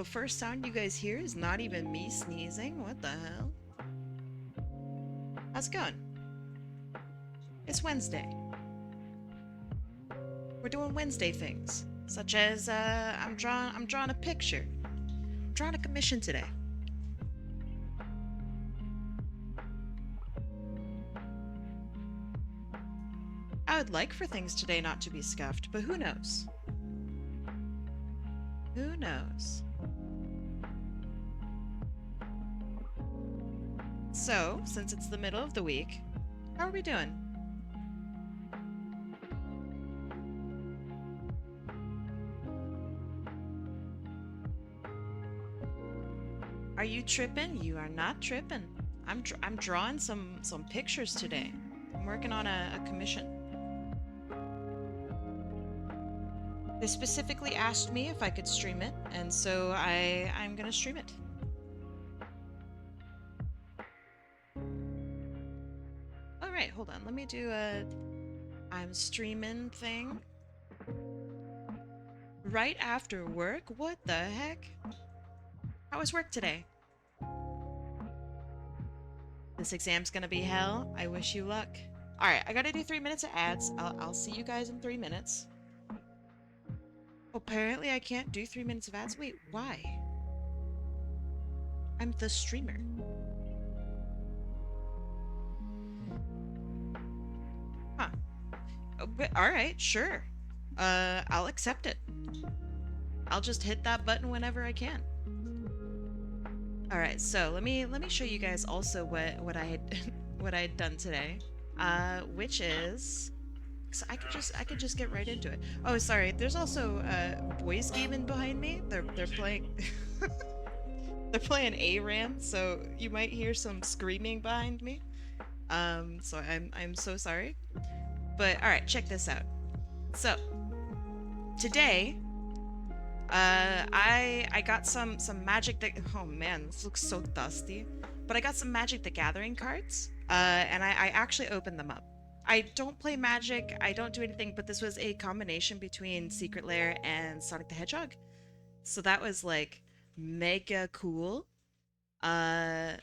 the first sound you guys hear is not even me sneezing. What the hell? How's it going? It's Wednesday. We're doing Wednesday things, such as I'm drawing a picture. I'm drawing a commission today. I would like for things today not to be scuffed, but who knows? Who knows? So, since it's the middle of the week, how are we doing? Are you tripping? You are not tripping. I'm drawing some pictures today. I'm working on a commission. They specifically asked me if I could stream it, and so I'm gonna stream it. All right, hold on. Let me do a I'm streaming thing. Right after work? What the heck? How was work today? This exam's gonna be hell. I wish you luck. Alright, I gotta do 3 minutes of ads. I'll see you guys in 3 minutes. Apparently I can't do 3 minutes of ads. Wait, why? I'm the streamer. Huh. Alright, sure. I'll accept it. I'll just hit that button whenever I can. Alright, so let me show you guys also what I had what I had done today. Which is so I could just get right into it. Oh, sorry. There's also boys gaming behind me. They're playing they're playing ARAM, so you might hear some screaming behind me. So I'm so sorry. But all right, check this out. So today, I got some Magic the oh man, this looks so dusty. But I got some Magic the Gathering cards, and I actually opened them up. I don't play Magic, I don't do anything, but this was a combination between Secret Lair and Sonic the Hedgehog. So that was like mega cool. Uh,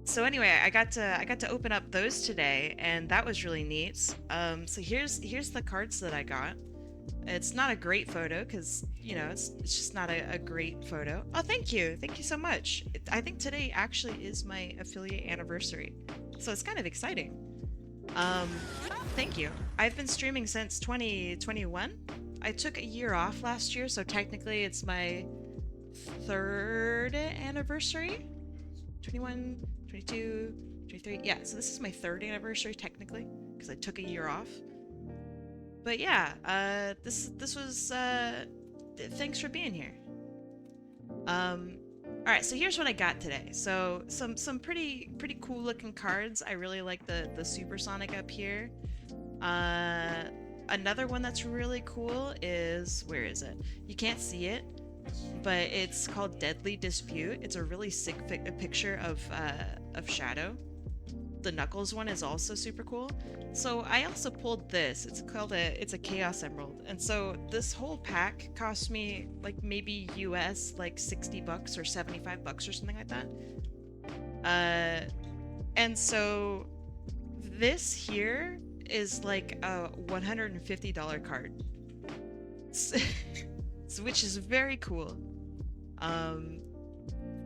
so anyway, I got to open up those today, and that was really neat. So here's the cards that I got. It's not a great photo because, you know, it's just not a great photo. Oh, thank you so much. I think today actually is my affiliate anniversary, so it's kind of exciting. Thank you. I've been streaming since 2021. I took a year off last year, so technically it's my third anniversary. 21, 22, 23. Yeah, so this is my third anniversary technically because I took a year off. But yeah, this was thanks for being here. All right, so here's what I got today. So some pretty cool looking cards. I really like the Supersonic up here. Another one that's really cool is, where is it? You can't see it, but it's called Deadly Dispute. It's a really sick picture of Shadow. The Knuckles one is also super cool. So I also pulled this. It's a Chaos Emerald. And so this whole pack cost me like maybe US like 60 bucks or 75 bucks or something like that. And so this here is like a $150 card. Which is very cool.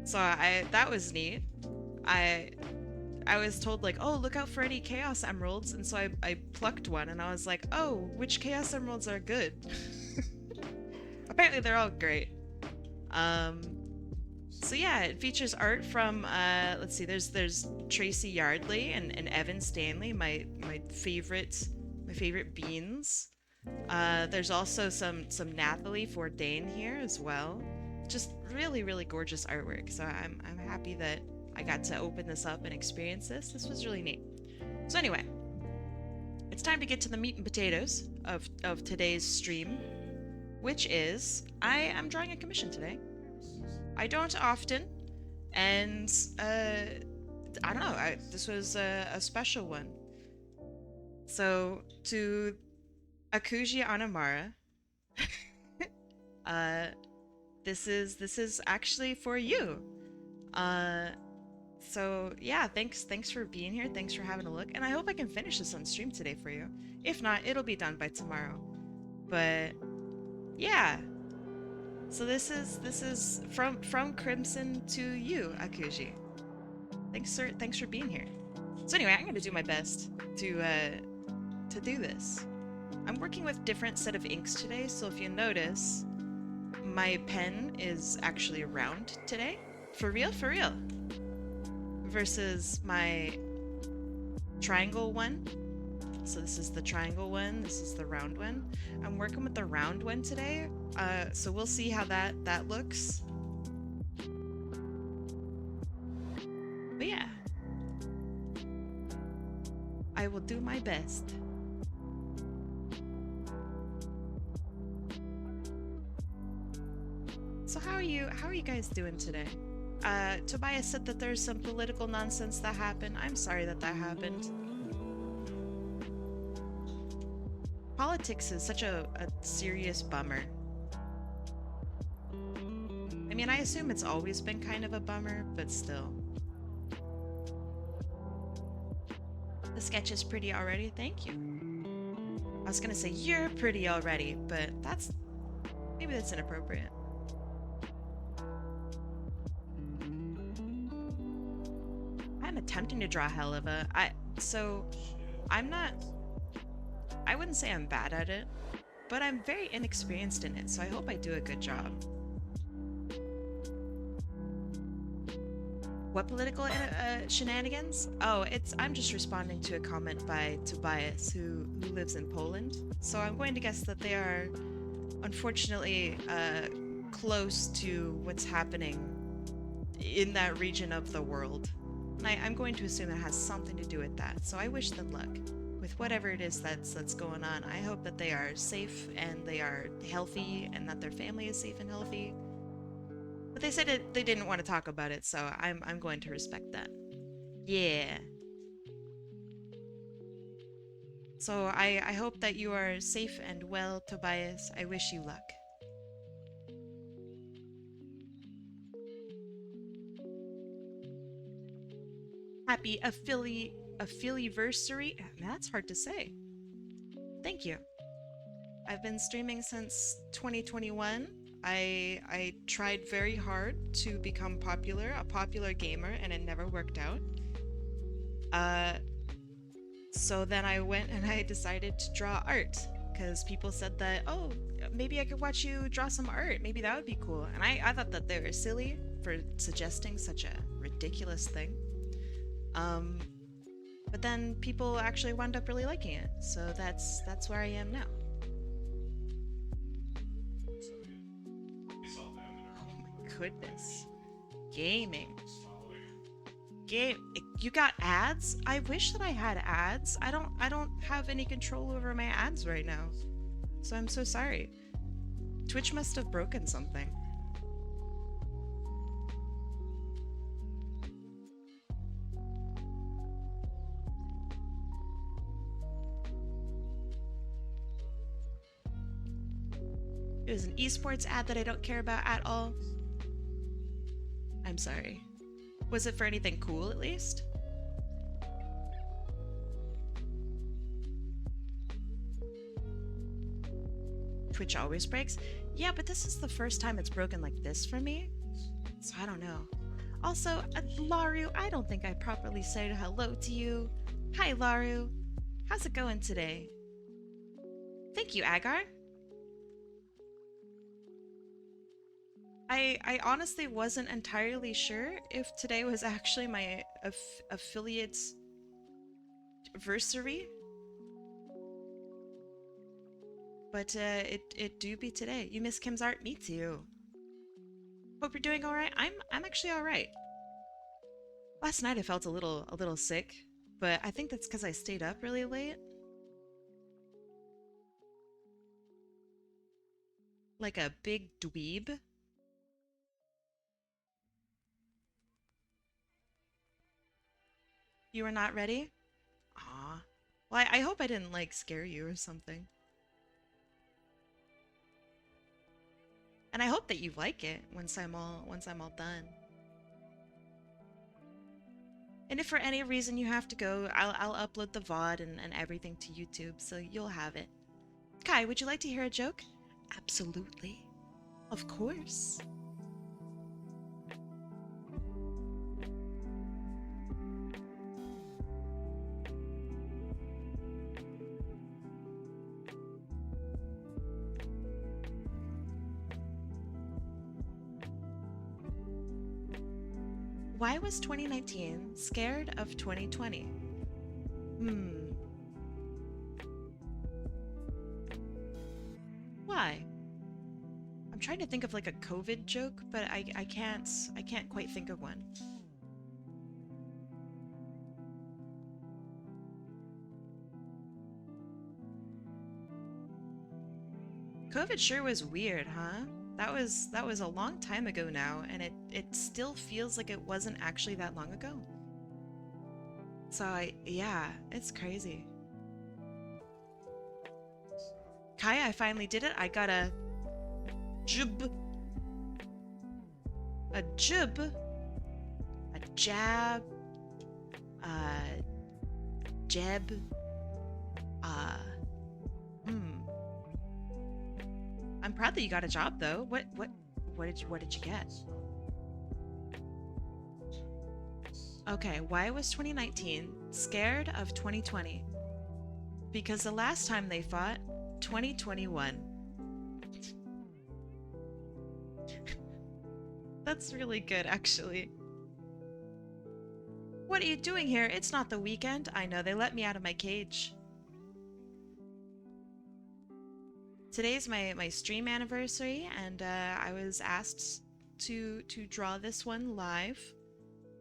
So that was neat. I was told like, oh, look out for any Chaos Emeralds, and so I plucked one, and I was like, oh, which Chaos Emeralds are good? Apparently they're all great. So yeah, it features art from let's see, there's Tracy Yardley and Evan Stanley, my favorite beans. There's also some Nathalie Bourdain here as well. Just really gorgeous artwork. So I'm happy that I got to open this up and experience this. This was really neat. So anyway, it's time to get to the meat and potatoes of today's stream, which is I'm drawing a commission today. I don't often, and I don't know. This was a special one. So to Akuji Anamara, this is actually for you. Uh, so yeah, thanks for being here. Thanks for having a look, and I hope I can finish this on stream today for you. If not, it'll be done by tomorrow. But yeah, so this is from Crimson to you, Akuji. Thanks for being here. So anyway, I'm gonna do my best to do this. I'm working with different set of inks today, so if you notice, my pen is actually round today. For real, for real. Versus my triangle one. So this is the triangle one, this is the round one. I'm working with the round one today, so we'll see how that looks. But yeah, I will do my best. So how are you guys doing today? Tobias said that there's some political nonsense that happened. I'm sorry that happened. Politics is such a serious bummer. I mean, I assume it's always been kind of a bummer, but still. The sketch is pretty already, thank you. I was gonna say you're pretty already, but maybe that's inappropriate. I'm attempting to draw Helava. I wouldn't say I'm bad at it, but I'm very inexperienced in it, so I hope I do a good job. What political shenanigans? Oh, I'm just responding to a comment by Tobias, who lives in Poland. So I'm going to guess that they are, unfortunately, close to what's happening in that region of the world. And I'm going to assume it has something to do with that. So I wish them luck with whatever it is that's going on. I hope that they are safe and they are healthy and that their family is safe and healthy. But they said they didn't want to talk about it, so I'm going to respect that. Yeah. So I hope that you are safe and well, Tobias. I wish you luck. Happy affiliversary. That's hard to say. Thank you. I've been streaming since 2021. I tried very hard to become a popular gamer, and it never worked out. So then I went and I decided to draw art, because people said that, oh, maybe I could watch you draw some art. Maybe that would be cool. And I thought that they were silly for suggesting such a ridiculous thing. But then people actually wound up really liking it, so that's where I am now. Oh my goodness. Gaming. You got ads? I wish that I had ads. I don't have any control over my ads right now. So I'm so sorry. Twitch must have broken something. It was an esports ad that I don't care about at all. I'm sorry. Was it for anything cool, at least? Twitch always breaks? Yeah, but this is the first time it's broken like this for me. So I don't know. Also, Laru, I don't think I properly said hello to you. Hi, Laru. How's it going today? Thank you, Agar. I honestly wasn't entirely sure if today was actually my affiliate's anniversary. But it do be today. You miss Kim's art? Me too. Hope you're doing alright. I'm actually alright. Last night I felt a little sick, but I think that's because I stayed up really late. Like a big dweeb. You were not ready? Aw. Well, I hope I didn't, like, scare you or something. And I hope that you like it once I'm all done. And if for any reason you have to go, I'll upload the VOD and everything to YouTube, so you'll have it. Kai, would you like to hear a joke? Absolutely. Of course. Why was 2019 scared of 2020? Why? I'm trying to think of like a COVID joke, but I can't quite think of one. COVID sure was weird, huh? That was a long time ago now, and it still feels like it wasn't actually that long ago. So yeah, it's crazy. Kai, I finally did it. I got a jub. A jub. A jab. Jeb. I'm proud that you got a job though. What did you get? Okay, why was 2019 scared of 2020? Because the last time they fought, 2021. That's really good, actually. What are you doing here? It's not the weekend. I know, they let me out of my cage. Today's my stream anniversary, and I was asked to draw this one live,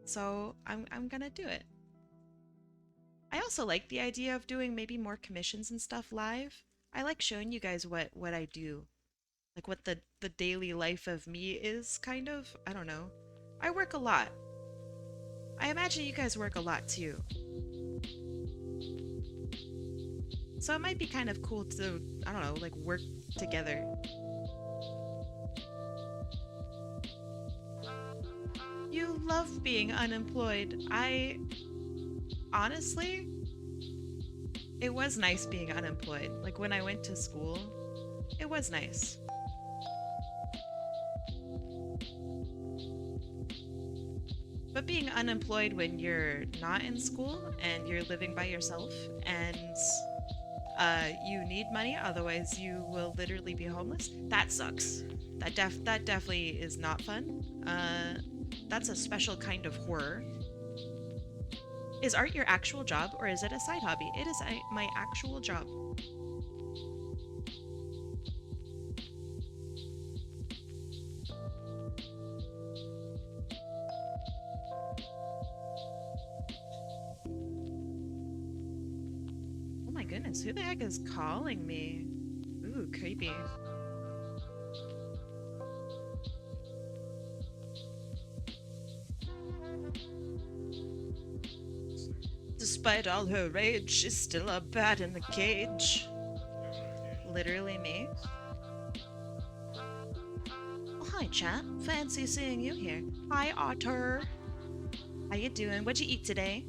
so I'm gonna do it. I also like the idea of doing maybe more commissions and stuff live. I like showing you guys what I do, like what the daily life of me is, kind of. I don't know. I work a lot. I imagine you guys work a lot too. So it might be kind of cool to, I don't know, like work together. You love being unemployed. Honestly, it was nice being unemployed. Like when I went to school, it was nice. But being unemployed when you're not in school and you're living by yourself and you need money, otherwise you will literally be homeless. That sucks. That definitely is not fun. That's a special kind of horror. Is art your actual job or is it a side hobby? It is my actual job. Oh my goodness, who the heck is calling me? Ooh, creepy. Despite all her rage, she's still a bat in the cage. Literally me. Oh, hi, chat. Fancy seeing you here. Hi, Otter. How you doing? What'd you eat today?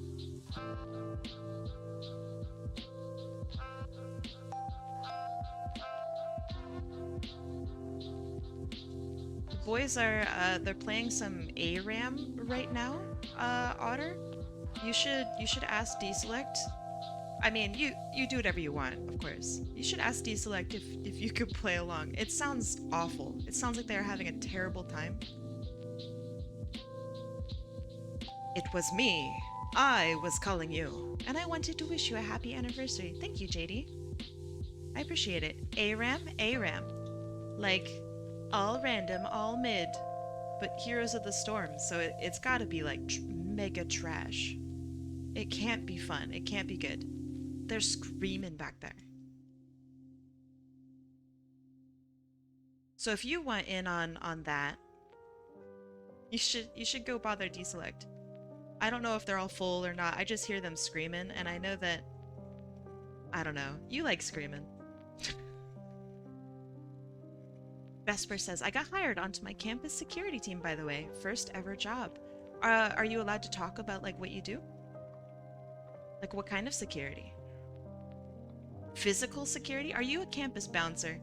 The boys are, they're playing some ARAM right now, Otter. You should ask Deselect. I mean, you do whatever you want, of course. You should ask Deselect if you could play along. It sounds awful. It sounds like they're having a terrible time. It was me. I was calling you, and I wanted to wish you a happy anniversary. Thank you, JD. I appreciate it. ARAM, ARAM. Like, all random, all mid, but Heroes of the Storm, so it's gotta be like mega trash. It can't be fun. It can't be good. They're screaming back there. So if you want in on that, you should go bother Deselect. I don't know if they're all full or not. I just hear them screaming, and I know that, I don't know. You like screaming. Vesper says, I got hired onto my campus security team, by the way. First ever job. Are you allowed to talk about, like, what you do? Like, what kind of security? Physical security? Are you a campus bouncer?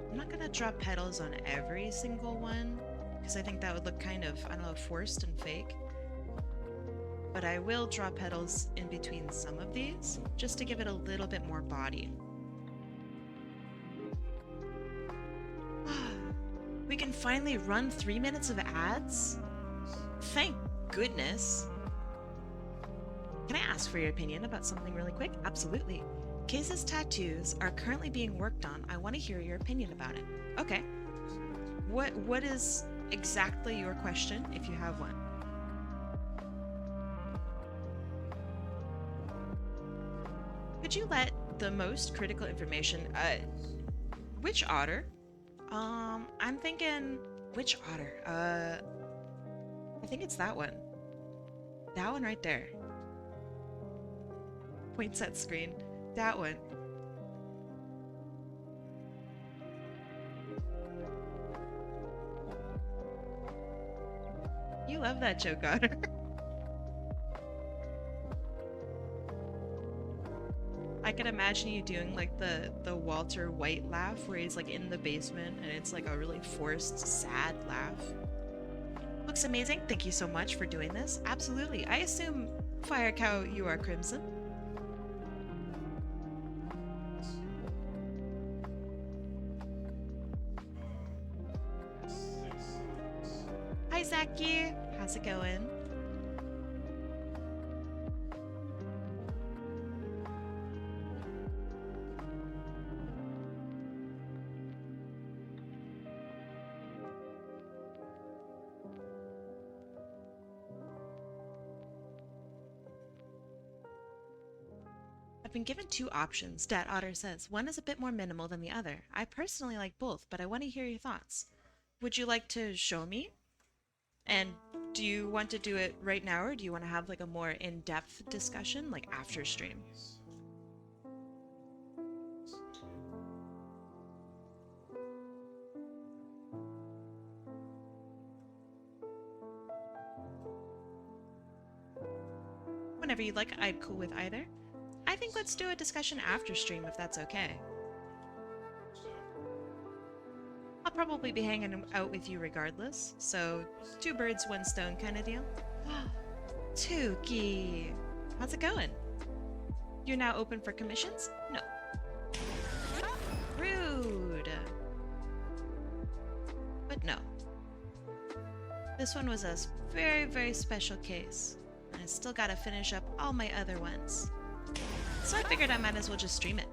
I'm not gonna drop petals on every single one, because I think that would look kind of, I don't know, forced and fake. But I will draw petals in between some of these, just to give it a little bit more body. We can finally run 3 minutes of ads? Thank goodness. Can I ask for your opinion about something really quick? Absolutely. Kay's tattoos are currently being worked on. I want to hear your opinion about it. Okay. What is exactly your question, if you have one? Could you let the most critical information, which otter? I'm thinking, which otter? I think it's that one. That one right there. Points at screen. That one. You love that joke, otter. I could imagine you doing like the Walter White laugh where he's like in the basement and it's like a really forced, sad laugh. Looks amazing. Thank you so much for doing this. Absolutely. I assume, Fire Cow, you are Crimson. Hi, Zachy. How's it going? I've been given two options, Dat Otter says. One is a bit more minimal than the other. I personally like both, but I want to hear your thoughts. Would you like to show me? And do you want to do it right now, or do you want to have like a more in-depth discussion, like after stream? Whenever you'd like, I'm cool with either. I think let's do a discussion after stream if that's okay. I'll probably be hanging out with you regardless, so two birds, one stone kind of deal. Tuki! How's it going? You're now open for commissions? No. Rude! But no. This one was a very, very special case, and I still gotta finish up all my other ones. So I figured I might as well just stream it.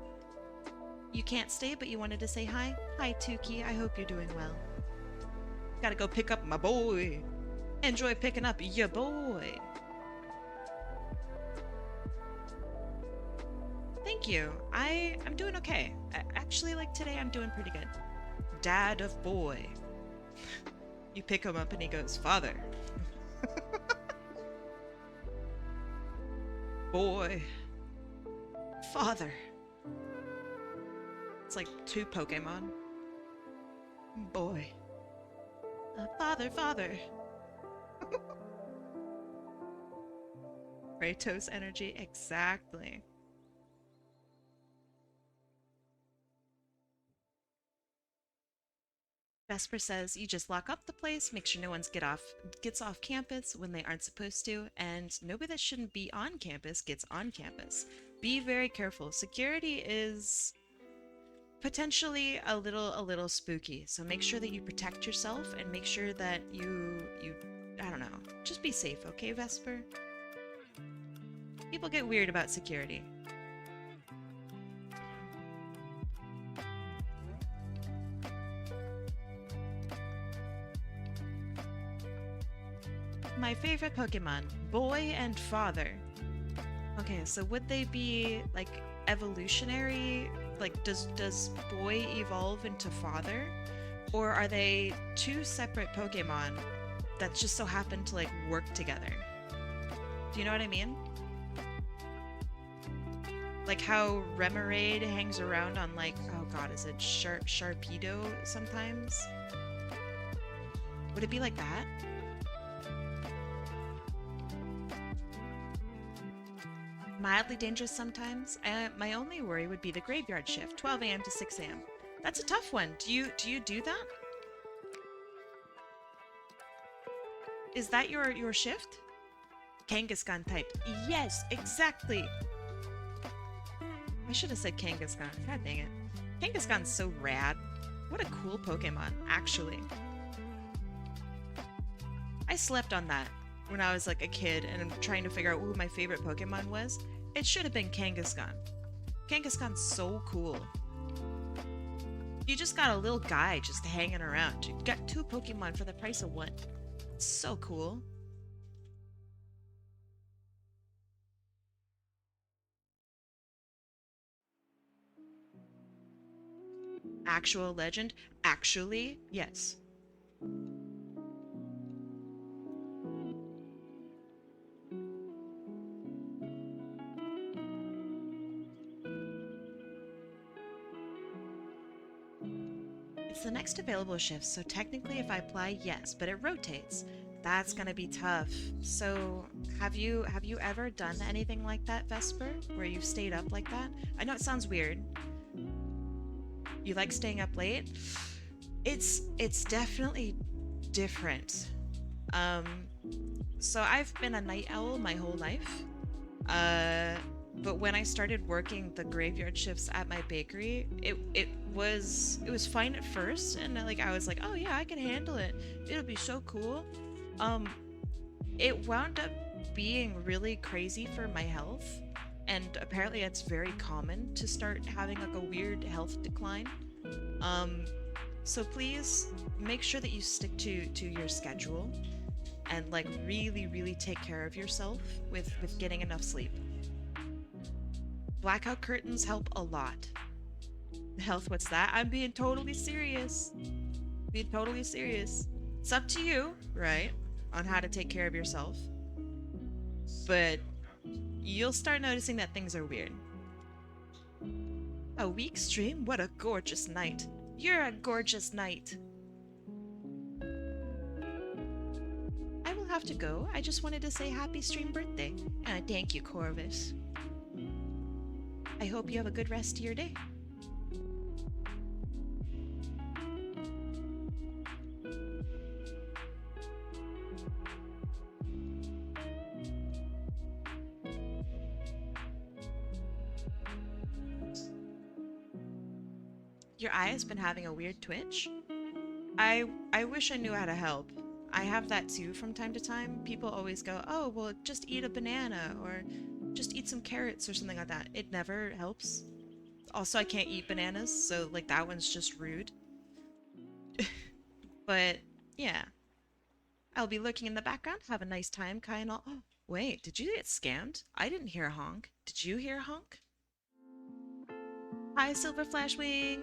You can't stay, but you wanted to say hi? Hi, Tuki. I hope you're doing well. Gotta go pick up my boy. Enjoy picking up your boy. Thank you. I'm doing okay. Actually, like today, I'm doing pretty good. Dad of boy. You pick him up and he goes, Father. Boy. Father. It's like two Pokemon. Boy. Father, father. Kratos energy, exactly. Vesper says you just lock up the place, make sure no one gets off campus when they aren't supposed to, and nobody that shouldn't be on campus gets on campus. Be very careful. Security is potentially a little spooky, so make sure that you protect yourself and make sure that you I don't know, just be safe, okay, Vesper? People get weird about security. My favorite Pokemon, Boy and Father. Okay, so would they be like evolutionary? Like does boy evolve into father? Or are they two separate Pokemon that just so happen to like work together? Do you know what I mean? Like how Remoraid hangs around on like, oh god, is it Sharpedo sometimes? Would it be like that? Mildly dangerous sometimes. My only worry would be the graveyard shift, 12 a.m. to 6 a.m. That's a tough one. Do you do that? Is that your shift? Kangaskhan type. Yes, exactly. I should have said Kangaskhan. God dang it. Kangaskhan's so rad. What a cool Pokemon, actually. I slept on that when I was like a kid and I'm trying to figure out who my favorite Pokemon was. It should have been Kangaskhan. Kangaskhan's so cool. You just got a little guy just hanging around. You got two Pokemon for the price of one. It's so cool. Actual legend? Actually, yes. It's the next available shift, so technically if I apply, yes, but it rotates. That's gonna be tough. So, have you ever done anything like that, Vesper? Where you've stayed up like that? I know it sounds weird. You like staying up late? It's definitely different. Um, so I've been a night owl my whole life. Uh, but when I started working the graveyard shifts at my bakery, it was fine at first, and like I was like, oh yeah, I can handle it. It'll be so cool. Um, it wound up being really crazy for my health, and apparently it's very common to start having like a weird health decline. Um, so please make sure that you stick to your schedule and like really take care of yourself with getting enough sleep. Blackout curtains help a lot. Health, what's that? I'm being totally serious. Being totally serious. It's up to you, right? On how to take care of yourself. But you'll start noticing that things are weird. A week stream? What a gorgeous night. You're a gorgeous night. I will have to go. I just wanted to say happy stream birthday. And thank you, Corvus. I hope you have a good rest of your day. Your eye has been having a weird twitch? I wish I knew how to help. I have that too from time to time. People always go, oh, well, just eat a banana or just eat some carrots or something like that. It never helps. Also, I can't eat bananas, so like that one's just rude. But yeah, I'll be lurking in the background. Have a nice time, Kai and all. Oh, wait, did you get scammed? I didn't hear a honk. Did you hear a honk? Hi, Silver Flashwing.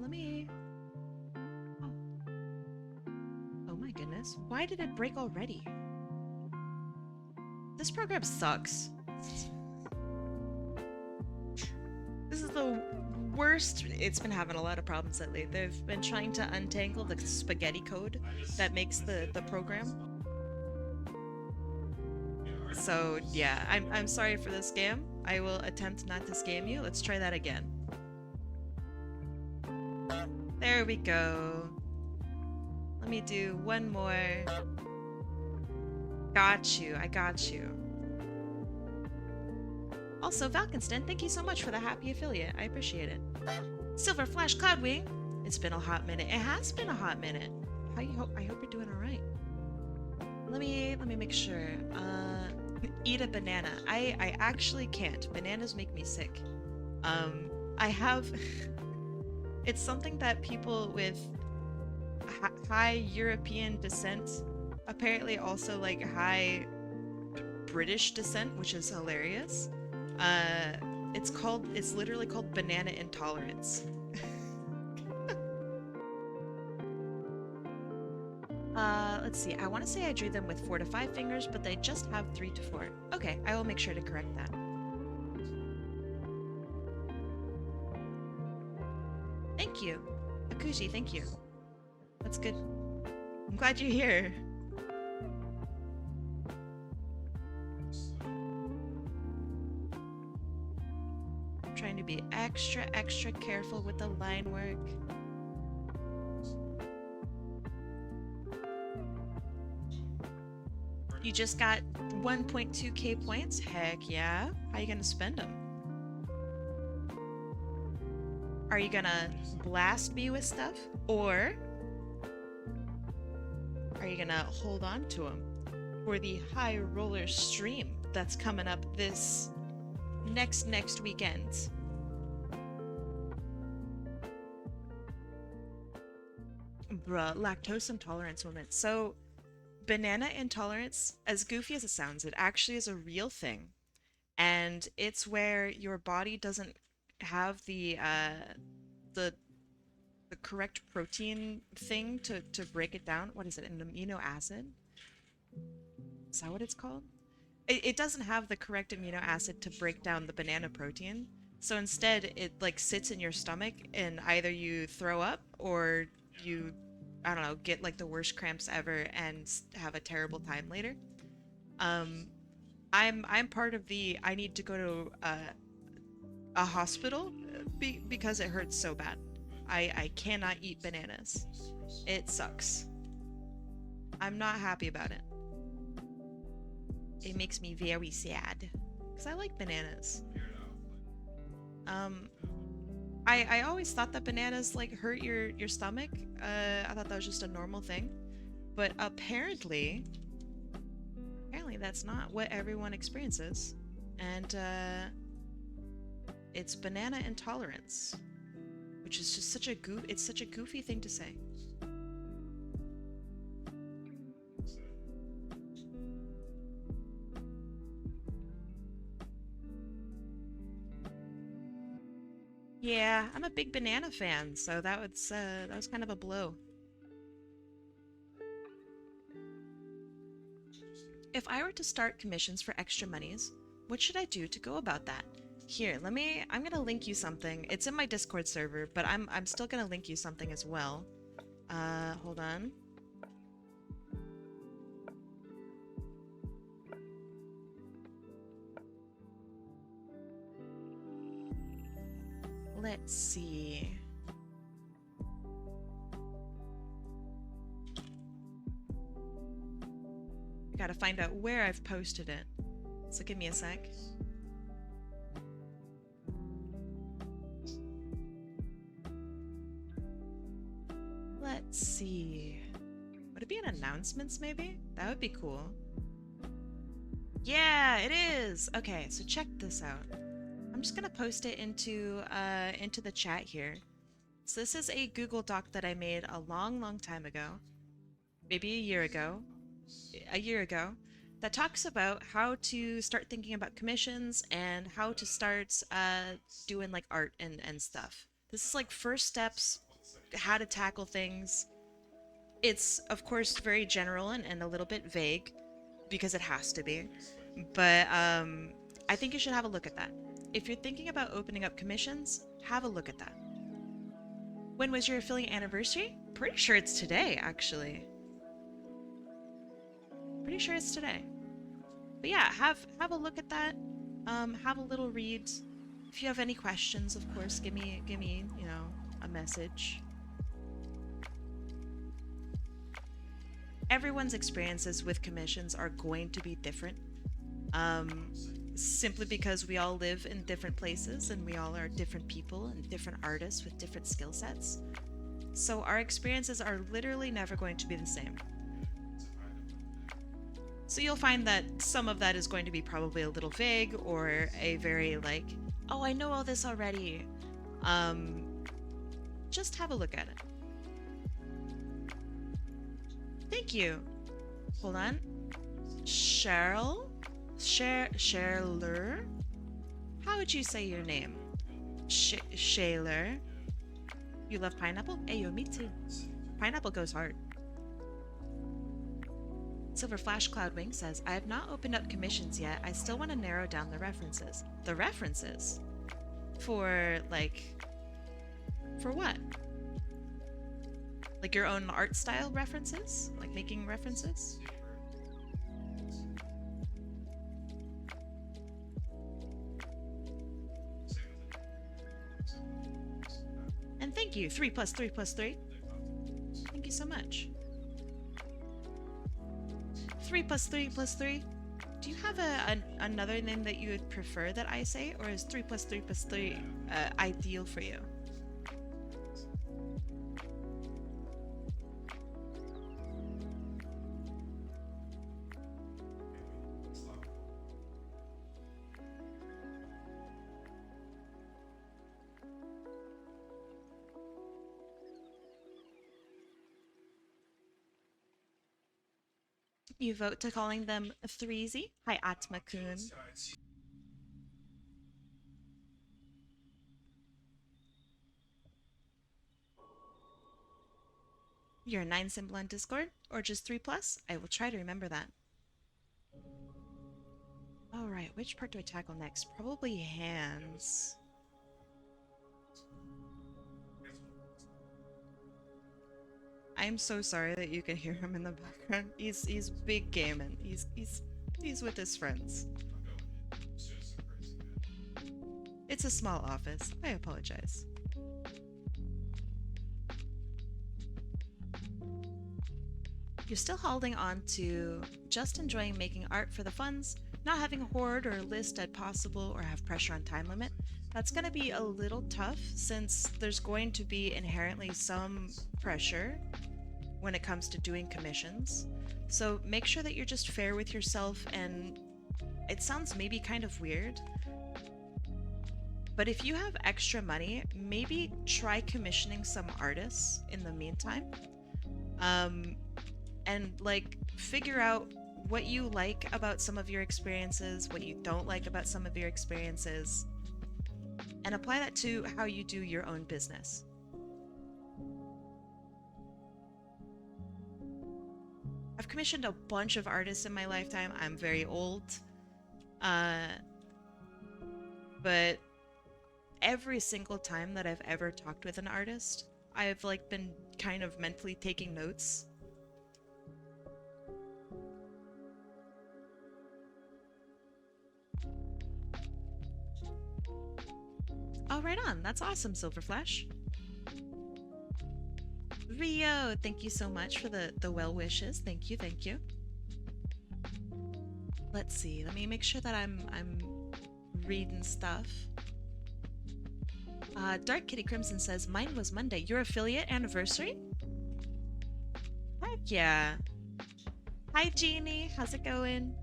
Let me. Oh. Oh my goodness. Why did it break already? This program sucks. This is the worst. It's been having a lot of problems lately. They've been trying to untangle the spaghetti code that makes the program. So yeah, I'm sorry for the scam. I will attempt not to scam you. Let's try that again. There we go. Let me do one more. Got you. I got you. Also, Valkenston, thank you so much for the happy affiliate. I appreciate it. Silver Flash Cloudwing. It's been a hot minute. It has been a hot minute. I hope you're doing all right. Let me make sure. Eat a banana. I actually can't. Bananas make me sick. I have. It's something that people with high European descent, apparently also like high British descent, which is hilarious. It's literally called banana intolerance. Let's see. I want to say I drew them with 4 to 5 fingers, but they just have 3 to 4. Okay, I will make sure to correct that. Thank you. Akuji, thank you. That's good. I'm glad you're here. I'm trying to be extra, extra careful with the line work. You just got 1.2k points? Heck yeah. How you gonna spend them? Are you gonna blast me with stuff? Or are you gonna hold on to them for the high roller stream that's coming up this next weekend? Bruh, lactose intolerance women. So banana intolerance, as goofy as it sounds, it actually is a real thing. And it's where your body doesn't have the correct protein thing to break it down. What is it? An amino acid? Is that what it's called? It doesn't have the correct amino acid to break down the banana protein. So instead it like sits in your stomach and either you throw up or you, I don't know, get like the worst cramps ever and have a terrible time later. I'm part of the I need to go to a hospital because it hurts so bad. I cannot eat bananas. It sucks. I'm not happy about it. It makes me very sad because I like bananas. I always thought that bananas like hurt your stomach. I thought that was just a normal thing, but apparently that's not what everyone experiences, and it's banana intolerance, which is just such a it's such a goofy thing to say. Yeah, I'm a big banana fan, so that was kind of a blow. If I were to start commissions for extra monies, what should I do to go about that? Here, I'm gonna link you something. It's in my Discord server, but I'm still gonna link you something as well. Hold on. Let's see. I gotta find out where I've posted it. So give me a sec. Let's see. Would it be in announcements maybe? That would be cool. Yeah, it is! Okay, so check this out. I'm just gonna post it into the chat here. So this is a Google Doc that I made a long time ago. Maybe a year ago, that talks about how to start thinking about commissions and how to start doing like art and stuff. This is like first steps, how to tackle things. It's of course very general and a little bit vague because it has to be, but I think you should have a look at that. If you're thinking about opening up commissions, have a look at that. When was your affiliate anniversary? Pretty sure it's today, actually. Pretty sure it's today. But yeah, have a look at that. Have a little read. If you have any questions, of course, give me, you know, a message. Everyone's experiences with commissions are going to be different. Simply because we all live in different places and we all are different people and different artists with different skill sets. So our experiences are literally never going to be the same. So you'll find that some of that is going to be probably a little vague or a very like, oh, I know all this already. Just have a look at it. Thank you. Hold on. Cheryl? Shaler? How would you say your name? Shaler. You love pineapple? Ayo, me too. Pineapple goes hard. Silver Flash Cloudwing says, I have not opened up commissions yet. I still want to narrow down the references. The references? For, like... For what? Like your own art style references? Like making references? And thank you, 3 plus 3 plus 3. Thank you so much. 3 plus 3 plus 3. Do you have another name that you would prefer that I say? Or is 3 plus 3 plus 3 ideal for you? You vote to calling them Threezy? Hi, Atma-kun. You're a 9 symbol on Discord? Or just 3 plus? I will try to remember that. Alright, which part do I tackle next? Probably hands. I'm so sorry that you can hear him in the background. He's big gaming. He's with his friends. It's a small office. I apologize. You're still holding on to just enjoying making art for the funds, not having a hoard or list at possible or have pressure on time limit. That's going to be a little tough since there's going to be inherently some pressure when it comes to doing commissions. So make sure that you're just fair with yourself, and it sounds maybe kind of weird, but if you have extra money, maybe try commissioning some artists in the meantime. And like figure out what you like about some of your experiences, what you don't like about some of your experiences, and apply that to how you do your own business. I've commissioned a bunch of artists in my lifetime. I'm very old. But every single time that I've ever talked with an artist, I've like been kind of mentally taking notes. Oh, right on. That's awesome, Silverflash. Rio, thank you so much for the well wishes. Thank you, thank you. Let's see. Let me make sure that I'm reading stuff. Dark Kitty Crimson says, mine was Monday. Your affiliate anniversary? Heck yeah. Hi, Jeannie. How's it going?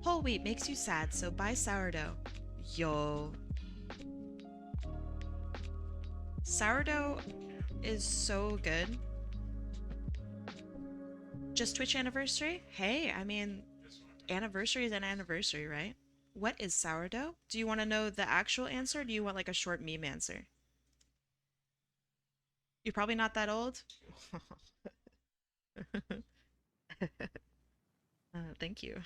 Whole wheat makes you sad, so buy sourdough. Yo. Sourdough is so good. Just Twitch anniversary? Hey, I mean, anniversary is an anniversary, right? What is sourdough? Do you want to know the actual answer, or do you want like a short meme answer? You're probably not that old? Thank you.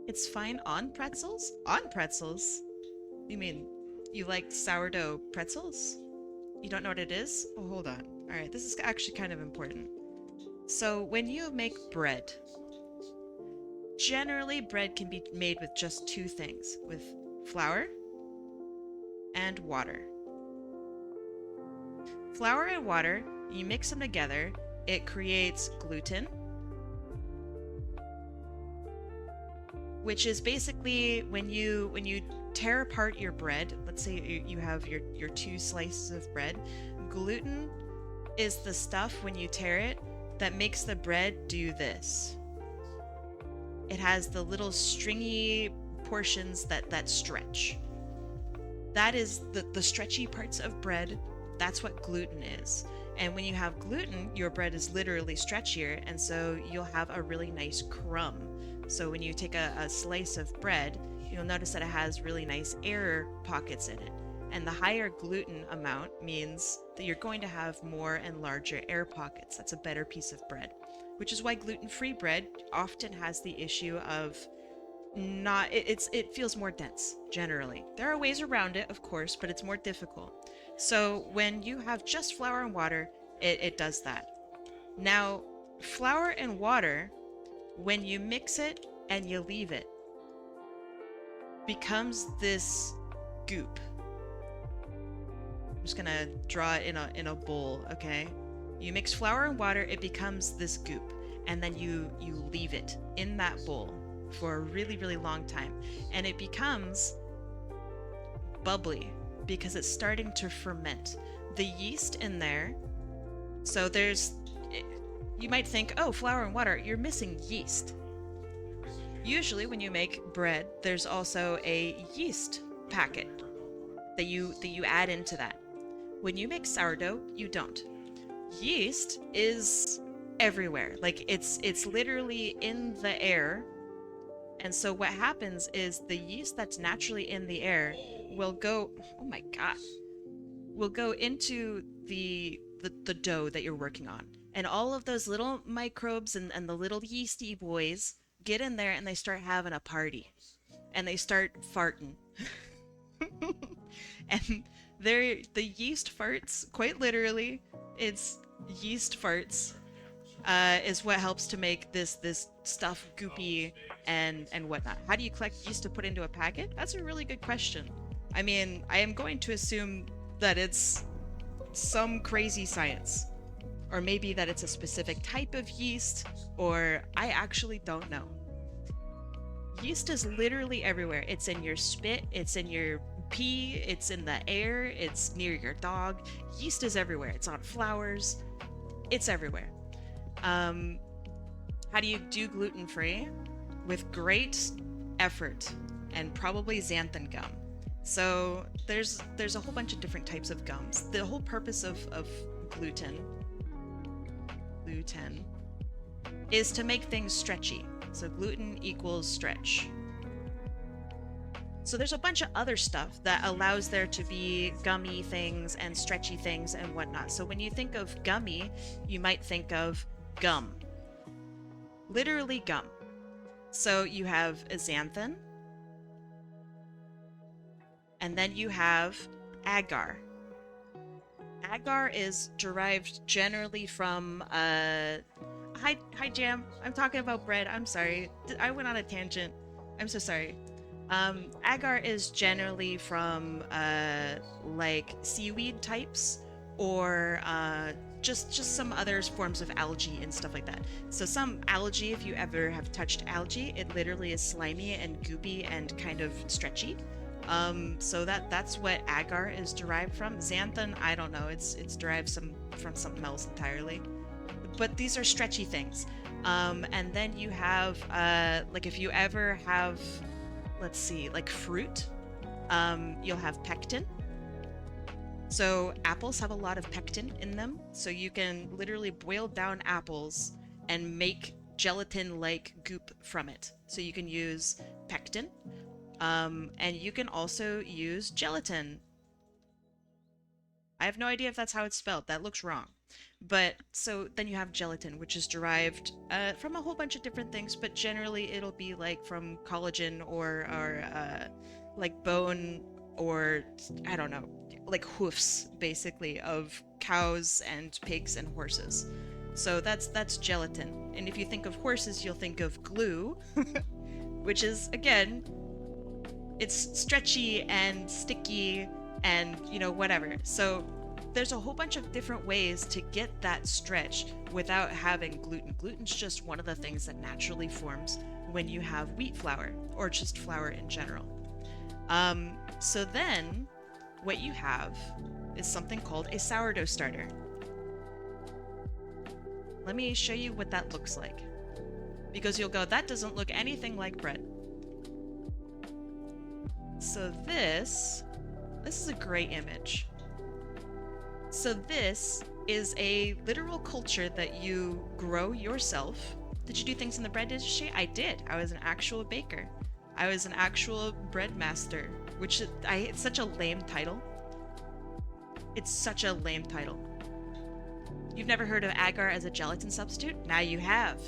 It's fine on pretzels? On pretzels? You mean you like sourdough pretzels? You don't know what it is? Oh, hold on. Alright, this is actually kind of important. So when you make bread, generally bread can be made with just two things, with flour and water. Flour and water, you mix them together, it creates gluten, which is basically when you tear apart your bread. Let's say you have your two slices of bread. Gluten is the stuff when you tear it that makes the bread do this. it has the little stringy portions that stretch. That is the stretchy parts of bread. That's what gluten is. And when you have gluten, your bread is literally stretchier, and so you'll have a really nice crumb. So when you take a slice of bread, you'll notice that it has really nice air pockets in it. And the higher gluten amount means that you're going to have more and larger air pockets. That's a better piece of bread, which is why gluten-free bread often has the issue of it feels more dense generally. There are ways around it, of course, but it's more difficult. So when you have just flour and water, it does that. Now, flour and water, when you mix it and you leave it, becomes this goop. I'm just gonna draw it in a bowl, okay? You mix flour and water, it becomes this goop, and then you leave it in that bowl for a really, really long time, and it becomes bubbly because it's starting to ferment. The yeast in there, so you might think, oh, flour and water, you're missing yeast. Usually when you make bread, there's also a yeast packet that you add into that. When you make sourdough, you don't. Yeast is everywhere. Like it's literally in the air. And so what happens is the yeast that's naturally in the air will go, oh my God, will go into the dough that you're working on. And all of those little microbes and the little yeasty boys get in there and they start having a party. And they start farting. And the yeast farts, quite literally, it's yeast farts, is what helps to make this stuff goopy and whatnot. How do you collect yeast to put into a packet? That's a really good question. I mean, I am going to assume that it's some crazy science, or maybe that it's a specific type of yeast, or I actually don't know. Yeast is literally everywhere. It's in your spit, it's in your pee, it's in the air, it's near your dog. Yeast is everywhere. It's on flowers. It's everywhere. How do you do gluten-free? With great effort and probably xanthan gum. So there's a whole bunch of different types of gums. The whole purpose of gluten is to make things stretchy. So gluten equals stretch. So there's a bunch of other stuff that allows there to be gummy things and stretchy things and whatnot. So when you think of gummy, you might think of gum. Literally gum. So you have xanthan, and then you have agar. Agar is derived generally from hi Jam. I'm talking about bread. I'm sorry. I went on a tangent. I'm so sorry. Agar is generally from like seaweed types, or just some other forms of algae and stuff like that. So some algae, if you ever have touched algae, it literally is slimy and goopy and kind of stretchy. So that's what agar is derived from. Xanthan, I don't know. It's derived from something else entirely. But these are stretchy things. And then you have like if you ever have, let's see, like fruit, you'll have pectin. So apples have a lot of pectin in them, so you can literally boil down apples and make gelatin-like goop from it. So you can use pectin, and you can also use gelatin. I have no idea if that's how it's spelled. That looks wrong. But so then you have gelatin, which is derived from a whole bunch of different things, but generally it'll be like from collagen or like bone, or I don't know, like hoofs basically of cows and pigs and horses. So that's gelatin. And if you think of horses, you'll think of glue, which is, again, it's stretchy and sticky and, you know, whatever. So there's a whole bunch of different ways to get that stretch without having gluten. Gluten's just one of the things that naturally forms when you have wheat flour, or just flour in general. So then what you have is something called a sourdough starter. Let me show you what that looks like. because you'll go, that doesn't look anything like bread. So this is a great image. So this is a literal culture that you grow yourself. Did you do things in the bread industry? I did. I was an actual baker. I was an actual bread master, which it's such a lame title. It's such a lame title. You've never heard of agar as a gelatin substitute? Now you have.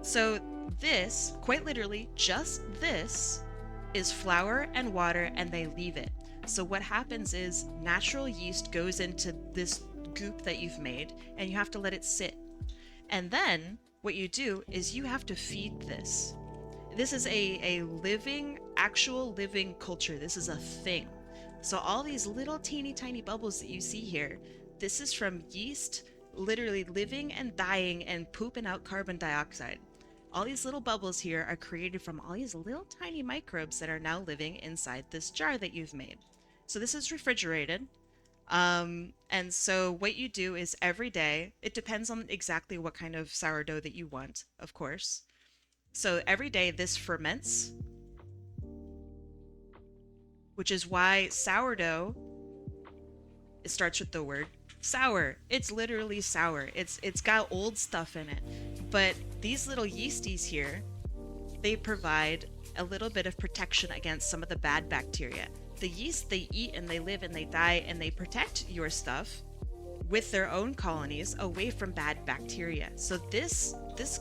So this, quite literally, just this, is flour and water, and they leave it. So what happens is natural yeast goes into this goop that you've made, and you have to let it sit. And then what you do is you have to feed this. This is a living, actual living culture. This is a thing. So all these little teeny tiny bubbles that you see here, this is from yeast literally living and dying and pooping out carbon dioxide. All these little bubbles here are created from all these little tiny microbes that are now living inside this jar that you've made. So this is refrigerated. And so what you do is every day, it depends on exactly what kind of sourdough that you want, of course. So every day this ferments, which is why sourdough, it starts with the word sour. It's literally sour. It's got old stuff in it. But these little yeasties here, they provide a little bit of protection against some of the bad bacteria. The yeast, they eat and they live and they die and they protect your stuff with their own colonies away from bad bacteria. So this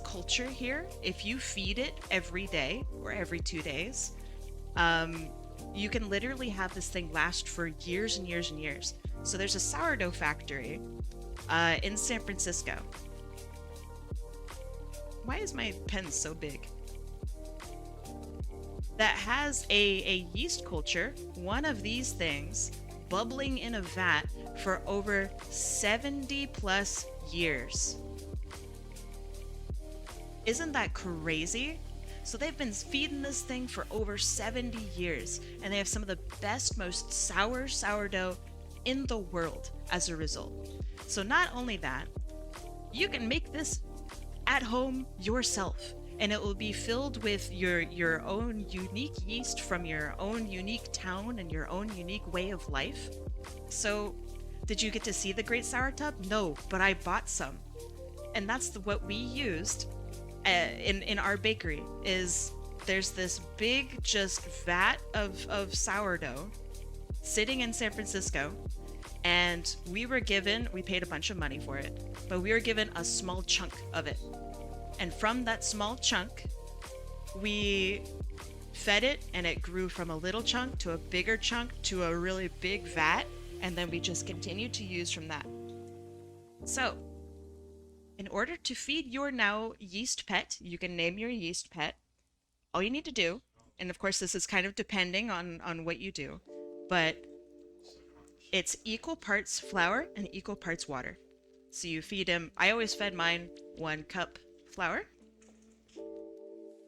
culture here, if you feed it every day or every 2 days, you can literally have this thing last for years and years and years. So there's a sourdough factory in San Francisco. Why is my pen so big? That has a yeast culture, one of these things, bubbling in a vat for over 70 plus years. Isn't that crazy? So they've been feeding this thing for over 70 years, and they have some of the best, most sour sourdough in the world as a result. So not only that, you can make this at home yourself, and it will be filled with your own unique yeast from your own unique town and your own unique way of life. So did you get to see the Great Sour Tub? No, but I bought some. And that's what we used in our bakery. Is there's this big just vat of sourdough sitting in San Francisco, and we paid a bunch of money for it, but we were given a small chunk of it. And from that small chunk, we fed it, and it grew from a little chunk to a bigger chunk to a really big vat, and then we just continued to use from that. So, in order to feed your now yeast pet, you can name your yeast pet. All you need to do, and of course this is kind of depending on what you do, but it's equal parts flour and equal parts water. So you feed him, I always fed mine 1 cup flour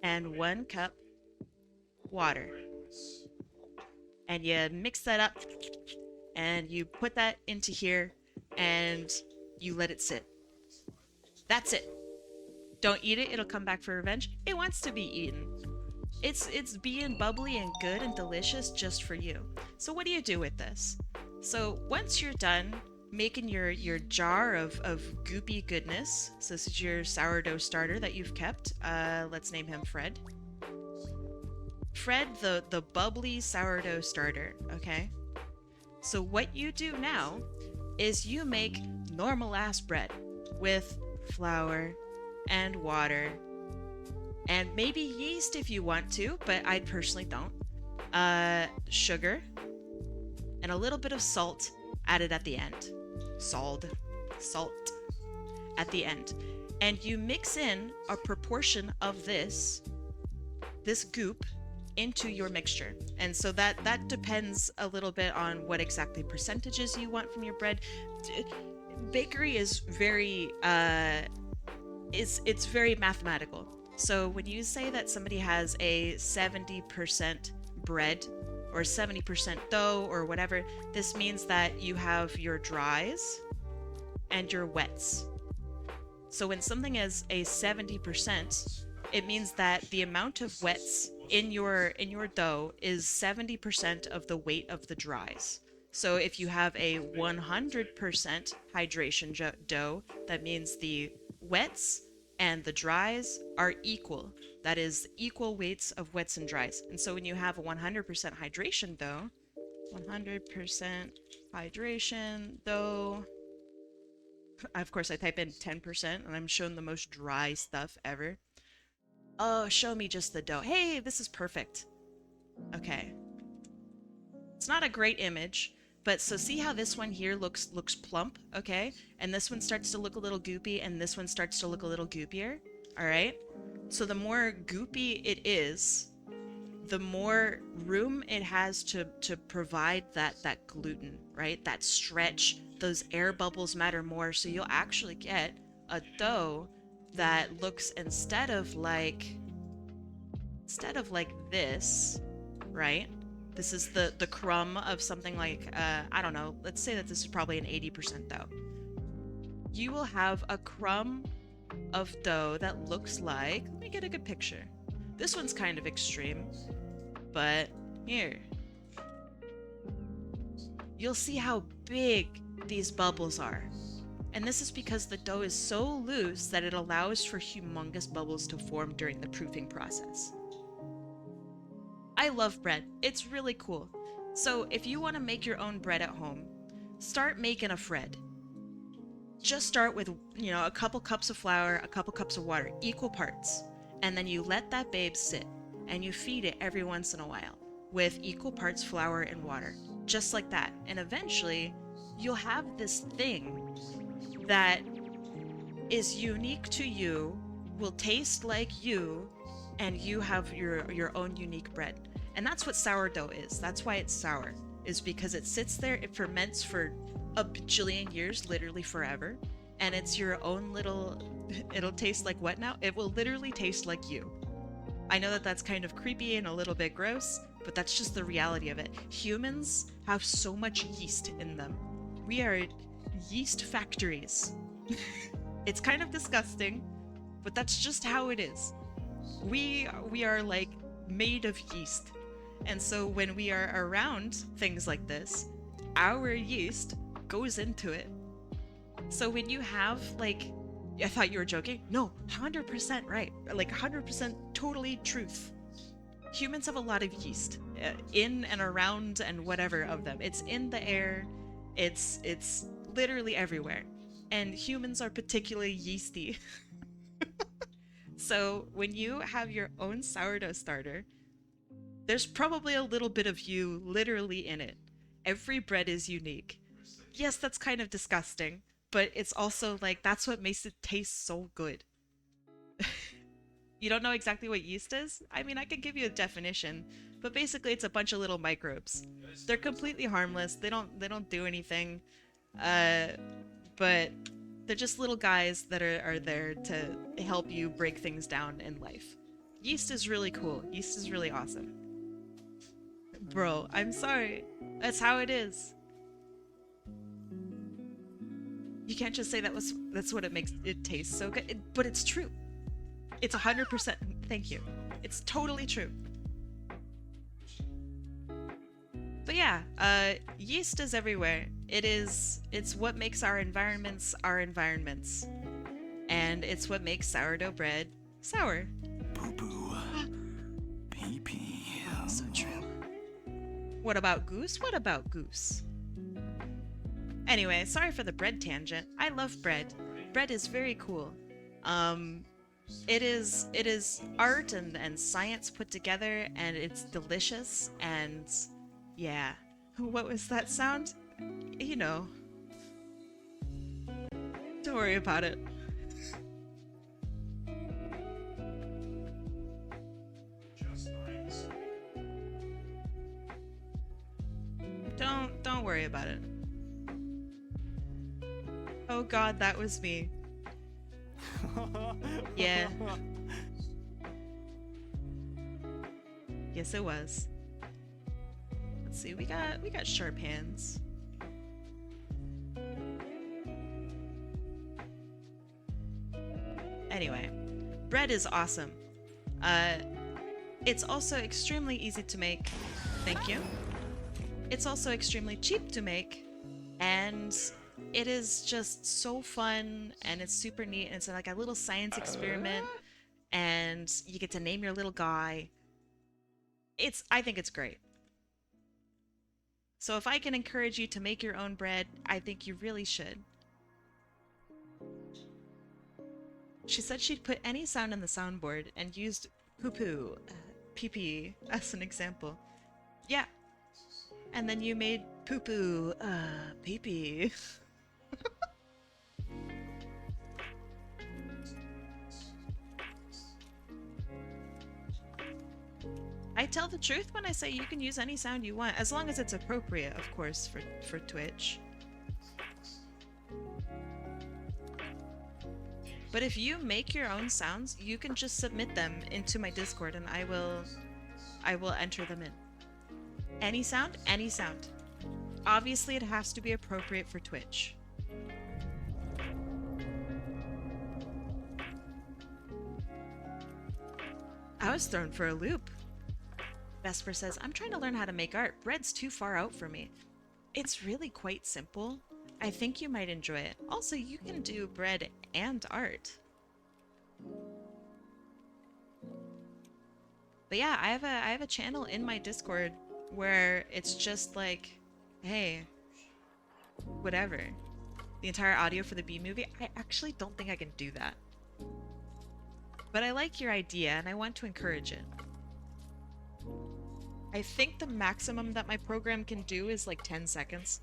and 1 cup water. And you mix that up and you put that into here and you let it sit. That's it. Don't eat it, it'll come back for revenge. It wants to be eaten. It's being bubbly and good and delicious just for you. So what do you do with this? So once you're done making your jar of goopy goodness, so this is your sourdough starter that you've kept. Let's name him Fred. Fred, the bubbly sourdough starter, okay? So what you do now is you make normal ass bread with flour and water and maybe yeast if you want to, but I personally don't. Sugar and a little bit of salt added at the end. Salt at the end. And you mix in a proportion of this goop into your mixture. And so that depends a little bit on what exactly percentages you want from your bread. Bakery is very it's very mathematical. So when you say that somebody has a 70% bread or 70% dough or whatever, this means that you have your dries and your wets. So when something is a 70%, it means that the amount of wets in your dough is 70% of the weight of the dries. So if you have a 100% hydration dough, that means the wets and the dries are equal. That is equal weights of wets and dries. And so when you have a 100% hydration dough, 100% hydration dough, of course I type in 10% and I'm shown the most dry stuff ever. Oh, show me just the dough. Hey, this is perfect. Okay. It's not a great image, but so see how this one here looks plump, okay? And this one starts to look a little goopy, and this one starts to look a little goopier, all right? So the more goopy it is, the more room it has to provide that gluten, right? That stretch. Those air bubbles matter more, so you'll actually get a dough that looks instead of like this, right? This is the crumb of something like I don't know, let's say that this is probably an 80% dough. You will have a crumb of dough that looks like, let me get a good picture. This one's kind of extreme, but here. You'll see how big these bubbles are. And this is because the dough is so loose that it allows for humongous bubbles to form during the proofing process. I love bread. It's really cool. So if you want to make your own bread at home, start making a Fred. Just start with, a couple cups of flour, a couple cups of water, equal parts. And then you let that babe sit and you feed it every once in a while with equal parts flour and water. Just like that. And eventually you'll have this thing that is unique to you, will taste like you, and you have your own unique bread. And that's what sourdough is. That's why it's sour, is because it sits there, it ferments for a bajillion years, literally forever, and it's your own little, it'll taste like what now? It will literally taste like you. I know that that's kind of creepy and a little bit gross, but that's just the reality of it. Humans have so much yeast in them. We are yeast factories. It's kind of disgusting, but that's just how it is. We are like made of yeast. And so when we are around things like this, our yeast goes into it. So when you have like, I thought you were joking. No, 100% right. Like 100% totally truth. Humans have a lot of yeast in and around and whatever of them. It's in the air. It's literally everywhere. And humans are particularly yeasty. So when you have your own sourdough starter, there's probably a little bit of you literally in it. Every bread is unique. Yes, that's kind of disgusting, but it's also like that's what makes it taste so good. You don't know exactly what yeast is? I mean, I could give you a definition, but basically it's a bunch of little microbes. They're completely harmless. They don't do anything. But they're just little guys that are there to help you break things down in life. Yeast is really cool. Yeast is really awesome. Bro, I'm sorry. That's how it is. You can't just say that's what it makes it taste so good. But it's true. It's 100%. Thank you. It's totally true. But yeah, yeast is everywhere. It's what makes our environments. And it's what makes sourdough bread sour. Poo-poo. Pee-pee. So true. What about goose? What about goose? Anyway, sorry for the bread tangent. I love bread. Bread is very cool. It is art and science put together, and it's delicious, and yeah. What was that sound? You know. Don't worry about it. Don't worry about it. Oh god, that was me. Yeah. Yes, it was. Let's see, we got sharp hands. Anyway, bread is awesome. Uh, it's also extremely easy to make. Thank you. It's also extremely cheap to make, and it is just so fun, and it's super neat, and it's like a little science experiment, and you get to name your little guy. I think it's great. So if I can encourage you to make your own bread, I think you really should. She said she'd put any sound in the soundboard and used poo-poo, pee-pee, as an example. Yeah. And then you made poo-poo, pee-pee. I tell the truth when I say you can use any sound you want, as long as it's appropriate, of course, for Twitch. But if you make your own sounds, you can just submit them into my Discord and I will enter them in. Any sound, any sound. Obviously it has to be appropriate for Twitch. I was thrown for a loop. Vesper says, I'm trying to learn how to make art. Bread's too far out for me. It's really quite simple. I think you might enjoy it. Also, you can do bread and art. But yeah, I have a channel in my Discord where it's just like, hey, whatever. The entire audio for the B movie. I actually don't think I can do that. But I like your idea and I want to encourage it. I think the maximum that my program can do is like 10 seconds.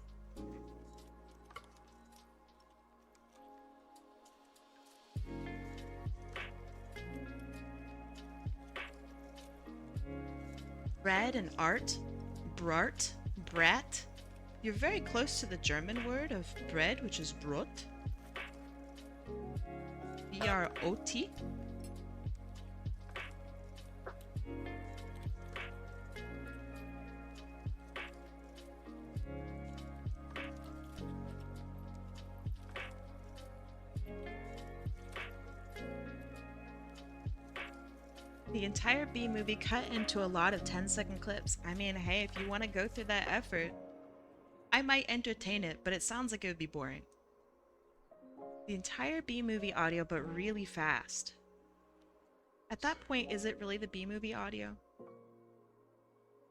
Bread and art? Brart? Brat? You're very close to the German word of bread, which is Brot. B-R-O-T? The entire B movie cut into a lot of 10-second clips. I mean, hey, if you want to go through that effort, I might entertain it, but it sounds like it would be boring. The entire B movie audio, but really fast. At that point, is it really the B movie audio?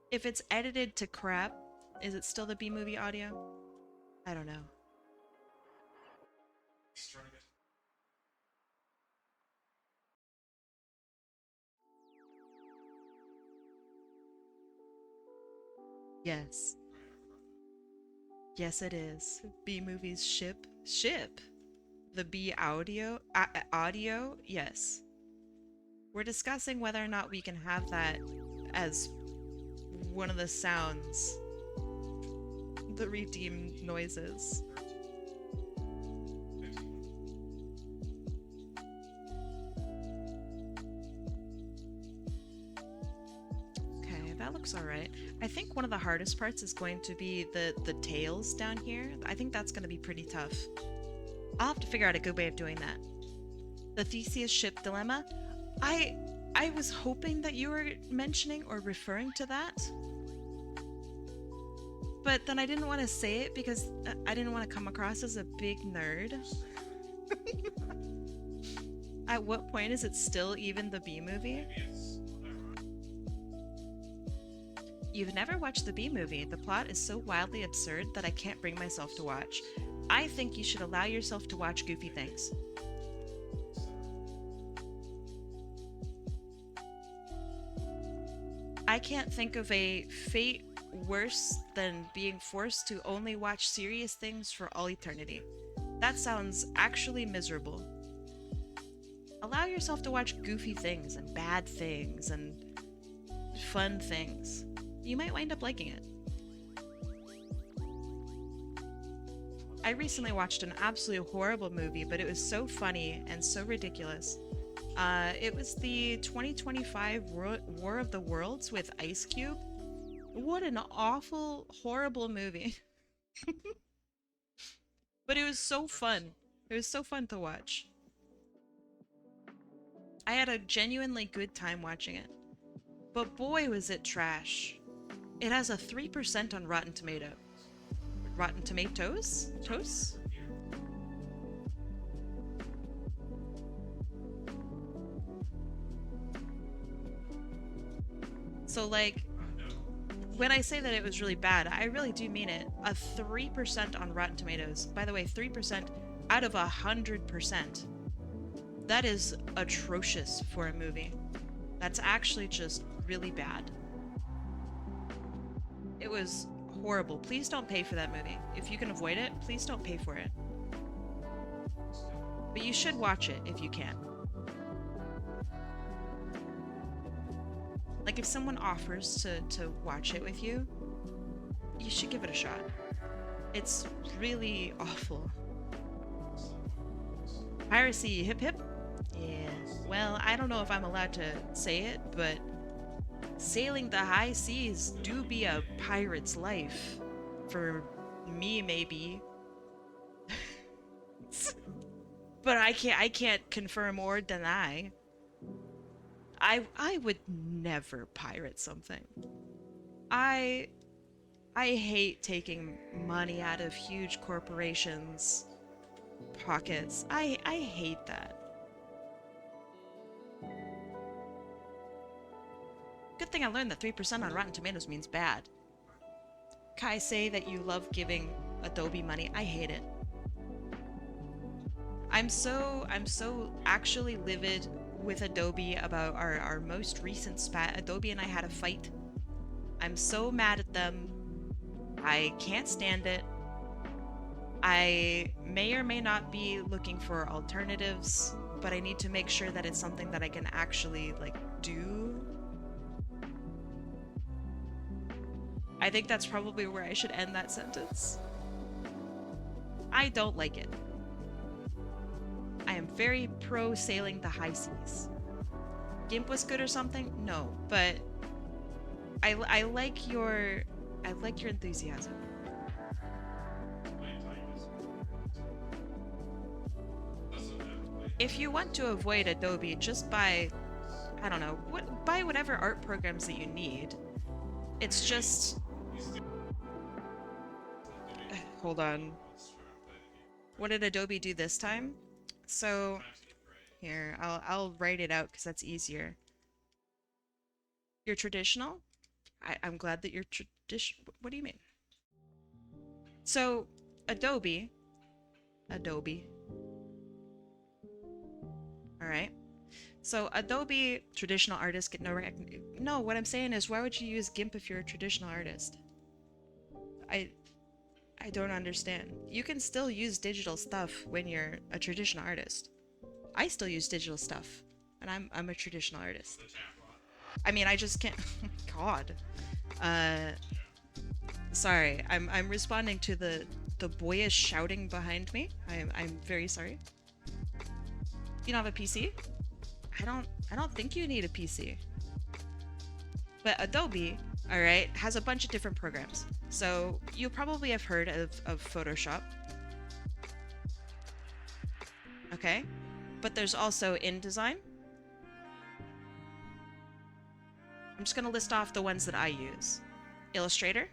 If it's edited to crap, is it still the B movie audio? I don't know. Yes. Yes, it is. B movies ship. Ship? The B audio? Audio? Yes. We're discussing whether or not we can have that as one of the sounds. The redeemed noises. Okay, that looks alright. I think one of the hardest parts is going to be the tails down here. I think that's going to be pretty tough. I'll have to figure out a good way of doing that. The Theseus ship dilemma? I was hoping that you were mentioning or referring to that. But then I didn't want to say it because I didn't want to come across as a big nerd. At what point is it still even the B movie? You've never watched the B movie. The plot is so wildly absurd that I can't bring myself to watch. I think you should allow yourself to watch goofy things. I can't think of a fate worse than being forced to only watch serious things for all eternity. That sounds actually miserable. Allow yourself to watch goofy things and bad things and fun things. You might wind up liking it. I recently watched an absolutely horrible movie, but it was so funny and so ridiculous. It was the 2025 War of the Worlds with Ice Cube. What an awful, horrible movie. But it was so fun. It was so fun to watch. I had a genuinely good time watching it. But boy, was it trash. It has a 3% on Rotten Tomato. Rotten Tomatoes? Toast? So, like, when I say that it was really bad, I really do mean it. A 3% on Rotten Tomatoes. By the way, 3% out of 100%. That is atrocious for a movie. That's actually just really bad. It was horrible. Please don't pay for that movie. If you can avoid it, please don't pay for it. But you should watch it if you can. Like, if someone offers to watch it with you, you should give it a shot. It's really awful. Piracy, hip hip? Yeah. Well, I don't know if I'm allowed to say it, but sailing the high seas do be a pirate's life. For me, maybe. But I can't confirm or deny. I would never pirate something. I hate taking money out of huge corporations' pockets. I hate that. Good thing I learned that 3% on Rotten Tomatoes means bad. Kai, say that you love giving Adobe money. I hate it. I'm so actually livid with Adobe about our most recent spat. Adobe and I had a fight. I'm so mad at them. I can't stand it. I may or may not be looking for alternatives, but I need to make sure that it's something that I can actually, like, do. I think that's probably where I should end that sentence. I don't like it. I am very pro sailing the high seas. GIMP was good or something? No, but I like your enthusiasm. If you want to avoid Adobe, just buy, I don't know, buy whatever art programs that you need. It's just... Hold on. What did Adobe do this time? So, here, I'll write it out because that's easier. You're traditional? I'm glad that you're traditional. What do you mean? So, Adobe. All right. So Adobe traditional artists get no recognition. No, what I'm saying is, why would you use GIMP if you're a traditional artist? I don't understand. You can still use digital stuff when you're a traditional artist. I still use digital stuff, and I'm a traditional artist. I mean, I just can't. God. Sorry. I'm responding to the boyish shouting behind me. I'm very sorry. You don't have a PC? I don't think you need a PC. But Adobe, all right, has a bunch of different programs. So you probably have heard of Photoshop. Okay. But there's also InDesign. I'm just going to list off the ones that I use. Illustrator.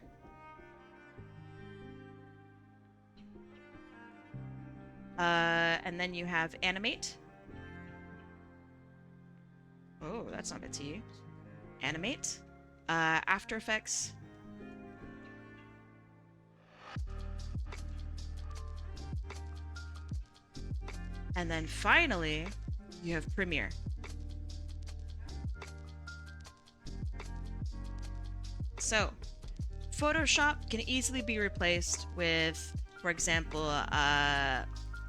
And then you have Animate. Oh, that's not a T. Animate. After Effects. And then finally, you have Premiere. So, Photoshop can easily be replaced with, for example,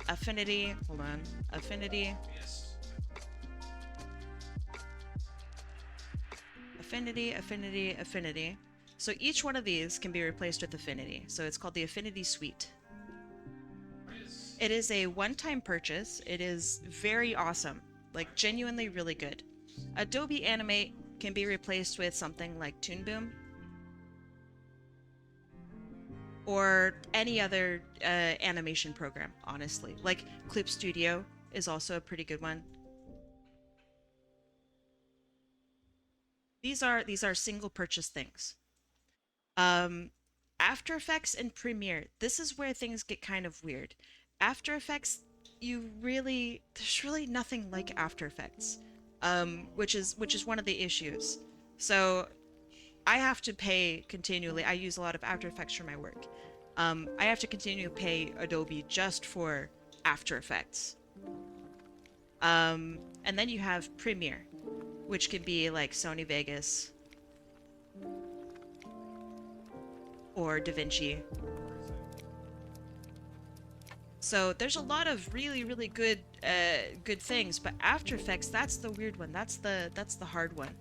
Affinity. Hold on. Affinity. Affinity. So each one of these can be replaced with Affinity. So it's called the Affinity Suite. It is a one-time purchase. It is very awesome. Like, genuinely really good. Adobe Animate can be replaced with something like Toon Boom. Or any other animation program, honestly. Like, Clip Studio is also a pretty good one. These are single purchase things. Um, After Effects and Premiere, this is where things get kind of weird. After Effects, there's really nothing like After Effects, which is one of the issues. So I have to pay continually. I use a lot of After Effects for my work. I have to continue to pay Adobe just for After Effects. And then you have Premiere, which can be like Sony Vegas or DaVinci. So there's a lot of really, really good things, but After Effects, that's the weird one. That's the hard one.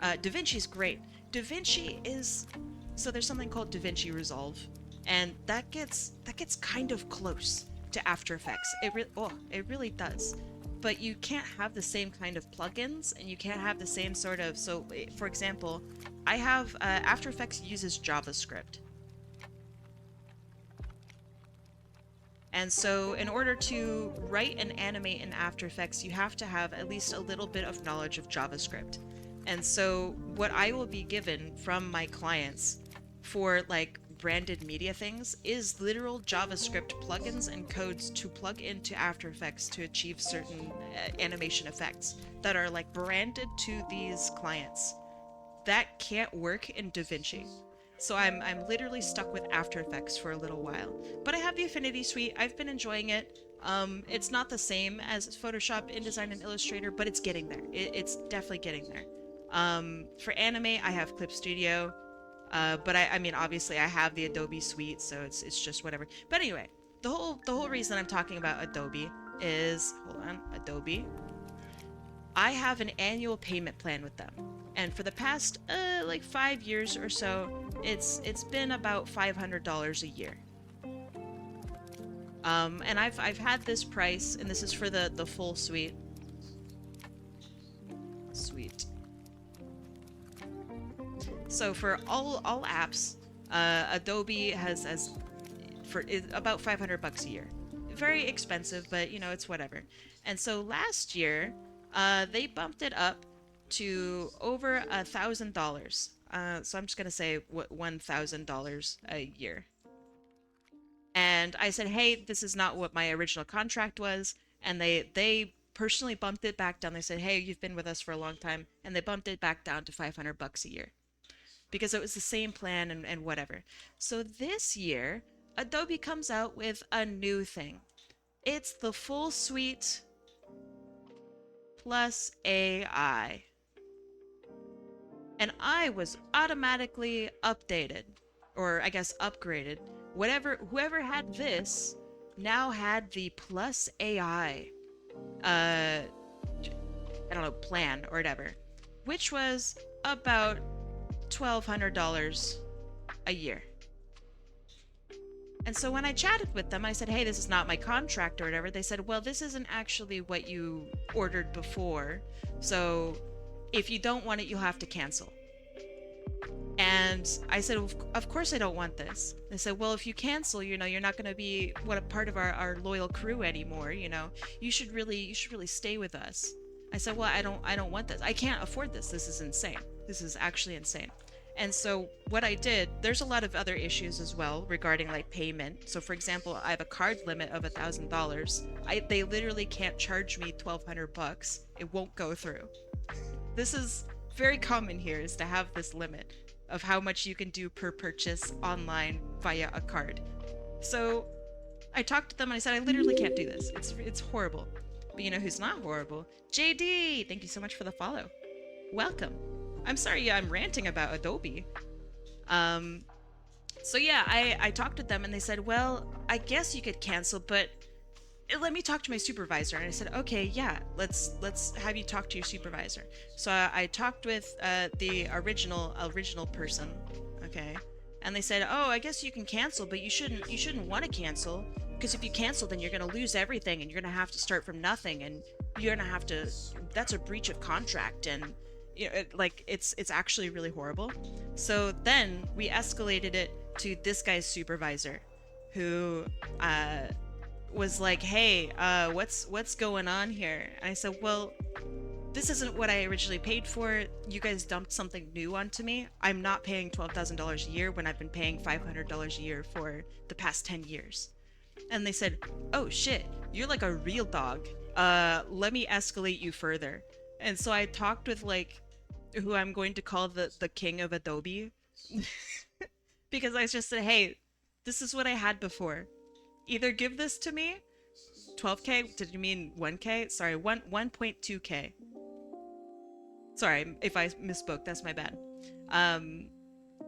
DaVinci's great. DaVinci is so there's something called DaVinci Resolve, and that gets kind of close to After Effects. It really does. But you can't have the same kind of plugins, and you can't have the same sort of. So, for example, I have After Effects uses JavaScript. And so in order to write and animate in After Effects, you have to have at least a little bit of knowledge of JavaScript. And so what I will be given from my clients for like branded media things is literal JavaScript plugins and codes to plug into After Effects to achieve certain animation effects that are like branded to these clients. That can't work in DaVinci. So I'm literally stuck with After Effects for a little while. But I have the Affinity Suite. I've been enjoying it. It's not the same as Photoshop, InDesign, and Illustrator, but it's getting there. It's definitely getting there. For anime, I have Clip Studio. But I mean, obviously, I have the Adobe Suite, so it's just whatever. But anyway, the whole reason I'm talking about Adobe is, hold on, Adobe. I have an annual payment plan with them, and for the past like 5 years or so, it's been about $500 a year. And I've had this price, and this is for the full suite. Sweet. So for all apps, Adobe has for about $500 a year. Very expensive, but you know, it's whatever. And so last year, they bumped it up to over $1,000. So I'm just gonna say $1,000 a year. And I said, hey, this is not what my original contract was. And they personally bumped it back down. They said, hey, you've been with us for a long time, and they bumped it back down to $500 a year because it was the same plan and whatever. So this year, Adobe comes out with a new thing. It's the full suite plus AI. And I was automatically updated, or I guess upgraded. Whoever had this now had the plus AI, I don't know, plan or whatever, which was about $1,200 a year. And so when I chatted with them, I said, hey, this is not my contract or whatever. They said, well, this isn't actually what you ordered before. So if you don't want it, you'll have to cancel. And I said, of course I don't want this. They said, well, if you cancel, you know, you're not going to be a part of our loyal crew anymore. You know, you should really stay with us. I said, well, I don't want this. I can't afford this. This is insane. This is actually insane. And so what I did, there's a lot of other issues as well regarding like payment. So for example, I have a card limit of $1,000. They literally can't charge me $1,200. It won't go through. This is very common here, is to have this limit of how much you can do per purchase online via a card. So I talked to them and I said, I literally can't do this. It's horrible. But you know who's not horrible? JD! Thank you so much for the follow. Welcome. I'm sorry, I'm ranting about Adobe. So yeah, I talked to them and they said, well, I guess you could cancel, but let me talk to my supervisor. And I said, okay, yeah, let's have you talk to your supervisor. So I talked with the original person, okay, and they said, oh, I guess you can cancel, but you shouldn't want to cancel, because if you cancel, then you're gonna lose everything, and you're gonna have to start from nothing, and you're gonna have to. That's a breach of contract, and you know, it's actually really horrible. So then we escalated it to this guy's supervisor, who was like, hey, what's going on here? And I said, well, this isn't what I originally paid for. You guys dumped something new onto me. I'm not paying $12,000 a year when I've been paying $500 a year for the past 10 years. And they said, oh shit, you're like a real dog. Let me escalate you further. And so I talked with like who I'm going to call the king of Adobe. Because I just said, hey, this is what I had before. Either give this to me, 12K, did you mean 1K? Sorry, 1.2K. Sorry if I misspoke, that's my bad.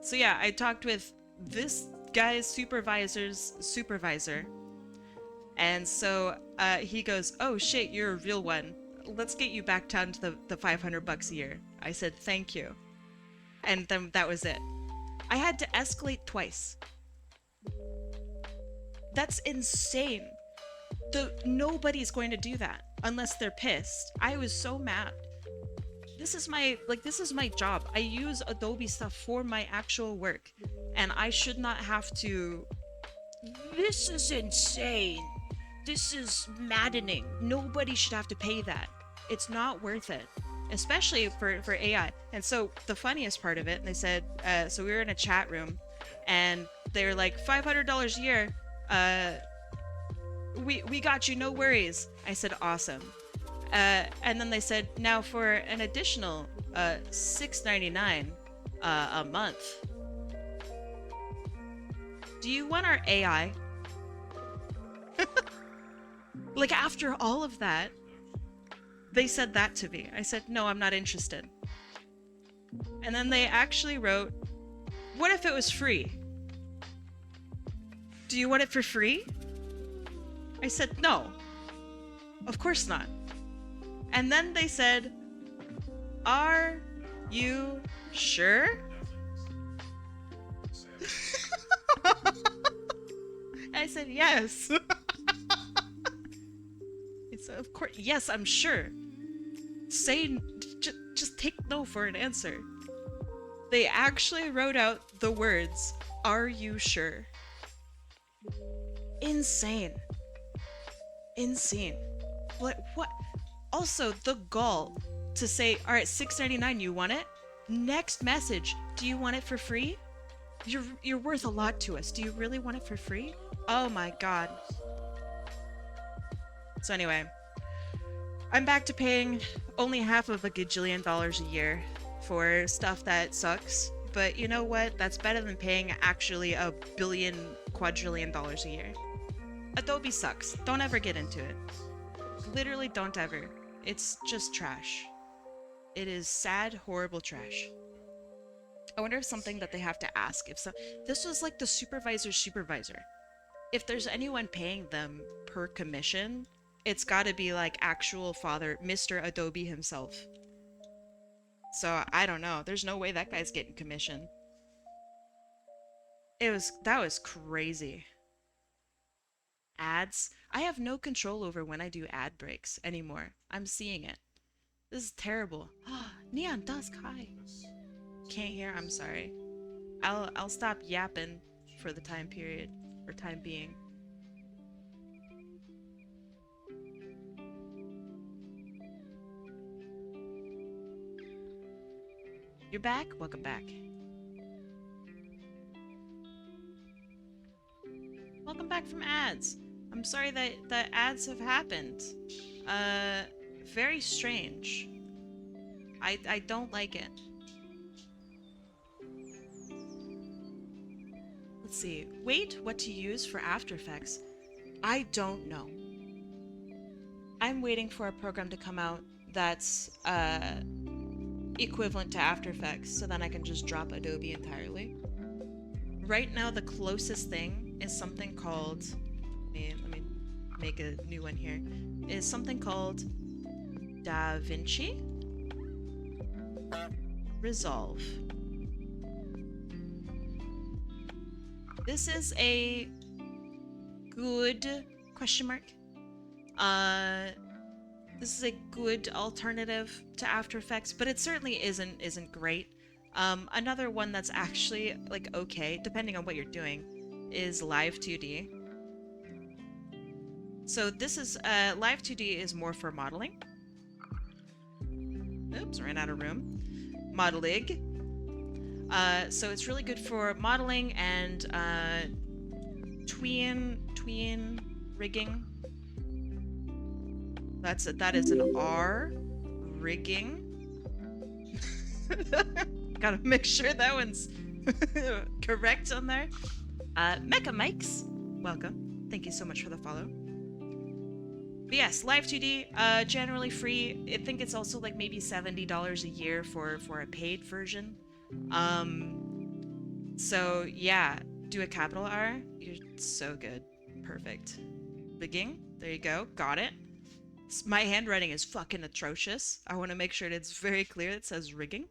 So yeah, I talked with this guy's supervisor's supervisor. And so he goes, oh shit, you're a real one. Let's get you back down to the $500 a year. I said, thank you. And then that was it. I had to escalate twice. That's insane. Nobody's going to do that unless they're pissed. I was so mad. This is my job. I use Adobe stuff for my actual work, and I should not have to. This is insane. This is maddening. Nobody should have to pay that. It's not worth it, especially for AI. And so the funniest part of it, and they said, so we were in a chat room, and they were like, $500 a year. We got you, no worries. I said, awesome. And then they said, now for an additional $6.99 a month, do you want our AI? Like, after all of that, they said that to me. I said, no, I'm not interested. And then they actually wrote, what if it was free? Do you want it for free? I said, no, of course not. And then they said, are you sure? I said, yes. It's of course, yes, I'm sure. Just take no for an answer. They actually wrote out the words, are you sure? Insane. Insane. Like, what? Also, the gall to say, all right, $6.99, you want it? Next message, do you want it for free? You're worth a lot to us. Do you really want it for free? Oh my god. So anyway, I'm back to paying only half of $1 gajillion a year for stuff that sucks. But you know what? That's better than paying actually $1 billion quadrillion a year. Adobe sucks. Don't ever get into it. Literally don't ever. It's just trash. It is sad, horrible trash. I wonder if something that they have to ask, this was like the supervisor's supervisor. If there's anyone paying them per commission, it's gotta be like actual father, Mr. Adobe himself. So I don't know. There's no way that guy's getting commission. That was crazy. Ads. I have no control over when I do ad breaks anymore. I'm seeing it. This is terrible. Neon Dusk, hi. Can't hear, I'm sorry. I'll stop yapping for the time period, or time being. You're back? Welcome back. Welcome back from ads. I'm sorry that ads have happened. Very strange. I don't like it. Let's see. Wait, what to use for After Effects? I don't know. I'm waiting for a program to come out that's equivalent to After Effects, so then I can just drop Adobe entirely. Right now, the closest thing is something called... Let me make a new one here. Is something called DaVinci Resolve. This is a good question mark. This is a good alternative to After Effects, but it certainly isn't great. Another one that's actually like okay, depending on what you're doing, is Live 2D. So this is Live 2D is more for modeling. Oops, ran out of room. Modeling. So it's really good for modeling and tween rigging. That is an R. Rigging. Gotta make sure that one's correct on there. Mecha Mikes, welcome. Thank you so much for the follow. But yes, Live 2D, generally free. I think it's also like maybe $70 a year for a paid version. So yeah, do a capital R. You're so good. Perfect. Rigging. There you go. Got it. My handwriting is fucking atrocious. I want to make sure that it's very clear it says rigging.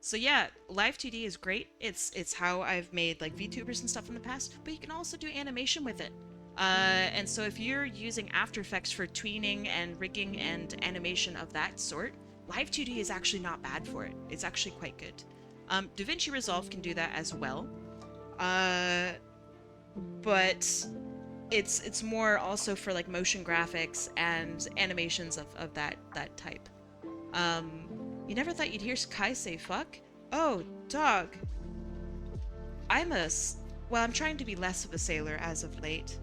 So yeah, Live 2D is great. It's how I've made like VTubers and stuff in the past, but you can also do animation with it. And so if you're using After Effects for tweening and rigging and animation of that sort, Live 2D is actually not bad for it. It's actually quite good. DaVinci Resolve can do that as well. But it's more also for like motion graphics and animations of that type. You never thought you'd hear Kai say fuck? Oh, dog. Well, I'm trying to be less of a sailor as of late,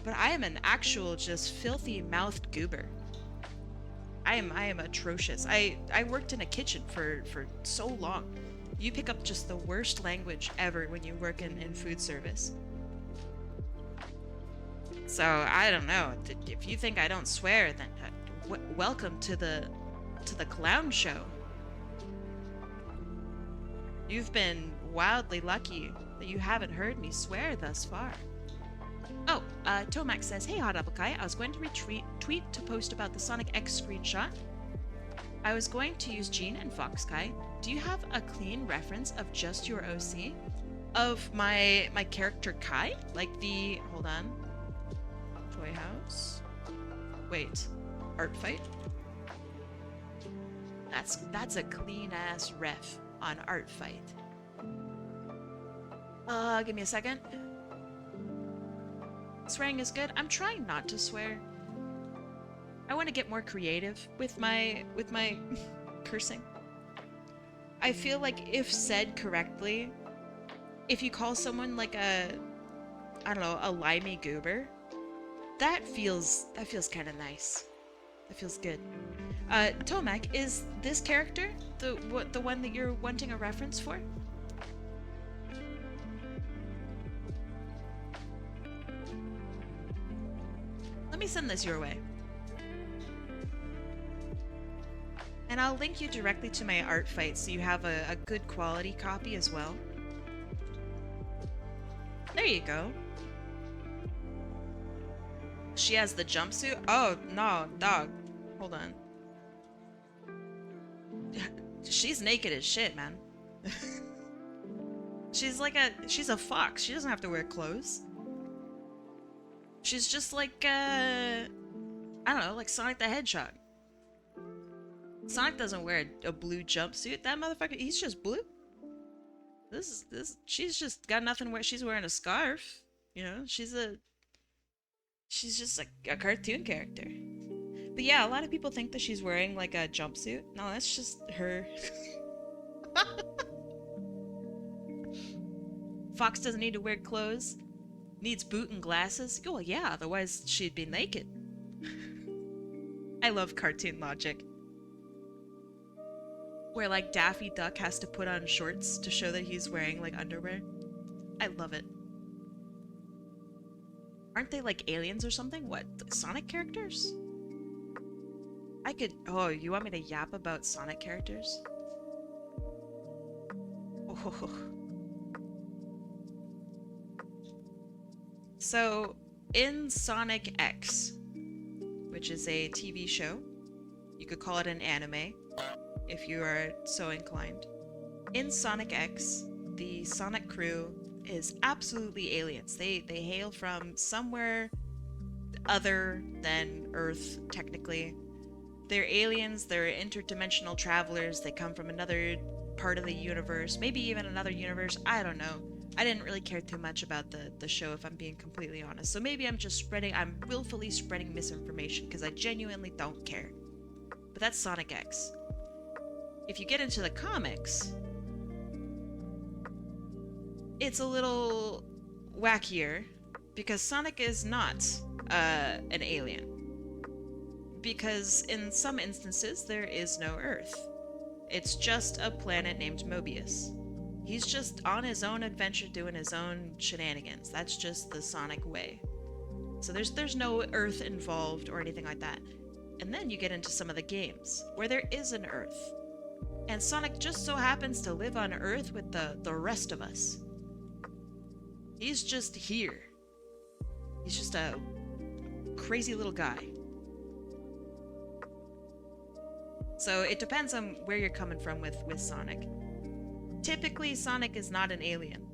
but I am an actual just filthy mouthed goober. I am atrocious. I worked in a kitchen for so long. You pick up just the worst language ever when you work in food service. So, I don't know. If you think I don't swear, then welcome to the clown show. You've been wildly lucky that you haven't heard me swear thus far. Oh, Tomac says, hey Hot Apple Kai, I was going to tweet to post about the Sonic X screenshot. I was going to use Gene and Fox Kai. Do you have a clean reference of just your OC? Of my character Kai? Like the, hold on. Toy House? Wait, Art Fight? That's a clean ass ref on Art Fight. Give me a second. Swearing is good. I'm trying not to swear. I want to get more creative with my cursing. I feel like if said correctly, if you call someone like a, I don't know, a limey goober, that feels kind of nice. That feels good. Tomac, is this character the one that you're wanting a reference for? Let me send this your way. And I'll link you directly to my Art Fight so you have a good quality copy as well. There you go. She has the jumpsuit? Oh, no, dog. Hold on. She's naked as shit, man. She's a fox. She doesn't have to wear clothes. She's just like, I don't know, like Sonic the Hedgehog. Sonic doesn't wear a blue jumpsuit. That motherfucker, he's just blue. She's just got nothing where she's wearing a scarf. You know, she's just like a cartoon character. But yeah, a lot of people think that she's wearing like a jumpsuit. No, that's just her. Fox doesn't need to wear clothes. Needs boot and glasses. Oh yeah, otherwise she'd be naked. I love cartoon logic. Where like Daffy Duck has to put on shorts to show that he's wearing like underwear. I love it. Aren't they like aliens or something? What? Sonic characters? Oh, you want me to yap about Sonic characters? Oh. So, in Sonic X, which is a TV show, you could call it an anime, if you are so inclined. In Sonic X, the Sonic crew is absolutely aliens. They hail from somewhere other than Earth, technically. They're aliens, they're interdimensional travelers, they come from another part of the universe, maybe even another universe, I don't know. I didn't really care too much about the show, if I'm being completely honest. So maybe I'm willfully spreading misinformation, because I genuinely don't care. but that's Sonic X. If you get into the comics, it's a little wackier because Sonic is not an alien. Because in some instances, there is no Earth. It's just a planet named Mobius. He's just on his own adventure doing his own shenanigans. That's just the Sonic way. So there's no Earth involved or anything like that. And then you get into some of the games where there is an Earth. And Sonic just so happens to live on Earth with the rest of us. He's just here. He's just a crazy little guy. So it depends on where you're coming from with Sonic. Typically, Sonic is not an alien.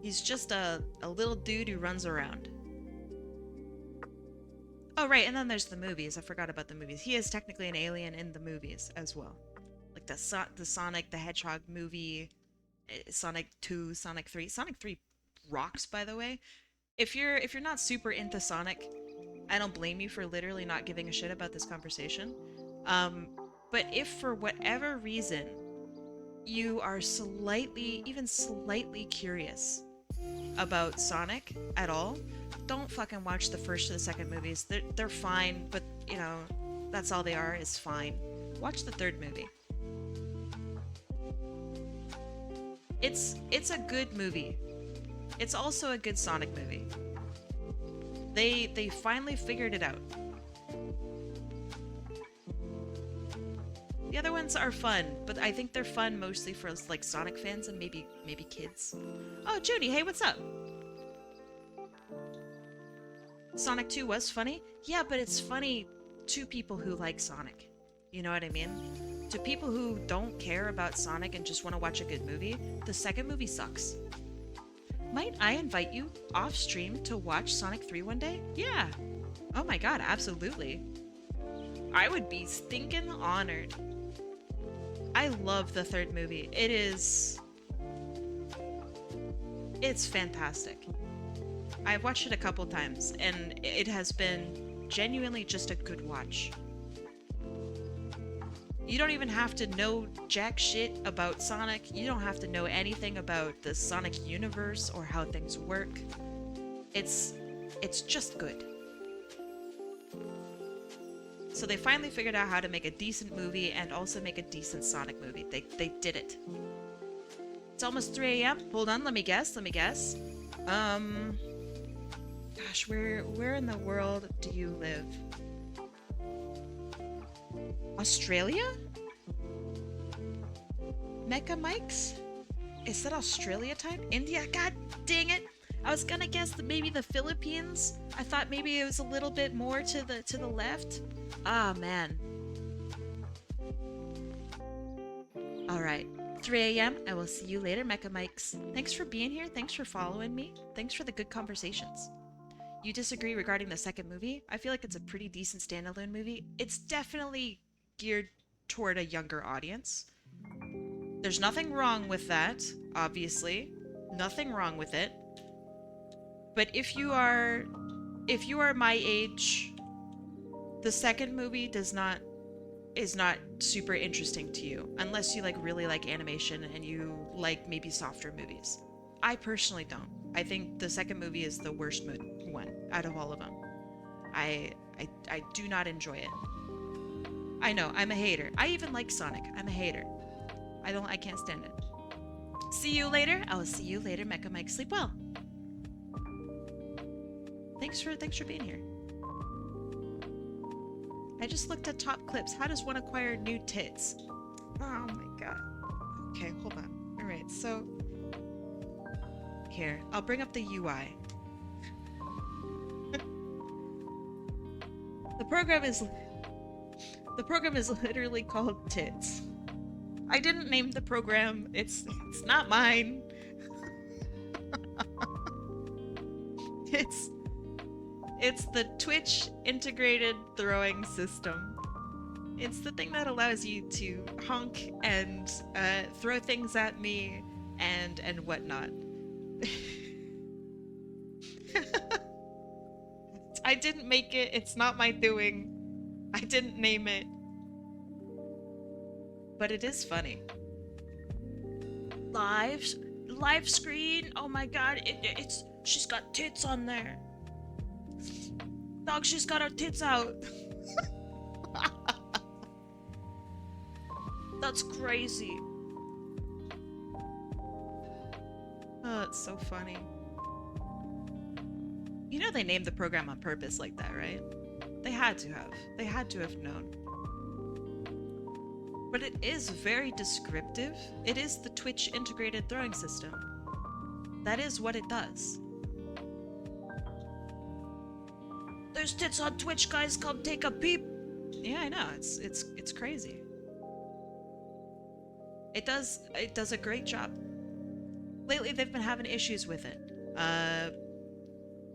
He's just a little dude who runs around. Oh, right, and then there's the movies. I forgot about the movies. He is technically an alien in the movies as well. Like the Sonic the Hedgehog movie, Sonic 2, Sonic 3. Sonic 3 rocks, by the way. If you're not super into Sonic, I don't blame you for literally not giving a shit about this conversation. But if for whatever reason you are even slightly curious about Sonic at all, don't fucking watch the first or the second movies. They're fine, but you know, that's all they are, is fine. Watch the third movie. It's a good movie. It's also a good Sonic movie. They finally figured it out. The other ones are fun, but I think they're fun mostly for like Sonic fans and maybe kids. Oh, Judy, hey, what's up? Sonic 2 was funny? Yeah, but it's funny to people who like Sonic. You know what I mean? To people who don't care about Sonic and just want to watch a good movie, the second movie sucks. Might I invite you off stream to watch Sonic 3 one day? Yeah. Oh my god, absolutely. I would be stinking honored. I love the third movie. It's fantastic. I've watched it a couple times, and it has been genuinely just a good watch. You don't even have to know jack shit about Sonic. You don't have to know anything about the Sonic universe or how things work. It's just good. So they finally figured out how to make a decent movie and also make a decent Sonic movie. They did it. It's almost 3 a.m. Hold on, let me guess. Gosh, where in the world do you live? Australia? Mecha Mikes? Is that Australia time? India? God dang it! I was gonna guess that maybe the Philippines. I thought maybe it was a little bit more to the left. Ah, man. Alright. 3 a.m. I will see you later, Mecha Mikes. Thanks for being here. Thanks for following me. Thanks for the good conversations. You disagree regarding the second movie? I feel like it's a pretty decent standalone movie. It's definitely geared toward a younger audience. There's nothing wrong with that, obviously. Nothing wrong with it. But if you are my age, the second movie is not super interesting to you unless you really like animation and you like maybe softer movies. I personally don't. I think the second movie is the worst one out of all of them. I do not enjoy it. I know, I'm a hater. I even like Sonic. I'm a hater. I can't stand it. See you later. I will see you later, Mecha Mike. Sleep well. Thanks for being here. I just looked at top clips. How does one acquire new tits? Oh my god. Okay, hold on. Alright, so here, I'll bring up the UI. The program is literally called Tits. I didn't name the program. It's not mine. It's the Twitch integrated throwing system. It's the thing that allows you to honk and throw things at me and whatnot. I didn't make it. It's not my doing. I didn't name it. But it is funny. Live screen. Oh my god, it's she's got tits on there. Dog, she's got her tits out. That's crazy. Oh, it's so funny. You know they named the program on purpose like that, right? They had to have. They had to have known. But it is very descriptive. It is the Twitch integrated throwing system. That is what it does. There's tits on Twitch, guys. Come take a peep. Yeah, I know. It's crazy. It does a great job. Lately, they've been having issues with it.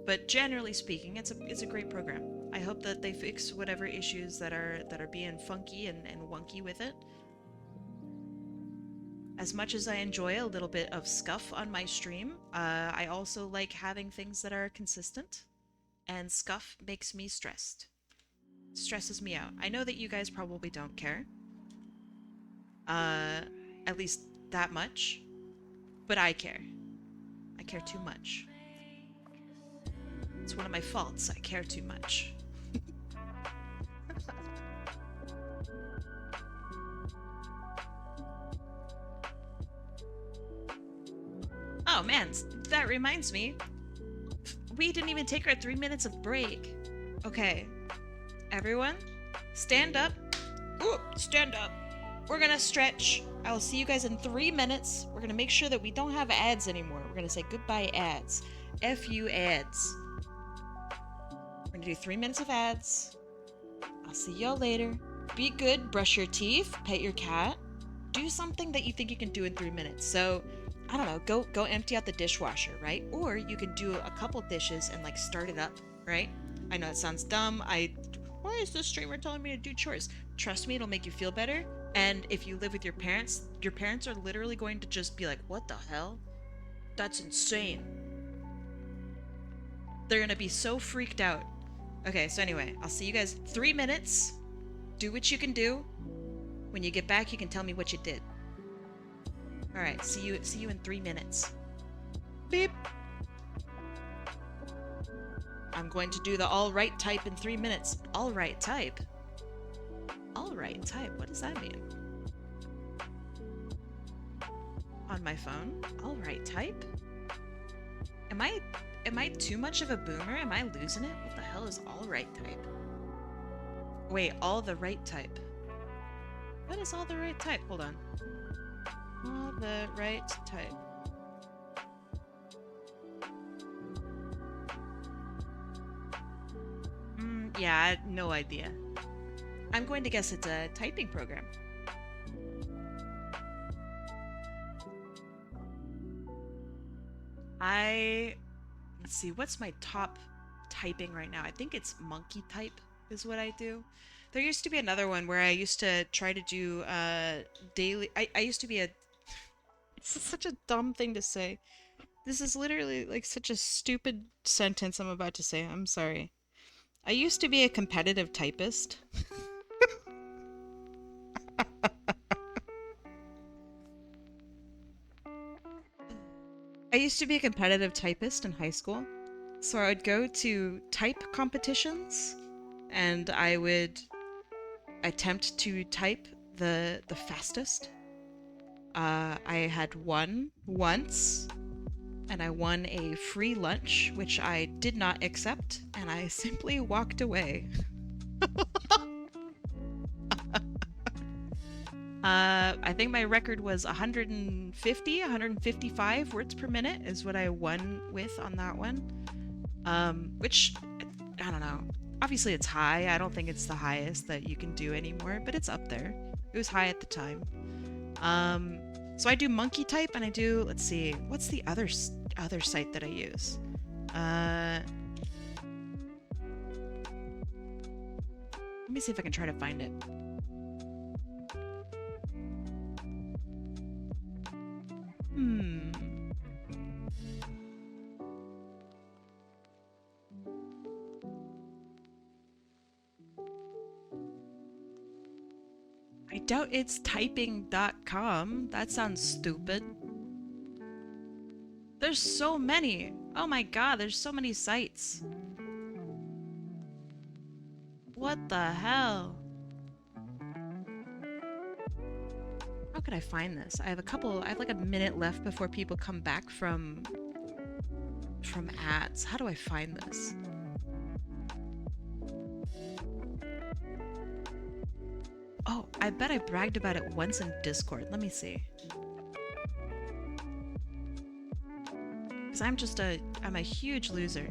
But generally speaking, it's a great program. I hope that they fix whatever issues that are being funky and wonky with it. As much as I enjoy a little bit of scuff on my stream, I also like having things that are consistent. And scuff makes me stressed. Stresses me out. I know that you guys probably don't care. At least that much. But I care. I care too much. It's one of my faults. I care too much. Oh man, that reminds me. We didn't even take our 3 minutes of break. Okay. Everyone, stand up. Ooh, stand up. We're gonna stretch. I will see you guys in 3 minutes. We're gonna make sure that we don't have ads anymore. We're gonna say goodbye ads. F you ads. We're gonna do 3 minutes of ads. I'll see y'all later. Be good, brush your teeth, pet your cat. Do something that you think you can do in 3 minutes. So, I don't know, go empty out the dishwasher, right? Or you can do a couple dishes and like start it up, right? I know it sounds dumb. Why is this streamer telling me to do chores? Trust me, it'll make you feel better. And if you live with your parents are literally going to just be like, what the hell? That's insane. They're gonna be so freaked out. Okay, so anyway, I'll see you guys 3 minutes. Do what you can do. When you get back, you can tell me what you did. Alright, see you in 3 minutes. Beep. I'm going to do the alright type in 3 minutes. Alright type? Alright type, what does that mean? On my phone? Alright type? Am I too much of a boomer? Am I losing it? What the hell is alright type? Wait, all the right type. What is all the right type? Hold on. All the right type. Yeah, I had no idea. I'm going to guess it's a typing program. Let's see, what's my top typing right now? I think it's monkey type is what I do. There used to be another one where I used to try to do daily. I used to be a. This is such a dumb thing to say. This is literally like such a stupid sentence I'm about to say. I'm sorry. I used to be a competitive typist. I used to be a competitive typist in high school. So I would go to type competitions and I would attempt to type the fastest. I had won once, and I won a free lunch, which I did not accept, and I simply walked away. I think my record was 155 words per minute is what I won with on that one. Which, I don't know. Obviously it's high. I don't think it's the highest that you can do anymore, but it's up there. It was high at the time. So I do monkey type and I do, let's see, what's the other site that I use? Let me see if I can try to find it. doubt it's typing.com. That sounds stupid. There's so many. Oh my god, there's so many sites. What the hell? How could I find this? I have like a minute left before people come back from ads. How do I find this? Oh, I bet I bragged about it once in Discord. Let me see. Because I'm a huge loser.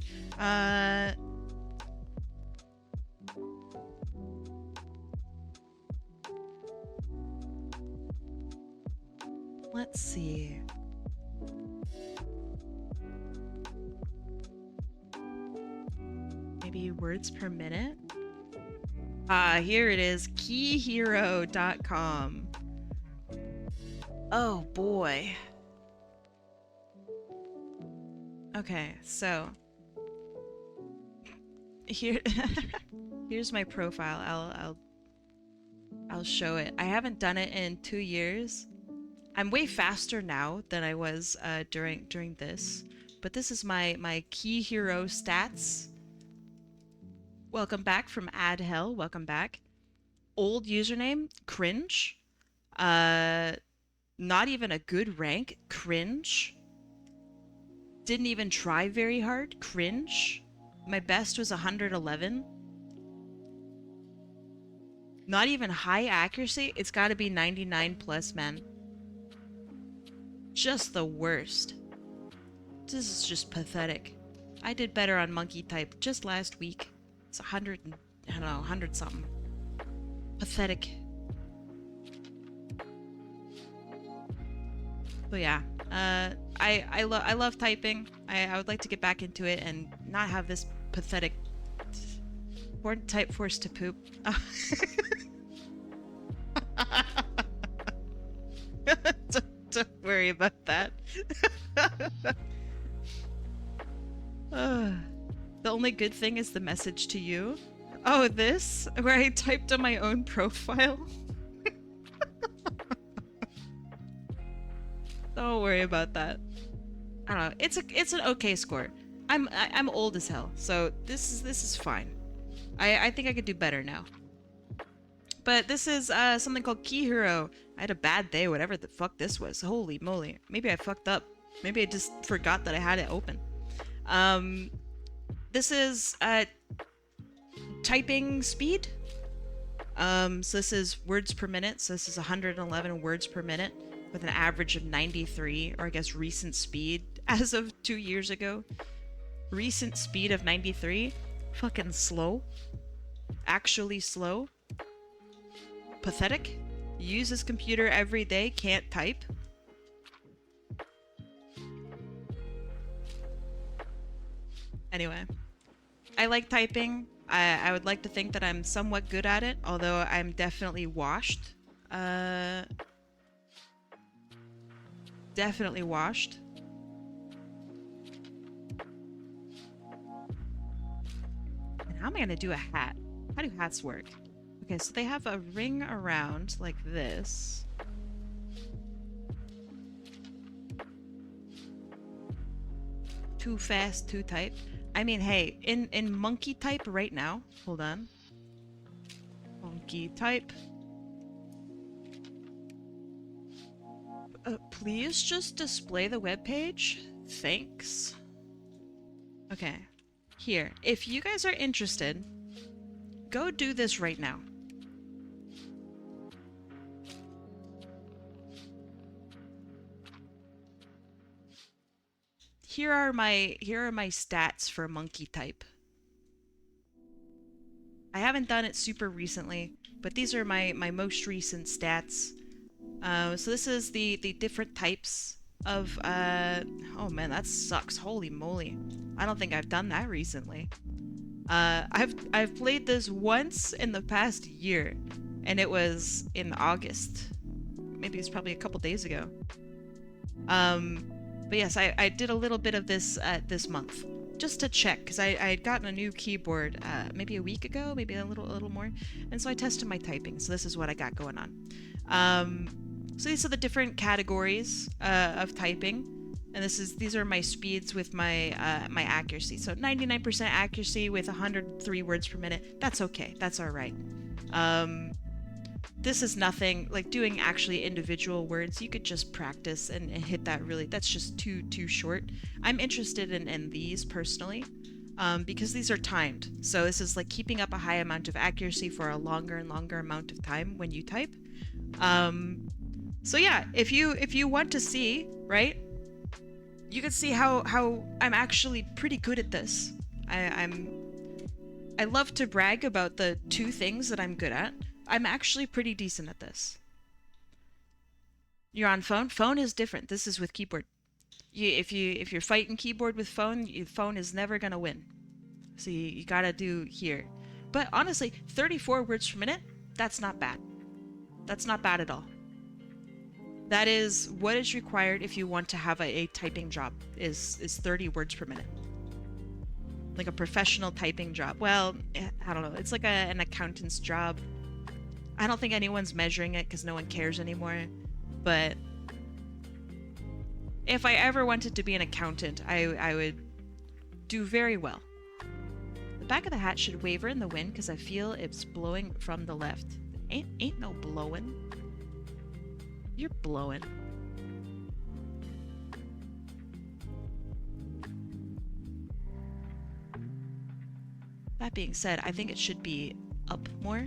Let's see. Maybe words per minute? Here it is. Keyhero.com. Oh boy. Okay, so here's my profile. I'll show it. I haven't done it in 2 years. I'm way faster now than I was during this, but this is my Key Hero stats. Welcome back from Ad Hell. Welcome back. Old username, cringe. Not even a good rank, cringe. Didn't even try very hard, cringe. My best was 111. Not even high accuracy. It's got to be 99 plus, man. Just the worst. This is just pathetic. I did better on monkey type just last week. It's 100 and, I don't know, 100 something. Pathetic. But yeah, I love typing. I would like to get back into it and not have this pathetic born type forced to poop. Don't worry about that. The only good thing is the message to you. Oh, this? Where I typed on my own profile? Don't worry about that. I don't know. It's an okay score. I'm old as hell, so this is fine. I think I could do better now. But this is something called Key Hero. I had a bad day, whatever the fuck this was. Holy moly. Maybe I fucked up. Maybe I just forgot that I had it open. This is typing speed. So this is words per minute. So this is 111 words per minute with an average of 93, or I guess recent speed as of 2 years ago. Recent speed of 93. Fucking slow. Actually slow. Pathetic. Uses computer every day, can't type. Anyway, I like typing. I would like to think that I'm somewhat good at it, although I'm definitely washed. Definitely washed. And how am I gonna do a hat? How do hats work? Okay, so they have a ring around like this. Too fast, too type. I mean, hey, in monkey type right now, hold on. Monkey type. Please just display the webpage. Thanks. Okay, here. If you guys are interested, go do this right now. Here are my stats for monkey type. I haven't done it super recently, but these are my most recent stats. So this is the different types of oh man, that sucks. Holy moly. I don't think I've done that recently. I've played this once in the past year, and it was in August. Maybe it's probably a couple days ago. But yes, I did a little bit of this this month. just to check, because I had gotten a new keyboard maybe a week ago, maybe a little more, and so I tested my typing. So this is what I got going on. So these are the different categories of typing, and these are my speeds with my my accuracy. So 99% accuracy with 103 words per minute. That's okay. That's all right. This is nothing like doing actually individual words. You could just practice and hit that really. That's just too short. I'm interested in these personally because these are timed. So this is like keeping up a high amount of accuracy for a longer and longer amount of time when you type. So yeah, if you want to see, right, you can see how I'm actually pretty good at this. I love to brag about the two things that I'm good at. I'm actually pretty decent at this. You're on phone. Phone is different. This is with keyboard. If you're fighting keyboard with phone, your phone is never gonna win. So you gotta do here. But honestly, 34 words per minute, that's not bad. That's not bad at all. That is what is required if you want to have a typing job, is 30 words per minute. Like a professional typing job. Well, I don't know. It's like an accountant's job. I don't think anyone's measuring it because no one cares anymore. But if I ever wanted to be an accountant, I would do very well. The back of the hat should waver in the wind because I feel it's blowing from the left. Ain't no blowing. You're blowing. That being said, I think it should be up more.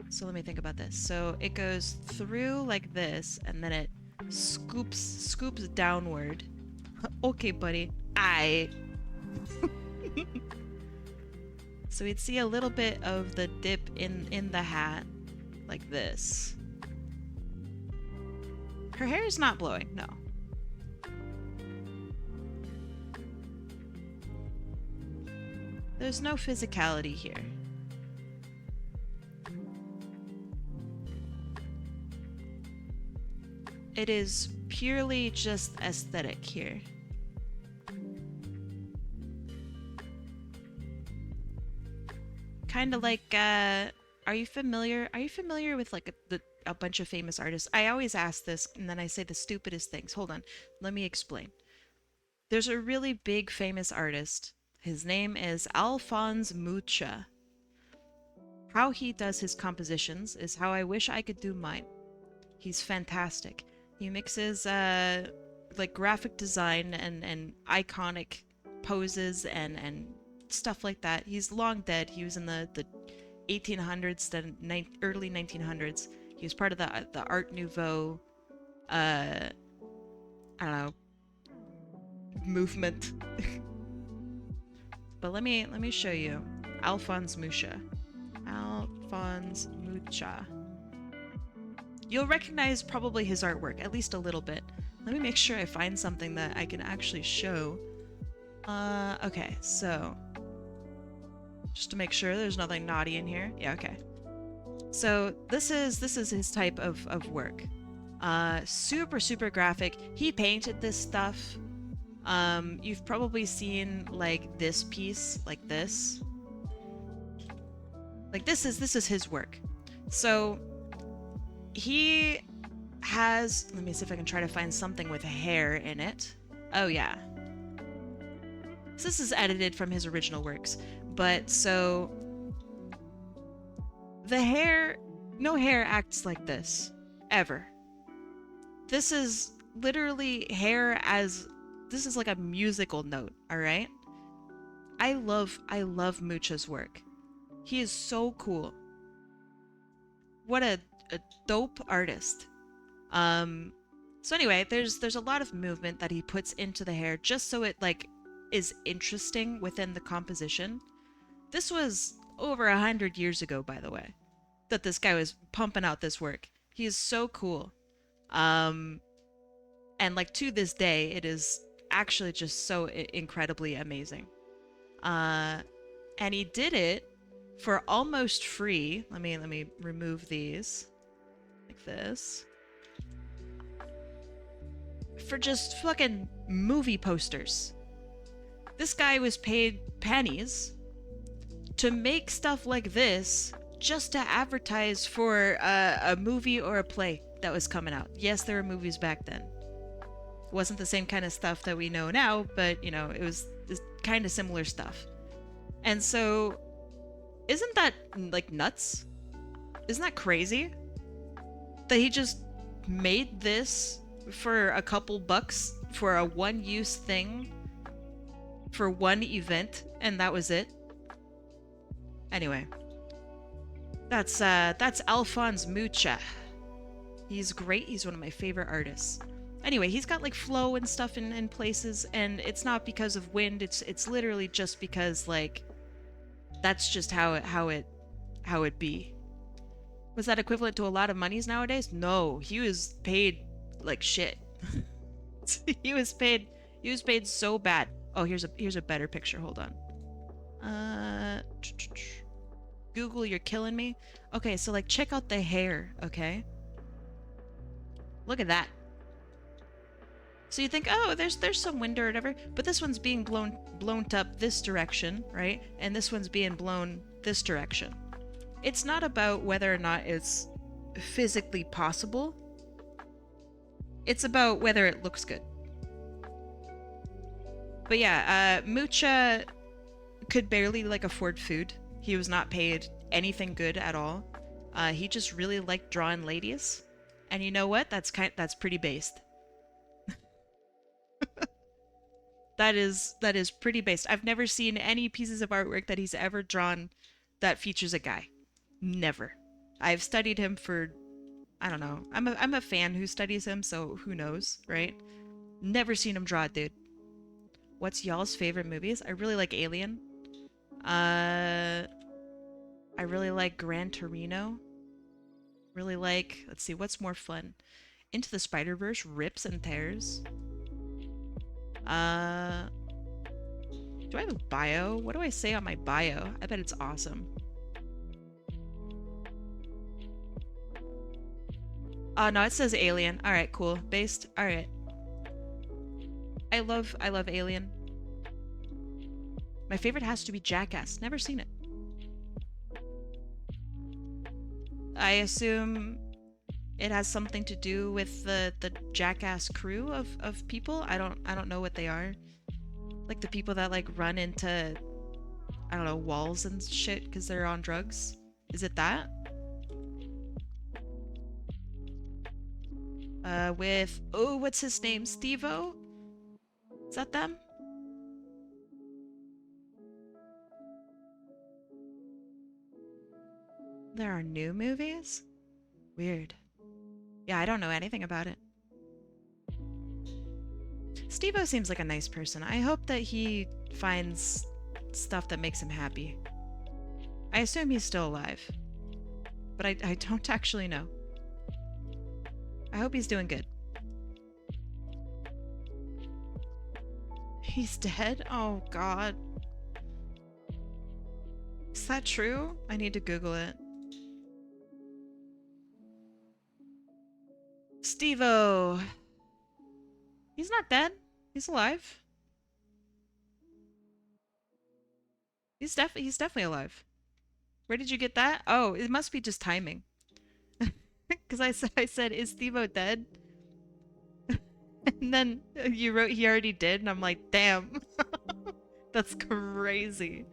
So let me think about this. So it goes through like this, and then it scoops downward. Okay, buddy. So we'd see a little bit of the dip in the hat, like this. Her hair is not blowing, no. There's no physicality here. It is purely just aesthetic here. Kind of like, are you familiar with like a bunch of famous artists? I always ask this and then I say the stupidest things. Hold on, let me explain. There's a really big famous artist. His name is Alphonse Mucha. How he does his compositions is how I wish I could do mine. He's fantastic. He mixes like graphic design and iconic poses and stuff like that. He's long dead. He was in the 1800s to early 1900s. He was part of the Art Nouveau I don't know, movement. But let me show you Alphonse Mucha. Alphonse Mucha. You'll recognize probably his artwork, at least a little bit. Let me make sure I find something that I can actually show. Okay, so just to make sure there's nothing naughty in here. Yeah, okay. So this is his type of work. Super graphic. He painted this stuff. You've probably seen like this piece, like this. Like this is his work. So he has, let me see if I can try to find something with hair in it. Oh yeah. So this is edited from his original works. But so the hair, no hair acts like this ever. This is literally hair as, this is like a musical note, all right? I love Mucha's work. He is so cool. What a dope artist. So anyway, there's a lot of movement that he puts into the hair just so it like is interesting within the composition. This was over 100 years ago, by the way, that this guy was pumping out this work. He is so cool. And like to this day, it is actually just so incredibly amazing. And he did it for almost free. Let me remove these like this. For just fucking movie posters. This guy was paid pennies to make stuff like this just to advertise for a movie or a play that was coming out. Yes, there were movies back then. It wasn't the same kind of stuff that we know now, but, you know, it was this kind of similar stuff. And so, isn't that, like, nuts? Isn't that crazy? That he just made this for a couple bucks for a one-use thing for one event, and that was it? Anyway, that's Alphonse Mucha. He's great. He's one of my favorite artists. Anyway, he's got like flow and stuff in places, and it's not because of wind. It's literally just because like that's just how it be. Was that equivalent to a lot of monies nowadays? No, he was paid like shit. he was paid so bad. Oh, here's a better picture. Hold on. Google, you're killing me. Okay, so like check out the hair, okay? Look at that. So you think, oh, there's some wind or whatever, but this one's being blown up this direction, right? And this one's being blown this direction. It's not about whether or not it's physically possible. It's about whether it looks good. But yeah, Mucha could barely like afford food. He was not paid anything good at all. He just really liked drawing ladies. And you know what? That's pretty based. That is pretty based. I've never seen any pieces of artwork that he's ever drawn that features a guy. Never. I've studied him for, I don't know. I'm a fan who studies him, so who knows, right? Never seen him draw a dude. What's y'all's favorite movies? I really like Alien. I really like Gran Torino. Really like, let's see, what's more fun? Into the Spider-Verse rips and tears. Do I have a bio? What do I say on my bio? I bet it's awesome. Oh, no, it says Alien. All right, cool. Based. All right. I love Alien. My favorite has to be Jackass. Never seen it. I assume it has something to do with the Jackass crew of people. I don't know what they are. Like the people that like run into, I don't know, walls and shit because they're on drugs. Is it that? With, oh, what's his name? Steve-O? Is that them? There are new movies? Weird. Yeah, I don't know anything about it. Steve-O seems like a nice person. I hope that he finds stuff that makes him happy. I assume he's still alive. But I don't actually know. I hope he's doing good. He's dead? Oh, God. Is that true? I need to Google it. Steve-O. He's not dead. He's alive. He's definitely alive. Where did you get that? Oh, it must be just timing. Because I said, is Steve-O dead? And then you wrote he already did, and I'm like, damn. That's crazy.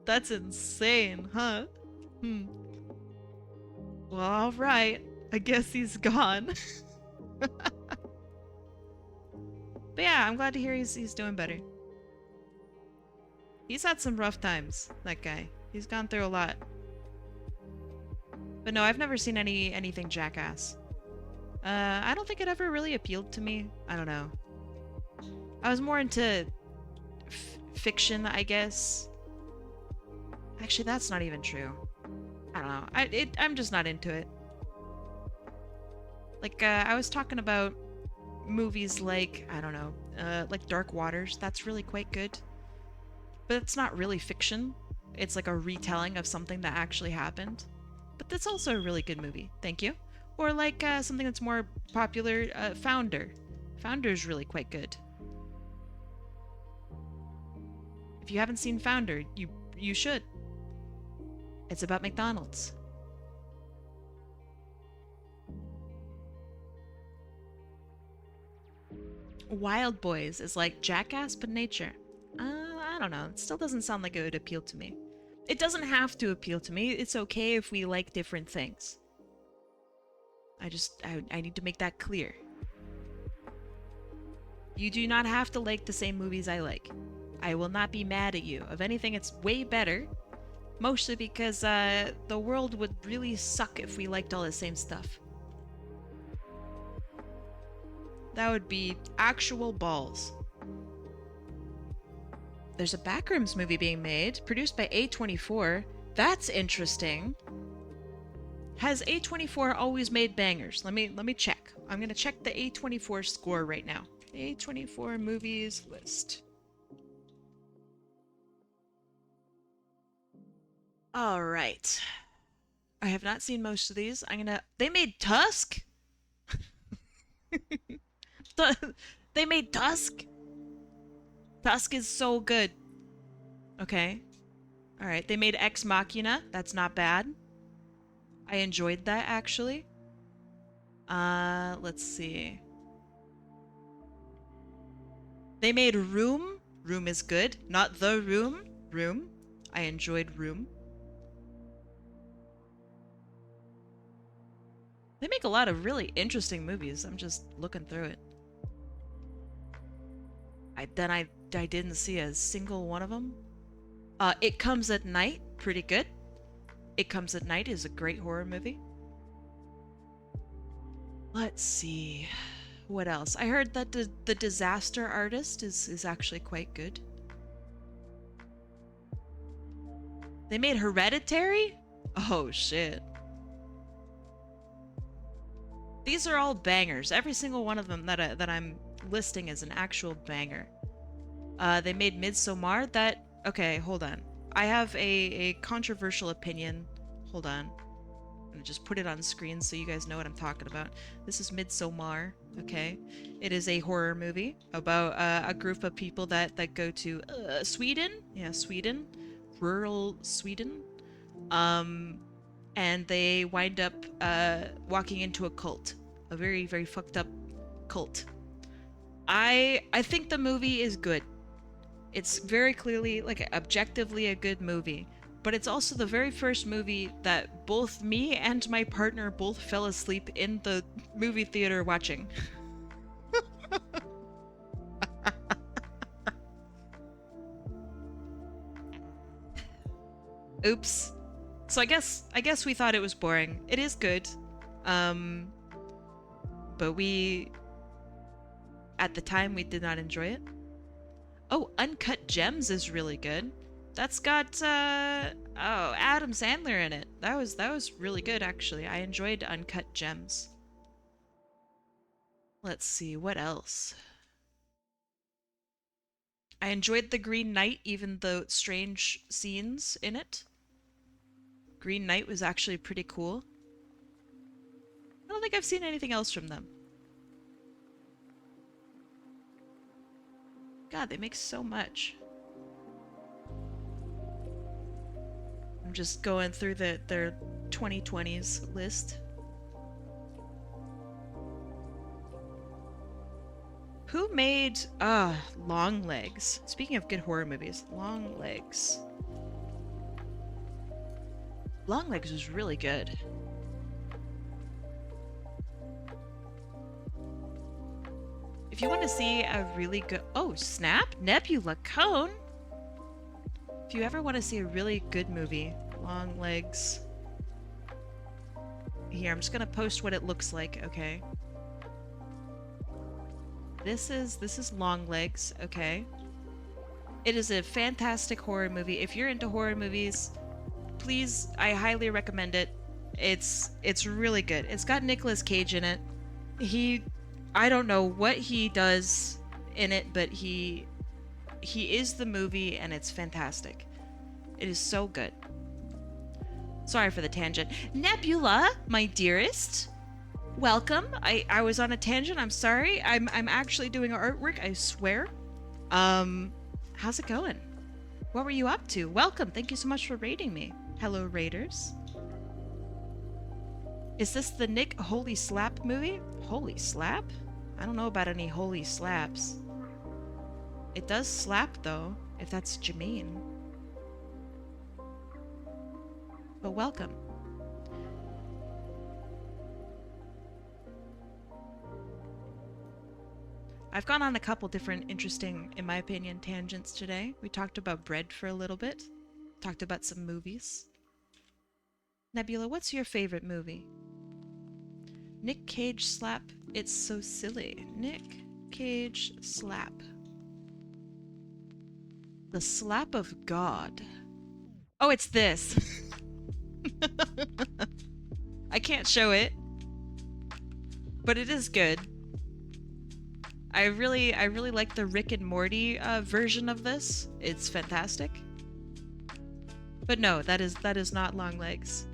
That's insane, huh? Well, alright. I guess he's gone. But yeah, I'm glad to hear he's doing better. He's had some rough times, that guy. He's gone through a lot. But no, I've never seen anything Jackass. I don't think it ever really appealed to me. I don't know. I was more into fiction, I guess. Actually, that's not even true. I don't know. I'm just not into it. Like, I was talking about movies like, I don't know, like Dark Waters. That's really quite good. But it's not really fiction. It's like a retelling of something that actually happened. But that's also a really good movie. Thank you. Or like something that's more popular, Founder. Founder's really quite good. If you haven't seen Founder, you should. It's about McDonald's. Wild Boys is like Jackass but nature. I don't know. It still doesn't sound like it would appeal to me. It doesn't have to appeal to me. It's okay if we like different things. I need to make that clear. You do not have to like the same movies I like. I will not be mad at you. If anything, it's way better. Mostly because the world would really suck if we liked all the same stuff. That would be actual balls. There's a Backrooms movie being made, produced by A24. That's interesting. Has A24 always made bangers? Let me check. I'm gonna check the A24 score right now. A24 movies list. All right. I have not seen most of these. They made Tusk? They made Tusk? Tusk is so good. Okay. Alright, they made Ex Machina. That's not bad. I enjoyed that, actually. Let's see. They made Room. Room is good. Not The Room. Room. I enjoyed Room. They make a lot of really interesting movies. I'm just looking through it. I didn't see a single one of them. It Comes at Night, pretty good. It Comes at Night is a great horror movie. Let's see. What else? I heard that the Disaster Artist is actually quite good. They made Hereditary? Oh shit. These are all bangers. Every single one of them that I'm listing is an actual banger. They made Midsommar. Okay, hold on. I have a controversial opinion. Hold on. I'm gonna just put it on screen so you guys know what I'm talking about. This is Midsommar, okay? It is a horror movie about a group of people that go to Sweden. Yeah, Sweden. Rural Sweden. And they wind up walking into a cult. A very, very fucked up cult. I think the movie is good. It's very clearly, like, objectively a good movie. But it's also the very first movie that both me and my partner both fell asleep in the movie theater watching. Oops. So I guess we thought it was boring. It is good. But at the time we did not enjoy it. Oh, Uncut Gems is really good. That's got Adam Sandler in it. That was really good, actually. I enjoyed Uncut Gems. Let's see, what else? I enjoyed The Green Knight, even the strange scenes in it. Green Knight was actually pretty cool. I don't think I've seen anything else from them. God, they make so much. I'm just going through their 2020s list. Who made Long Legs? Speaking of good horror movies, Long Legs. Long Legs was really good. If you want to see a really good... Oh, snap! Nebula Cone! If you ever want to see a really good movie, Long Legs... Here, I'm just gonna post what it looks like, okay? This is Long Legs, okay? It is a fantastic horror movie. If you're into horror movies, please, I highly recommend it. It's really good. It's got Nicolas Cage in it. I don't know what he does in it, but he is the movie, and it's fantastic. It is so good. Sorry for the tangent. Nebula, my dearest, welcome. I was on a tangent. I'm sorry. I'm actually doing artwork. I swear. How's it going? What were you up to? Welcome. Thank you so much for raiding me. Hello, raiders. Is this the Nick Holy Slap movie? Holy Slap? I don't know about any holy slaps. It does slap, though, if that's Jermaine. But welcome. I've gone on a couple different interesting, in my opinion, tangents today. We talked about bread for a little bit. Talked about some movies. Nebula, what's your favorite movie? Nick Cage slap. It's so silly. Nick Cage slap. The slap of God. Oh, it's this. I can't show it, but it is good. I really like the Rick and Morty version of this. It's fantastic. But no, that is not Longlegs.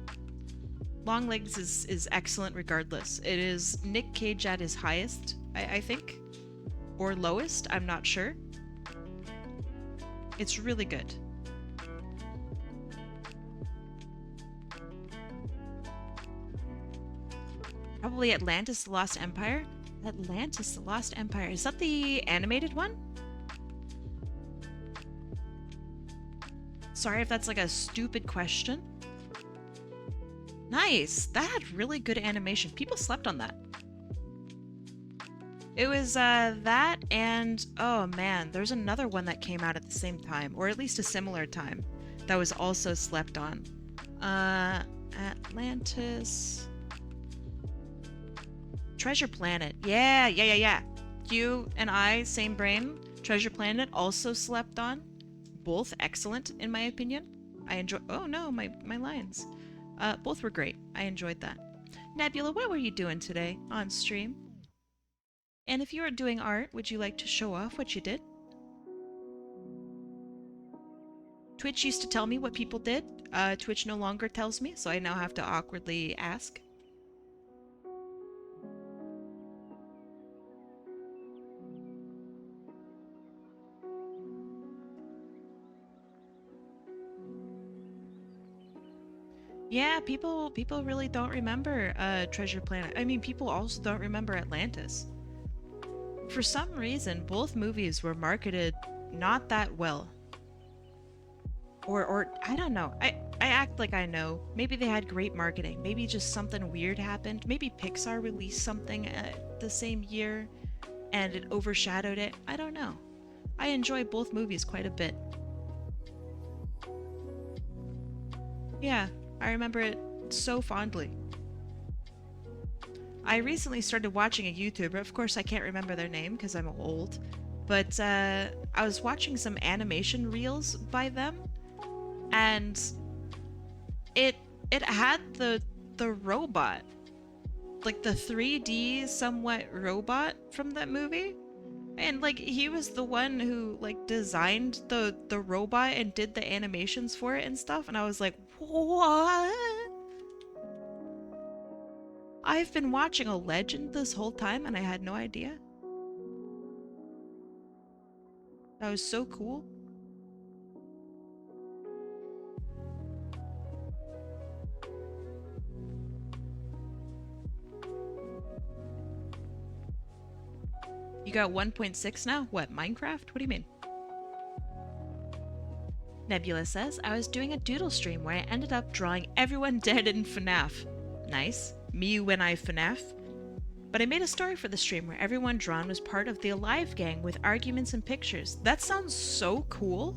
Longlegs is excellent regardless. It is Nick Cage at his highest, I think. Or lowest, I'm not sure. It's really good. Probably Atlantis the Lost Empire? Atlantis the Lost Empire. Is that the animated one? Sorry if that's like a stupid question. Nice! That had really good animation. People slept on that. It was that and oh man, there's another one that came out at the same time, or at least a similar time, that was also slept on. Atlantis. Treasure Planet. Yeah. You and I, same brain. Treasure Planet also slept on. Both excellent, in my opinion. I enjoy. Oh no, my lines. Both were great. I enjoyed that. Nebula, what were you doing today on stream? And if you are doing art, would you like to show off what you did? Twitch used to tell me what people did. Twitch no longer tells me, so I now have to awkwardly ask. Yeah, people really don't remember Treasure Planet. I mean, people also don't remember Atlantis. For some reason, both movies were marketed not that well. Or I don't know. I act like I know. Maybe they had great marketing. Maybe just something weird happened. Maybe Pixar released something the same year and it overshadowed it. I don't know. I enjoy both movies quite a bit. Yeah, I remember it so fondly. I recently started watching a YouTuber. Of course, I can't remember their name because I'm old. But I was watching some animation reels by them, and it had the robot, like the 3D somewhat robot from that movie. And like he was the one who like designed the robot and did the animations for it and stuff, and I was like, what? I've been watching a legend this whole time and I had no idea. That was so cool. You got 1.6 now? What, Minecraft? What do you mean? Nebula says, I was doing a doodle stream where I ended up drawing everyone dead in FNAF. Nice. Me when I FNAF. But I made a story for the stream where everyone drawn was part of the Alive gang with arguments and pictures. That sounds so cool.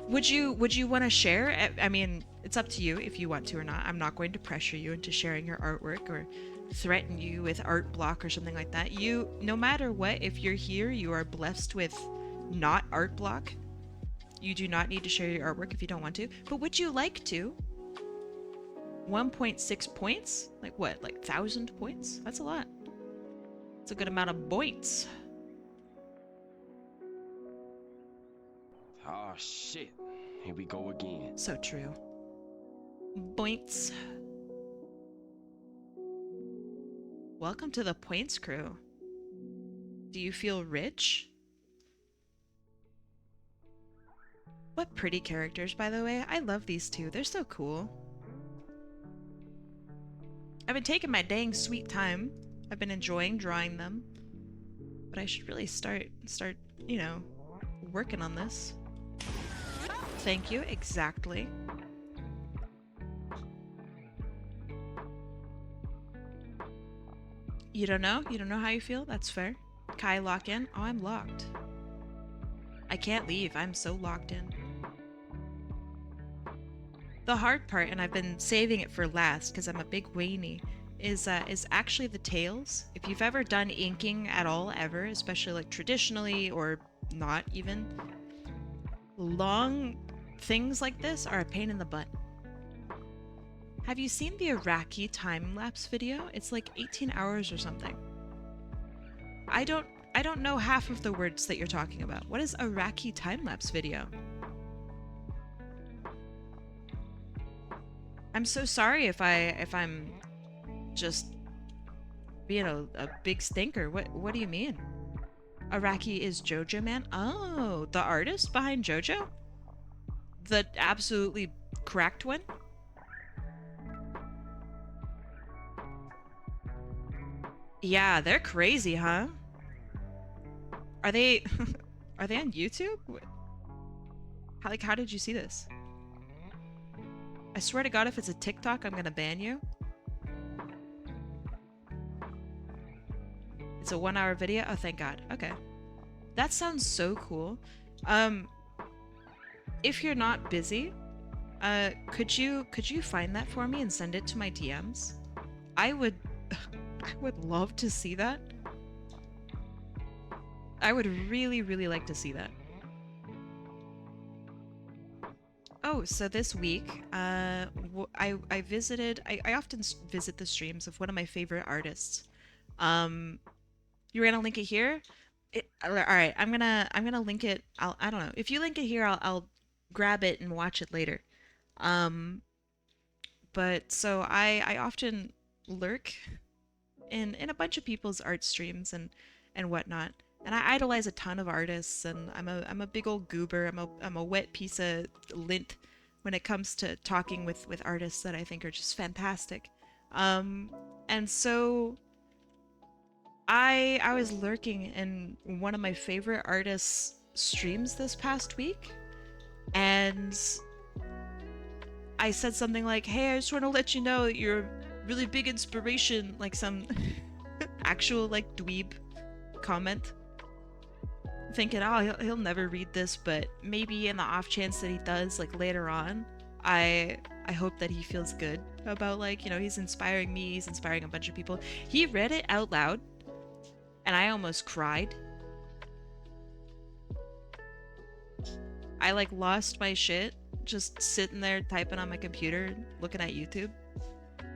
Would you want to share? I mean, it's up to you if you want to or not. I'm not going to pressure you into sharing your artwork or threaten you with art block or something like that. You, no matter what, if you're here, you are blessed with not art block. You do not need to share your artwork if you don't want to. But would you like to? 1.6 points? Like what? Like 1,000 points? That's a lot. It's a good amount of points. Oh shit. Here we go again. So true. Points. Welcome to the Points crew. Do you feel rich? What pretty characters, by the way. I love these two. They're so cool. I've been taking my dang sweet time. I've been enjoying drawing them. But I should really start, you know, working on this. Thank you, exactly. You don't know? You don't know how you feel? That's fair. Kai, lock in? Oh, I'm locked. I can't leave. I'm so locked in. The hard part, and I've been saving it for last because I'm a big weenie, is actually the tails. If you've ever done inking at all, ever, especially like traditionally or not even, long things like this are a pain in the butt. Have you seen the Iraqi time-lapse video? It's like 18 hours or something. I don't know half of the words that you're talking about. What is Iraqi time-lapse video? I'm so sorry if I'm just being a big stinker. What do you mean? Iraqi is JoJo Man? Oh, the artist behind JoJo? The absolutely cracked one? Yeah, they're crazy, huh? Are they are they on YouTube? How did you see this? I swear to God, if it's a TikTok, I'm gonna ban you. It's a 1-hour video? Oh, thank God. Okay. That sounds so cool. If you're not busy, could you find that for me and send it to my DMs? I would I would love to see that. I would really, really like to see that. Oh, so this week, I visited. I often visit the streams of one of my favorite artists. You're gonna link it here. All right, I'm gonna link it. I don't know if you link it here. I'll grab it and watch it later. But so I often lurk in a bunch of people's art streams and whatnot. And I idolize a ton of artists, and I'm a big old goober. I'm a wet piece of lint when it comes to talking with artists that I think are just fantastic. And so I was lurking in one of my favorite artists' streams this past week, and I said something like, "Hey, I just want to let you know that you're a really big inspiration," like some actual like dweeb comment. Thinking, oh, he'll never read this, but maybe in the off chance that he does, like later on, I hope that he feels good about, like, you know, he's inspiring me, he's inspiring a bunch of people. He read it out loud, and I almost cried. I like lost my shit, just sitting there typing on my computer, looking at YouTube.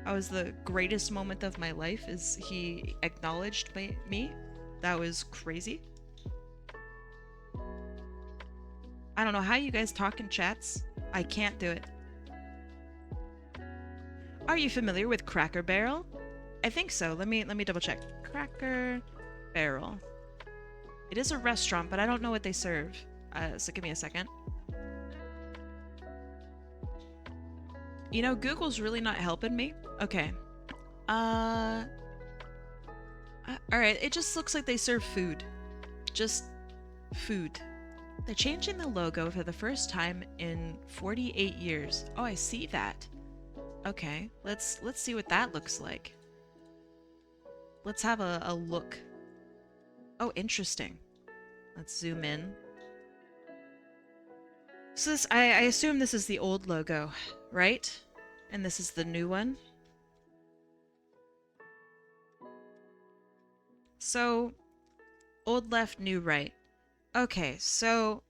That was the greatest moment of my life, is he acknowledged me. That was crazy. I don't know how you guys talk in chats. I can't do it. Are you familiar with Cracker Barrel? I think so. Let me double check. Cracker Barrel. It is a restaurant, but I don't know what they serve. So give me a second. You know, Google's really not helping me. Okay. Alright, it just looks like they serve food. Just food. They're changing the logo for the first time in 48 years. Oh, I see that. Okay, let's see what that looks like. Let's have a look. Oh, interesting. Let's zoom in. So this, I assume this is the old logo, right? And this is the new one. So, old left, new right. Okay, so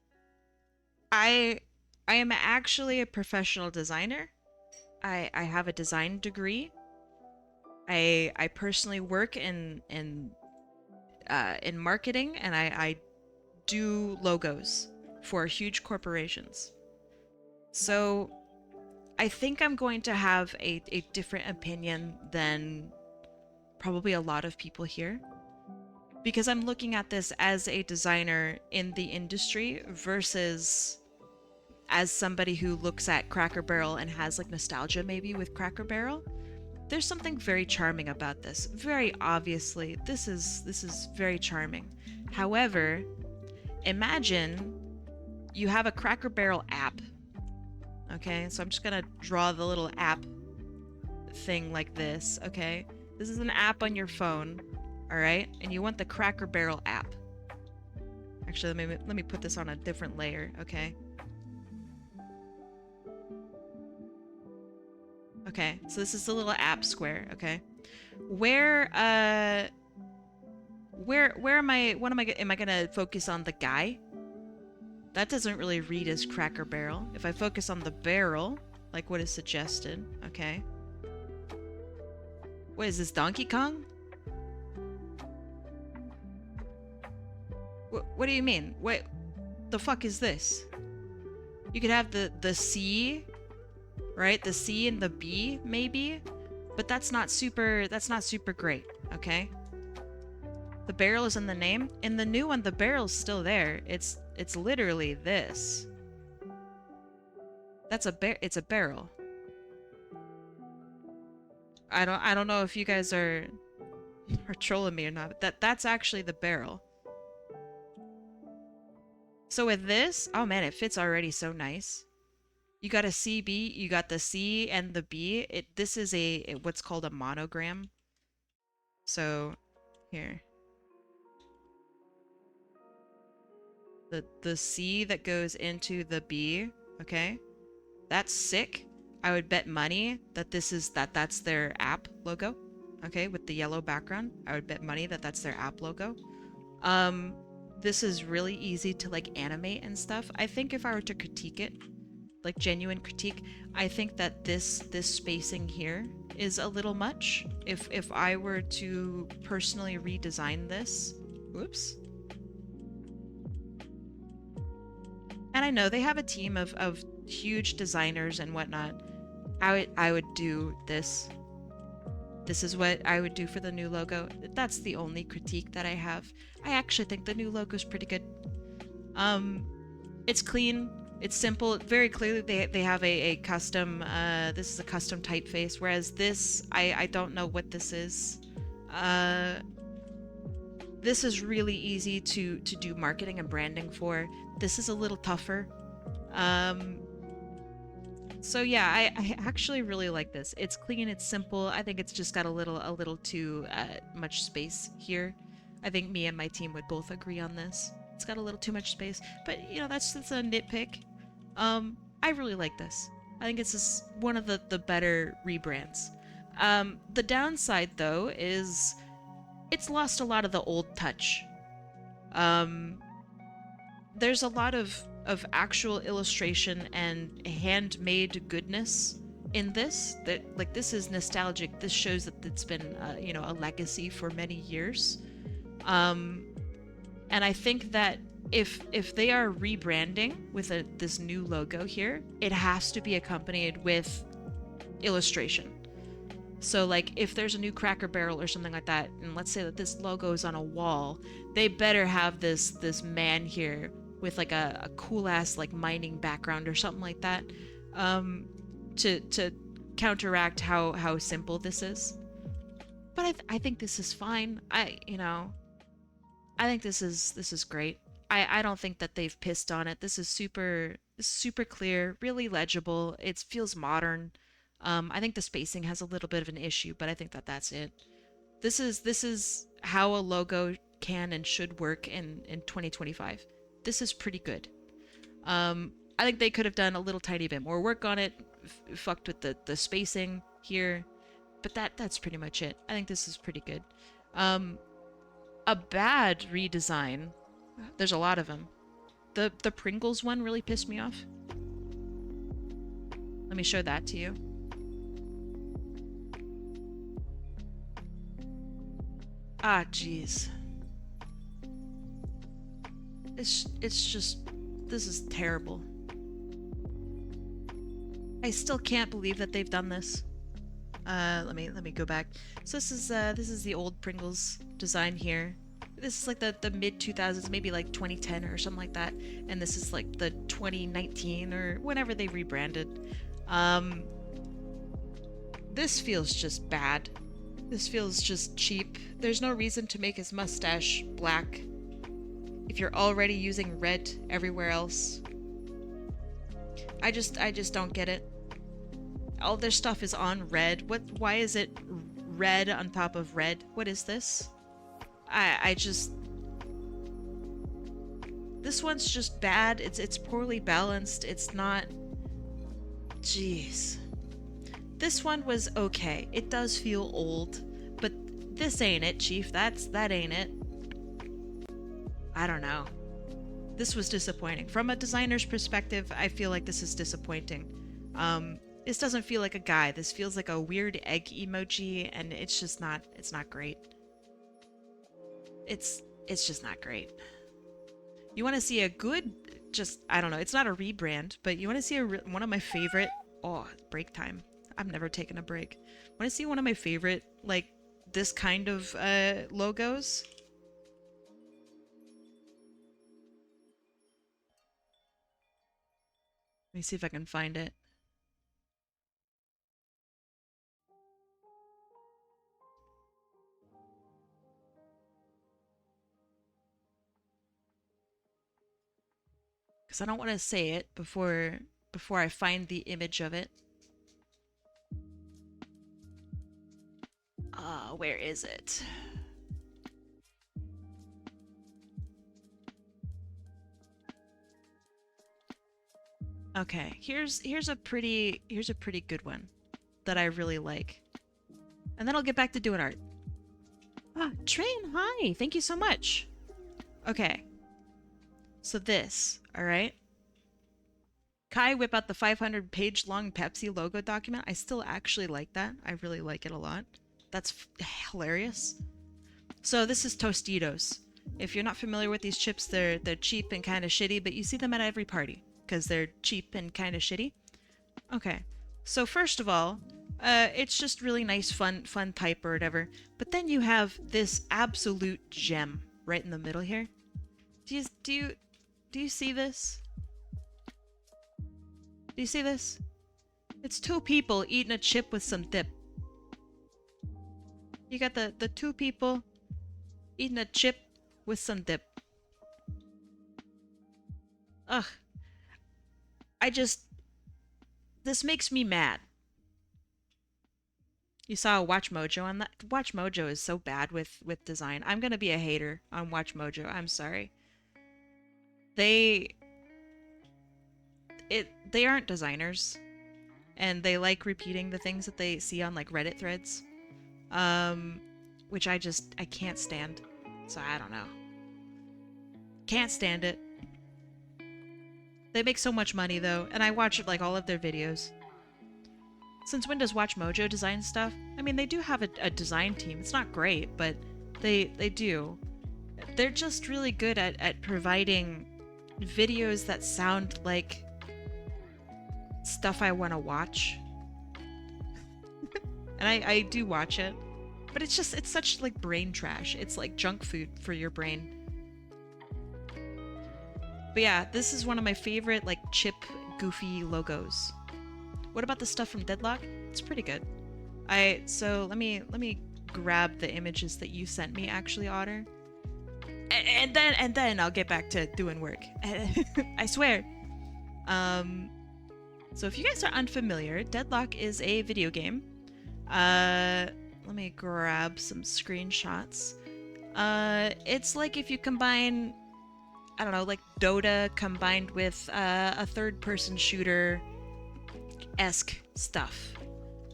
I am actually a professional designer. I have a design degree. I personally work in marketing, and I do logos for huge corporations. So I think I'm going to have a different opinion than probably a lot of people here, because I'm looking at this as a designer in the industry versus as somebody who looks at Cracker Barrel and has like nostalgia maybe with Cracker Barrel, there's something very charming about this. Very obviously, this is very charming. However, imagine you have a Cracker Barrel app. Okay, so I'm just gonna draw the little app thing like this, okay? This is an app on your phone, all right? And you want the Cracker Barrel app. Actually, let me put this on a different layer, okay? Okay, so this is the little app square, okay? Where am I gonna focus on the guy? That doesn't really read as Cracker Barrel. If I focus on the barrel, like what is suggested, okay? What is this, Donkey Kong? What do you mean? What the fuck is this? You could have the C, right? The C and the B maybe, but that's not super great, okay? The barrel is in the name. In the new one, the barrel's still there. It's literally this. That's it's a barrel. I don't know if you guys are trolling me or not, but that's actually the barrel. So with this, oh man, it fits already so nice. You got a CB, you got the C and the B. This is what's called a monogram. So here. The C that goes into the B, okay? That's sick. I would bet money that that's their app logo, okay, with the yellow background. I would bet money that that's their app logo. This is really easy to like animate and stuff. I think if I were to critique it, like genuine critique, I think that this spacing here is a little much. If I were to personally redesign this, whoops. And I know they have a team of huge designers and whatnot. I would do this. This is what I would do for the new logo. That's the only critique that I have. I actually think the new logo is pretty good. It's clean. It's simple. Very clearly they have a custom, this is a custom typeface, whereas this, I don't know what this is. This is really easy to do marketing and branding for. This is a little tougher. So yeah, I actually really like this. It's clean, it's simple. I think it's just got a little too much space here. I think me and my team would both agree on this. It's got a little too much space, but you know, that's a nitpick. I really like this. I think this is one of the better rebrands. The downside though is it's lost a lot of the old touch. There's a lot of actual illustration and handmade goodness in this. That like this is nostalgic. This shows that it's been you know, a legacy for many years. And I think that if they are rebranding with this new logo here, it has to be accompanied with illustration. So like if there's a new Cracker Barrel or something like that, and let's say that this logo is on a wall, they better have this man here with like a cool ass like mining background or something like that, to counteract how simple this is. But I think this is fine. I think this is great. I don't think that they've pissed on it. This is super clear, really legible. It feels modern. I think the spacing has a little bit of an issue, but I think that that's it. This is how a logo can and should work in 2025. This is pretty good. I think they could have done a little tiny bit more work on it, fucked with the spacing here, but that's pretty much it. I think this is pretty good. A bad redesign, there's a lot of them. The Pringles one really pissed me off. Let me show that to you. Ah, jeez. It's just, this is terrible. I still can't believe that they've done this. Let me go back. So this is the old Pringles design here. this is like the mid 2000s, maybe like 2010 or something like that, and this is like the 2019 or whenever they rebranded. This feels just bad. This feels just cheap. There's no reason to make his mustache black if you're already using red everywhere else. I just don't get it. All their stuff is on red. Why is it red on top of red? What is this? I just... This one's just bad. It's poorly balanced. It's not... Jeez. This one was okay. It does feel old, but this ain't it, Chief. That ain't it. I don't know. This was disappointing. From a designer's perspective, I feel like this is disappointing. This doesn't feel like a guy. This feels like a weird egg emoji, and it's just not, it's not great. It's just not great. You want to see a good, just, I don't know, it's not a rebrand, but you want to see one of my favorite, oh, break time. I've never taken a break. Want to see one of my favorite, like, this kind of logos? Let me see if I can find it. Because I don't want to say it before I find the image of it. Where is it? Okay, here's a pretty good one that I really like. And then I'll get back to doing art. Ah, Train, hi! Thank you so much! Okay. So this, alright? Kai whip out the 500-page long Pepsi logo document. I still actually like that. I really like it a lot. That's hilarious. So this is Tostitos. If you're not familiar with these chips, they're cheap and kind of shitty, but you see them at every party because they're cheap and kind of shitty. Okay. So first of all, it's just really nice, fun type or whatever. But then you have this absolute gem right in the middle here. Do you see this? Do you see this? It's two people eating a chip with some dip. You got the two people eating a chip with some dip. Ugh. This makes me mad. You saw Watch Mojo on that? Watch Mojo is so bad with design. I'm gonna be a hater on Watch Mojo. I'm sorry. They aren't designers, and they like repeating the things that they see on like Reddit threads, which I can't stand. So I don't know. Can't stand it. They make so much money though, and I watch like all of their videos. Since when does Watch Mojo design stuff? I mean, they do have a design team. It's not great, but they do. They're just really good at providing videos that sound like stuff I want to watch. And I do watch it. But it's such like brain trash. It's like junk food for your brain. But yeah, this is one of my favorite like chip goofy logos. What about the stuff from Deadlock? It's pretty good. So let me grab the images that you sent me actually, Otter. And then I'll get back to doing work. I swear. So if you guys are unfamiliar, Deadlock is a video game. Let me grab some screenshots. It's like if you combine, I don't know, like Dota combined with a third-person shooter-esque stuff.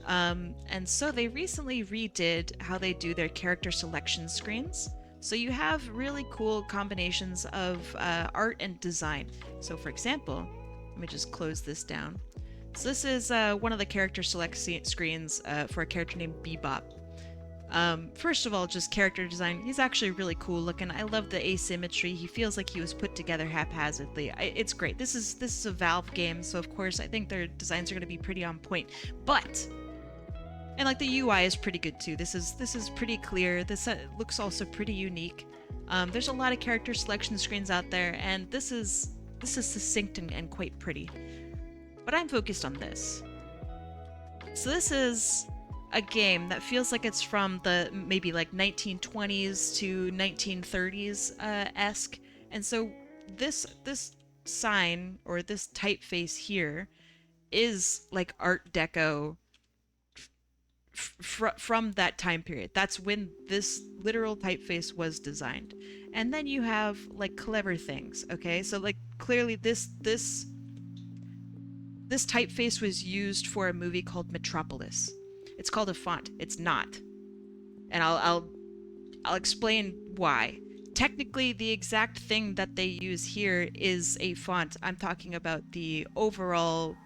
And so they recently redid how they do their character selection screens. So you have really cool combinations of art and design. So for example, let me just close this down. So this is one of the character select screens for a character named Bebop. First of all, just character design. He's actually really cool looking. I love the asymmetry. He feels like he was put together haphazardly. It's great. This is a Valve game, so of course I think their designs are going to be pretty on point. But And like the UI is pretty good too. This is pretty clear. This looks also pretty unique. There's a lot of character selection screens out there, and this is succinct and quite pretty. But I'm focused on this. So this is a game that feels like it's from the maybe like 1920s to 1930s esque, and so this sign or this typeface here is like Art Deco from that time period. That's when this literal typeface was designed. And then you have like clever things, okay? So like clearly this typeface was used for a movie called Metropolis. It's called a font. It's not. And I'll explain why. Technically, the exact thing that they use here is a font. I'm talking about the overall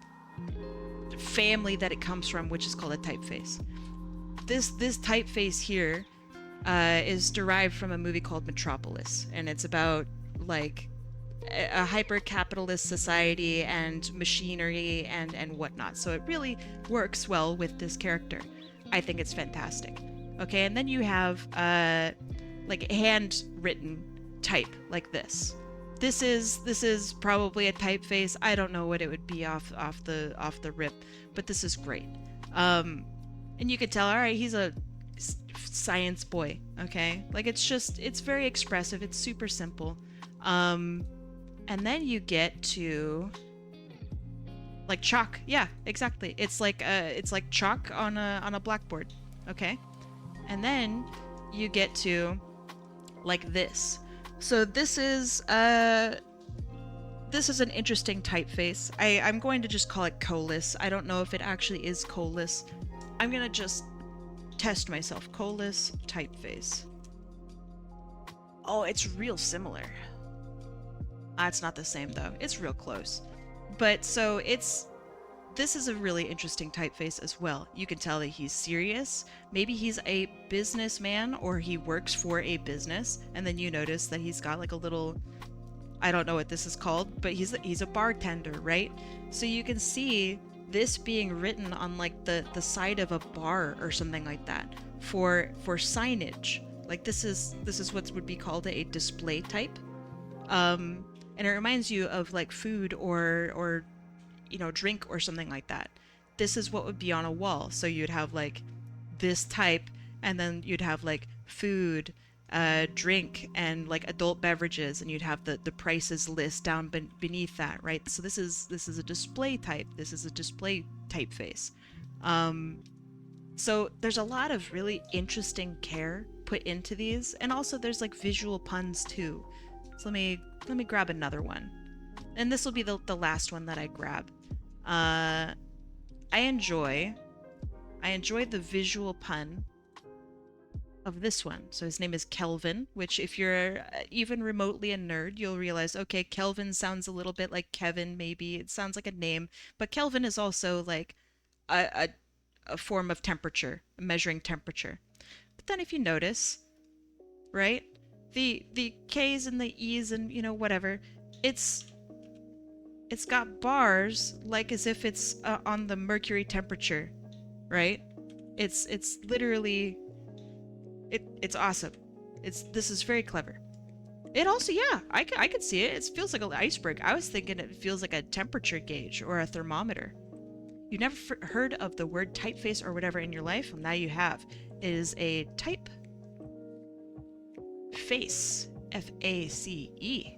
family that it comes from, which is called a typeface. This typeface here is derived from a movie called Metropolis, and it's about like a hyper-capitalist society and machinery and whatnot. So it really works well with this character. I think it's fantastic. Okay, and then you have like handwritten type like this. This is probably a typeface. I don't know what it would be off the rip, but this is great. And you could tell, all right, he's a science boy. Okay, like it's very expressive. It's super simple. And then you get to like chalk. Yeah, exactly. It's like chalk on a blackboard. Okay, and then you get to like this. So this is an interesting typeface. I'm going to just call it Colas. I don't know if it actually is Colas. I'm gonna just test myself. Colas typeface. Oh, it's real similar. It's not the same though. It's real close. But so this is a really interesting typeface as well. You can tell that he's serious. Maybe he's a businessman or he works for a business, and then you notice that he's got like a little, I don't know what this is called, but he's a bartender, right? So you can see this being written on like the side of a bar or something like that for signage. Like this is what would be called a display type. And it reminds you of like food or you know, drink or something like that. This is what would be on a wall. So you'd have like this type, and then you'd have like food, drink, and like adult beverages, and you'd have the prices list down beneath that, right? So this is a display type. This is a display typeface. So there's a lot of really interesting care put into these, and also there's like visual puns too. So let me grab another one, and this will be the last one that I grab. I enjoy the visual pun of this one. So his name is Kelvin, which if you're even remotely a nerd, you'll realize, okay, Kelvin sounds a little bit like Kevin, maybe. It sounds like a name, but Kelvin is also like a form of temperature, measuring temperature. But then if you notice, right, the K's and the E's and, you know, whatever, it's got bars like as if it's on the mercury temperature, right? It's literally, it's awesome. This is very clever. It also, yeah, I could see it. It feels like an iceberg. I was thinking it feels like a temperature gauge or a thermometer. You never heard of the word typeface or whatever in your life? Well, now you have. It is a type face, F-A-C-E.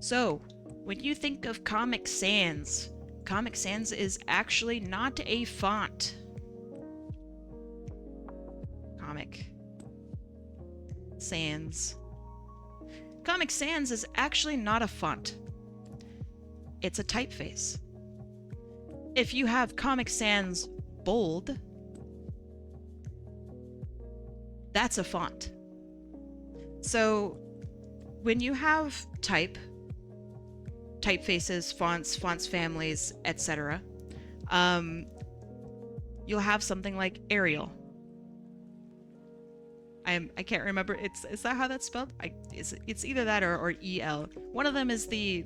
So when you think of Comic Sans is actually not a font. Comic Sans is actually not a font. It's a typeface. If you have Comic Sans bold, that's a font. So when you have typefaces, fonts families, etc., you'll have something like Arial. I can't remember. Is that how that's spelled? It's either that or EL. One of them is the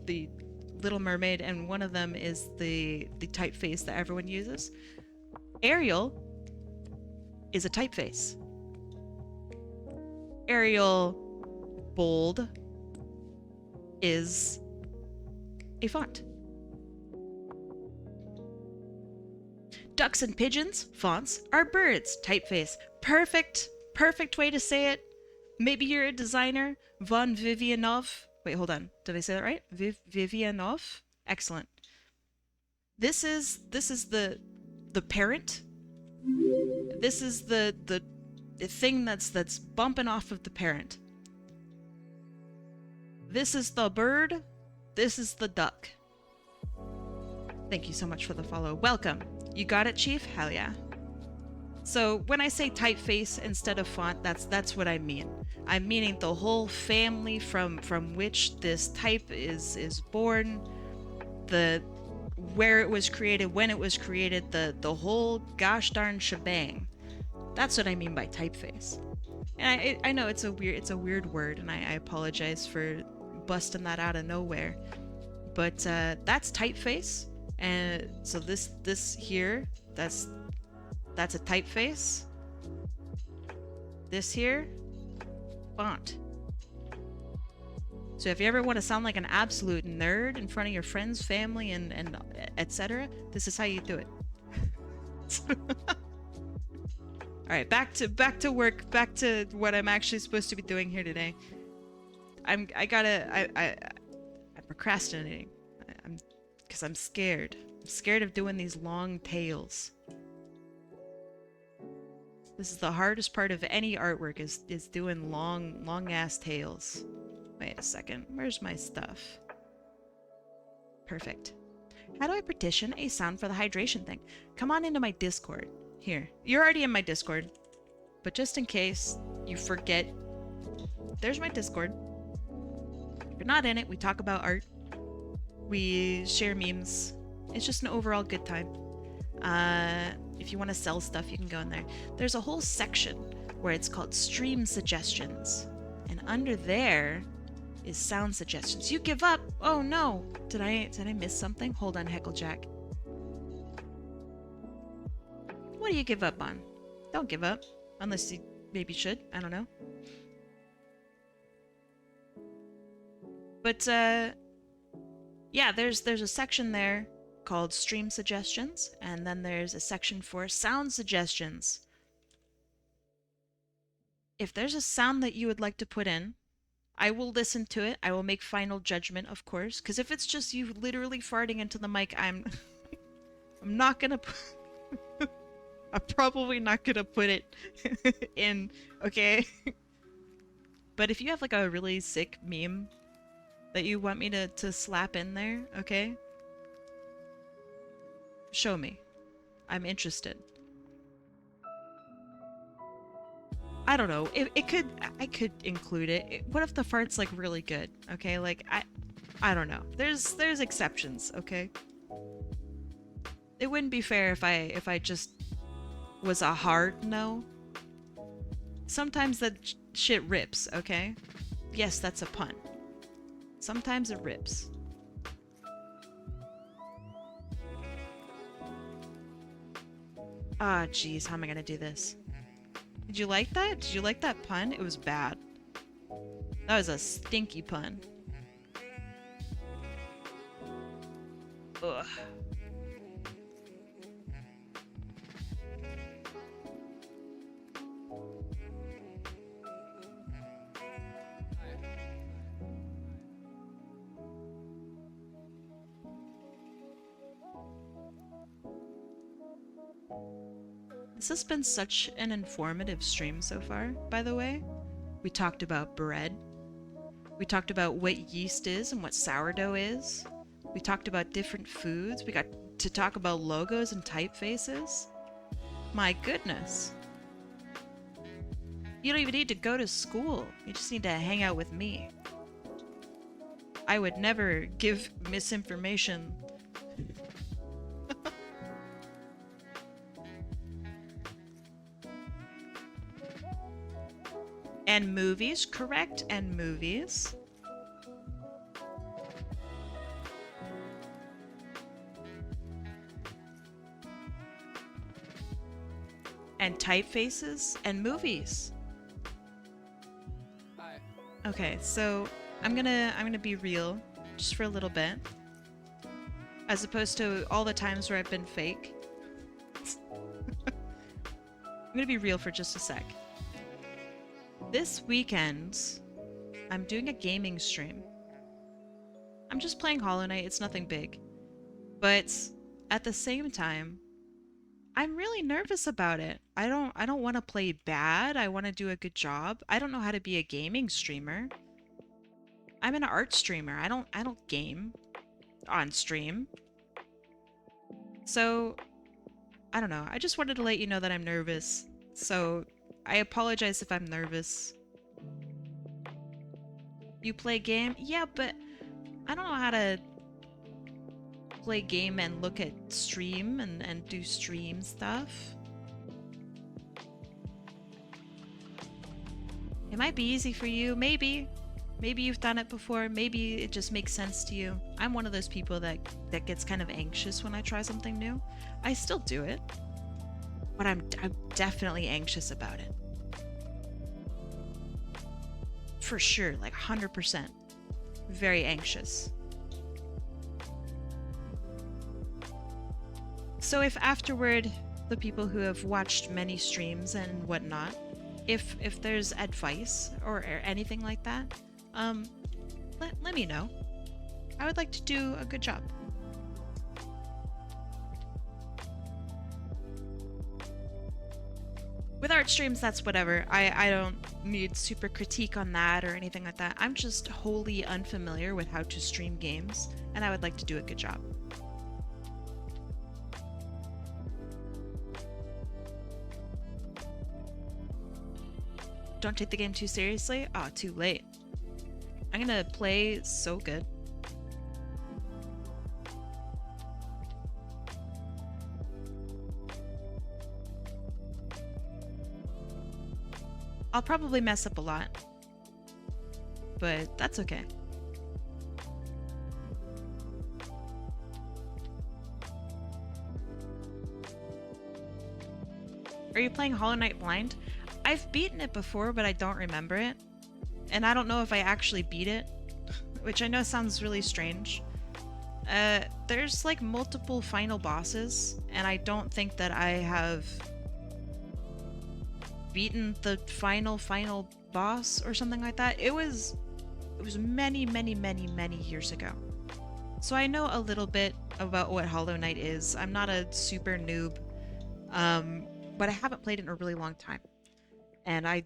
Little Mermaid, and one of them is the typeface that everyone uses. Arial is a typeface. Arial bold is a font. Ducks and pigeons, fonts, are birds, typeface. Perfect way to say it. Maybe you're a designer, Von Vivianov. Wait, hold on. Did I say that right? Vivianov? Excellent. This is the parent. This is the thing that's bumping off of the parent. This is the bird. This is the duck. Thank you so much for the follow. Welcome. You got it, Chief? Hell yeah. So when I say typeface instead of font, that's what I mean. I'm meaning the whole family from which this type is born, where it was created, when it was created, the whole gosh darn shebang. That's what I mean by typeface. And I know it's a weird word, and I apologize for busting that out of nowhere. But that's typeface, and so this here, that's a typeface. This here, font. So if you ever want to sound like an absolute nerd in front of your friends, family, and etc., this is how you do it. All right, back to work, back to what I'm actually supposed to be doing here today. I'm procrastinating. Because I'm scared. I'm scared of doing these long tales. This is the hardest part of any artwork is doing long ass tales. Wait a second, where's my stuff? Perfect. How do I partition a sound for the hydration thing? Come on into my Discord. Here, you're already in my Discord, but just in case you forget, there's my Discord. If you're not in it, we talk about art. We share memes. It's just an overall good time. If you want to sell stuff, you can go in there. There's a whole section where it's called stream suggestions. And under there is sound suggestions. You give up? Oh no. Did I miss something? Hold on, Hecklejack. What do you give up on? Don't give up. Unless you maybe should. I don't know. But yeah, there's a section there called stream suggestions, and then there's a section for sound suggestions. If there's a sound that you would like to put in, I will listen to it. I will make final judgment, of course, because if it's just you literally farting into the mic, I'm not gonna I'm probably not gonna put it in, okay? But if you have like a really sick meme that you want me to slap in there, okay? Show me. I'm interested. I don't know. I could include it. What if the fart's like really good? Okay, like I don't know. There's exceptions, okay? It wouldn't be fair if I just was a hard no. Sometimes that shit rips, okay? Yes, that's a pun. Sometimes it rips. Ah, jeez, how am I gonna do this? Did you like that? Did you like that pun? It was bad. That was a stinky pun. Ugh. This has been such an informative stream so far, by the way. We talked about bread. We talked about what yeast is and what sourdough is. We talked about different foods. We got to talk about logos and typefaces. My goodness. You don't even need to go to school. You just need to hang out with me. I would never give misinformation. And movies, correct, and movies. and typefaces and movies. Okay, so I'm gonna be real just for a little bit. As opposed to all the times where I've been fake. I'm gonna be real for just a sec. This weekend, I'm doing a gaming stream. I'm just playing Hollow Knight, it's nothing big. But at the same time, I'm really nervous about it. I don't want to play bad. I want to do a good job. I don't know how to be a gaming streamer. I'm an art streamer. I don't game on stream. So, I don't know. I just wanted to let you know that I'm nervous. So, I apologize if I'm nervous. You play game? Yeah, but I don't know how to play game and look at stream and do stream stuff. It might be easy for you, maybe. Maybe you've done it before, maybe it just makes sense to you. I'm one of those people that gets kind of anxious when I try something new. I still do it, but I'm definitely anxious about it. For sure, like 100%. Very anxious. So if afterward, the people who have watched many streams and whatnot, if there's advice or anything like that, let me know. I would like to do a good job. With art streams, that's whatever. I don't need super critique on that or anything like that. I'm just wholly unfamiliar with how to stream games, and I would like to do a good job. Don't take the game too seriously? Aw, too late. I'm gonna play so good. I'll probably mess up a lot, but that's okay. Are you playing Hollow Knight blind? I've beaten it before, but I don't remember it. And I don't know if I actually beat it, which I know sounds really strange. There's like multiple final bosses, and I don't think that I have beaten the final boss or something like that. It was many years ago. So I know a little bit about what Hollow Knight is. I'm not a super noob, but I haven't played it in a really long time. And I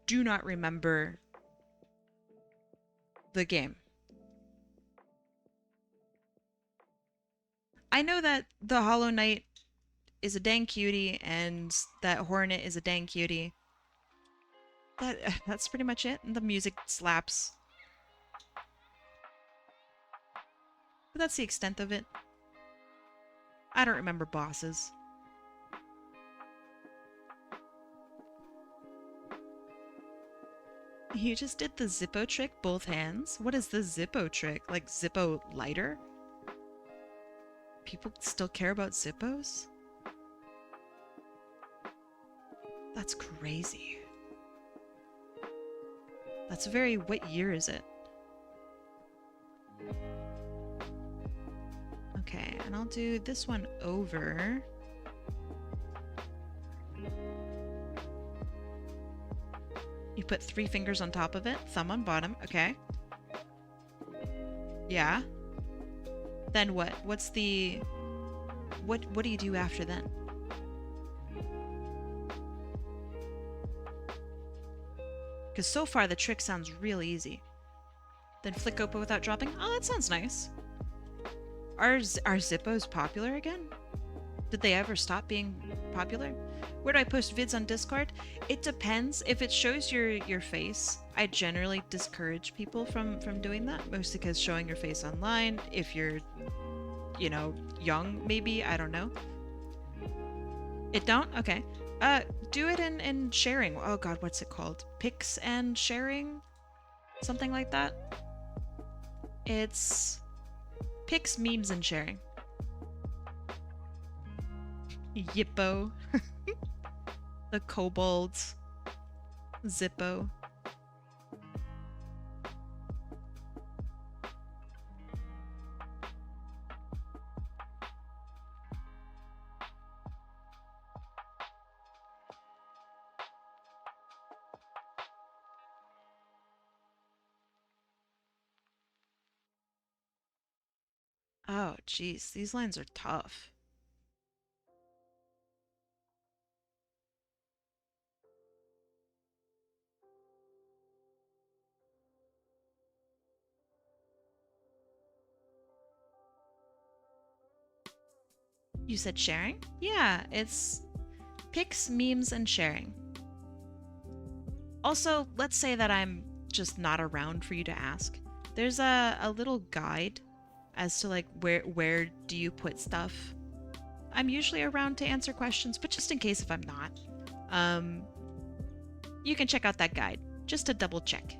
do not remember the game. I know that the Hollow Knight is a dang cutie and that Hornet is a dang cutie. That's pretty much it. And the music slaps. But that's the extent of it. I don't remember bosses. You just did the Zippo trick, both hands? What is the Zippo trick? Like Zippo lighter? People still care about Zippos? That's crazy. That's very... What year is it? Okay, and I'll do this one over. You put 3 fingers on top of it, thumb on bottom, okay. Yeah. Then what? What's the... What do you do after then? Because so far the trick sounds real easy. Then flick open without dropping? Oh, that sounds nice. Are Zippos popular again? Did they ever stop being popular? Where do I post vids on Discord? It depends. If it shows your face, I generally discourage people from doing that. Mostly because showing your face online, if you're, you know, young, maybe, I don't know. It don't? Okay. Do it in sharing. Oh god, what's it called? Pics and sharing? Something like that? It's pics, memes, and sharing. Yippo. The kobold Zippo. Oh, geez, these lines are tough. You said sharing? Yeah, it's pics, memes, and sharing. Also, let's say that I'm just not around for you to ask. There's a little guide as to like where do you put stuff. I'm usually around to answer questions, but just in case if I'm not, um, you can check out that guide just to double check.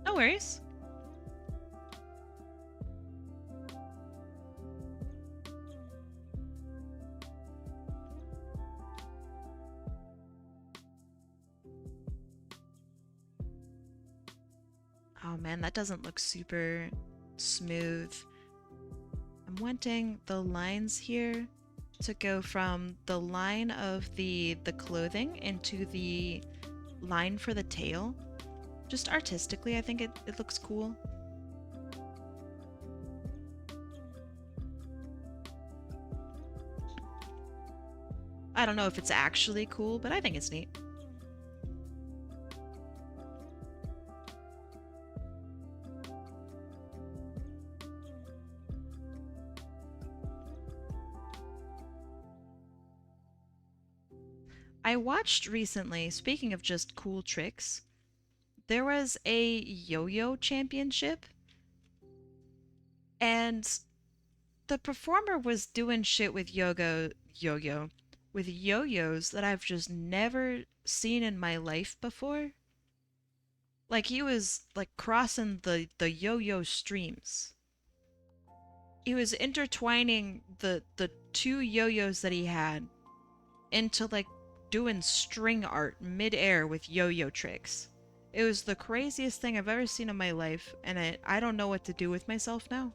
No worries. Oh man, that doesn't look super smooth. I'm wanting the lines here to go from the line of the clothing into the line for the tail. Just artistically, I think it looks cool. I don't know if it's actually cool, but I think it's neat. I watched recently, speaking of just cool tricks, there was a yo-yo championship, and the performer was doing shit with with yo-yos that I've just never seen in my life before. Like he was like crossing the yo-yo streams. He was intertwining the two yo-yos that he had into like doing string art mid-air with yo-yo tricks. It was the craziest thing I've ever seen in my life, and I don't know what to do with myself now.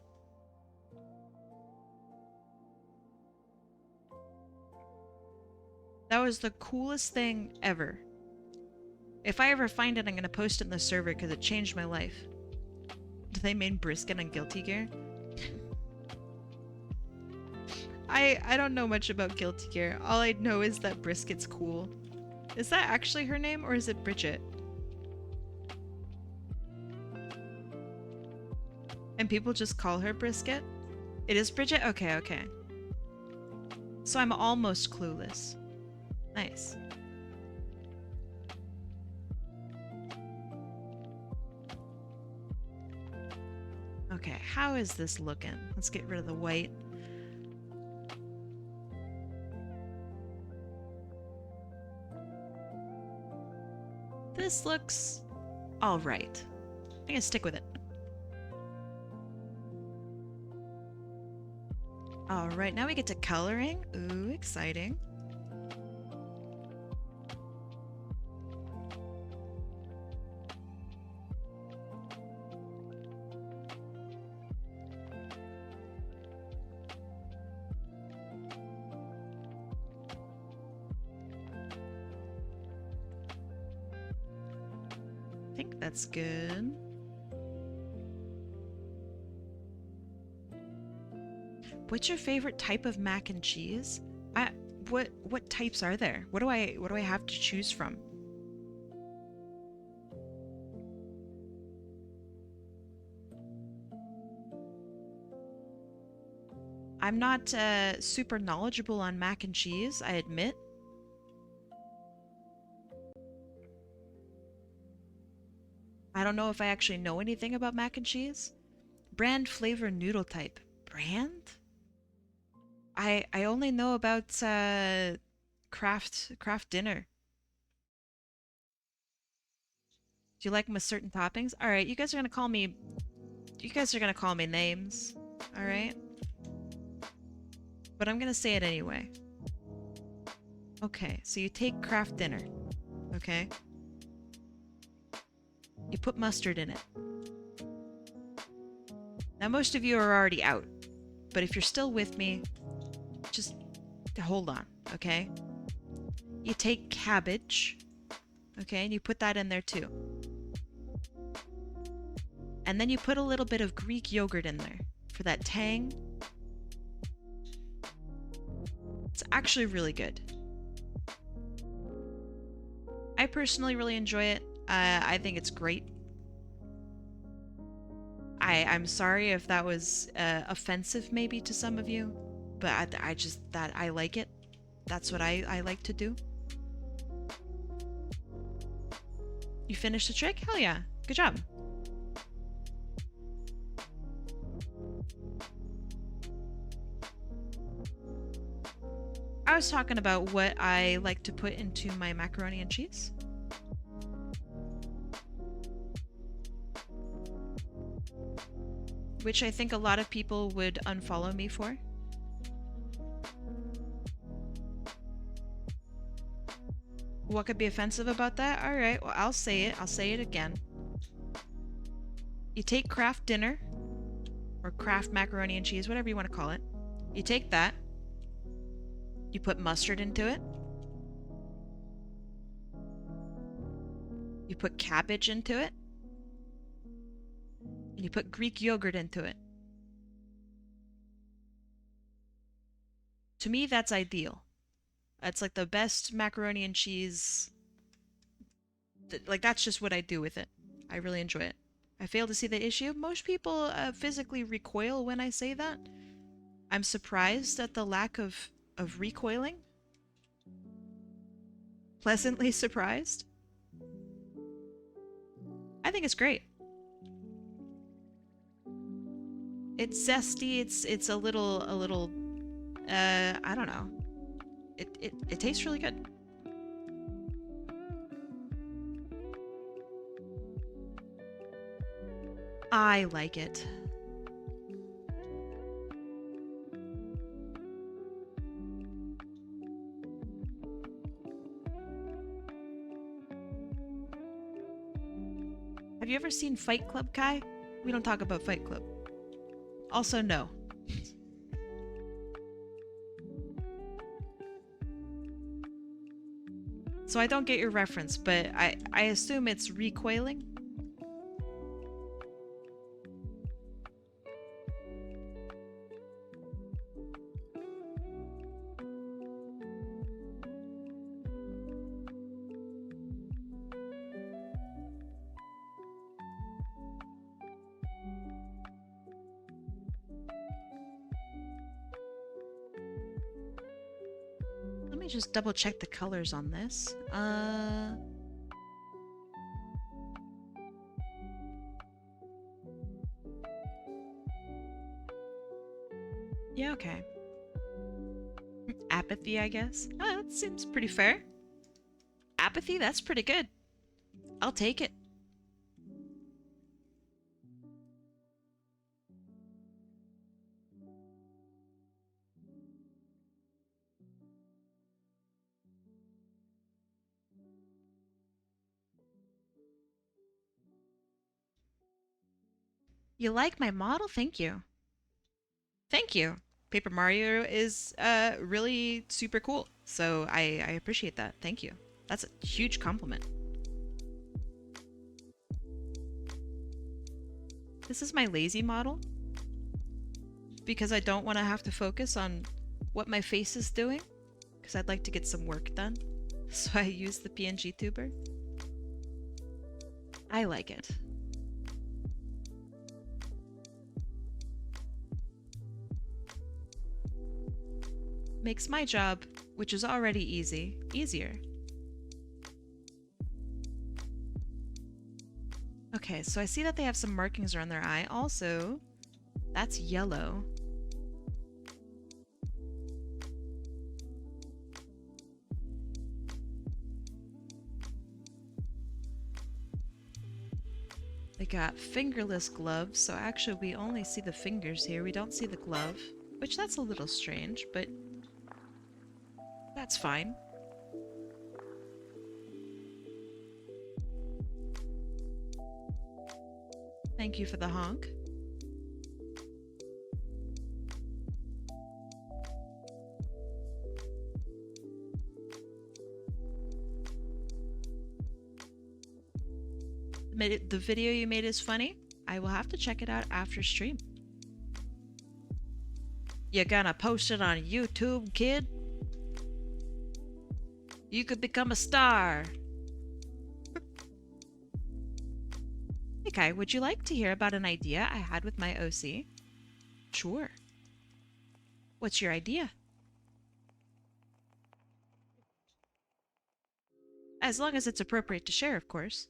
That was the coolest thing ever. If I ever find it, I'm gonna post it in the server because it changed my life. Do they mean brisket and guilty gear? I don't know much about guilty gear. All I know is that brisket's cool. Is that actually her name or is it Bridget? And people just call her Brisket? It is Bridget? Okay, okay. So I'm almost clueless. Nice. Okay, how is this looking? Let's get rid of the white. This looks alright. I'm gonna stick with it. Alright, now we get to coloring. Ooh, exciting. I think that's good. What's your favorite type of mac and cheese? What types are there? What do I have to choose from? I'm not super knowledgeable on mac and cheese, I admit. I don't know if I actually know anything about mac and cheese. Brand, flavor, noodle type. Brand? I only know about craft dinner. Do you like them with certain toppings? All right, you guys are gonna call me names. All right. but I'm gonna say it anyway. Okay, so you take craft dinner, okay? You put mustard in it. Now, most of you are already out, but if you're still with me, just hold on, okay? You take cabbage, okay, and you put that in there too. And then you put a little bit of Greek yogurt in there for that tang. It's actually really good. I personally really enjoy it. I think it's great. I'm sorry if that was offensive maybe to some of you, but I like it. That's what I like to do. You finished the trick? Hell yeah. Good job. I was talking about what I like to put into my macaroni and cheese. Which I think a lot of people would unfollow me for. What could be offensive about that? Alright, well, I'll say it. I'll say it again. You take craft dinner, or craft macaroni and cheese, whatever you want to call it. You take that. You put mustard into it. You put cabbage into it. And you put Greek yogurt into it. To me, that's ideal. That's like the best macaroni and cheese. Like, that's just what I do with it. I really enjoy it. I fail to see the issue. Most people physically recoil when I say that. I'm surprised at the lack of recoiling. Pleasantly surprised. I think it's great. It's zesty. It's a little. I don't know. It tastes really good. I like it. Have you ever seen Fight Club, Kai? We don't talk about Fight Club. Also, no. So I don't get your reference, but I assume it's recoiling? Let me just double check the colors on this. Yeah, okay. Apathy, I guess. Oh, that seems pretty fair. Apathy, that's pretty good. I'll take it. You like my model? Thank you. Thank you. Paper Mario is really super cool. So I appreciate that. Thank you. That's a huge compliment. This is my lazy model because I don't want to have to focus on what my face is doing because I'd like to get some work done. So I use the PNG tuber. I like it. Makes my job, which is already easy, easier. Okay, so I see that they have some markings around their eye. Also, that's yellow. They got fingerless gloves, so actually we only see the fingers here. We don't see the glove. which that's a little strange, but that's fine. Thank you for the honk. The video you made is funny. I will have to check it out after stream. You gonna post it on YouTube, kid? You could become a star. Hey Kai, would you like to hear about an idea I had with my OC? Sure. What's your idea? As long as it's appropriate to share, of course.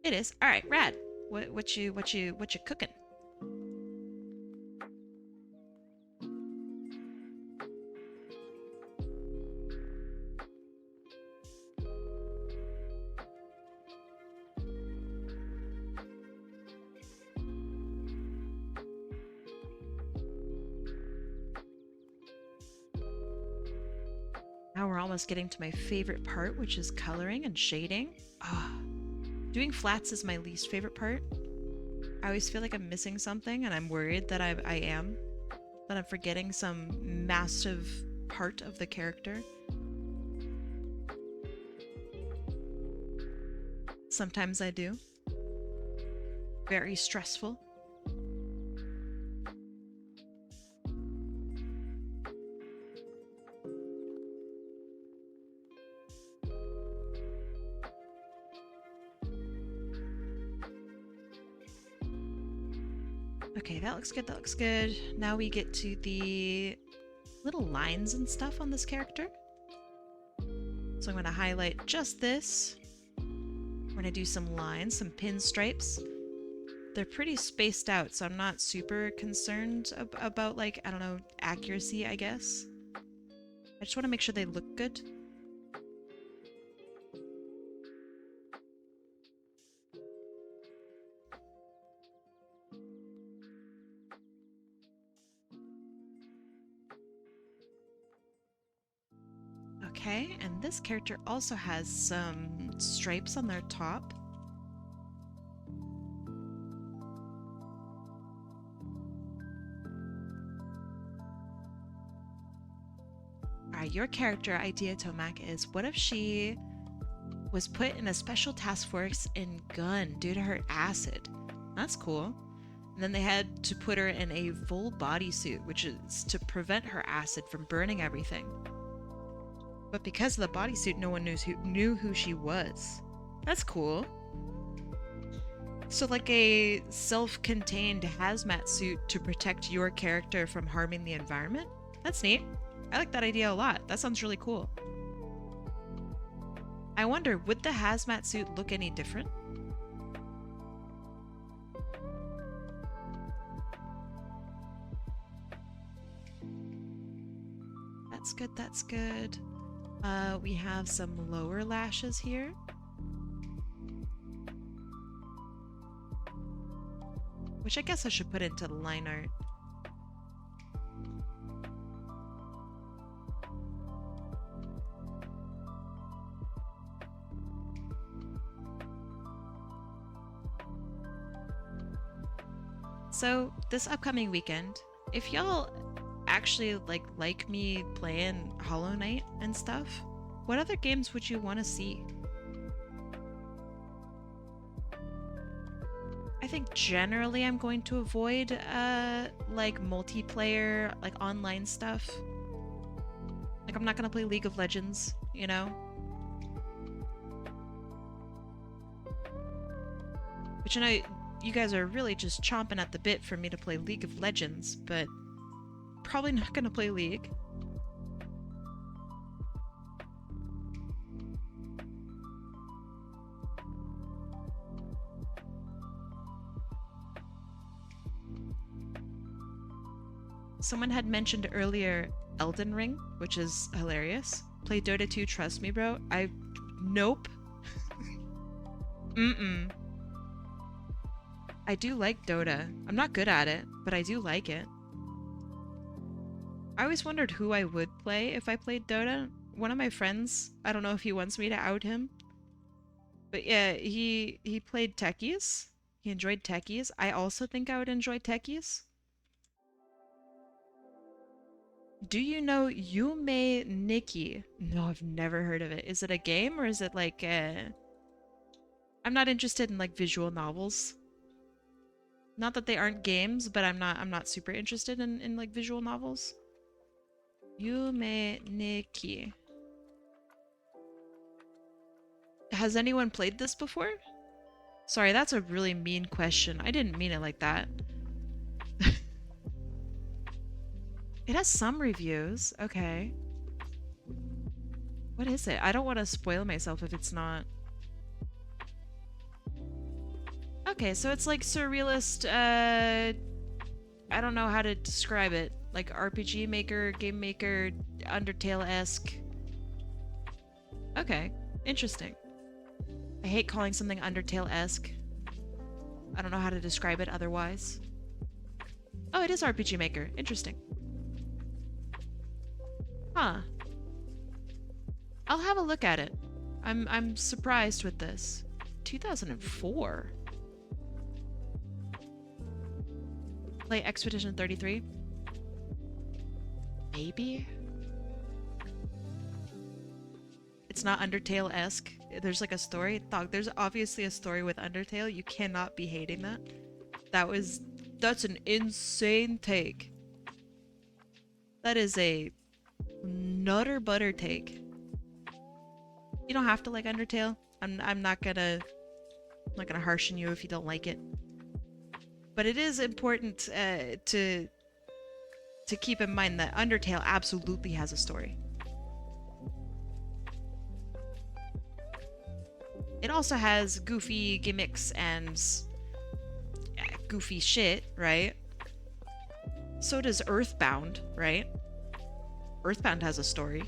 It is. All right, rad. What you cooking? Now we're almost getting to my favorite part, which is coloring and shading. Ah. Doing flats is my least favorite part. I always feel like I'm missing something, and I'm worried that I am. That I'm forgetting some massive part of the character. Sometimes I do. Very stressful. Okay, that looks good, that looks good. Now we get to the little lines and stuff on this character. So I'm going to highlight just this. We're going to do some lines, some pinstripes. They're pretty spaced out, so I'm not super concerned about, like, I don't know, accuracy, I guess. I just want to make sure they look good. Okay, and this character also has some stripes on their top. Alright, your character idea, Tomac, is what if she was put in a special task force in Gun due to her acid? That's cool. And then they had to put her in a full bodysuit, which is to prevent her acid from burning everything. But because of the bodysuit, no one knew who she was. That's cool. So like a self-contained hazmat suit to protect your character from harming the environment? That's neat. I like that idea a lot. That sounds really cool. I wonder, would the hazmat suit look any different? That's good, that's good. We have some lower lashes here. Which I guess I should put into the line art. So, this upcoming weekend, if y'all actually like me playing Hollow Knight and stuff, what other games would you want to see? I think generally I'm going to avoid like multiplayer, like online stuff. Like I'm not gonna play League of Legends, you know? Which I know you guys are really just chomping at the bit for me to play League of Legends, but probably not gonna play League. Someone had mentioned earlier Elden Ring, which is hilarious. Play Dota 2, trust me, bro. Nope. Mm-mm. I do like Dota. I'm not good at it, but I do like it. I always wondered who I would play if I played Dota. One of my friends, I don't know if he wants me to out him, but yeah, he played techies. He enjoyed techies. I also think I would enjoy techies. Do you know Yume Nikki? No, I've never heard of it. Is it a game or is it like I'm not interested in like visual novels. Not that they aren't games, but I'm not super interested in like visual novels. Yume Nikki. Has anyone played this before? Sorry, that's a really mean question. I didn't mean it like that. It has some reviews. Okay. What is it? I don't want to spoil myself if it's not. Okay, so it's like surrealist, I don't know how to describe it. Like RPG maker, game maker, Undertale-esque. Okay, interesting. I hate calling something Undertale-esque. I don't know how to describe it otherwise. Oh, it is RPG maker. Interesting. Huh. I'll have a look at it. I'm surprised with this. 2004. Play Expedition 33? Maybe? It's not Undertale-esque. There's like a story. Dog, there's obviously a story with Undertale. You cannot be hating that. That's an insane take. That is a nutter butter take. You don't have to like Undertale. I'm not gonna harshen you if you don't like it. But it is important to keep in mind that Undertale absolutely has a story. It also has goofy gimmicks and goofy shit, right? So does Earthbound, right? Earthbound has a story.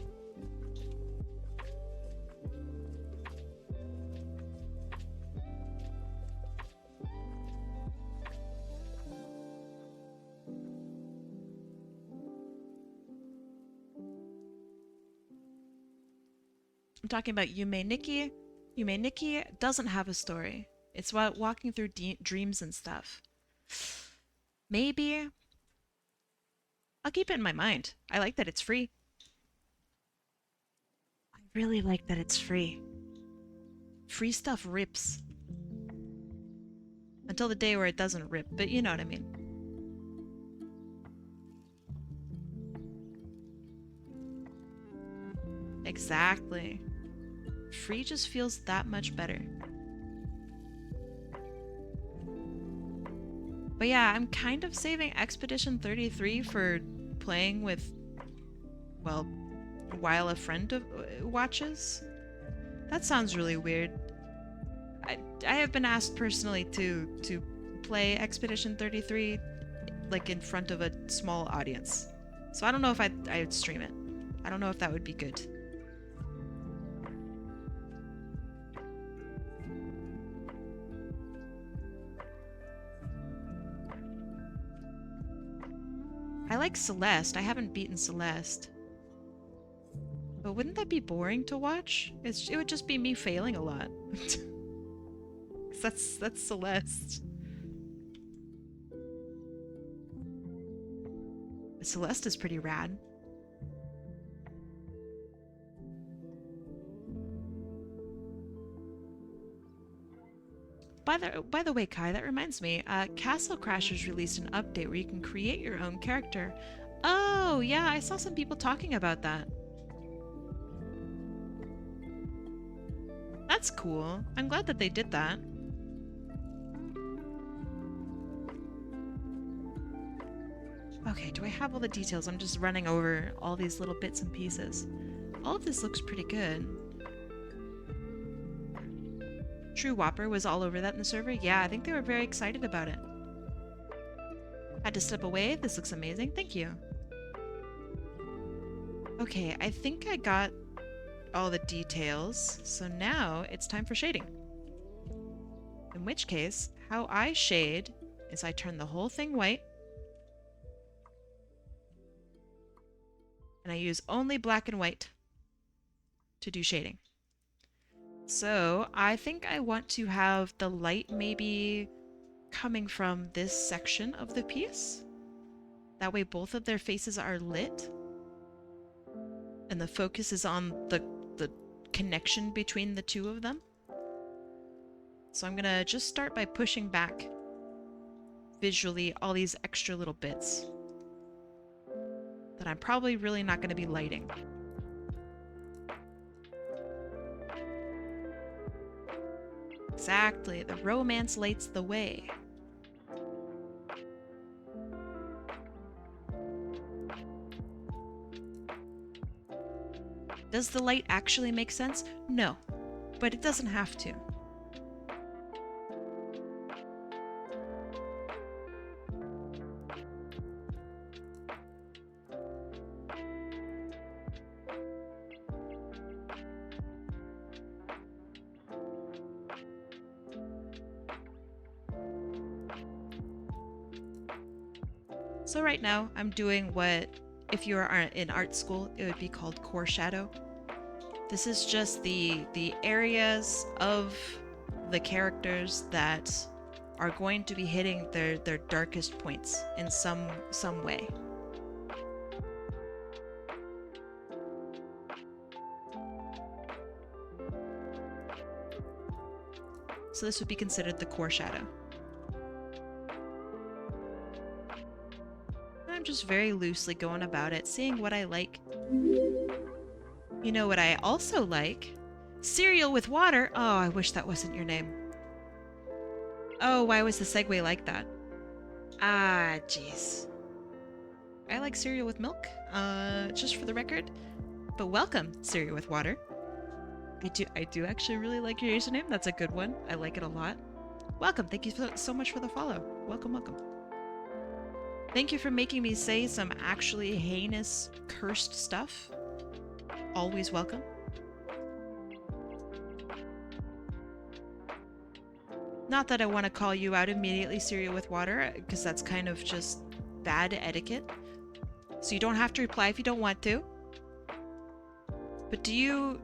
I'm talking about Yume Nikki. Yume Nikki doesn't have a story. It's about walking through dreams and stuff. Maybe. I'll keep it in my mind. I like that it's free. I really like that it's free. Free stuff rips. Until the day where it doesn't rip, but you know what I mean. Exactly. Free just feels that much better. But yeah, I'm kind of saving Expedition 33 for playing with, well, while a friend watches. That sounds really weird. I have been asked personally to play Expedition 33 like in front of a small audience. So I don't know if I'd stream it. I don't know if that would be good. I like Celeste. I haven't beaten Celeste. But wouldn't that be boring to watch? It would just be me failing a lot. That's Celeste. Celeste is pretty rad. By the way, Kai, that reminds me, Castle Crashers released an update where you can create your own character. Oh, yeah, I saw some people talking about that. That's cool. I'm glad that they did that. Okay, do I have all the details? I'm just running over all these little bits and pieces. All of this looks pretty good. True Whopper was all over that in the server. Yeah, I think they were very excited about it. Had to step away. This looks amazing. Thank you. Okay, I think I got all the details. So now it's time for shading. In which case, how I shade is I turn the whole thing white. And I use only black and white to do shading. So I think I want to have the light maybe coming from this section of the piece. That way both of their faces are lit. And the focus is on the connection between the two of them. So I'm gonna just start by pushing back visually all these extra little bits that I'm probably really not gonna be lighting. Exactly, the romance lights the way. Does the light actually make sense? No, but it doesn't have to. So right now I'm doing what, if you are in art school, it would be called core shadow. This is just the areas of the characters that are going to be hitting their darkest points in some way. So this would be considered the core shadow. I'm just very loosely going about it, seeing what I like. You know what I also like? Cereal with water. Oh, I wish that wasn't your name. Oh, why was the segue like that? Ah, jeez. I like cereal with milk, just for the record. But welcome, cereal with water. I do actually really like your username. That's a good one. I like it a lot. Welcome. Thank you so much for the follow. Welcome, welcome. Thank you for making me say some actually heinous, cursed stuff. Always welcome. Not that I want to call you out immediately, cereal with water, because that's kind of just bad etiquette. So you don't have to reply if you don't want to. But do you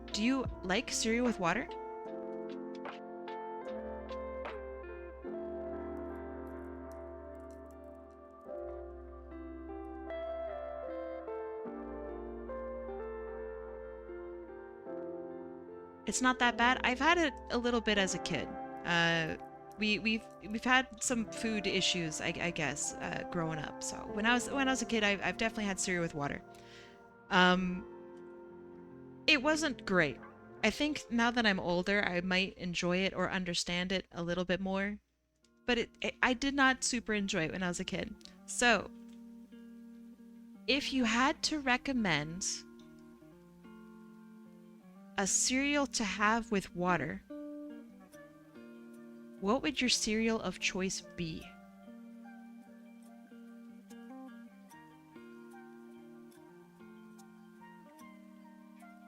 like cereal with water? It's not that bad. I've had it a little bit as a kid. We've had some food issues, I guess, growing up. So when I was a kid, I've definitely had cereal with water. It wasn't great. I think now that I'm older, I might enjoy it or understand it a little bit more. But I did not super enjoy it when I was a kid. So if you had to recommend a cereal to have with water, what would your cereal of choice be?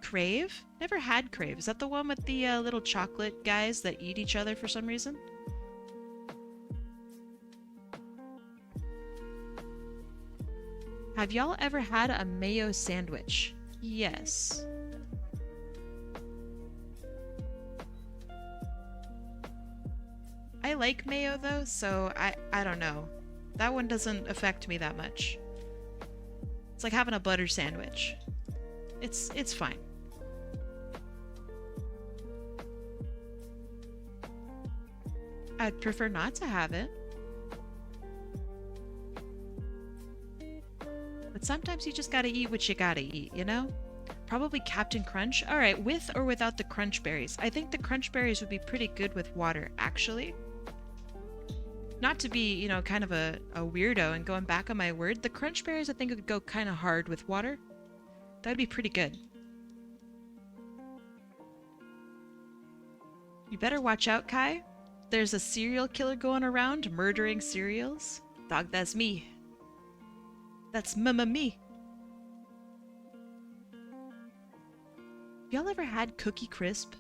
Crave? Never had Crave. Is that the one with the little chocolate guys that eat each other for some reason? Have y'all ever had a mayo sandwich? Yes. I like mayo though, so I don't know. That one doesn't affect me that much. It's like having a butter sandwich. It's fine. I'd prefer not to have it. But sometimes you just gotta eat what you gotta eat, you know? Probably Captain Crunch. Alright, with or without the crunch berries. I think the crunch berries would be pretty good with water, actually. Not to be, you know, kind of a weirdo and going back on my word, the crunch berries I think would go kind of hard with water. That'd be pretty good. You better watch out, Kai. There's a serial killer going around murdering cereals. Dog, that's me. That's me. Y'all ever had Cookie Crisp?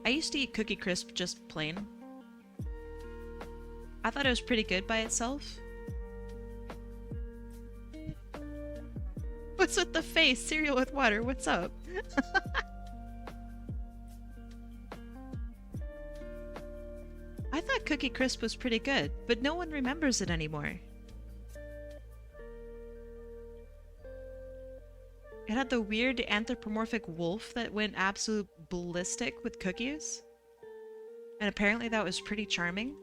I used to eat Cookie Crisp just plain. I thought it was pretty good by itself. What's with the face? Cereal with water, what's up? I thought Cookie Crisp was pretty good, but no one remembers it anymore. It had the weird anthropomorphic wolf that went absolute ballistic with cookies. And apparently that was pretty charming.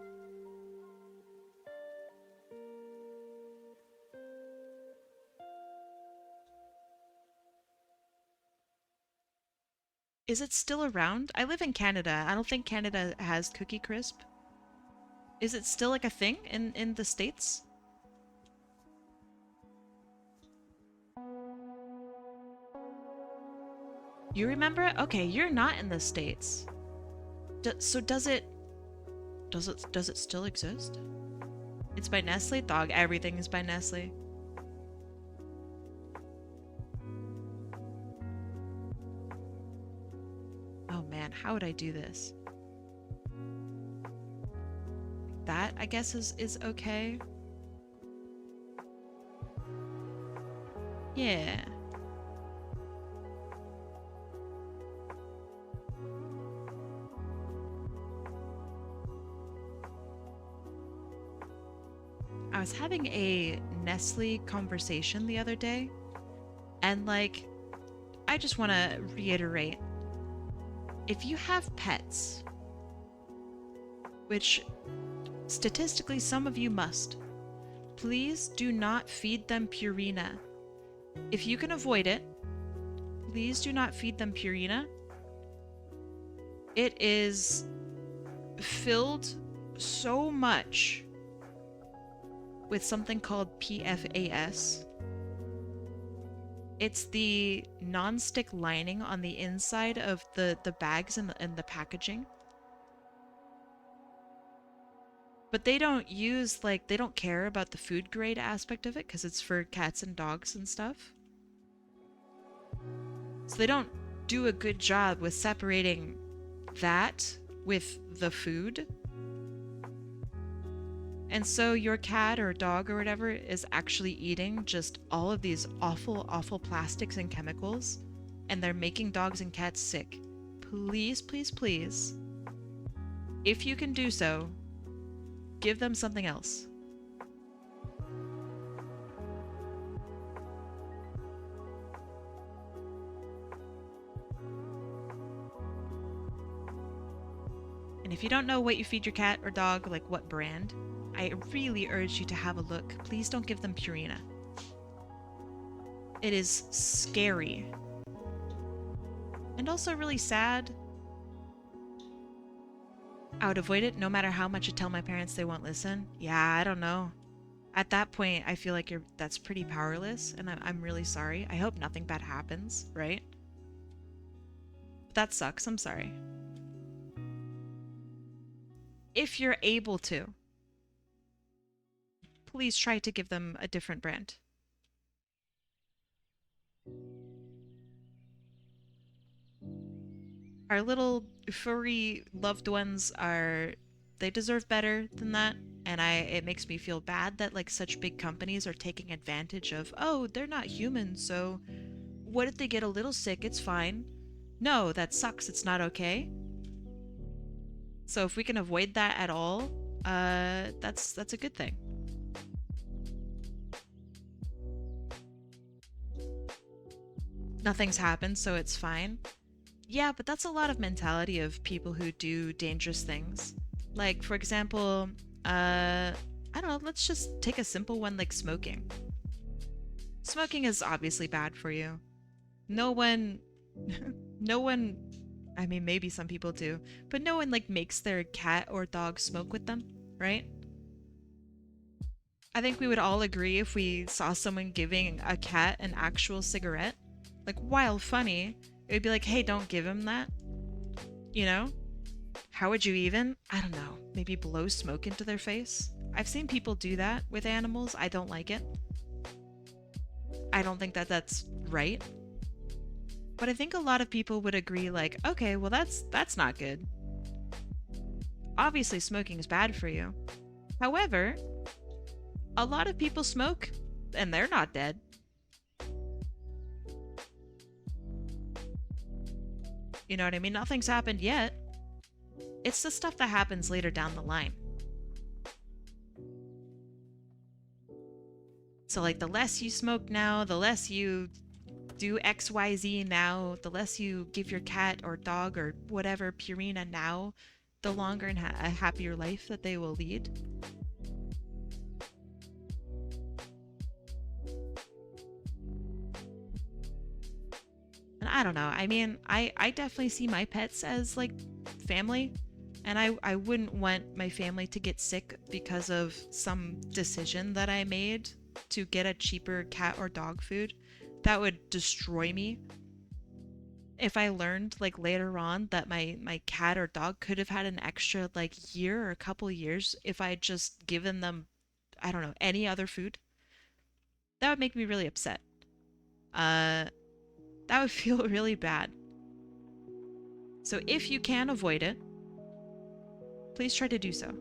Is it still around? I live in Canada. I don't think Canada has Cookie Crisp. Is it still like a thing in the States? You remember it? Okay, you're not in the States. So does it still exist? It's by Nestle? Dog, everything is by Nestle. Oh man, how would I do this? That, I guess, is okay. Yeah. I was having a Nestle conversation the other day, and like, I just want to reiterate, if you have pets, which statistically some of you must, please do not feed them Purina. If you can avoid it, please do not feed them Purina. It is filled so much with something called PFAS. It's the non-stick lining on the inside of the bags and the packaging. But they don't use, like, they don't care about the food grade aspect of it because it's for cats and dogs and stuff. So they don't do a good job with separating that with the food. And so your cat or dog or whatever is actually eating just all of these awful, awful plastics and chemicals, and they're making dogs and cats sick. Please, please, please, if you can do so, give them something else. And if you don't know what you feed your cat or dog, like what brand, I really urge you to have a look. Please don't give them Purina. It is scary. And also really sad. I would avoid it no matter how much I tell my parents they won't listen. Yeah, I don't know. At that point, I feel like that's pretty powerless, and I'm really sorry. I hope nothing bad happens, right? But that sucks, I'm sorry. If you're able to, please try to give them a different brand. Our little furry loved ones they deserve better than that, and it makes me feel bad that like such big companies are taking advantage of, oh, they're not human, so what if they get a little sick? It's fine. No, that sucks. It's not okay. So if we can avoid that at all, that's a good thing. Nothing's happened, so it's fine. Yeah, but that's a lot of mentality of people who do dangerous things. Like, for example, I don't know, let's just take a simple one like smoking. Smoking is obviously bad for you. No one, I mean, maybe some people do, but no one like makes their cat or dog smoke with them, right? I think we would all agree if we saw someone giving a cat an actual cigarette. Like, while funny, it would be like, hey, don't give him that. You know? How would you even? I don't know. Maybe blow smoke into their face? I've seen people do that with animals. I don't like it. I don't think that that's right. But I think a lot of people would agree like, okay, well that's not good. Obviously smoking is bad for you. However, a lot of people smoke and they're not dead. You know what I mean? Nothing's happened yet. It's the stuff that happens later down the line. So like the less you smoke now, the less you do XYZ now, the less you give your cat or dog or whatever Purina now, the longer and a happier life that they will lead. And I don't know. I mean, I definitely see my pets as like family. And I wouldn't want my family to get sick because of some decision that I made to get a cheaper cat or dog food. That would destroy me. If I learned like later on that my cat or dog could have had an extra like year or a couple years if I had just given them, I don't know, any other food, that would make me really upset. That would feel really bad. So if you can avoid it, please try to do so.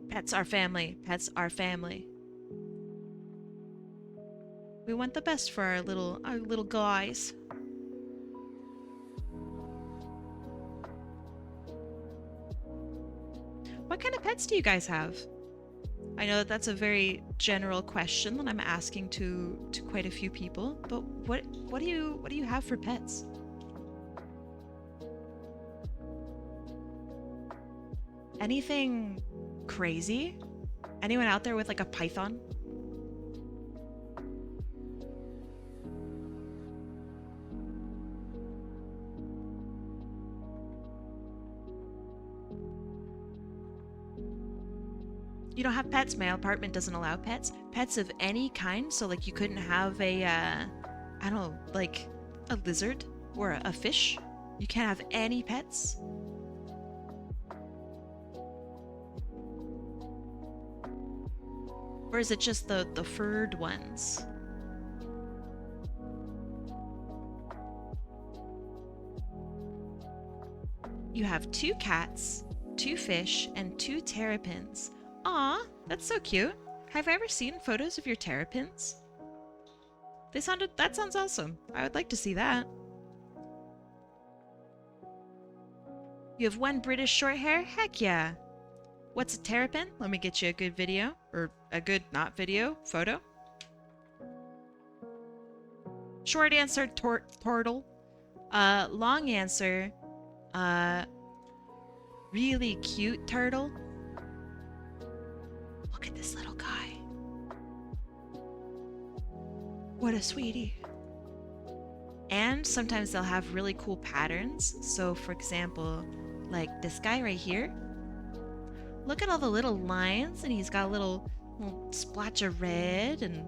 Pets are family. Pets are family. We want the best for our little guys. What kind of pets do you guys have? I know that that's a very general question that I'm asking to quite a few people, but what do you have for pets? Anything crazy? Anyone out there with like a python? You don't have pets? My apartment doesn't allow pets. Pets of any kind, so like you couldn't have a, I don't know, like a lizard or a fish? You can't have any pets? Or is it just the furred ones? You have 2 cats, 2 fish, and 2 terrapins. Aw, that's so cute. Have I ever seen photos of your terrapins? That sounds awesome. I would like to see that. You have 1 British short hair? Heck yeah. What's a terrapin? Let me get you a good video, or a good not video, photo. Short answer, turtle. Long answer, really cute turtle. Look at this little guy. What a sweetie. And sometimes they'll have really cool patterns. So for example, like this guy right here. Look at all the little lines, and he's got a little splotch of red, and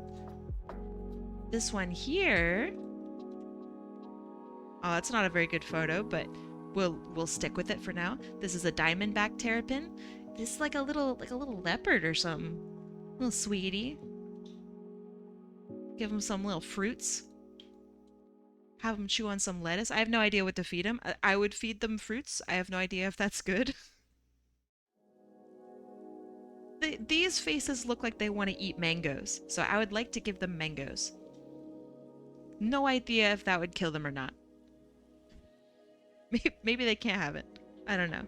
this one here. Oh, that's not a very good photo, but we'll stick with it for now. This is a diamondback terrapin. This is like a little leopard or something. Little sweetie. Give him some little fruits. Have him chew on some lettuce. I have no idea what to feed him. I would feed them fruits. I have no idea if that's good. These faces look like they want to eat mangoes, so I would like to give them mangoes. No idea if that would kill them or not. Maybe they can't have it. I don't know.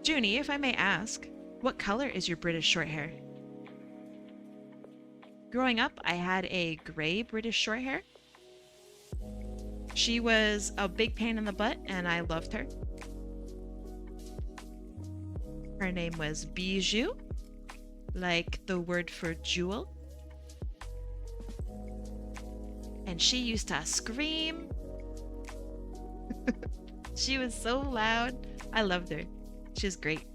Junie, if I may ask, what color is your British short hair? Growing up, I had a gray British short hair. She was a big pain in the butt, and I loved her. Her name was Bijou, like the word for jewel. And she used to scream. She was so loud. I loved her. She was great.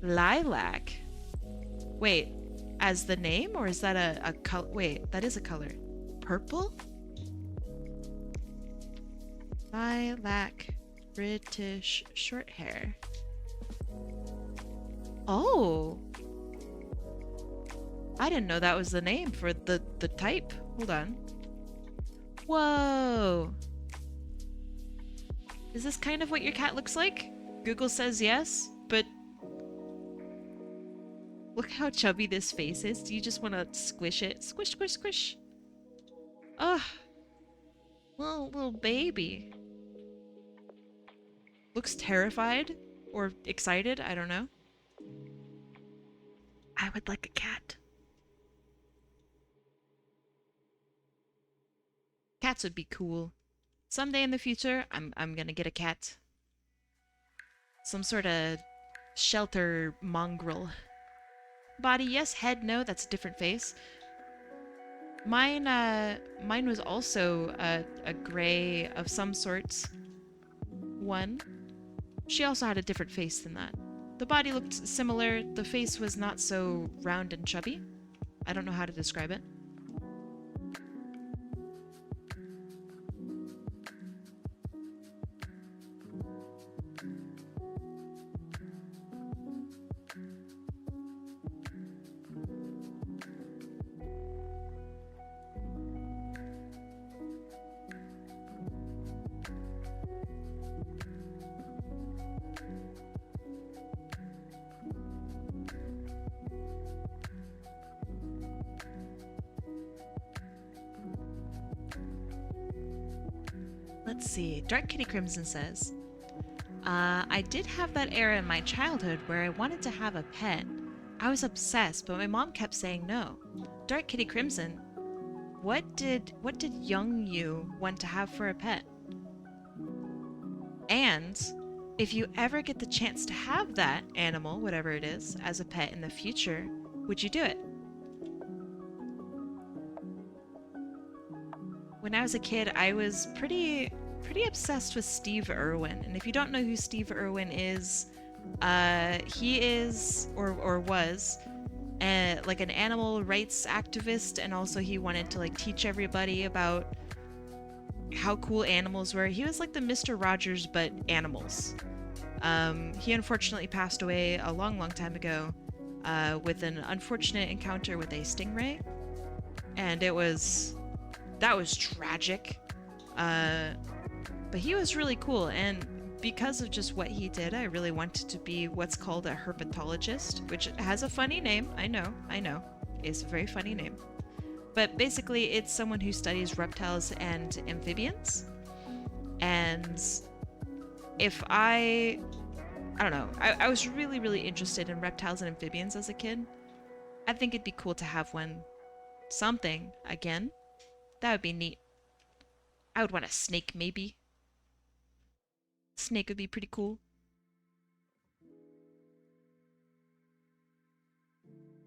Lilac. Wait, as the name, or is that a color? Wait, that is a color. Purple? Lilac British short hair. Oh! I didn't know that was the name for the type. Hold on. Whoa! Is this kind of what your cat looks like? Google says yes, but look how chubby this face is. Do you just want to squish it? Squish, squish, squish. Ugh. Little baby. Looks terrified or excited. I don't know. I would like a cat. Cats would be cool. Someday in the future, I'm gonna get a cat. Some sort of shelter mongrel. Body, yes. Head, no. That's a different face. Mine was also a gray of some sorts. One. She also had a different face than that. The body looked similar. The face was not so round and chubby. I don't know how to describe it. Let's see. Dark Kitty Crimson says, I did have that era in my childhood where I wanted to have a pet. I was obsessed, but my mom kept saying no. Dark Kitty Crimson, what did young you want to have for a pet? And if you ever get the chance to have that animal, whatever it is, as a pet in the future, would you do it? When I was a kid, I was pretty obsessed with Steve Irwin. And if you don't know who Steve Irwin is, he is or was like an animal rights activist, and also he wanted to like teach everybody about how cool animals were. He was like the Mr. Rogers but animals. He unfortunately passed away a long time ago with an unfortunate encounter with a stingray, and that was tragic. But he was really cool, and because of just what he did, I really wanted to be what's called a herpetologist, which has a funny name. I know. It's a very funny name. But basically, it's someone who studies reptiles and amphibians. And if I don't know, I was really interested in reptiles and amphibians as a kid. I think it'd be cool to have something again. That would be neat. I would want a snake, maybe. Snake would be pretty cool.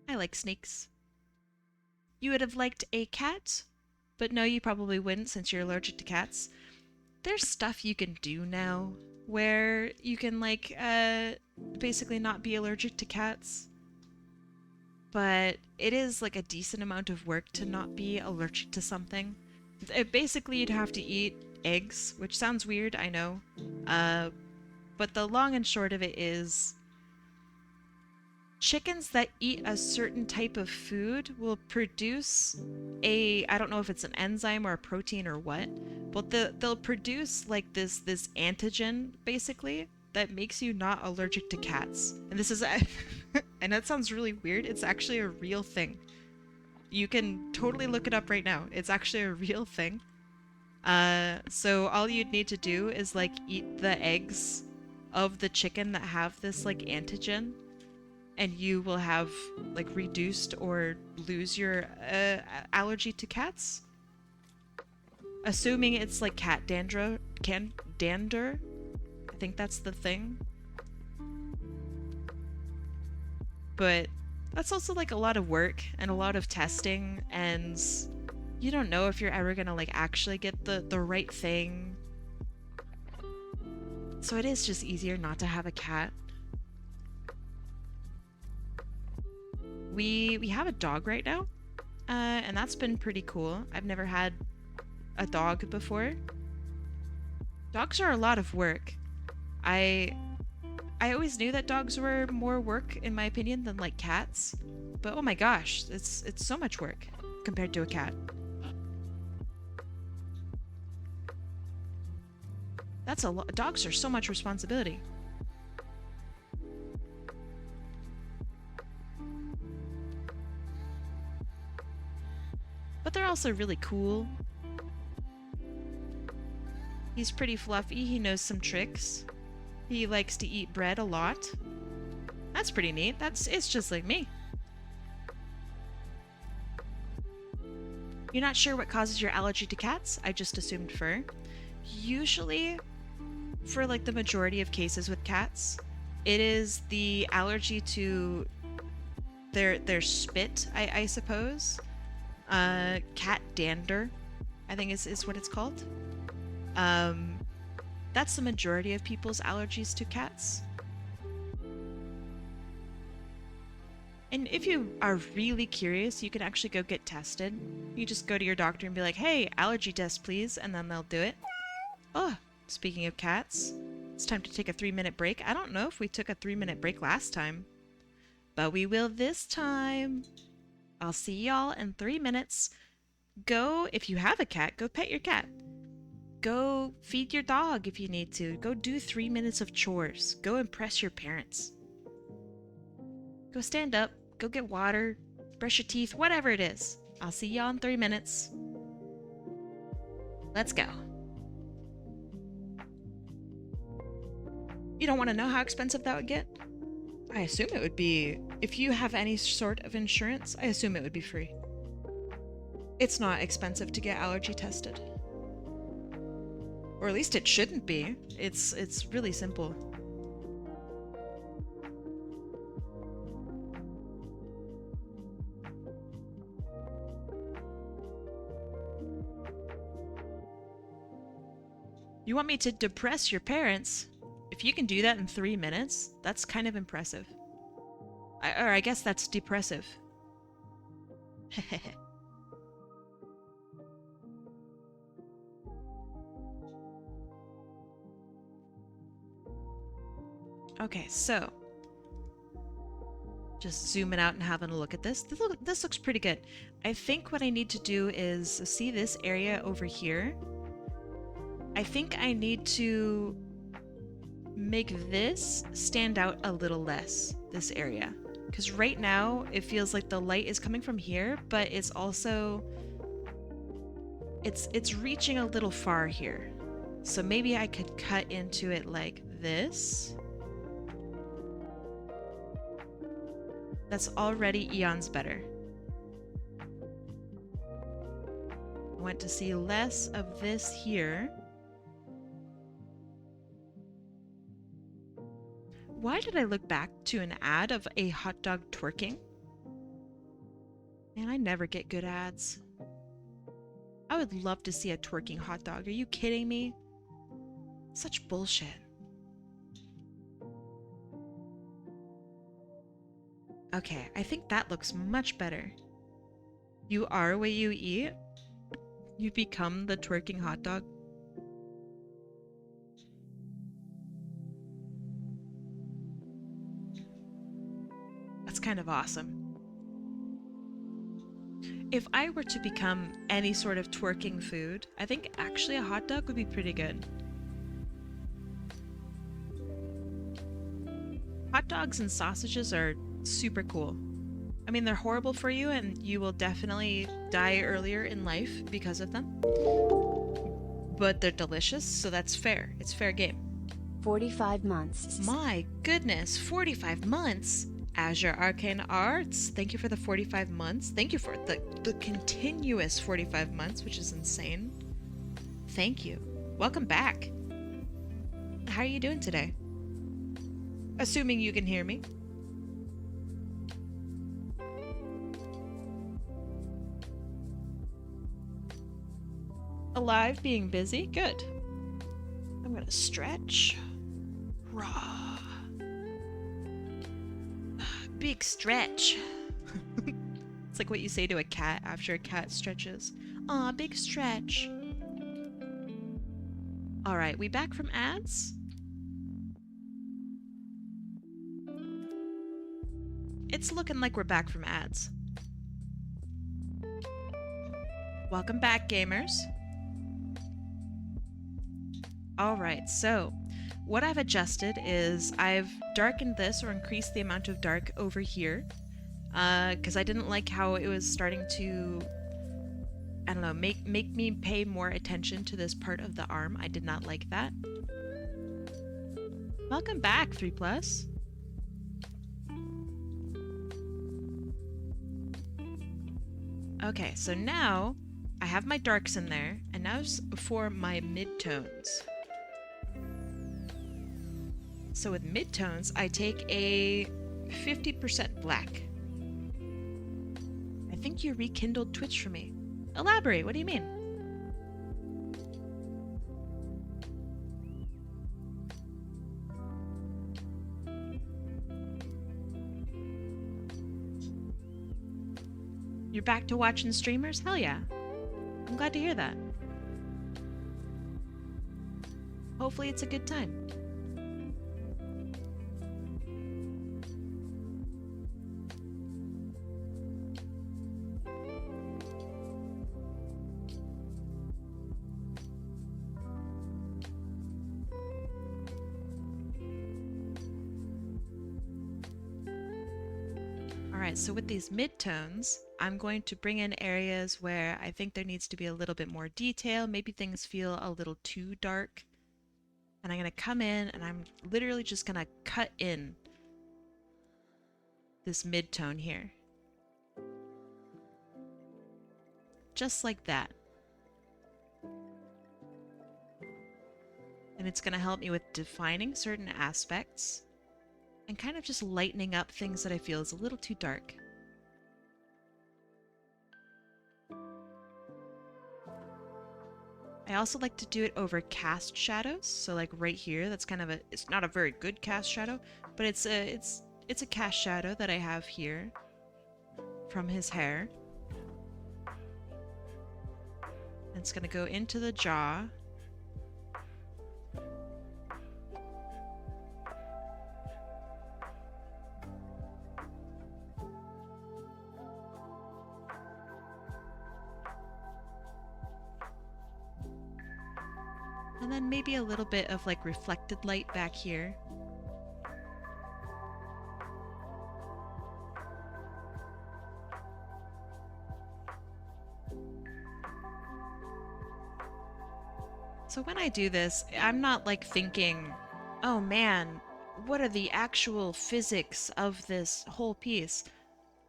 I like snakes. You would have liked a cat? But no, you probably wouldn't since you're allergic to cats. There's stuff you can do now where you can basically not be allergic to cats. But it is like a decent amount of work to not be allergic to something. Basically, you'd have to eat eggs, which sounds weird, I know. But the long and short of it is chickens that eat a certain type of food will produce I don't know if it's an enzyme or a protein or what, but they'll produce like this antigen, basically, that makes you not allergic to cats. And this is, and that sounds really weird, it's actually a real thing. You can totally look it up right now. It's actually a real thing. So all you'd need to do is like eat the eggs of the chicken that have this like antigen, and you will have like reduced or lose your allergy to cats. Assuming it's like cat dander. I think that's the thing. But that's also like a lot of work and a lot of testing, and you don't know if you're ever gonna like actually get the right thing. So it is just easier not to have a cat. We have a dog right now, and that's been pretty cool. I've never had a dog before. Dogs are a lot of work. I always knew that dogs were more work, in my opinion, than like cats. But oh my gosh, it's so much work compared to a cat. That's a lot. Dogs are so much responsibility. But they're also really cool. He's pretty fluffy. He knows some tricks. He likes to eat bread a lot. That's pretty neat. It's just like me. You're not sure what causes your allergy to cats? I just assumed fur. Usually, for like the majority of cases with cats, it is the allergy to their spit, I suppose. Cat dander, I think is what it's called. That's the majority of people's allergies to cats. And if you are really curious, you can actually go get tested. You just go to your doctor and be like, hey, allergy test, please, and then they'll do it. Oh, speaking of cats, it's time to take a 3-minute break. I don't know if we took a 3-minute break last time, but we will this time. I'll see y'all in 3 minutes. Go, if you have a cat, go pet your cat. Go feed your dog if you need to. Go do 3 minutes of chores. Go impress your parents. Go stand up. Go get water. Brush your teeth. Whatever it is. I'll see y'all in 3 minutes. Let's go. You don't want to know how expensive that would get? I assume it would be... If you have any sort of insurance, I assume it would be free. It's not expensive to get allergy tested. Or at least it shouldn't be. It's really simple. You want me to depress your parents? If you can do that in 3 minutes, that's kind of impressive. Or I guess that's depressive. Okay, so just zooming out and having a look at this. This looks pretty good. I think what I need to do is see this area over here. I think I need to make this stand out a little less, this area. Because right now, it feels like the light is coming from here, but it's also... It's reaching a little far here. So maybe I could cut into it like this. That's already eons better. I want to see less of this here. Why did I look back to an ad of a hot dog twerking? Man, I never get good ads. I would love to see a twerking hot dog. Are you kidding me? Such bullshit. Okay, I think that looks much better. You are what you eat? You become the twerking hot dog? That's kind of awesome. If I were to become any sort of twerking food, I think actually a hot dog would be pretty good. Hot dogs and sausages are super cool. I mean, they're horrible for you and you will definitely die earlier in life because of them. But they're delicious, so that's fair. It's fair game. 45 months. My goodness, 45 months! Azure Arcane Arts, thank you for the 45 months. Thank you for the continuous 45 months, which is insane. Thank you. Welcome back. How are you doing today? Assuming you can hear me. Alive, being busy? Good. I'm gonna stretch. Raw. Big stretch. It's like what you say to a cat after a cat stretches. Aw, big stretch. All right, we back from ads? It's looking like we're back from ads. Welcome back, gamers. All right, so what I've adjusted is I've darkened this or increased the amount of dark over here because I didn't like how it was starting to, I don't know, make me pay more attention to this part of the arm. I did not like that. Welcome back, 3+. Okay, so now I have my darks in there, and now for my midtones. So with midtones, I take a 50% black. I think you rekindled Twitch for me. Elaborate, what do you mean? You're back to watching streamers? Hell yeah. I'm glad to hear that. Hopefully it's a good time. Alright, so with these midtones, I'm going to bring in areas where I think there needs to be a little bit more detail. Maybe things feel a little too dark. And I'm going to come in and I'm literally just going to cut in this midtone here. Just like that. And it's going to help me with defining certain aspects and kind of just lightening up things that I feel is a little too dark. I also like to do it over cast shadows. So like right here, that's kind of a, it's not a very good cast shadow, but it's a cast shadow that I have here from his hair. And it's gonna go into the jaw. And then maybe a little bit of like reflected light back here. So when I do this, I'm not like thinking, oh man, what are the actual physics of this whole piece?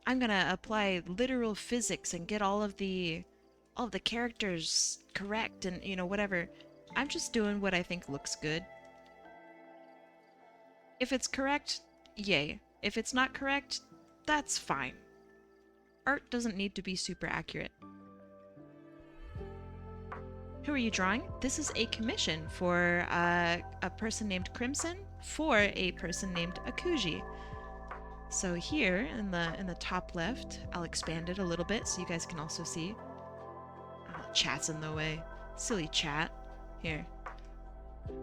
I'm gonna apply literal physics and get all of the characters correct and, you know, whatever. I'm just doing what I think looks good. If it's correct, yay. If it's not correct, that's fine. Art doesn't need to be super accurate. Who are you drawing? This is a commission for a person named Crimson for a person named Akuji. So here in the top left, I'll expand it a little bit so you guys can also see. Chat's in the way. Silly chat. Here.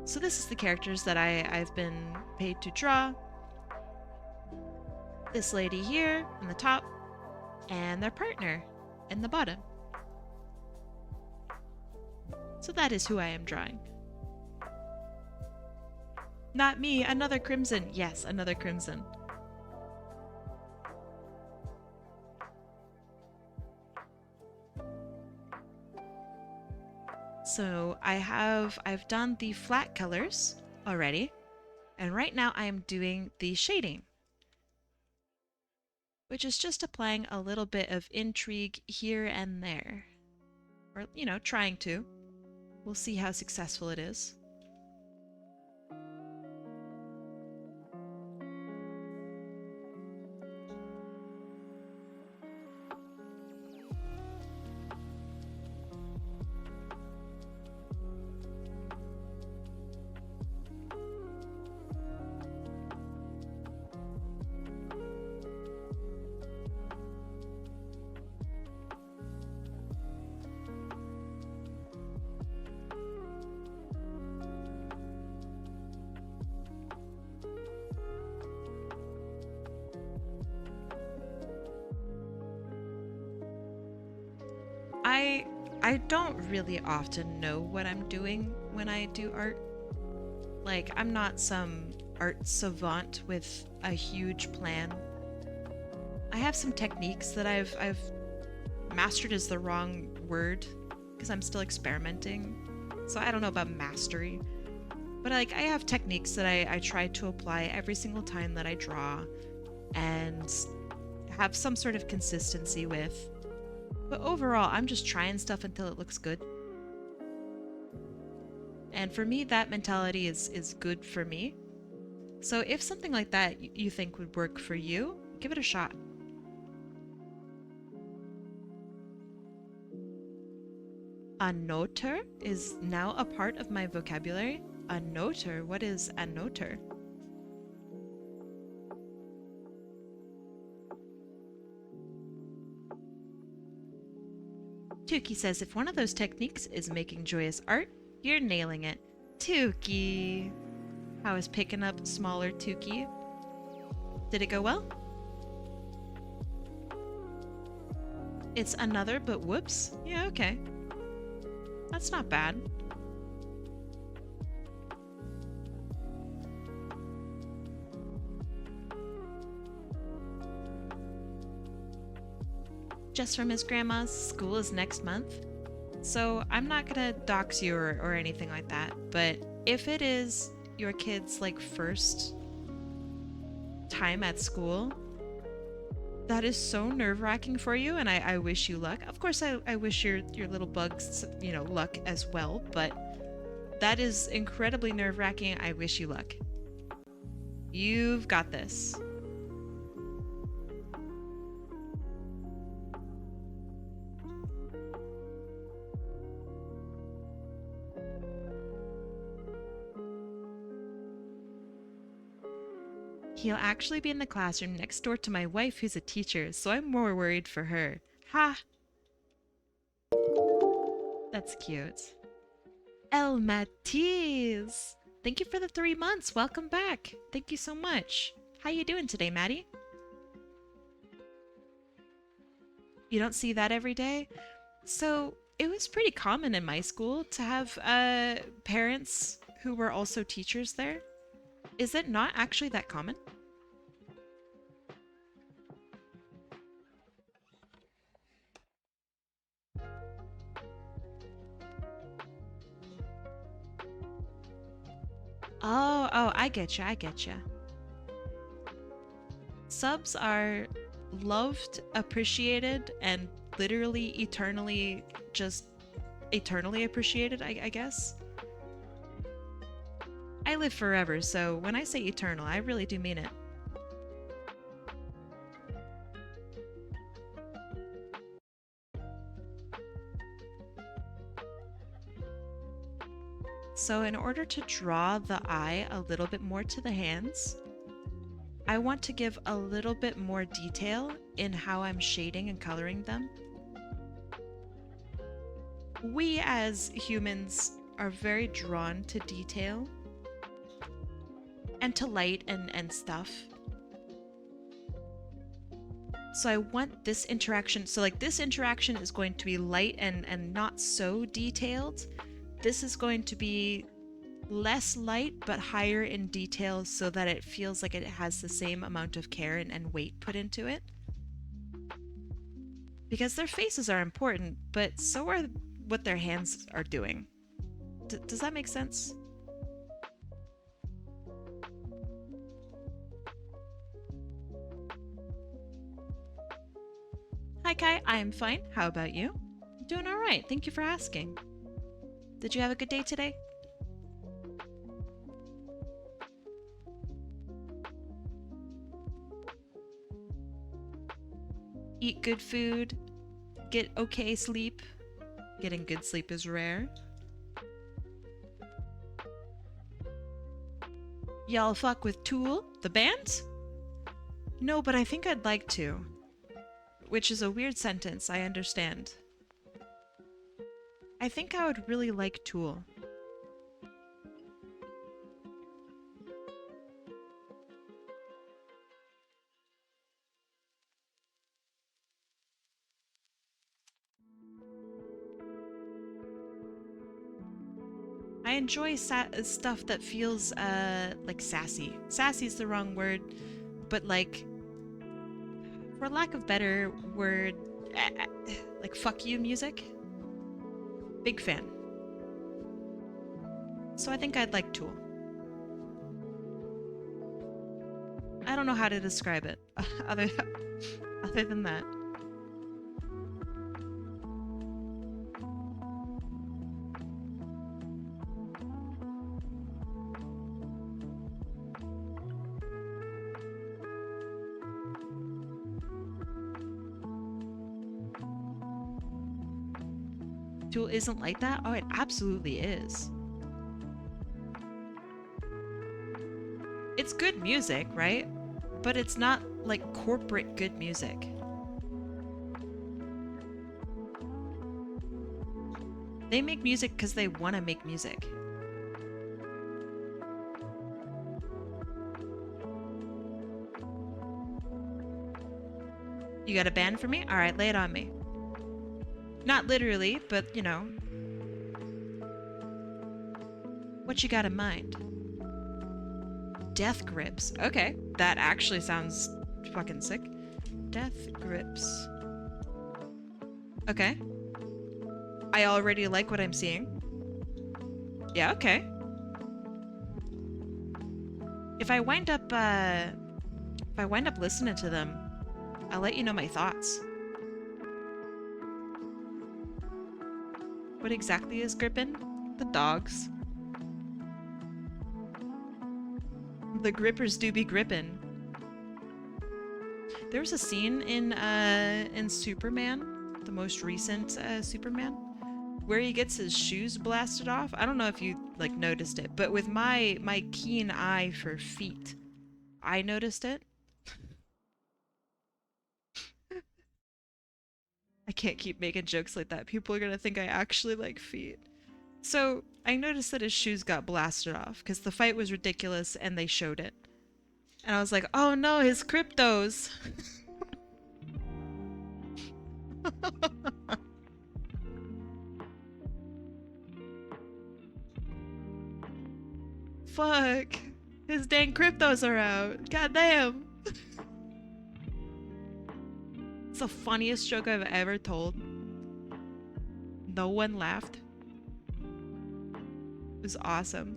So this is the characters that I've been paid to draw. This lady here in the top, and their partner in the bottom. So that is who I am drawing. Not me, another Crimson. Yes, another Crimson. So I've done the flat colors already, and right now I am doing the shading, which is just applying a little bit of intrigue here and there, or, you know, trying to. We'll see how successful it is. I don't really often know what I'm doing when I do art. Like, I'm not some art savant with a huge plan. I have some techniques that I've mastered is the wrong word because I'm still experimenting. So I don't know about mastery. But like I have techniques that I try to apply every single time that I draw and have some sort of consistency with. But overall, I'm just trying stuff until it looks good. And for me, that mentality is good for me. So if something like that you think would work for you, give it a shot. A noter is now a part of my vocabulary. A noter? What is a noter? Tuki says if one of those techniques is making joyous art, you're nailing it. Tuki! How is picking up smaller Tuki? Did it go well? It's another, but whoops. Yeah, okay. That's not bad. Just from his grandma's, school is next month. So I'm not gonna dox you or anything like that, but if it is your kid's like first time at school, that is so nerve-wracking for you, and I wish you luck. Of course, I wish your little bugs, you know, luck as well, but that is incredibly nerve-wracking. I wish you luck. You've got this. He'll actually be in the classroom next door to my wife who's a teacher, so I'm more worried for her. Ha! That's cute. El Matiz! Thank you for the 3 months. Welcome back. Thank you so much. How you doing today, Maddie? You don't see that every day? So, it was pretty common in my school to have parents who were also teachers there. Is it not actually that common? Oh, I get you, I get you. Subs are loved, appreciated, and literally eternally just eternally appreciated, I guess. I live forever, so when I say eternal, I really do mean it. So in order to draw the eye a little bit more to the hands, I want to give a little bit more detail in how I'm shading and coloring them. We as humans are very drawn to detail and to light and stuff. So I want this interaction, so like this interaction is going to be light and not so detailed. This is going to be less light but higher in detail so that it feels like it has the same amount of care and weight put into it. Because their faces are important, but so are what their hands are doing. Does that make sense? Hi Kai, I am fine. How about you? Doing alright, thank you for asking. Did you have a good day today? Eat good food, get okay sleep. Getting good sleep is rare. Y'all fuck with Tool, the band? No, but I think I'd like to. Which is a weird sentence, I understand. I think I would really like Tool. enjoy stuff that feels like sassy. Sassy's the wrong word, but like, for lack of better word, like fuck you music. Big fan. So I think I'd like Tool. I don't know how to describe it other than that. Tool isn't like that? Oh, it absolutely is. It's good music, right? But it's not like corporate good music. They make music because they want to make music. You got a band for me? Alright, lay it on me. Not literally, but you know. What you got in mind? Death Grips. Okay, that actually sounds fucking sick. Death Grips. Okay. I already like what I'm seeing. Yeah, okay. If I wind up listening to them, I'll let you know my thoughts. What exactly is grippin'? The dogs. The grippers do be grippin'. There was a scene in Superman, the most recent Superman, where he gets his shoes blasted off. I don't know if you like noticed it, but with my keen eye for feet, I noticed it. I can't keep making jokes like that. People are gonna think I actually like feet. So I noticed that his shoes got blasted off because the fight was ridiculous and they showed it. And I was like, oh no, his cryptos. Fuck. His dang cryptos are out. God damn. It's the funniest joke I've ever told. No one laughed. It was awesome.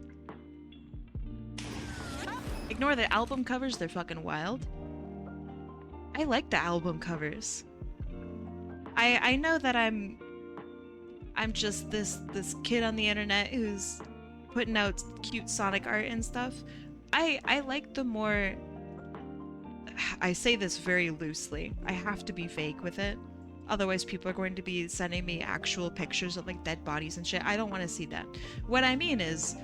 Ignore the album covers, they're fucking wild. I like the album covers. I know that I'm just this kid on the internet who's putting out cute Sonic art and stuff. I like the more, I say this very loosely. I have to be fake with it. Otherwise people are going to be sending me actual pictures of like dead bodies and shit. I don't want to see that. What I mean is,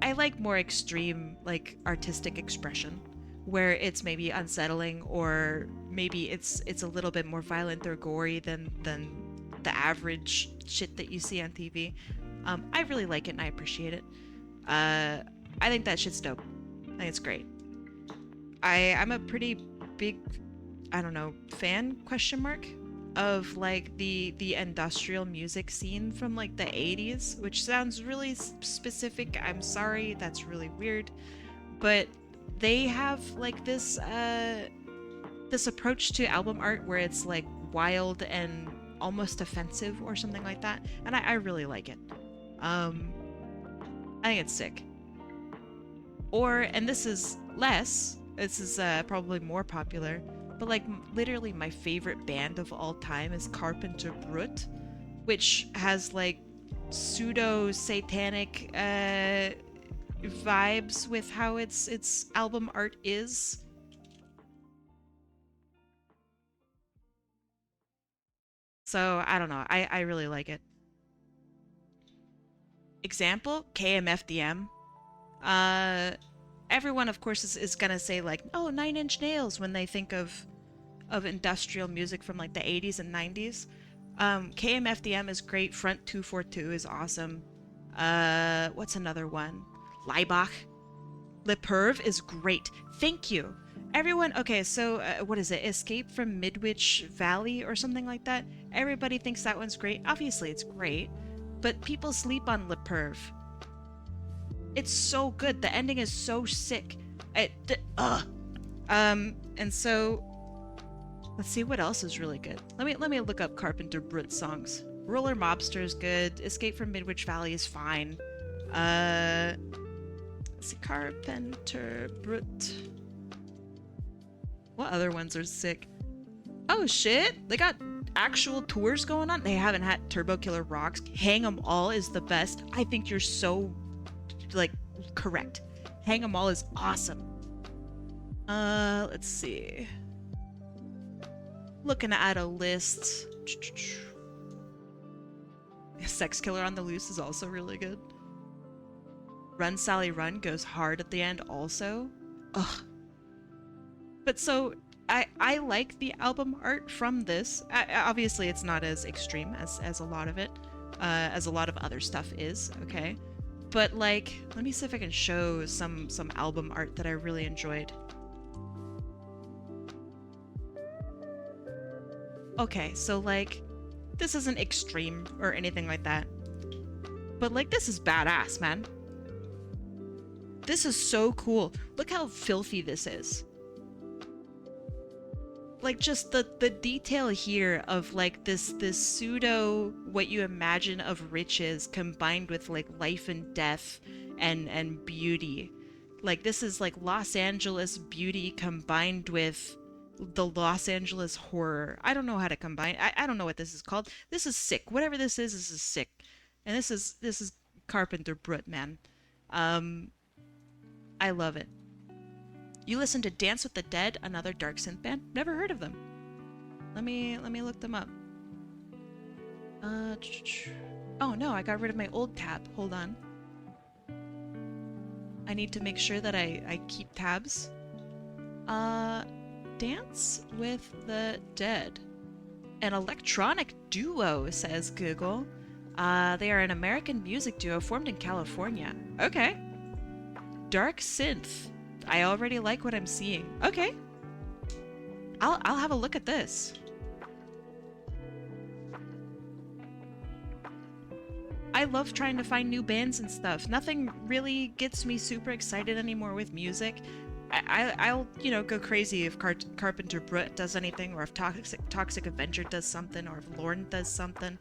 I like more extreme like artistic expression where it's maybe unsettling or maybe it's a little bit more violent or gory than the average shit that you see on TV. I really like it and I appreciate it. I think that shit's dope. I think it's great. I'm a pretty big, I don't know, fan question mark of like the industrial music scene from like the 80s, which sounds really specific. I'm sorry, that's really weird, but they have like this approach to album art where it's like wild and almost offensive or something like that, and I really like it. I think it's sick. Or, and this is probably more popular, but like literally my favorite band of all time is Carpenter Brut, which has like pseudo satanic vibes with how its album art is. So I don't know, I really like it. Example, KMFDM. Everyone of course is gonna say like, oh, Nine Inch Nails when they think of industrial music from like the 80s and 90s. KMFDM is great. Front 242 is awesome. What's another one? Laibach. Le Perv is great. Thank you. Everyone, okay, so what is it? Escape from Midwich Valley or something like that? Everybody thinks that one's great. Obviously it's great, but people sleep on Le Perv. It's so good. The ending is so sick. And so let's see what else is really good. Let me look up Carpenter Brut songs. Roller Mobster is good. Escape from Midwich Valley is fine. Let's see, Carpenter Brut. What other ones are sick? Oh shit! They got actual tours going on. They haven't had Turbo Killer Rocks. Hang 'em All is the best. I think you're so like correct. Hang 'em All is awesome. Let's see. Looking at a list. Sex Killer on the Loose is also really good. Run Sally Run goes hard at the end also. Ugh. But so I like the album art from this. Obviously it's not as extreme as a lot of it, as a lot of other stuff is, okay? But like, let me see if I can show some album art that I really enjoyed. Okay, so like, this isn't extreme or anything like that. But like, this is badass, man. This is so cool. Look how filthy this is. Like, just the detail here of like this pseudo what you imagine of riches combined with like life and death and beauty. Like, this is like Los Angeles beauty combined with the Los Angeles horror. I don't know how to combine. I don't know what this is called. This is sick. Whatever this is sick. And this is Carpenter Brut, man. I love it. You listen to Dance with the Dead, another dark synth band? Never heard of them. Let me look them up. Oh no, I got rid of my old tab. Hold on. I need to make sure that I keep tabs. Dance with the Dead. An electronic duo, says Google. They are an American music duo formed in California. Okay. Dark synth. I already like what I'm seeing. Okay. I'll have a look at this. I love trying to find new bands and stuff. Nothing really gets me super excited anymore with music. I'll you know, go crazy if Carpenter Brut does anything, or if Toxic Avenger does something, or if Lorne does something.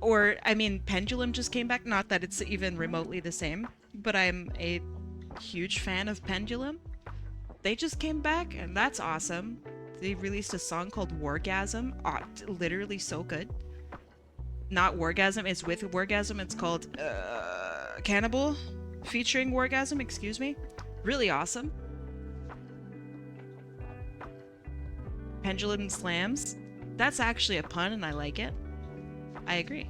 Or, I mean, Pendulum just came back. Not that it's even remotely the same, but I'm a huge fan of Pendulum. They just came back, and that's awesome. They released a song called Wargasm. Oh, literally so good. Not Wargasm, it's with Wargasm. It's called Cannibal featuring Wargasm, excuse me. Really awesome. Pendulum Slams. That's actually a pun, and I like it. I agree.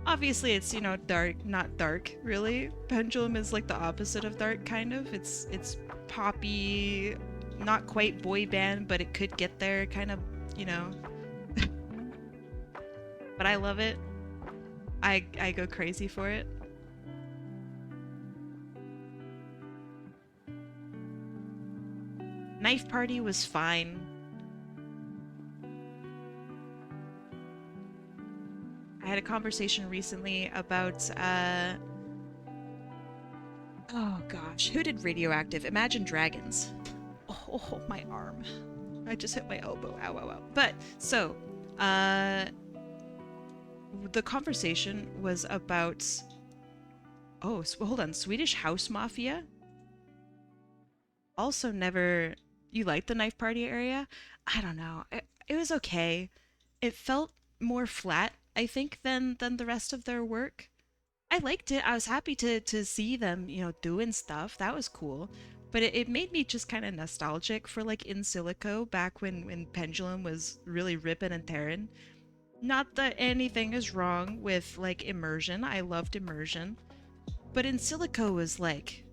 Obviously, it's, you know, dark, not dark, really. Pendulum is like the opposite of dark, kind of. It's poppy, not quite boy band, but it could get there, kind of, you know. But I love it. I go crazy for it. Knife Party was fine. I had a conversation recently about, oh gosh, who did Radioactive? Imagine Dragons. Oh, my arm. I just hit my elbow. Ow, ow, ow. But, so, the conversation was about, oh, hold on, Swedish House Mafia? Also never, you liked the Knife Party area? I don't know. It was okay. It felt more flat, I think, than the rest of their work. I liked it. I was happy to see them, you know, doing stuff. That was cool. But it made me just kind of nostalgic for like In Silico back when Pendulum was really ripping and tearing. Not that anything is wrong with like Immersion. I loved Immersion. But In Silico was like,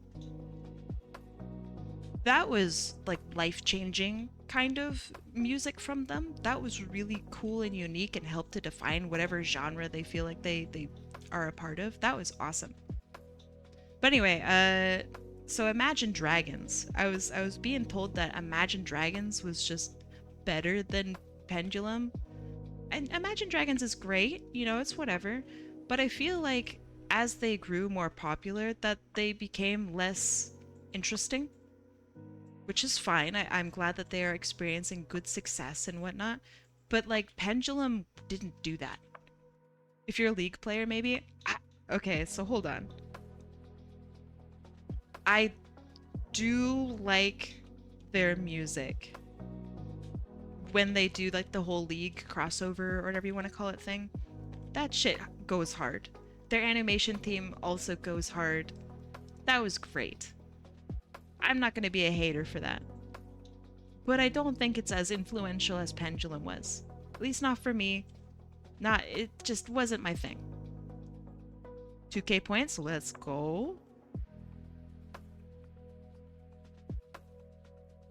that was like life-changing kind of music from them. That was really cool and unique and helped to define whatever genre they feel like they are a part of. That was awesome. But anyway, so Imagine Dragons. I was being told that Imagine Dragons was just better than Pendulum. And Imagine Dragons is great, you know, it's whatever. But I feel like as they grew more popular, that they became less interesting, which is fine. I'm glad that they are experiencing good success and whatnot. But like Pendulum didn't do that. If you're a League player, maybe. Okay, so hold on. I do like their music when they do like the whole League crossover or whatever you want to call it thing. That shit goes hard. Their animation theme also goes hard. That was great. I'm not going to be a hater for that. But I don't think it's as influential as Pendulum was. At least not for me. It just wasn't my thing. 2k points, let's go.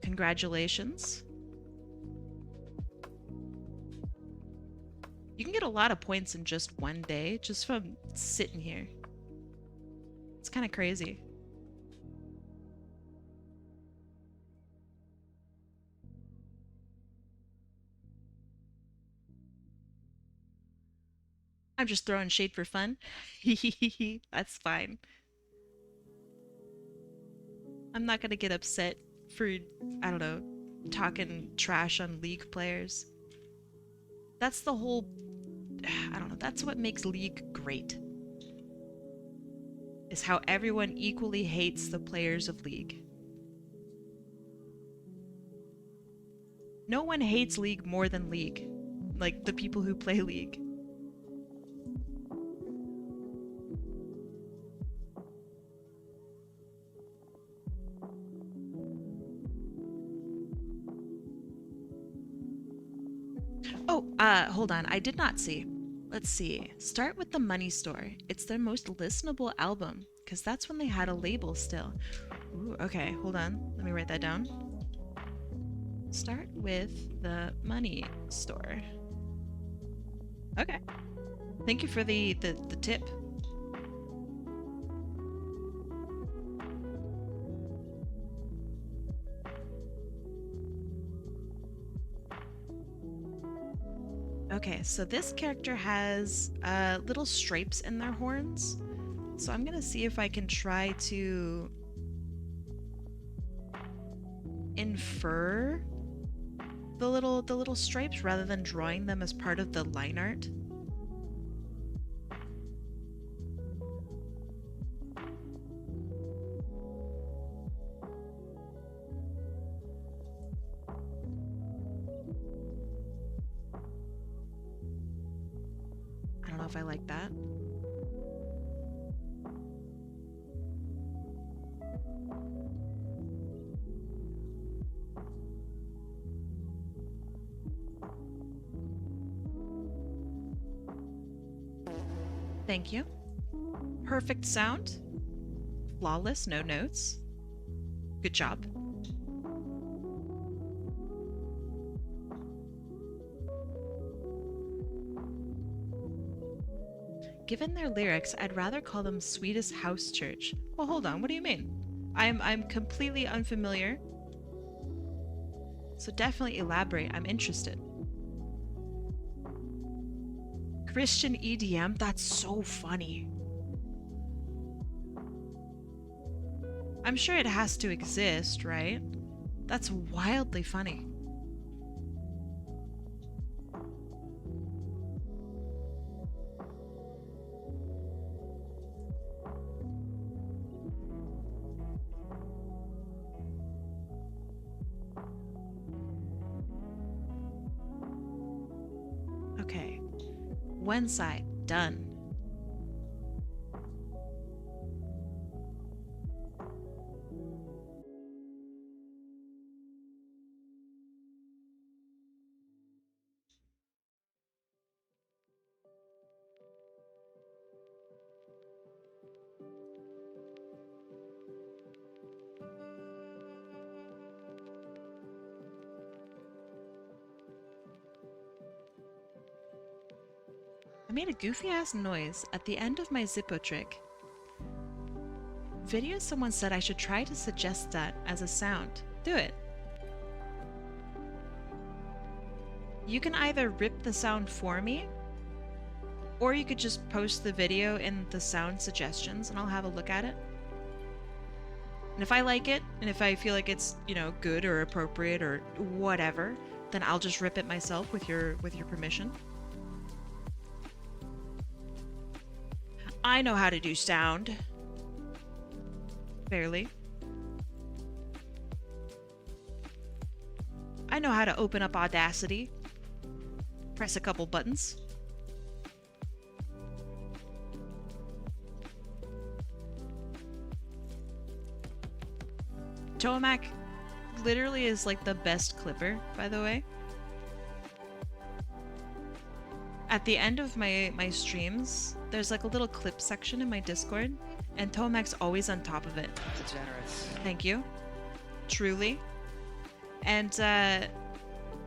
Congratulations. You can get a lot of points in just one day, just from sitting here. It's kind of crazy. I'm just throwing shade for fun. That's fine. I'm not gonna get upset for, I don't know, talking trash on League players. That's the whole, I don't know, that's what makes League great. Is how everyone equally hates the players of League. No one hates League more than League. Like, the people who play League. Oh, hold on. I did not see. Let's see. Start with the Money Store. It's their most listenable album, because that's when they had a label still. Ooh, okay, hold on. Let me write that down. Start with the Money Store. Okay. Thank you for the tip. Okay, so this character has little stripes in their horns. So I'm gonna see if I can try to infer the little stripes rather than drawing them as part of the line art. I don't know if I like that. Thank you. Perfect sound. Flawless, no notes. Good job. Given their lyrics, I'd rather call them Sweetest House Church. Well, hold on, what do you mean? I'm completely unfamiliar. So definitely elaborate, I'm interested. Christian EDM? That's so funny. I'm sure it has to exist, right? That's wildly funny. Okay. One side, done. I made a goofy ass noise at the end of my Zippo trick. Video someone said I should try to suggest that as a sound. Do it. You can either rip the sound for me, Or you could just post the video in the sound suggestions and I'll have a look at it. And if I like it, and if I feel like it's, you know, good or appropriate or whatever, then I'll just rip it myself with your permission. I know how to do sound. Barely. I know how to open up Audacity. Press a couple buttons. Tomac literally is like the best clipper, by the way. At the end of my streams, there's like a little clip section in my Discord, and Tomac's always on top of it. That's generous. Thank you. Truly. And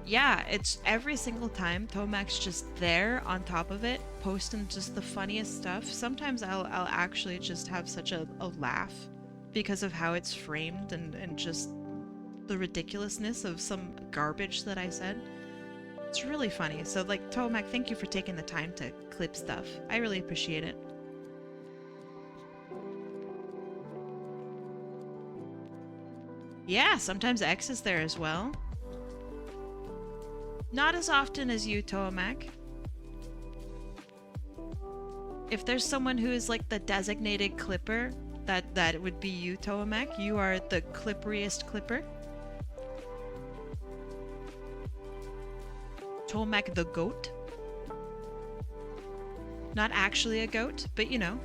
yeah, it's every single time Tomac's just there on top of it, posting just the funniest stuff. Sometimes I'll actually just have such a laugh because of how it's framed and just the ridiculousness of some garbage that I said. It's really funny. So like, Tomac, thank you for taking the time to clip stuff. I really appreciate it. Yeah, sometimes X is there as well. Not as often as you, Tomac. If there's someone who is like the designated clipper, that would be you, Tomac. You are the clipperiest clipper. Tomac the goat. Not actually a goat, but you know.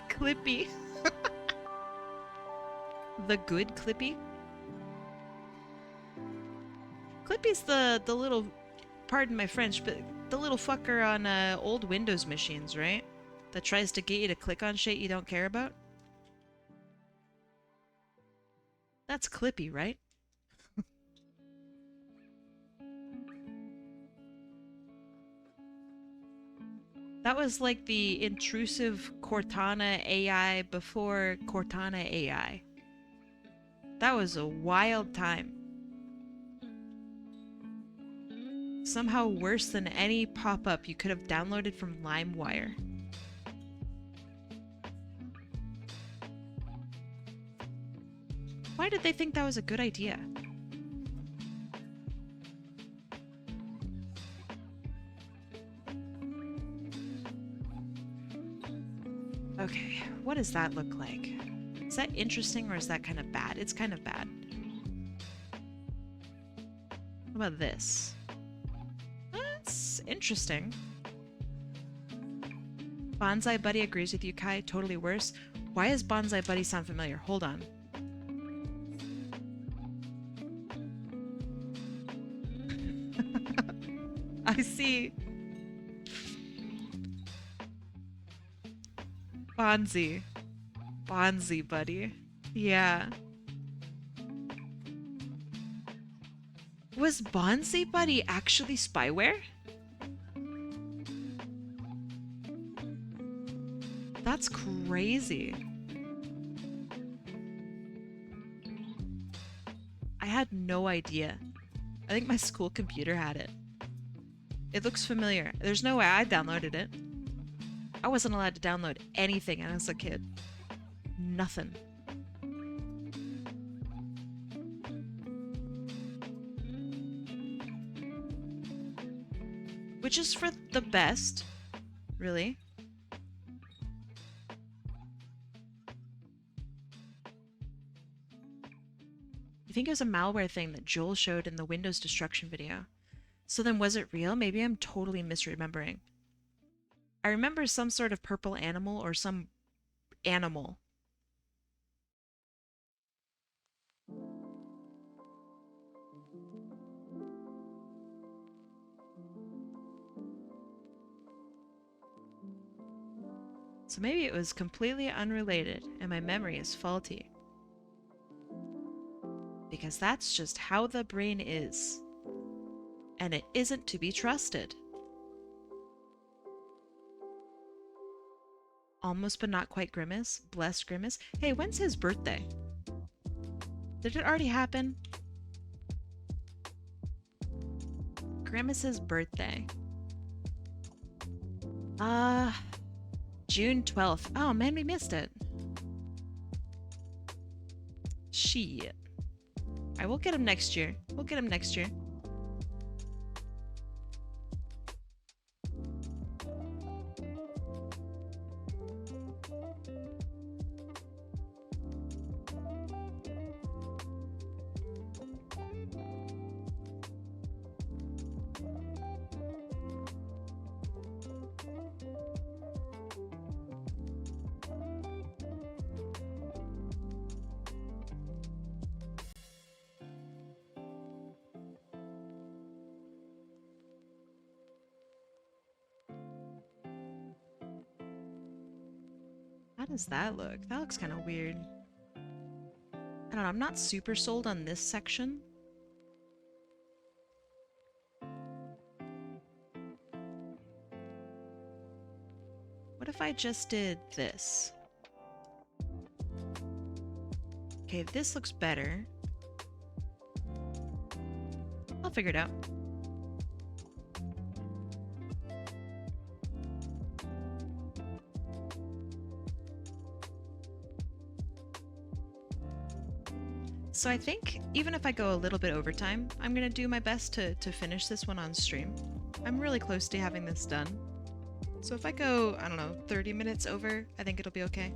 Clippy. The good Clippy. Clippy's the little, pardon my French, but the little fucker on old Windows machines, right? That tries to get you to click on shit you don't care about. That's Clippy, right? That was like the intrusive Cortana AI before Cortana AI. That was a wild time. Somehow worse than any pop-up you could have downloaded from LimeWire. Why did they think that was a good idea? Okay, what does that look like? Is that interesting or is that kind of bad? It's kind of bad. What about this? That's interesting. Bonsai Buddy agrees with you, Kai. Totally worse. Why does Bonsai Buddy sound familiar? Hold on. I see. Bonzi. Bonzi Buddy. Yeah. Was Bonzi Buddy actually spyware? That's crazy. I had no idea. I think my school computer had it. It looks familiar. There's no way I downloaded it. I wasn't allowed to download anything as a kid. Nothing. Which is for the best, really. I think it was a malware thing that Joel showed in the Windows destruction video. So then was it real? Maybe I'm totally misremembering. I remember some sort of purple animal or some animal. So maybe it was completely unrelated and my memory is faulty. Because that's just how the brain is. And it isn't to be trusted. Almost but not quite Grimace. Blessed Grimace. Hey, when's his birthday? Did it already happen? Grimace's birthday. June 12th. Oh man, we missed it. Shit. I will get him next year. We'll get him next year. How does that look? That looks kind of weird. I don't know, I'm not super sold on this section. What if I just did this? Okay, this looks better. I'll figure it out. So I think even if I go a little bit over time, I'm gonna do my best to finish this one on stream. I'm really close to having this done. So if I go, I don't know, 30 minutes over, I think it'll be okay.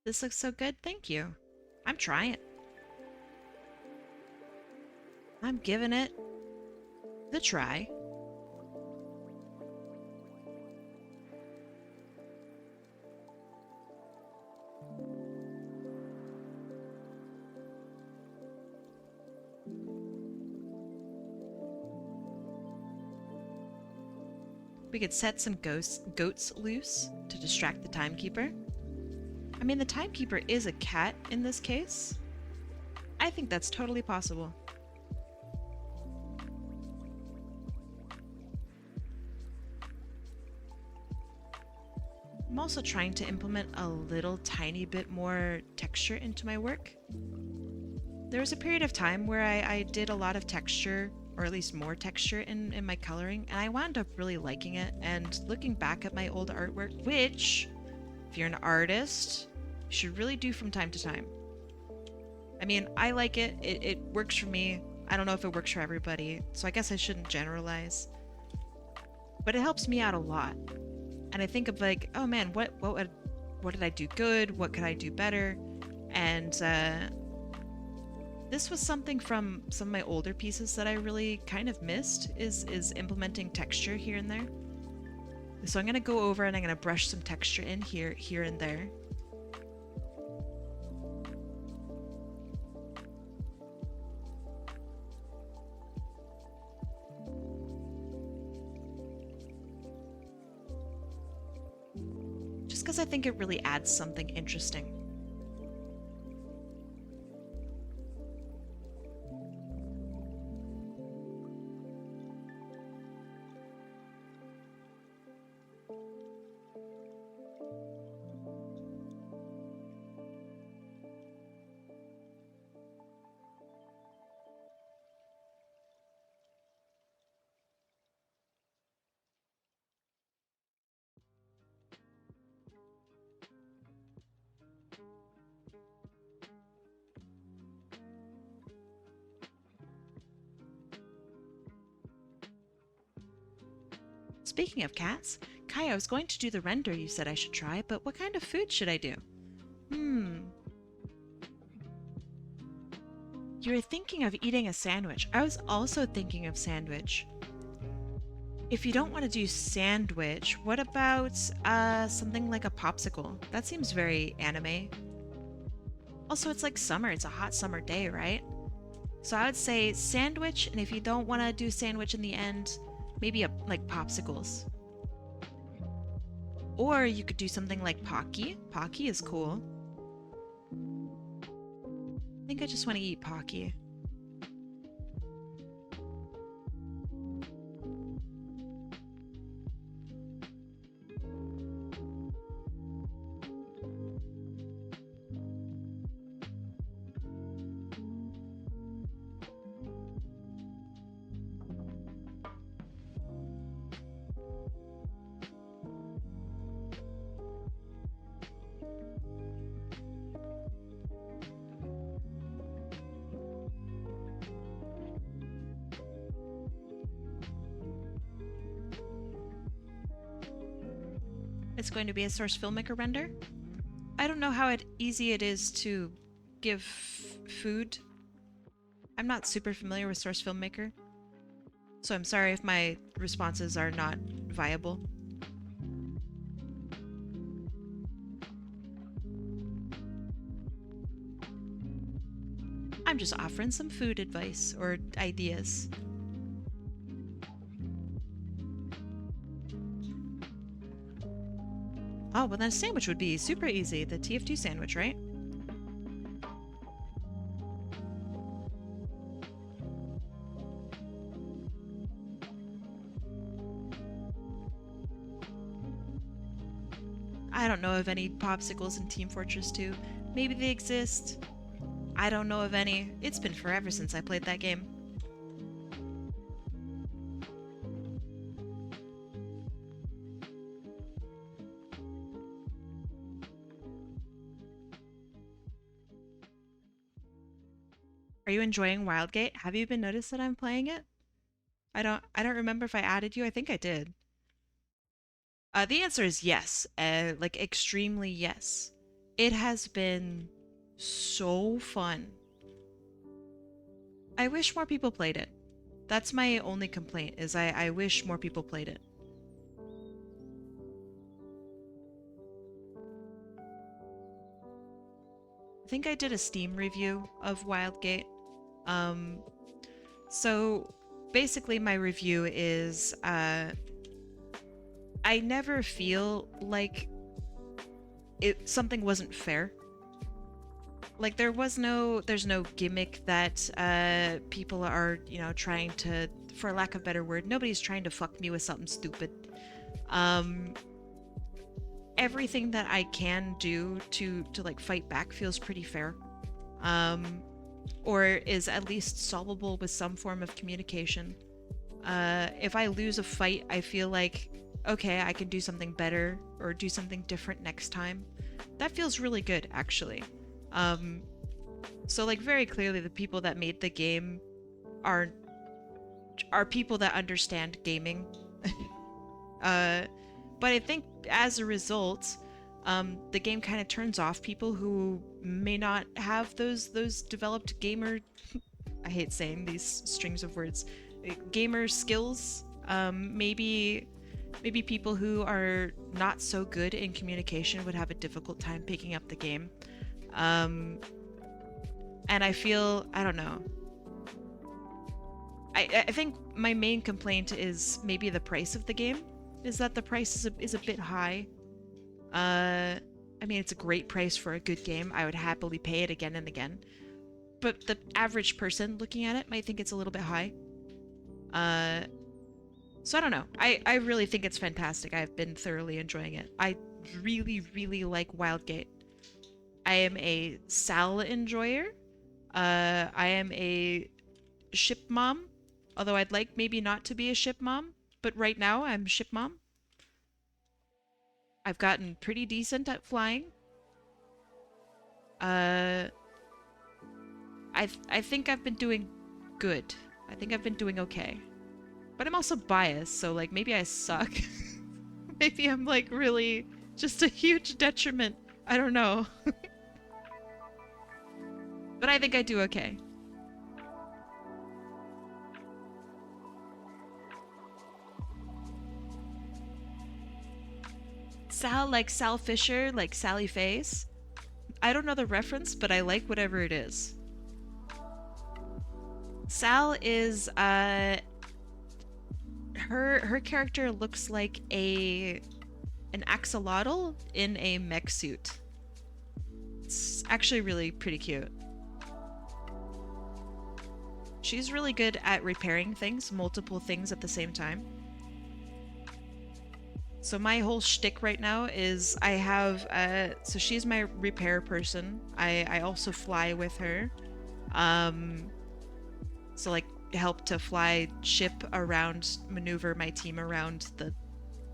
This looks so good, thank you. I'm trying. I'm giving it the try. We could set some goats loose to distract the timekeeper. I mean, the timekeeper is a cat in this case. I think that's totally possible. I'm also trying to implement a little tiny bit more texture into my work. There was a period of time where I did a lot of texture, or at least more texture in my coloring, and I wound up really liking it. And looking back at my old artwork, which, if you're an artist, you should really do from time to time. I mean, I like it. It works for me. I don't know if it works for everybody, so I guess I shouldn't generalize. But it helps me out a lot. And I think of like, oh man, what did I do good? What could I do better? And this was something from some of my older pieces that I really kind of missed, is implementing texture here and there. So I'm gonna go over and I'm gonna brush some texture in here and there. Just because I think it really adds something interesting. Speaking of cats, Kai, I was going to do the render you said I should try, but what kind of food should I do? You were thinking of eating a sandwich. I was also thinking of sandwich. If you don't want to do sandwich, what about something like a popsicle? That seems very anime. Also, it's like summer. It's a hot summer day, right? So I would say sandwich, and if you don't want to do sandwich in the end, maybe like popsicles. Or you could do something like Pocky. Pocky is cool. think I just want to eat Pocky. It's going to be a source filmmaker render. I don't know how easy it is to give food. I'm not super familiar with source filmmaker, so I'm sorry if my responses are not viable. I'm just offering some food advice or ideas. Oh, well then a sandwich would be super easy. The TF2 sandwich, right? I don't know of any popsicles in Team Fortress 2. Maybe they exist. I don't know of any. It's been forever since I played that game. Are you enjoying Wildgate? Have you been noticed that I'm playing it? I don't remember if I added you. I think I did. The answer is yes. Like extremely yes. It has been so fun. I wish more people played it. That's my only complaint, is I wish more people played it. I think I did a Steam review of Wildgate. So basically my review is I never feel like something wasn't fair. Like there's no gimmick that people are, you know, trying to, for lack of a better word, nobody's trying to fuck me with something stupid. Everything that I can do to like fight back feels pretty fair. Or is at least solvable with some form of communication. If I lose a fight, I feel like, okay, I can do something better or do something different next time. That feels really good, actually. So like very clearly the people that made the game are people that understand gaming. But I think as a result, the game kind of turns off people who may not have those developed gamer I hate saying these strings of words, gamer skills. Maybe people who are not so good in communication would have a difficult time picking up the game. And I feel, I don't know. I think my main complaint is maybe the price of the game. Is that the price is a bit high. I mean, it's a great price for a good game. I would happily pay it again and again. But the average person looking at it might think it's a little bit high. So I don't know. I really think it's fantastic. I've been thoroughly enjoying it. I really, really like Wildgate. I am a Sal enjoyer. I am a ship mom. Although I'd like maybe not to be a ship mom. But right now I'm ship mom. I've gotten pretty decent at flying. I think I've been doing good. I think I've been doing okay. But I'm also biased, so like maybe I suck. Maybe I'm like really just a huge detriment. I don't know. But I think I do okay. Sal, like Sal Fisher, like Sally Face. I don't know the reference, but I like whatever it is. Sal is her character looks like an axolotl in a mech suit. It's actually really pretty cute. she's really good at repairing things, multiple things at the same time. So my whole shtick right now is I have, so she's my repair person. I also fly with her. So like help to fly ship around, maneuver my team around the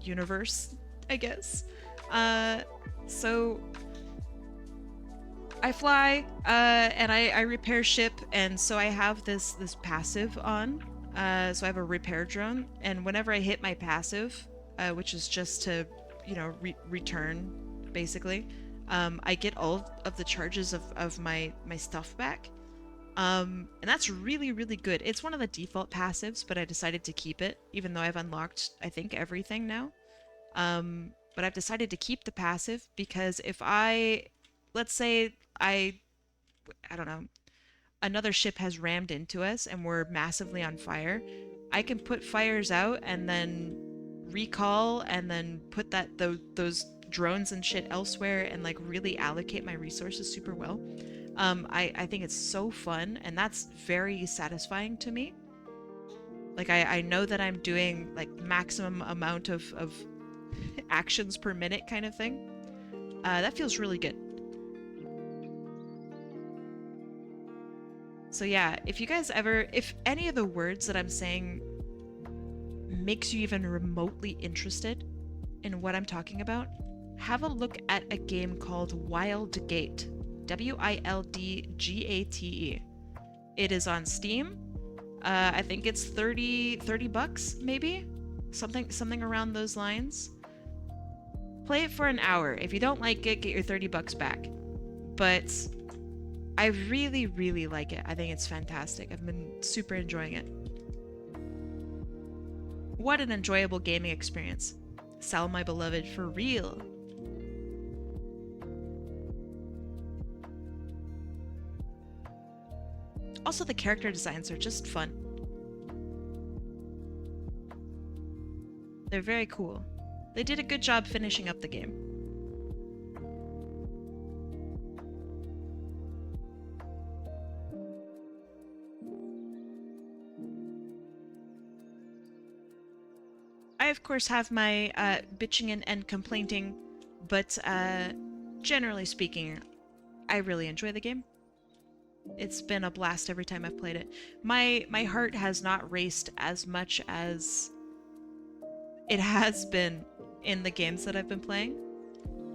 universe, I guess. So I fly, and I repair ship, and so I have this passive on. So I have a repair drone, and whenever I hit my passive, which is just to, you know, return, basically, I get all of the charges of my stuff back. And that's really, really good. It's one of the default passives, but I decided to keep it, even though I've unlocked, I think, everything now. But I've decided to keep the passive because if let's say I don't know, another ship has rammed into us and we're massively on fire, I can put fires out and then recall and then put those drones and shit elsewhere and like really allocate my resources super well. I think it's so fun, and that's very satisfying to me. Like I know that I'm doing like maximum amount of actions per minute kind of thing. That feels really good. So yeah, if you guys if any of the words that I'm saying makes you even remotely interested in what I'm talking about, have a look at a game called Wildgate. Wildgate. It is on Steam. I think it's 30 bucks, maybe? Something around those lines. Play it for an hour. If you don't like it, get your 30 bucks back. But I really, really like it. I think it's fantastic. I've been super enjoying it. What an enjoyable gaming experience. Sal, my beloved, for real. Also, the character designs are just fun. They're very cool. They did a good job finishing up the game. I, of course, have my bitching and complaining, but generally speaking, I really enjoy the game. It's been a blast every time I've played it. My heart has not raced as much as it has been in the games that I've been playing.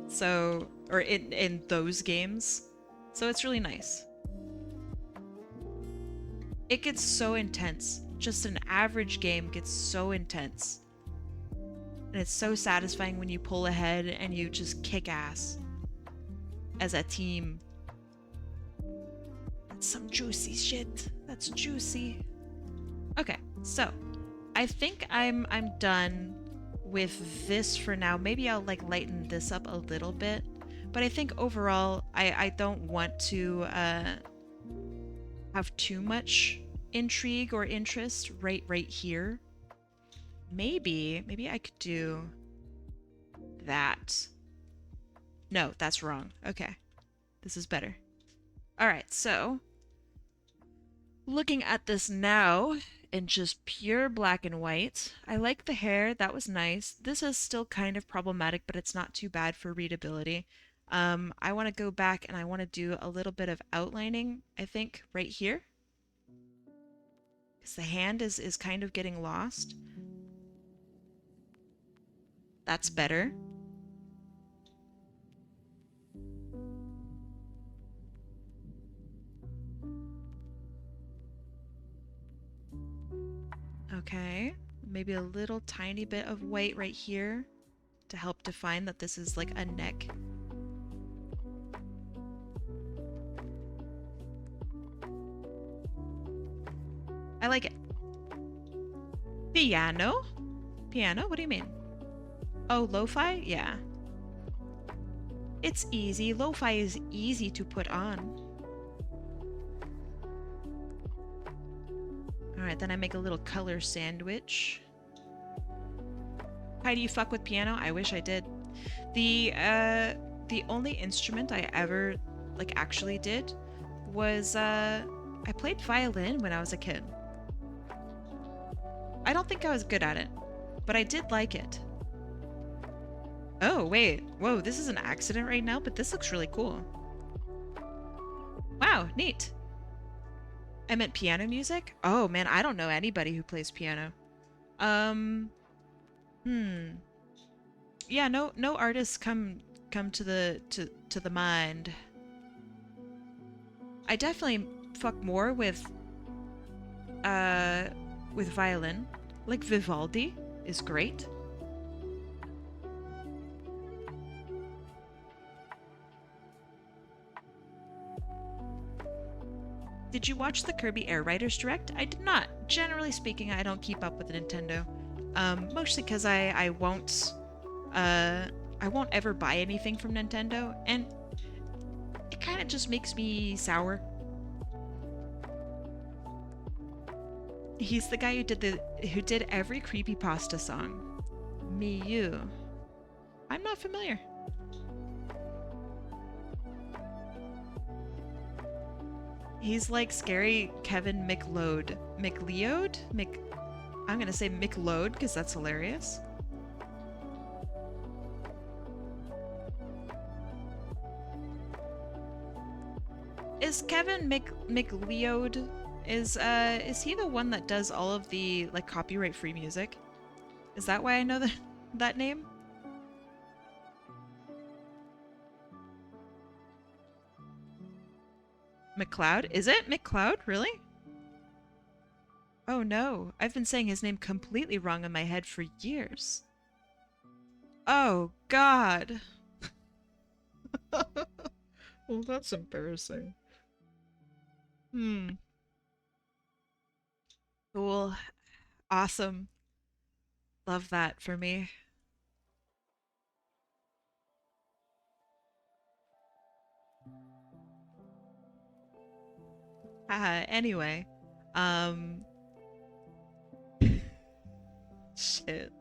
So, or in those games. So it's really nice. It gets so intense. Just an average game gets so intense. And it's so satisfying when you pull ahead and you just kick ass as a team. That's some juicy shit. That's juicy. Okay, so I think I'm done with this for now. Maybe I'll like lighten this up a little bit, but I think overall I don't want to have too much intrigue or interest right here. Maybe I could do that. No, that's wrong. Okay, this is better. All right, so looking at this now in just pure black and white, I like the hair. That was nice. This is still kind of problematic, but it's not too bad for readability. I want to go back and I want to do a little bit of outlining, I think, right here. Because the hand is kind of getting lost. That's better. Okay, maybe a little tiny bit of white right here to help define that this is like a neck. I like it. Piano? Piano? What do you mean? Oh, lo-fi? Yeah. It's easy. Lo-fi is easy to put on. Alright, then I make a little color sandwich. How do you fuck with piano? I wish I did. The only instrument I ever, like, actually did was I played violin when I was a kid. I don't think I was good at it, but I did like it. Oh, wait. Whoa, this is an accident right now, but this looks really cool. Wow, neat. I meant piano music? Oh, man, I don't know anybody who plays piano. Hmm. Yeah, no artists come to the mind. I definitely fuck more with violin. Like Vivaldi is great. Did you watch the Kirby Air Riders Direct? I did not. Generally speaking, I don't keep up with Nintendo. Mostly because I won't ever buy anything from Nintendo, and it kind of just makes me sour. He's the guy who did every creepypasta song. Miyu. I'm not familiar. He's like scary Kevin McLeod. I'm gonna say McLeod because that's hilarious. Is Kevin McLeod is he the one that does all of the like copyright free music? Is that why I know that name? McLeod? Is it McLeod? Really? Oh no, I've been saying his name completely wrong in my head for years. Oh God. Well, that's embarrassing. Cool. Awesome. Love that for me. Haha, anyway. Um shit.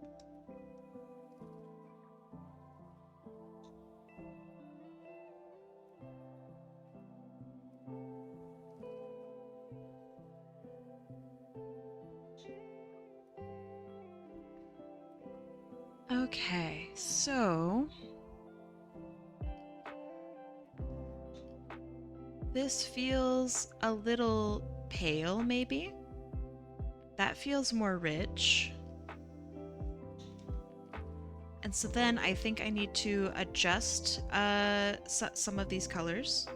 Okay, so this feels a little pale, maybe? That feels more rich. And so then I think I need to adjust some of these colors.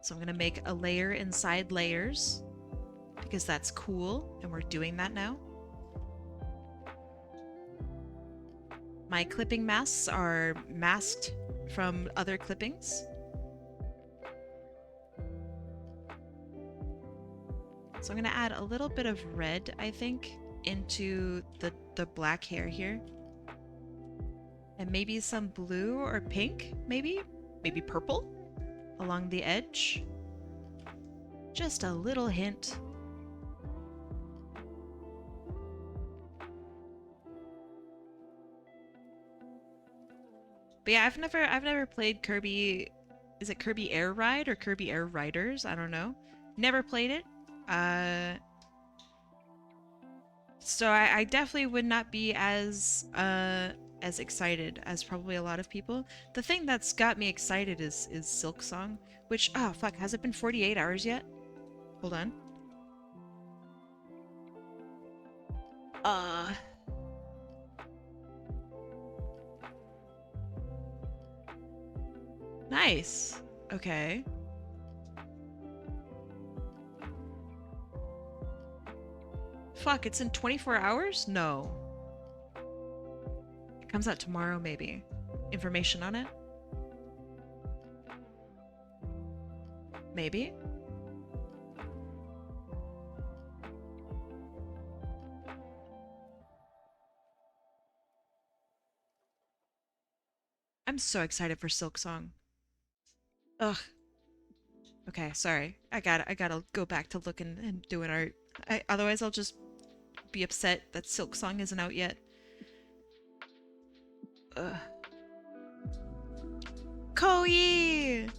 So I'm gonna make a layer inside layers because that's cool and we're doing that now. My clipping masks are masked from other clippings. So I'm gonna add a little bit of red, I think, into the black hair here. And maybe some blue or pink, maybe? Maybe purple along the edge. Just a little hint. But yeah, I've never played Kirby. Is it Kirby Air Ride or Kirby Air Riders? I don't know. Never played it. So I definitely would not be as excited as probably a lot of people. The thing that's got me excited is Silk Song, which oh fuck, has it been 48 hours yet? Hold on. Nice. Okay. Fuck, it's in 24 hours? No. It comes out tomorrow, maybe. Information on it? Maybe? I'm so excited for Silk Song. Ugh. Okay, sorry. I gotta go back to looking and doing art. Otherwise I'll just be upset that Silk Song isn't out yet. Ugh. Koi!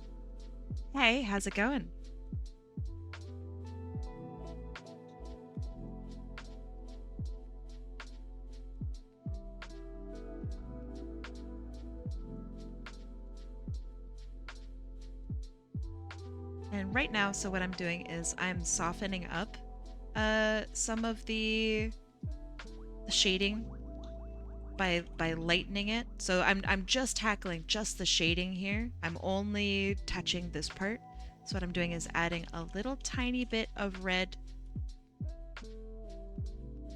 Hey, how's it going? And right now, so what I'm doing is I'm softening up some of the shading by lightening it. So I'm just tackling just the shading here. I'm only touching this part. So what I'm doing is adding a little tiny bit of red.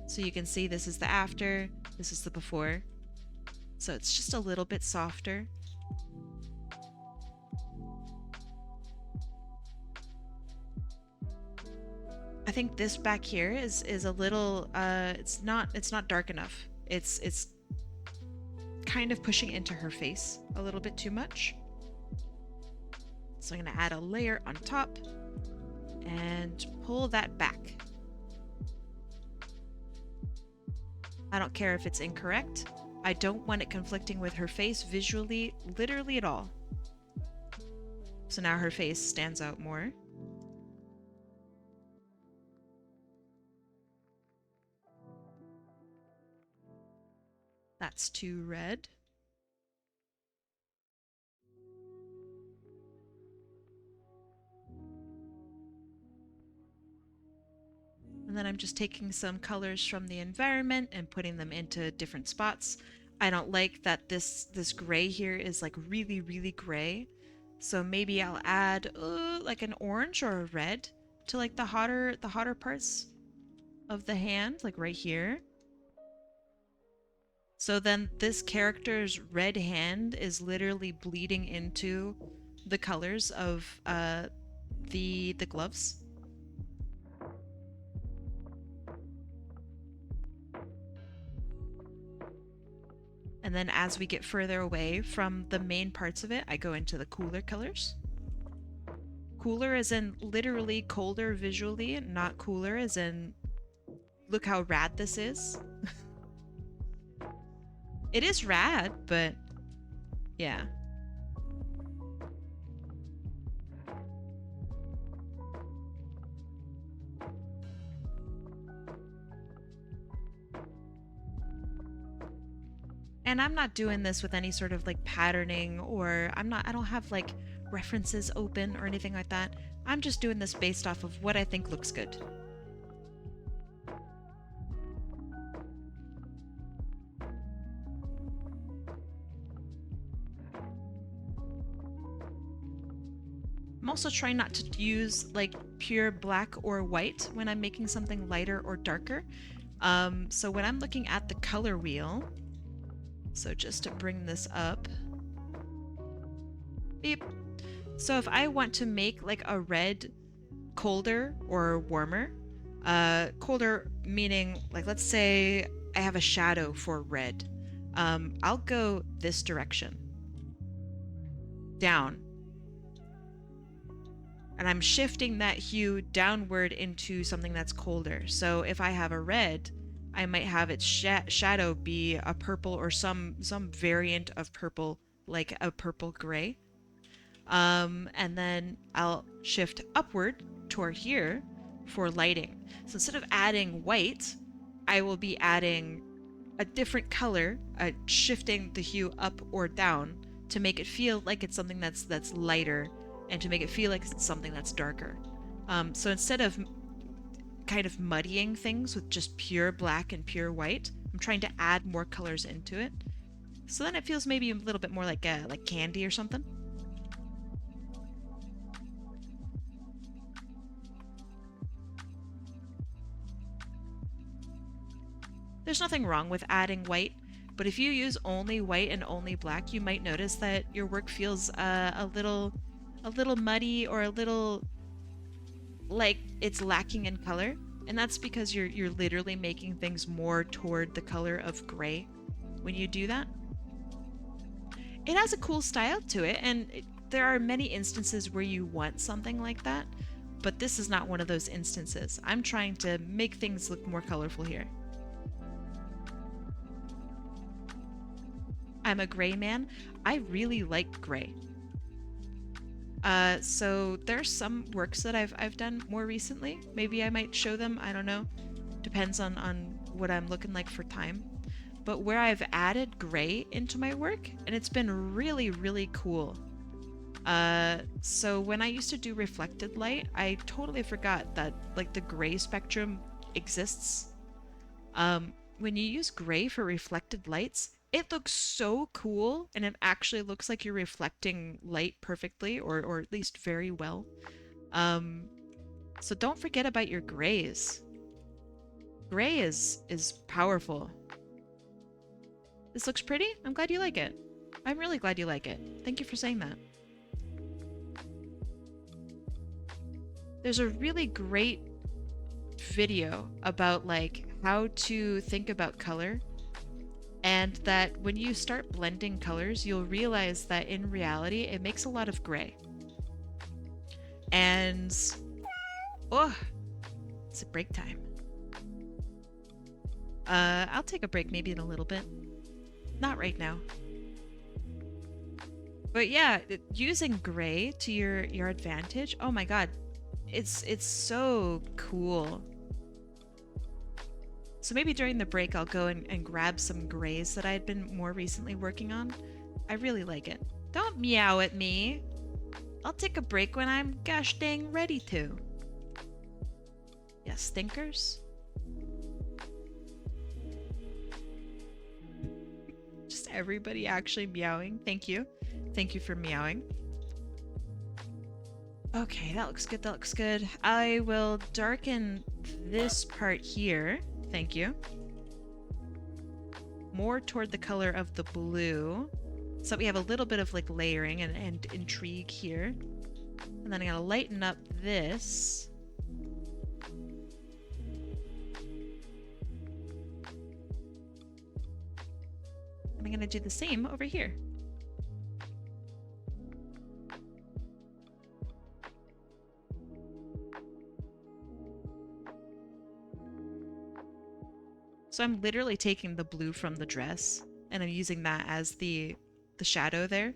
So you can see this is the after, this is the before. So it's just a little bit softer. I think this back here is a little it's not dark enough. It's kind of pushing into her face a little bit too much. So I'm going to add a layer on top and pull that back. I don't care if it's incorrect. I don't want it conflicting with her face visually, literally at all. So now her face stands out more. That's too red. And then I'm just taking some colors from the environment and putting them into different spots. I don't like that this gray here is like really, really gray. So maybe I'll add like an orange or a red to like the hotter parts of the hand, like right here. So then this character's red hand is literally bleeding into the colors of the gloves. And then as we get further away from the main parts of it, I go into the cooler colors. Cooler as in literally colder visually, not cooler as in look how rad this is. It is rad, but yeah. And I'm not doing this with any sort of like patterning, or I don't have like references open or anything like that. I'm just doing this based off of what I think looks good. I'm also trying not to use like pure black or white when I'm making something lighter or darker. So when I'm looking at the color wheel, so just to bring this up, beep. So if I want to make like a red colder or warmer, colder meaning like let's say I have a shadow for red, I'll go this direction, down. And I'm shifting that hue downward into something that's colder. So if I have a red, I might have its shadow be a purple or some variant of purple, like a purple gray. And then I'll shift upward toward here for lighting. So instead of adding white, I will be adding a different color, shifting the hue up or down to make it feel like it's something that's lighter, and to make it feel like it's something that's darker. So instead of kind of muddying things with just pure black and pure white, I'm trying to add more colors into it. So then it feels maybe a little bit more like candy or something. There's nothing wrong with adding white, but if you use only white and only black, you might notice that your work feels a little muddy or a little like it's lacking in color, and that's because you're literally making things more toward the color of gray when you do that. It has a cool style to it, and there are many instances where you want something like that, but this is not one of those instances. I'm trying to make things look more colorful here. I'm a gray man. I really like gray. So there's some works that I've done more recently. Maybe I might show them. I don't know. Depends on what I'm looking like for time. But where I've added gray into my work, and it's been really, really cool. So when I used to do reflected light, I totally forgot that like the gray spectrum exists. When you use gray for reflected lights, it looks so cool, and it actually looks like you're reflecting light perfectly, or at least very well. So don't forget about your grays. Gray is powerful. This looks pretty. I'm glad you like it. I'm really glad you like it. Thank you for saying that. There's a really great video about like how to think about color, and that when you start blending colors, you'll realize that in reality it makes a lot of gray. And oh, it's a break time. I'll take a break maybe in a little bit. Not right now. But yeah, using gray to your advantage. Oh my god. It's so cool. So maybe during the break I'll go and grab some grays that I had been more recently working on. I really like it. Don't meow at me. I'll take a break when I'm gosh dang ready to. Yeah, stinkers. Just everybody actually meowing. Thank you. Thank you for meowing. Okay, that looks good. That looks good. I will darken this part here. Thank you. More toward the color of the blue. So we have a little bit of like layering and intrigue here. And then I'm gonna lighten up this. And I'm gonna do the same over here. So I'm literally taking the blue from the dress and I'm using that as the shadow there.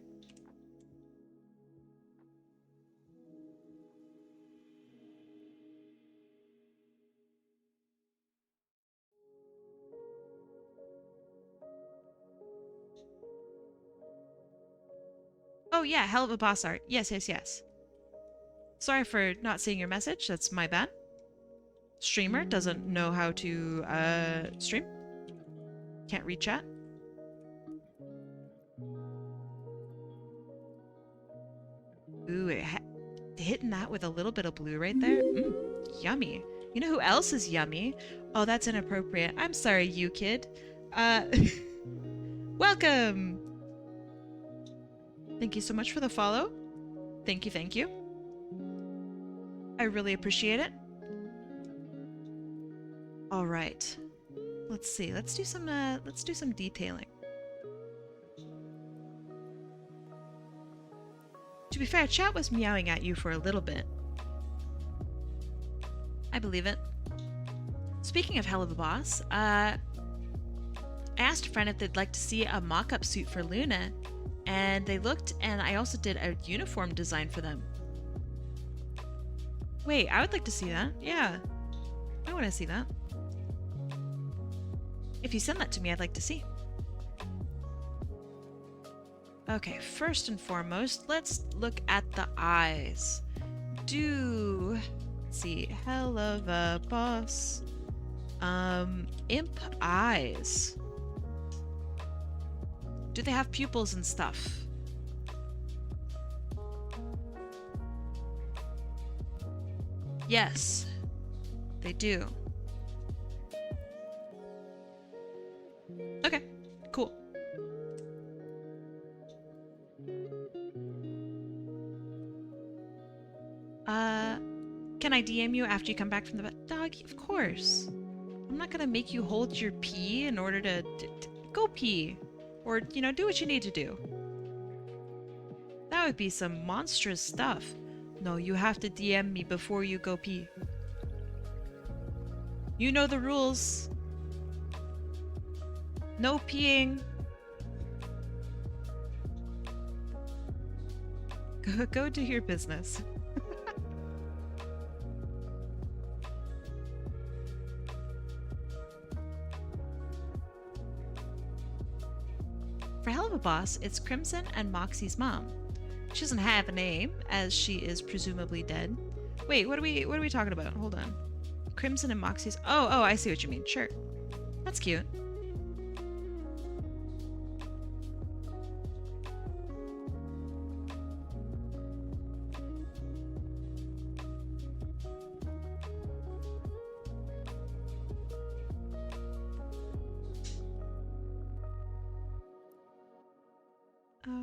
Oh yeah, hell of a boss art. Yes, yes, yes. Sorry for not seeing your message. That's my bad. Streamer doesn't know how to stream. Can't read chat. Ooh, hitting that with a little bit of blue right there. Yummy. You know who else is yummy? Oh, that's inappropriate. I'm sorry, you kid. Welcome. Thank you so much for the follow. Thank you, thank you. I really appreciate it. All right. Let's see. Let's do some detailing. To be fair, chat was meowing at you for a little bit. I believe it. Speaking of hell of a boss, I asked a friend if they'd like to see a mock-up suit for Luna, and they looked, and I also did a uniform design for them. Wait, I would like to see that. Yeah. I want to see that. If you send that to me, I'd like to see. Okay, first and foremost, let's look at the eyes. Let's see, hell of a boss. Imp eyes. Do they have pupils and stuff? Yes, they do. Okay, cool. Can I DM you after you come back from the vet? Dog, of course. I'm not gonna make you hold your pee in order to go pee. Or, you know, do what you need to do. That would be some monstrous stuff. No, you have to DM me before you go pee. You know the rules. No peeing. Go do your business. For Hell of a Boss, it's Crimson and Moxie's mom. She doesn't have a name, as she is presumably dead. Wait, what are we talking about? Hold on. Crimson and Moxie's. Oh, I see what you mean. Sure, that's cute.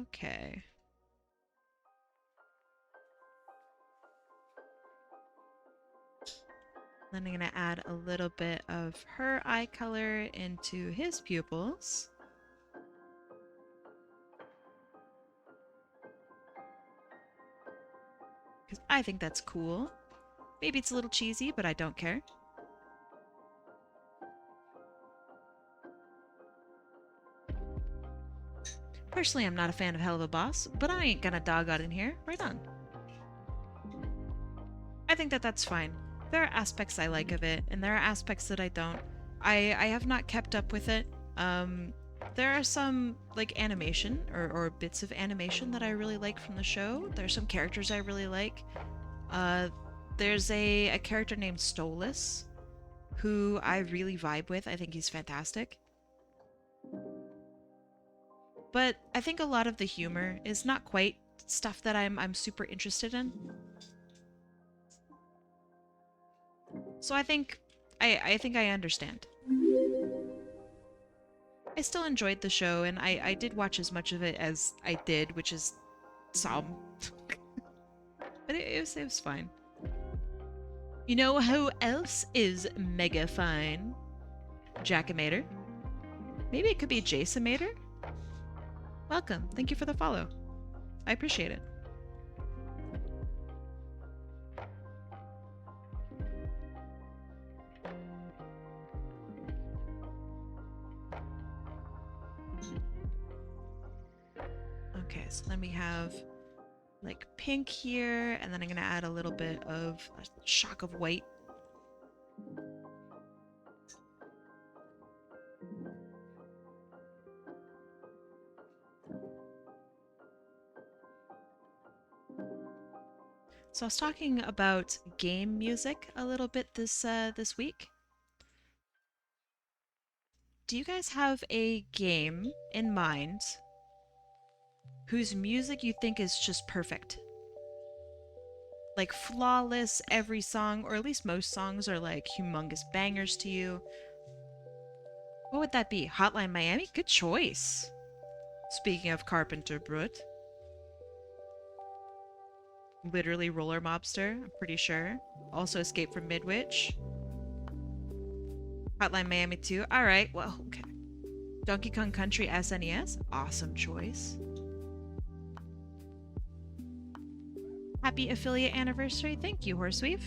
Okay. Then I'm going to add a little bit of her eye color into his pupils. Because I think that's cool. Maybe it's a little cheesy, but I don't care. Personally, I'm not a fan of Hell of a Boss, but I ain't gonna dog out in here. Right on. I think that that's fine. There are aspects I like of it, and there are aspects that I don't. I have not kept up with it. There are some, like, animation, or bits of animation that I really like from the show. There's some characters I really like. There's a character named Stolas, who I really vibe with. I think he's fantastic. But I think a lot of the humor is not quite stuff that I'm super interested in. So I think I understand. I still enjoyed the show, and I did watch as much of it as I did, which is some. But it was fine. You know who else is mega fine? Jackamator. Maybe it could be Jasomator? Welcome. Thank you for the follow. I appreciate it. Okay, so then we have like pink here, and then I'm gonna add a little bit of a shock of white. So I was talking about game music a little bit this week. Do you guys have a game in mind whose music you think is just perfect? Like flawless, every song, or at least most songs are like humongous bangers to you. What would that be? Hotline Miami? Good choice. Speaking of Carpenter Brut. Literally Roller Mobster, I'm pretty sure. Also Escape from Midwich. Hotline Miami 2. Alright, well, okay. Donkey Kong Country SNES. Awesome choice. Happy affiliate anniversary. Thank you, Horseweave.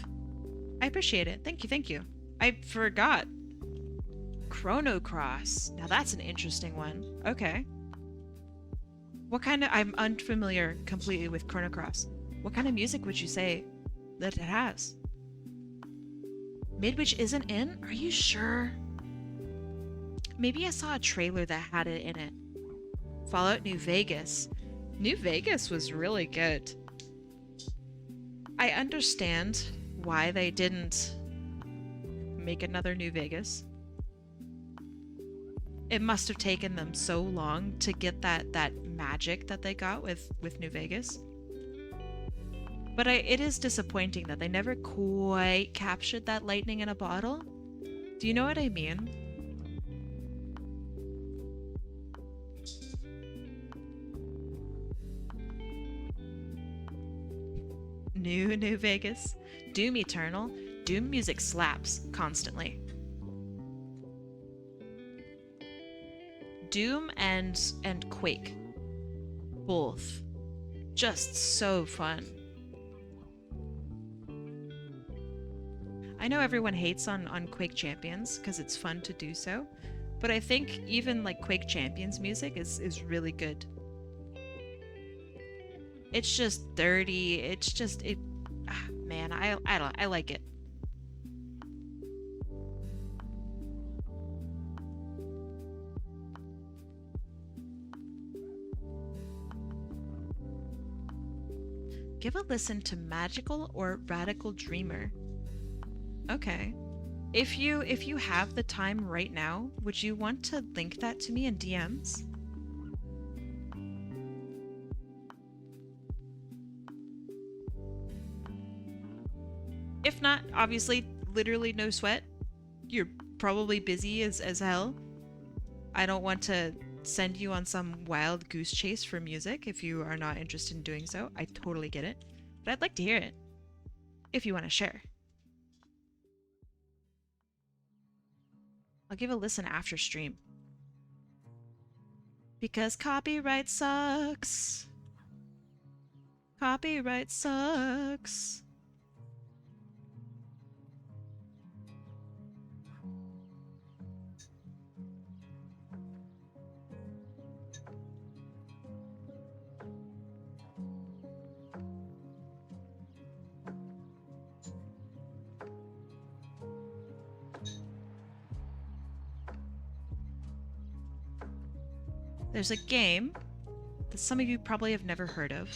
I appreciate it. Thank you. I forgot. Chrono Cross. Now that's an interesting one. Okay. What kind of... I'm unfamiliar completely with Chrono Cross. What kind of music would you say that it has? Midwich isn't in? Are you sure? Maybe I saw a trailer that had it in it. Fallout New Vegas. New Vegas was really good. I understand why they didn't make another New Vegas. It must have taken them so long to get that magic that they got with New Vegas. But it is disappointing that they never quite captured that lightning in a bottle. Do you know what I mean? New Vegas. Doom Eternal. Doom music slaps constantly. Doom and Quake. Both. Just so fun. I know everyone hates on Quake Champions because it's fun to do so, but I think even like Quake Champions music is really good. It's just dirty. It's just it. Man, I like it. Give a listen to Magical or Radical Dreamer. Okay. If you have the time right now, would you want to link that to me in DMs? If not, obviously, literally no sweat. You're probably busy as hell. I don't want to send you on some wild goose chase for music if you are not interested in doing so. I totally get it. But I'd like to hear it. If you want to share. I'll give a listen after stream. Because copyright sucks. Copyright sucks. There's a game that some of you probably have never heard of.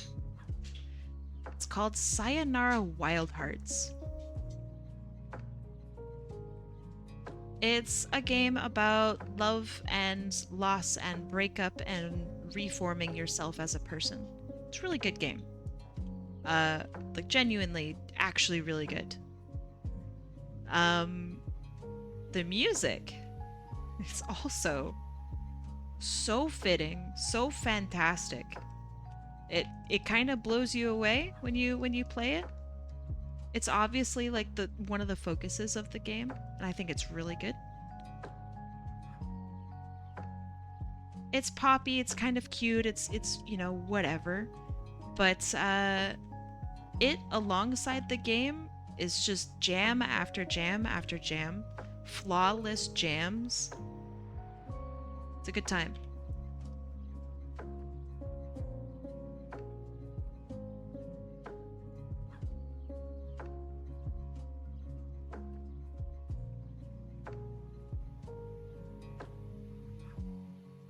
It's called Sayonara Wild Hearts. It's a game about love and loss and breakup and reforming yourself as a person. It's a really good game. Like genuinely, actually really good. The music is also so fitting, so fantastic. It kind of blows you away when you play it. It's obviously like the one of the focuses of the game, and I think it's really good. It's poppy, it's kind of cute, it's you know, whatever. But it alongside the game is just jam after jam after jam. Flawless jams. It's a good time.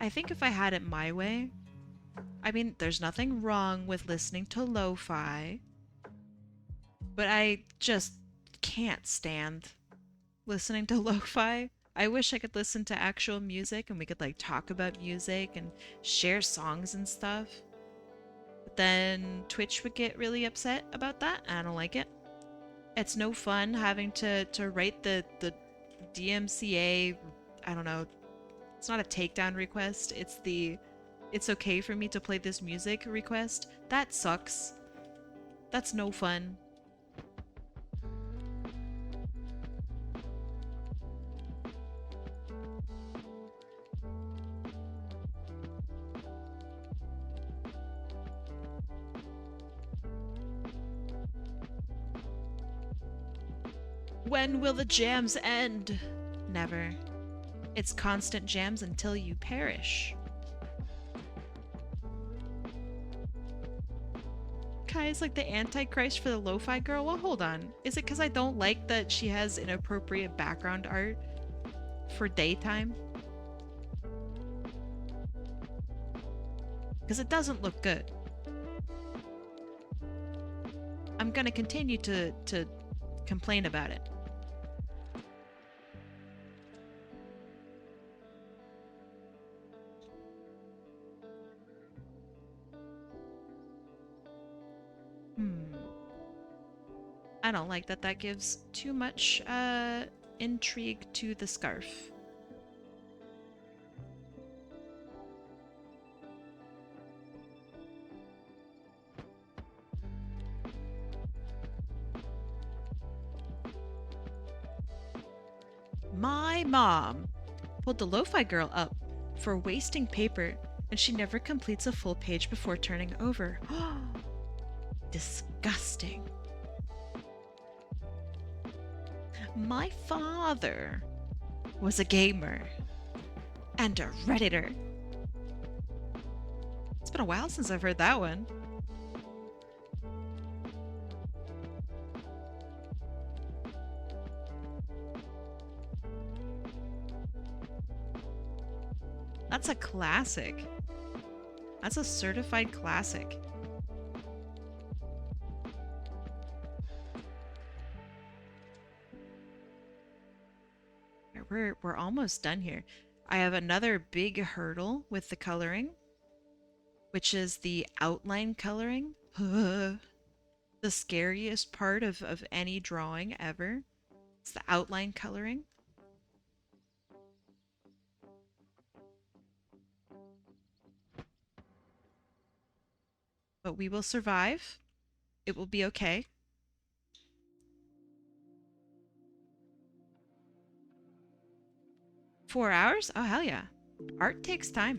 I think if I had it my way, I mean, there's nothing wrong with listening to lo-fi, but I just can't stand listening to lo-fi. I wish I could listen to actual music and we could like talk about music and share songs and stuff. But then Twitch would get really upset about that. I don't like it. It's no fun having to write the DMCA, I don't know. It's not a takedown request. It's the it's okay for me to play this music request. That sucks. That's no fun. When will the jams end? Never. It's constant jams until you perish. Kai is like the antichrist for the lo-fi girl? Well, hold on. Is it because I don't like that she has inappropriate background art for daytime? Because it doesn't look good. I'm gonna continue to complain about it. I don't like that that gives too much intrigue to the scarf. My mom pulled the lo-fi girl up for wasting paper, and she never completes a full page before turning over. Disgusting. My father was a gamer and a Redditor. It's been a while since I've heard that one. That's a classic. That's a certified classic. We're almost done here. I have another big hurdle with the coloring, which is the outline coloring. The scariest part of any drawing ever. It's the outline coloring. But we will survive. It will be okay. $4? Oh, hell yeah. Art takes time.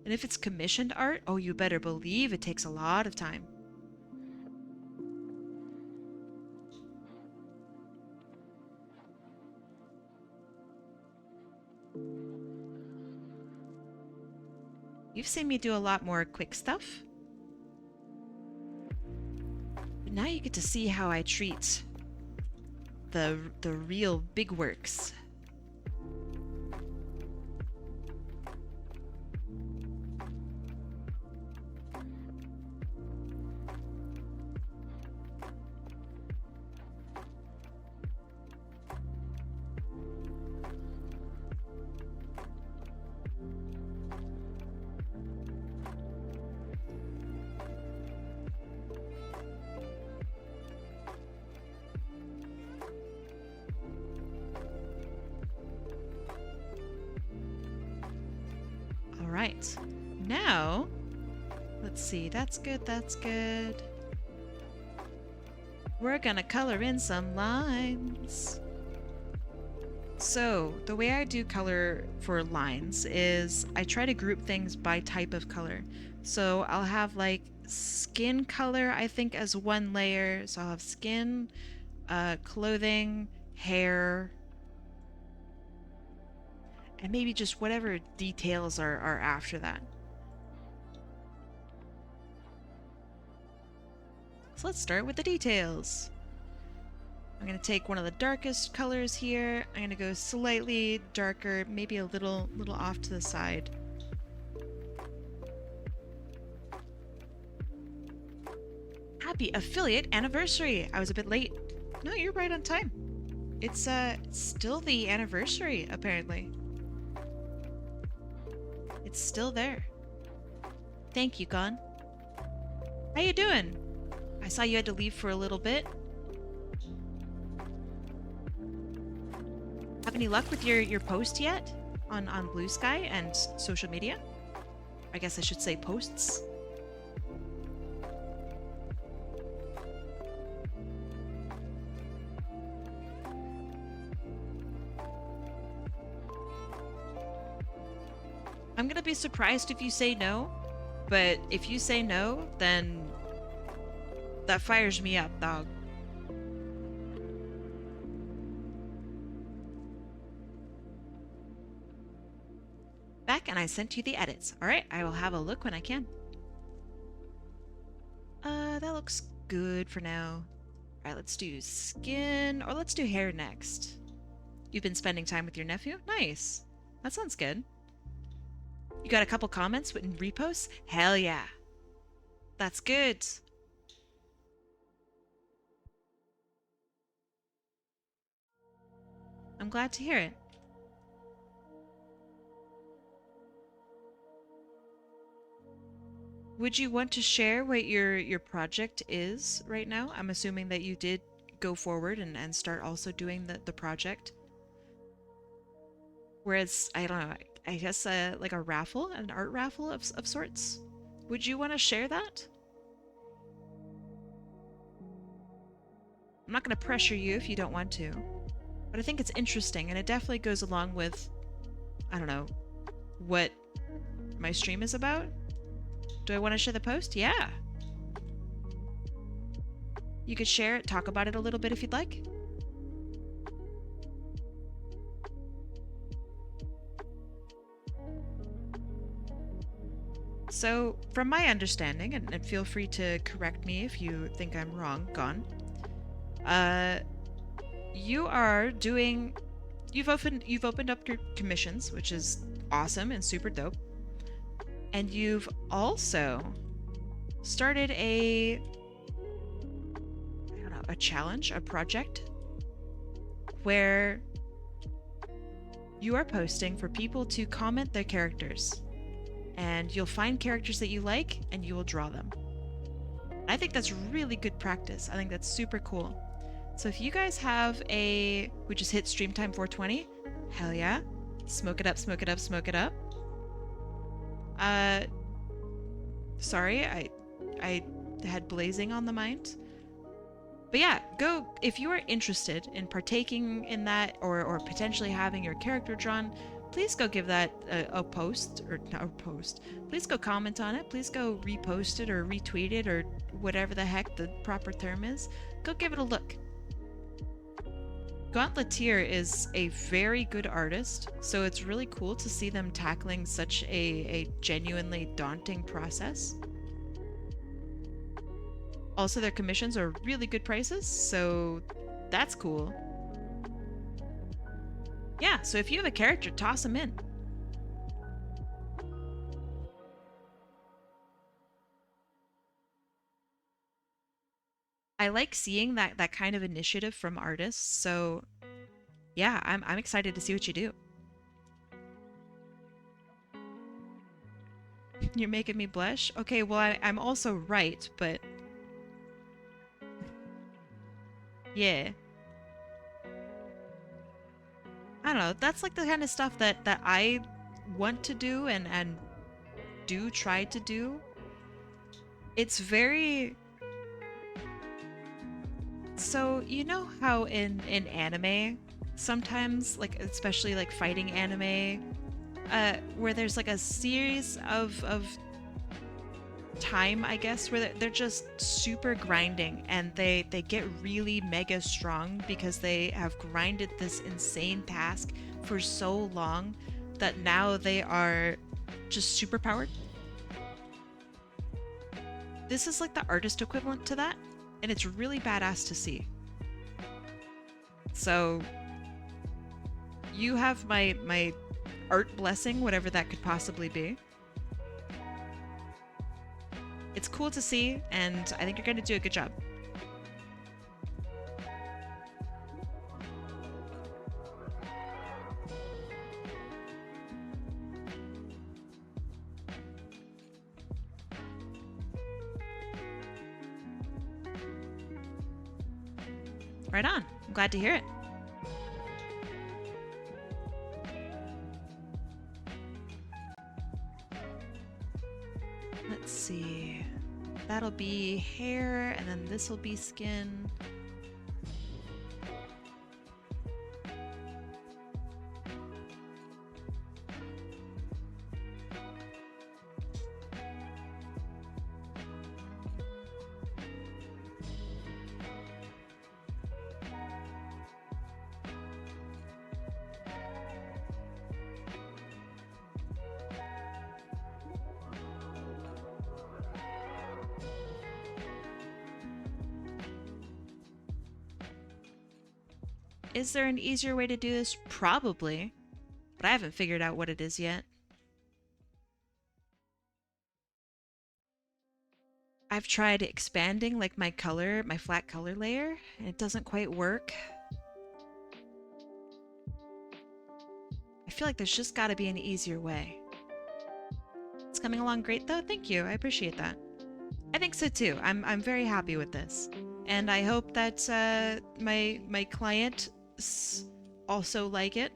And if it's commissioned art, oh, you better believe it takes a lot of time. You've seen me do a lot more quick stuff. But now you get to see how I treat the real big works. Right. Now, let's see. That's good. That's good. We're gonna color in some lines. So, the way I do color for lines is I try to group things by type of color. So, I'll have like skin color, I think, as one layer. So, I'll have skin, clothing, hair, and maybe just whatever details are after that. So let's start with the details. I'm going to take one of the darkest colors here. I'm going to go slightly darker, maybe a little off to the side. Happy affiliate anniversary! I was a bit late. No, you're right on time. It's still the anniversary, apparently. It's still there. Thank you, Gon. How you doing? I saw you had to leave for a little bit. Have any luck with your post yet? On Blue Sky and social media? I guess I should say posts. I'm gonna be surprised if you say no, but if you say no, then that fires me up, dog. Back and I sent you the edits. Alright, I will have a look when I can. That looks good for now. Alright, let's do skin, or let's do hair next. You've been spending time with your nephew? Nice. That sounds good. You got a couple comments and reposts? Hell yeah. That's good. I'm glad to hear it. Would you want to share what your project is right now? I'm assuming that you did go forward and start also doing the project. Whereas, I don't know, I guess like a raffle, an art raffle of sorts. Would you want to share that? I'm not going to pressure you if you don't want to, but I think it's interesting, and it definitely goes along with, I don't know, what my stream is about. Do I want to share the post? Yeah. You could share it, talk about it a little bit if you'd like. So, from my understanding, and feel free to correct me if you think I'm wrong, Gon. You are doing... You've opened up your commissions, which is awesome and super dope. And you've also started I don't know, a challenge, a project where you are posting for people to comment their characters. And you'll find characters that you like and you will draw them. I think that's really good practice. I think that's super cool. So if you guys have we just hit stream time 420, hell yeah. Smoke it up, smoke it up, smoke it up. Sorry, I had blazing on the mind. But yeah, go, if you are interested in partaking in that or potentially having your character drawn, please go give that a post, or not a post. Please go comment on it. Please go repost it or retweet it or whatever the heck the proper term is. Go give it a look. Gauntleteer is a very good artist, so it's really cool to see them tackling such a genuinely daunting process. Also, their commissions are really good prices, so that's cool. Yeah, so if you have a character, toss them in. I like seeing that kind of initiative from artists, so yeah, I'm excited to see what you do. You're making me blush? Okay, well, I'm also right, but yeah. I don't know, that's like the kind of stuff that I want to do and do try to do. It's very... So, you know how in anime, sometimes, like, especially like fighting anime, where there's like a series of time, I guess, where they're just super grinding and they get really mega strong because they have grinded this insane task for so long that now they are just super powered. This is like the artist equivalent to that, and it's really badass to see. So you have my art blessing, whatever that could possibly be. It's cool to see, and I think you're going to do a good job. Right on. I'm glad to hear it. Let's see. That'll be hair, and then this will be skin. Is there an easier way to do this? Probably, but I haven't figured out what it is yet. I've tried expanding like my flat color layer, and it doesn't quite work. I feel like there's just got to be an easier way. It's coming along great though. Thank you. I appreciate that. I think so too. I'm very happy with this, and I hope that my client also like it.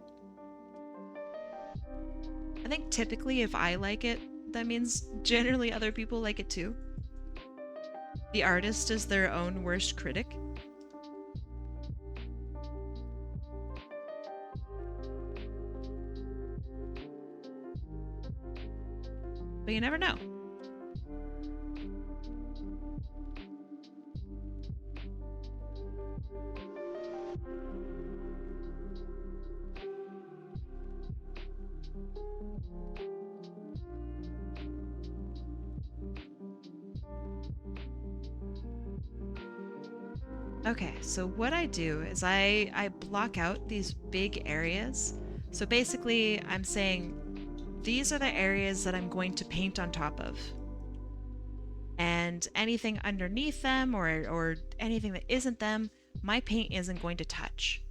I think typically if I like it, that means generally other people like it too. The artist is their own worst critic. But you never know. Okay, so what I do is I block out these big areas. So basically I'm saying these are the areas that I'm going to paint on top of. And anything underneath them or anything that isn't them, my paint isn't going to touch.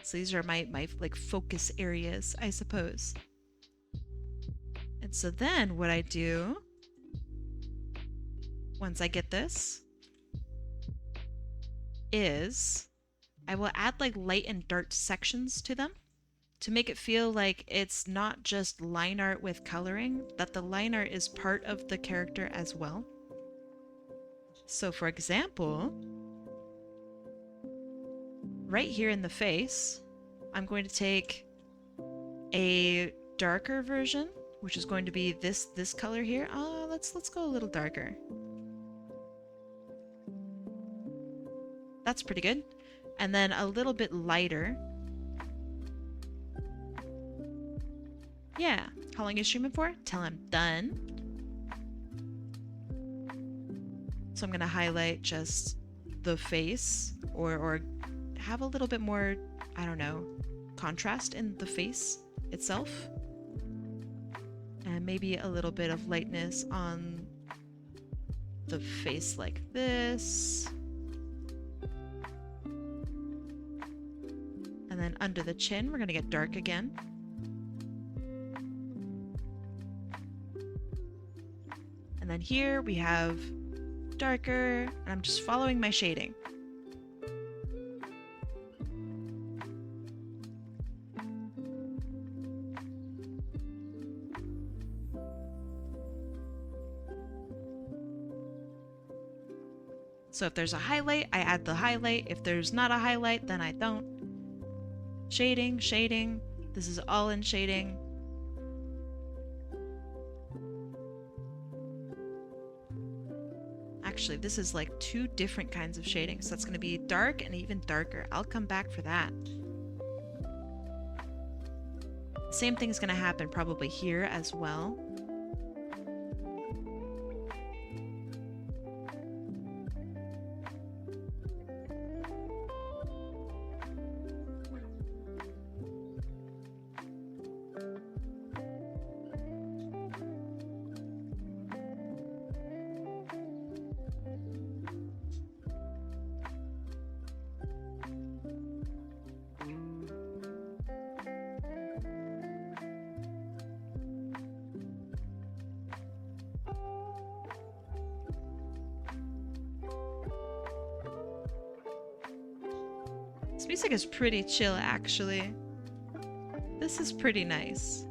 So these are my like focus areas, I suppose. And so then what I do, once I get this, is I will add like light and dark sections to them to make it feel like it's not just line art with coloring, that the line art is part of the character as well. So for example, right here in the face, I'm going to take a darker version, which is going to be this color here. Let's go a little darker. That's pretty good. And then a little bit lighter. Yeah. How long are you streaming for? Till I'm done. So I'm gonna highlight just the face or have a little bit more, I don't know, contrast in the face itself. And maybe a little bit of lightness on the face like this. And then under the chin, we're gonna get dark again. And then here we have darker, and I'm just following my shading. So if there's a highlight, I add the highlight. If there's not a highlight, then I don't. Shading, shading. This is all in shading. Actually, this is like two different kinds of shading. So that's going to be dark and even darker. I'll come back for that. Same thing's going to happen probably here as well. This music is pretty chill, actually. This is pretty nice.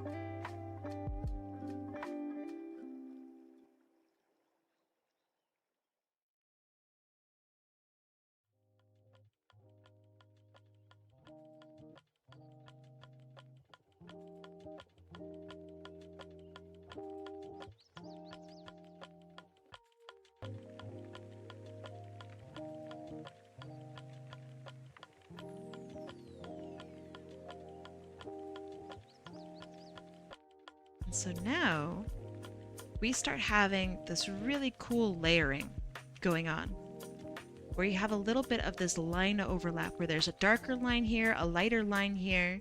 And so now we start having this really cool layering going on, where you have a little bit of this line overlap, where there's a darker line here, a lighter line here.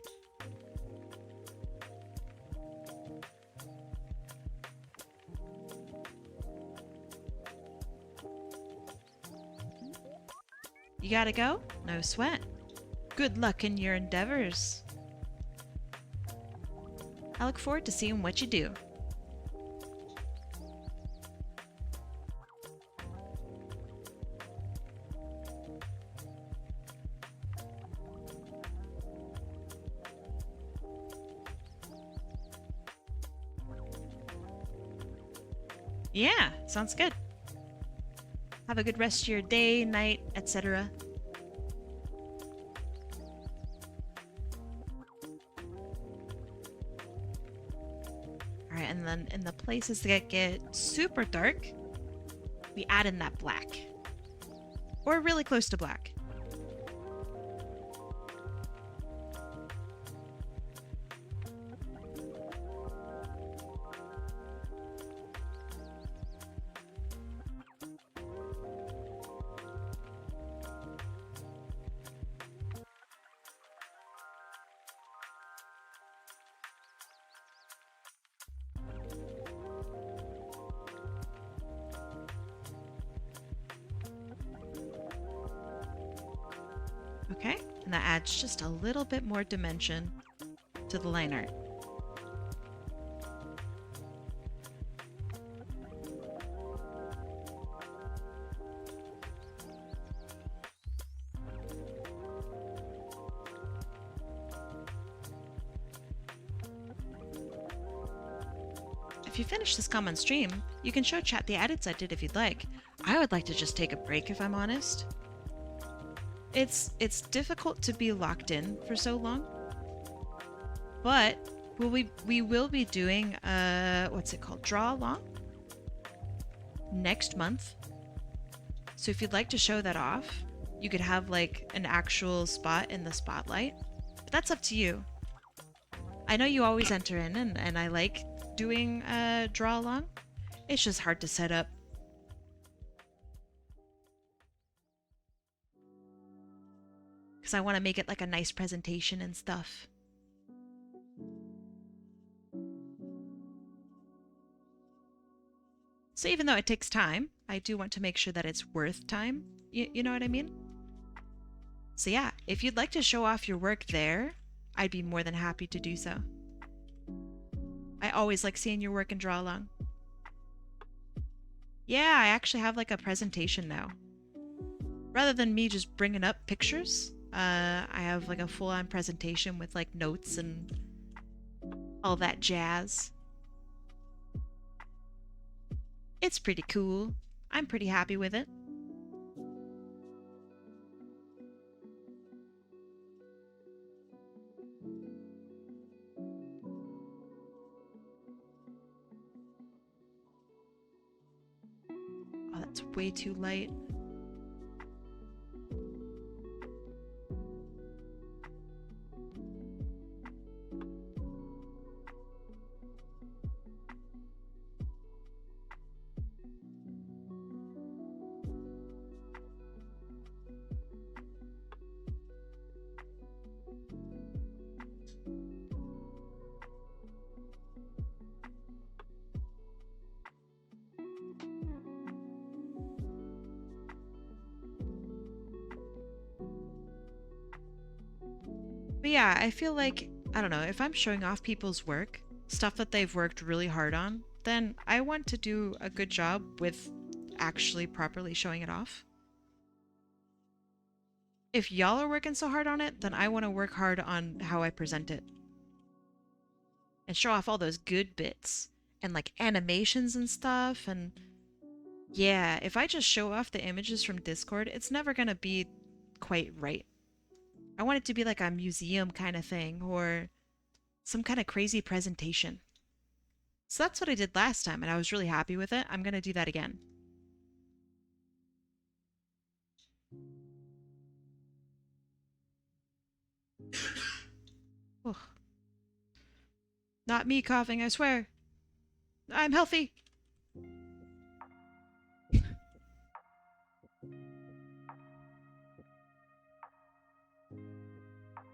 You gotta go? No sweat. Good luck in your endeavors. I look forward to seeing what you do. Yeah, sounds good. Have a good rest of your day, night, etc. Alright, and then in the places that get super dark, we add in that black. Or really close to black. Okay, and that adds just a little bit more dimension to the line art. If you finish this comm on stream, you can show chat the edits I did if you'd like. I would like to just take a break if I'm honest. It's difficult to be locked in for so long. But we will be doing what's it called? Draw along next month. So if you'd like to show that off, you could have like an actual spot in the spotlight. But that's up to you. I know you always enter in and I like doing draw along. It's just hard to set up. Because I want to make it like a nice presentation and stuff. So even though it takes time, I do want to make sure that it's worth time. You know what I mean? So yeah, if you'd like to show off your work there, I'd be more than happy to do so. I always like seeing your work and draw along. Yeah, I actually have like a presentation now. Rather than me just bringing up pictures, I have like a full-on presentation with like notes and all that jazz. It's pretty cool. I'm pretty happy with it. Oh, that's way too light. But yeah, I feel like, I don't know, if I'm showing off people's work, stuff that they've worked really hard on, then I want to do a good job with actually properly showing it off. If y'all are working so hard on it, then I want to work hard on how I present it. And show off all those good bits. And like animations and stuff, and yeah, if I just show off the images from Discord, it's never gonna be quite right. I want it to be like a museum kind of thing, or some kind of crazy presentation. So that's what I did last time, and I was really happy with it. I'm gonna do that again. Ugh. Not me coughing, I swear. I'm healthy.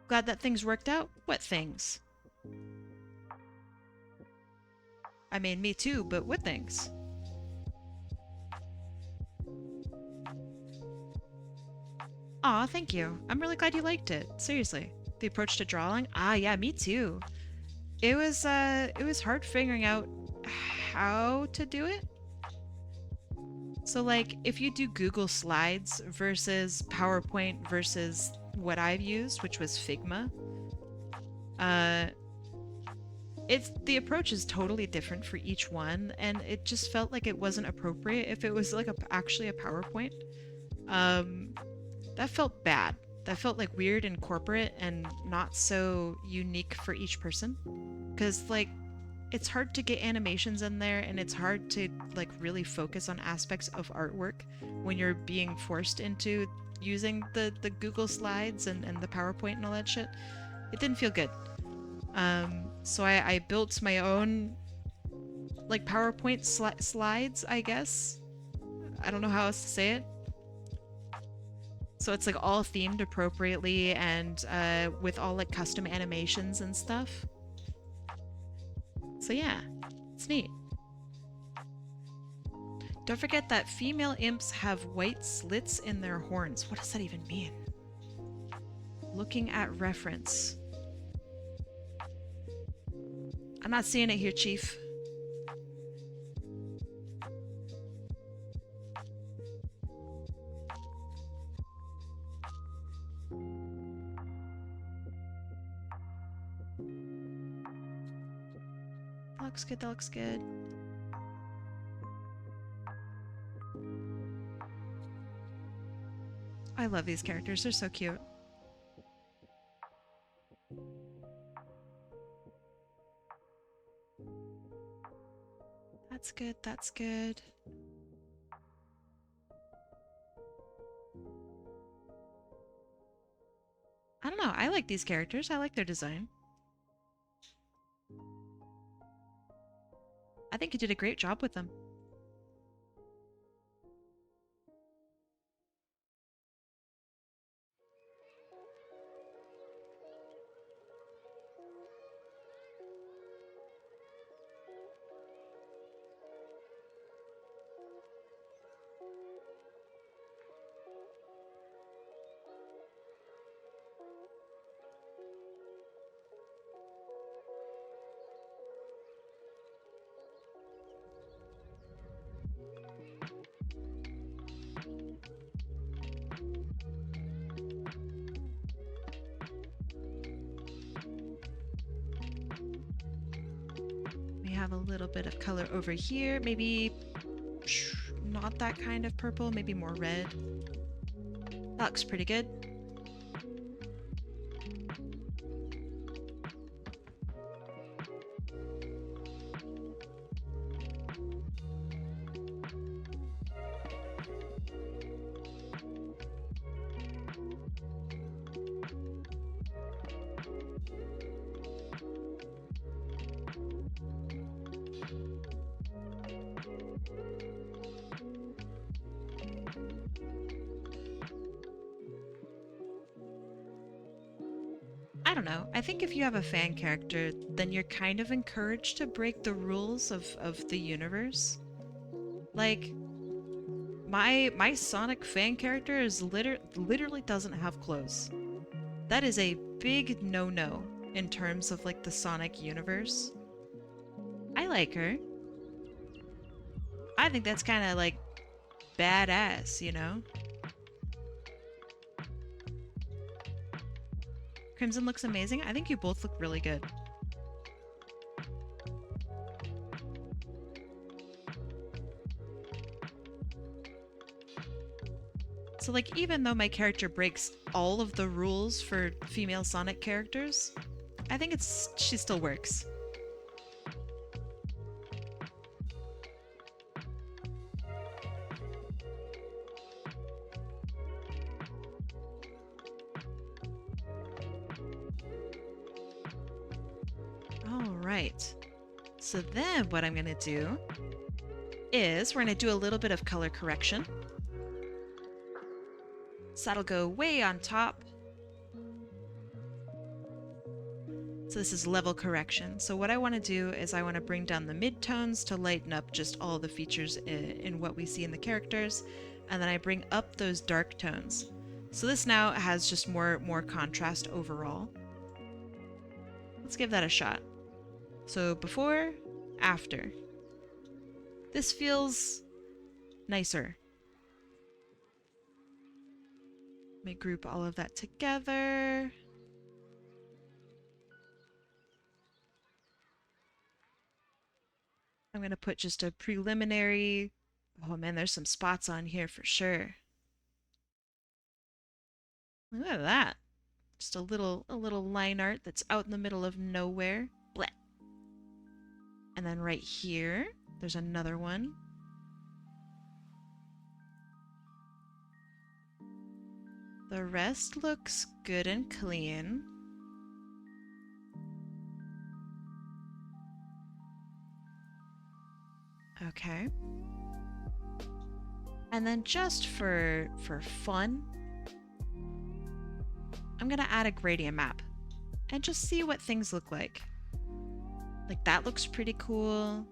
Glad that things worked out. What things? I mean, me too, but what things? Aw, thank you. I'm really glad you liked it. Seriously. The approach to drawing? Ah, yeah, me too. It was hard figuring out how to do it. So like, if you do Google Slides versus PowerPoint versus what I've used, which was Figma, the approach is totally different for each one, and it just felt like it wasn't appropriate if it was like actually a PowerPoint. That felt bad. That felt like weird and corporate and not so unique for each person. Because like, it's hard to get animations in there, and it's hard to like really focus on aspects of artwork when you're being forced into using the Google Slides and the PowerPoint and all that shit. It didn't feel good. So I built my own like PowerPoint slides, I guess. I don't know how else to say it. So it's like all themed appropriately and with all like custom animations and stuff. So yeah, it's neat. Don't forget that female imps have white slits in their horns. What does that even mean? Looking at reference. I'm not seeing it here, Chief. That looks good, that looks good. I love these characters, they're so cute. That's good, that's good. I don't know, I like these characters, I like their design. I think you did a great job with them. We have a little bit of color over here, maybe not that kind of purple, maybe more red. That looks pretty good. I don't know. I think if you have a fan character, then you're kind of encouraged to break the rules of the universe. Like, my Sonic fan character is literally doesn't have clothes. That is a big no-no in terms of like the Sonic universe. I like her. I think that's kind of like badass, you know? Crimson looks amazing. I think you both look really good. So like even though my character breaks all of the rules for female Sonic characters, I think she still works. All right. So then what I'm gonna do is we're gonna do a little bit of color correction. So that'll go way on top. So this is level correction. So what I want to do is I want to bring down the midtones to lighten up just all the features in what we see in the characters. And then I bring up those dark tones. So this now has just more contrast overall. Let's give that a shot. So before, after. This feels nicer. Let me group all of that together. I'm going to put just a preliminary. Oh man, there's some spots on here for sure. Look at that. Just a little line art that's out in the middle of nowhere. Blech. And then right here, there's another one. The rest looks good and clean. Okay. And then just for fun, I'm gonna add a gradient map and just see what things look like. Like that looks pretty cool.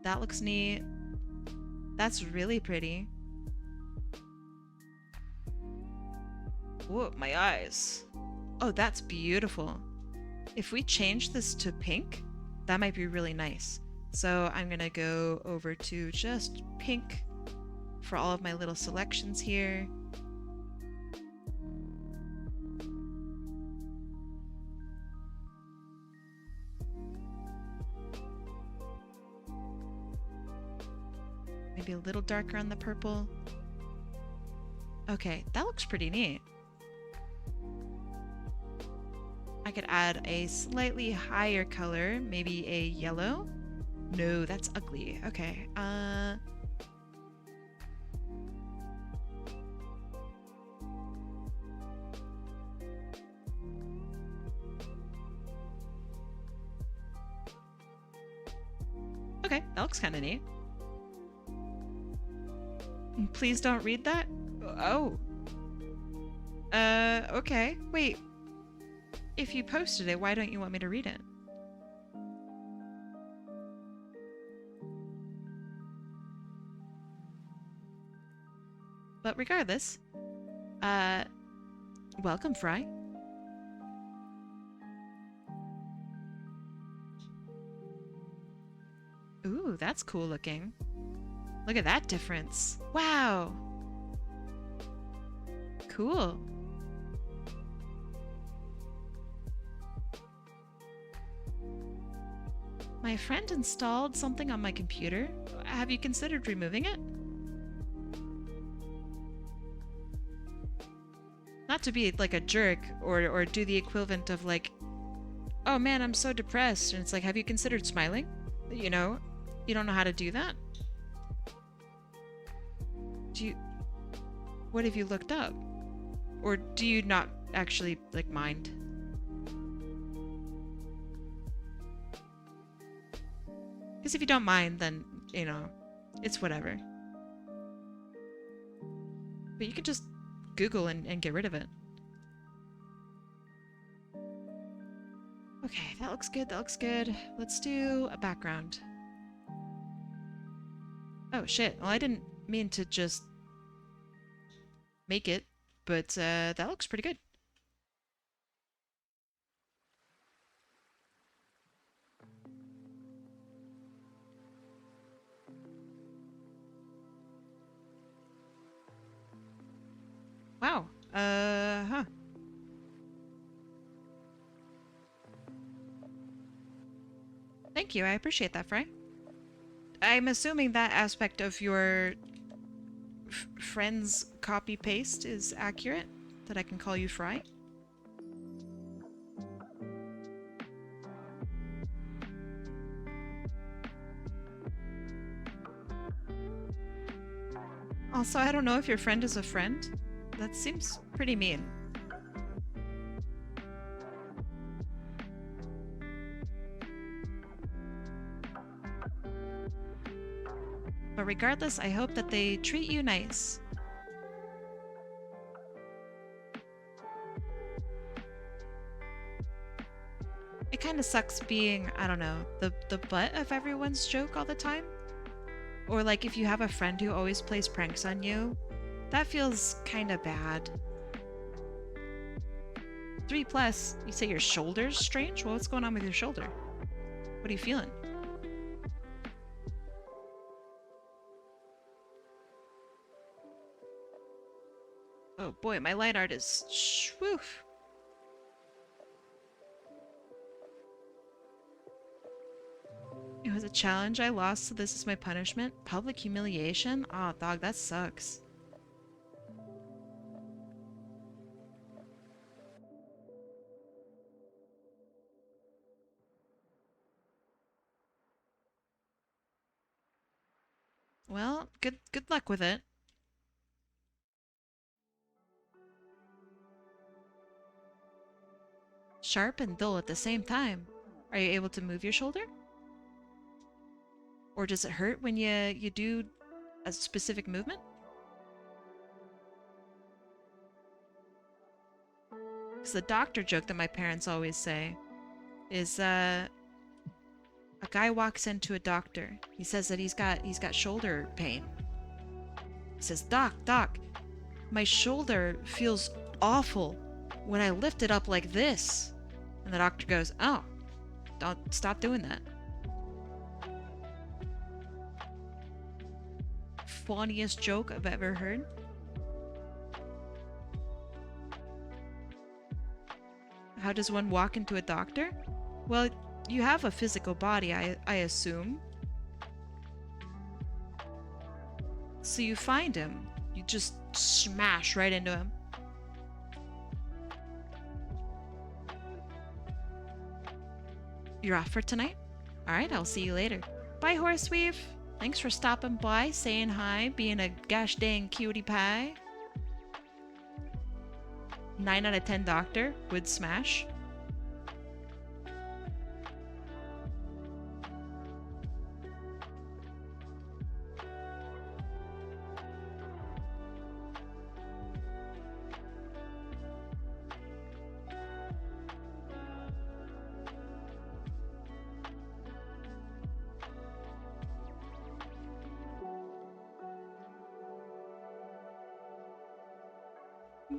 That looks neat. That's really pretty. Whoa, my eyes. Oh, that's beautiful. If we change this to pink, that might be really nice. So I'm gonna go over to just pink for all of my little selections here. Maybe a little darker on the purple. Okay, that looks pretty neat. I could add a slightly higher color, maybe a yellow. No, that's ugly. Okay, okay, that looks kind of neat. Please don't read that? Oh. Okay. Wait. If you posted it, why don't you want me to read it? But regardless, welcome, Fry. Ooh, that's cool looking. Look at that difference. Wow. Cool. My friend installed something on my computer. Have you considered removing it? Not to be like a jerk or do the equivalent of like, oh man, I'm so depressed. And it's like, have you considered smiling? You know, you don't know how to do that? What have you looked up? Or do you not actually, like, mind? Because if you don't mind, then, you know, it's whatever. But you can just Google and get rid of it. Okay, that looks good, that looks good. Let's do a background. Oh shit, well I didn't mean to just make it, but that looks pretty good. Wow. Huh. Thank you, I appreciate that, Fry. I'm assuming that aspect of your friend's copy-paste is accurate? That I can call you Fry? Also, I don't know if your friend is a friend. That seems pretty mean. But regardless, I hope that they treat you nice. It kind of sucks being, I don't know, the butt of everyone's joke all the time. Or like if you have a friend who always plays pranks on you, that feels kind of bad. 3+, you say your shoulder's strange? Well, what's going on with your shoulder? What are you feeling? Oh boy, my line art is swoof. It was a challenge I lost, so this is my punishment. Public humiliation? Aw, dog, that sucks. Well, good luck with it. Sharp and dull at the same time. Are you able to move your shoulder? Or does it hurt when you do a specific movement? Because the doctor joke that my parents always say is a guy walks into a doctor. He says that he's got shoulder pain. He says, Doc, my shoulder feels awful when I lift it up like this. And the doctor goes, oh, don't stop doing that. Funniest joke I've ever heard. How does one walk into a doctor? Well, you have a physical body, I assume. So you find him. You just smash right into him. You're off for tonight? Alright, I'll see you later. Bye, Horseweave. Thanks for stopping by, saying hi, being a gosh dang cutie pie. 9 out of 10 doctor would smash.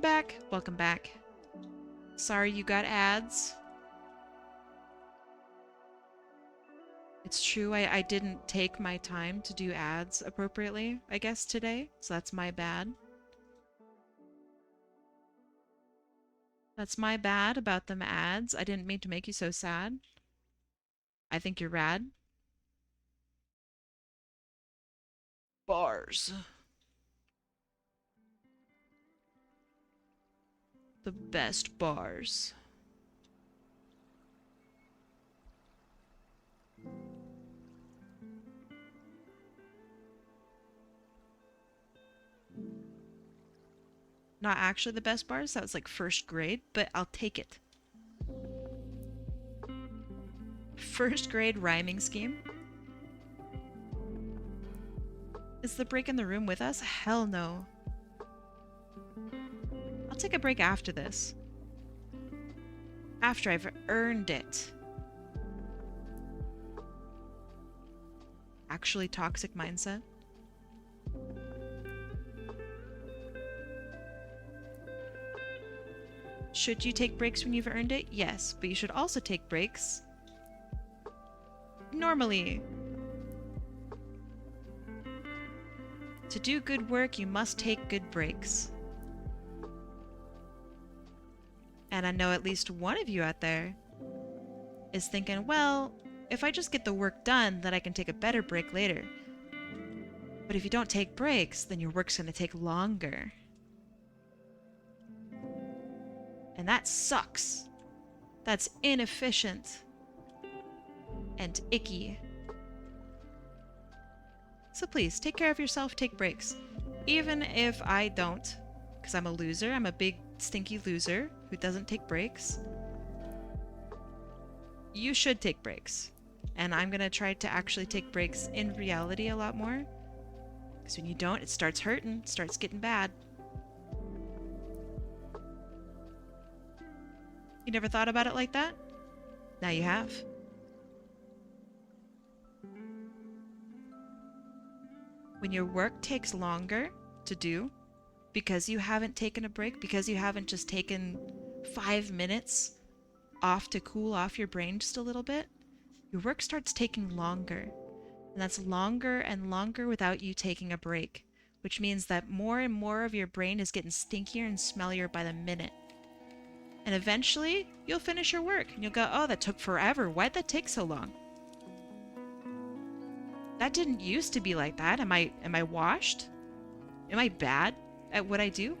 Back. Welcome back. Sorry you got ads. It's true, I didn't take my time to do ads appropriately, I guess, today. So that's my bad. That's my bad about them ads. I didn't mean to make you so sad. I think you're rad. Bars. The best bars. Not actually the best bars, that was like first grade, but I'll take it. First grade rhyming scheme. Is the break in the room with us? Hell no. I'll take a break after this. After I've earned it. Actually toxic mindset. Should you take breaks when you've earned it? Yes, but you should also take breaks normally. To do good work, you must take good breaks. And I know at least one of you out there is thinking, well, if I just get the work done, then I can take a better break later. But if you don't take breaks, then your work's going to take longer. And that sucks. That's inefficient. And icky. So please, take care of yourself, take breaks. Even if I don't, because I'm a loser, I'm a big stinky loser who doesn't take breaks. You should take breaks. And I'm gonna try to actually take breaks in reality a lot more. Because when you don't, it starts hurting, it starts getting bad. You never thought about it like that? Now you have. When your work takes longer to do, because you haven't taken a break, because you haven't just taken 5 minutes off to cool off your brain just a little bit, your work starts taking longer. And that's longer and longer without you taking a break, which means that more and more of your brain is getting stinkier and smellier by the minute. And eventually, you'll finish your work and you'll go, oh, that took forever. Why'd that take so long? That didn't used to be like that. Am I washed? Am I bad at what I do?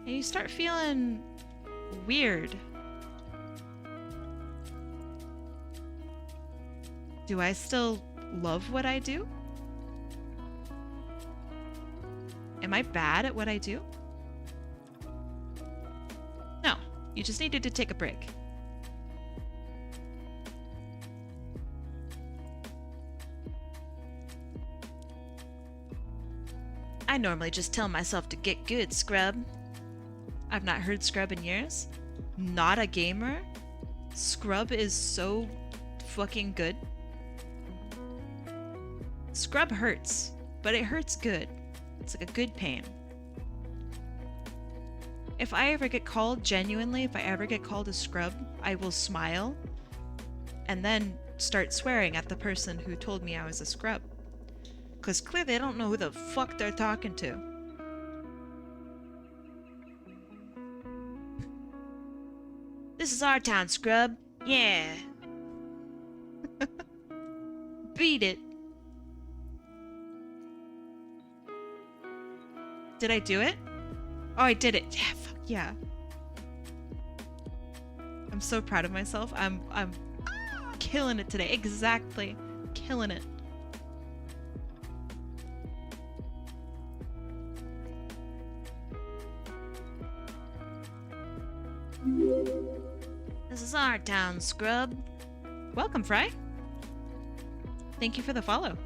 And you start feeling weird. Do I still love what I do? Am I bad at what I do? No, you just needed to take a break. I normally just tell myself to get good, scrub. I've not heard scrub in years. Not a gamer. Scrub is so fucking good. Scrub hurts, but it hurts good. It's like a good pain. If I ever get called, genuinely, if I ever get called a scrub, I will smile and then start swearing at the person who told me I was a scrub. Because clearly they don't know who the fuck they're talking to. This is our town, scrub. Yeah. Beat it. Did I do it? Oh, I did it. Yeah, fuck yeah. I'm so proud of myself. I'm killing it today. Exactly. Killing it. This is our town, scrub. Welcome, Fry. Thank you for the follow.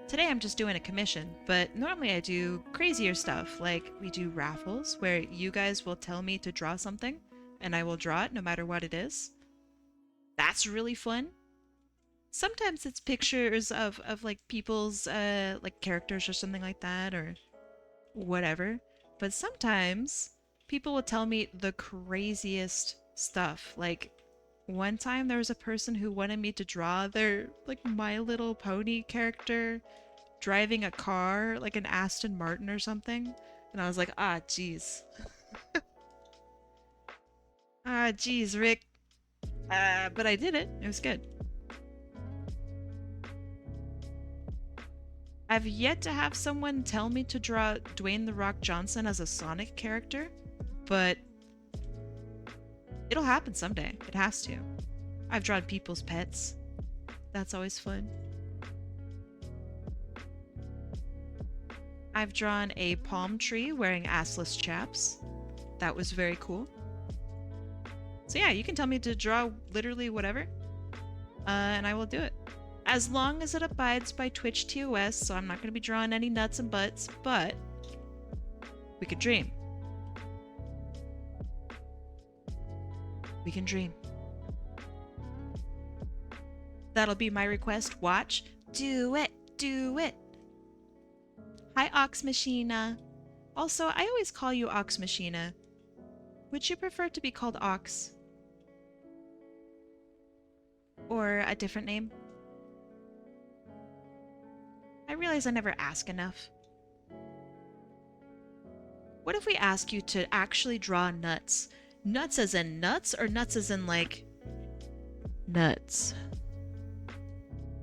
Today I'm just doing a commission, but normally I do crazier stuff, like we do raffles where you guys will tell me to draw something and I will draw it no matter what it is. That's really fun. Sometimes it's pictures of like people's like characters or something like that or whatever. But sometimes people will tell me the craziest stuff. Like one time there was a person who wanted me to draw their like My Little Pony character driving a car, like an Aston Martin or something. And I was like, ah, jeez. Ah, jeez, Rick. But I did it. It was good. I've yet to have someone tell me to draw Dwayne The Rock Johnson as a Sonic character, but it'll happen someday. It has to. I've drawn people's pets. That's always fun. I've drawn a palm tree wearing assless chaps. That was very cool. So yeah, you can tell me to draw literally whatever, and I will do it. As long as it abides by Twitch TOS, so I'm not going to be drawing any nuts and butts, but we could dream. We can dream. That'll be my request. Watch. Do it. Do it. Hi, Ox Machina. Also, I always call you Ox Machina. Would you prefer to be called Ox? Or a different name? I realize I never ask enough. What if we ask you to actually draw nuts? Nuts as in nuts, or nuts as in like nuts?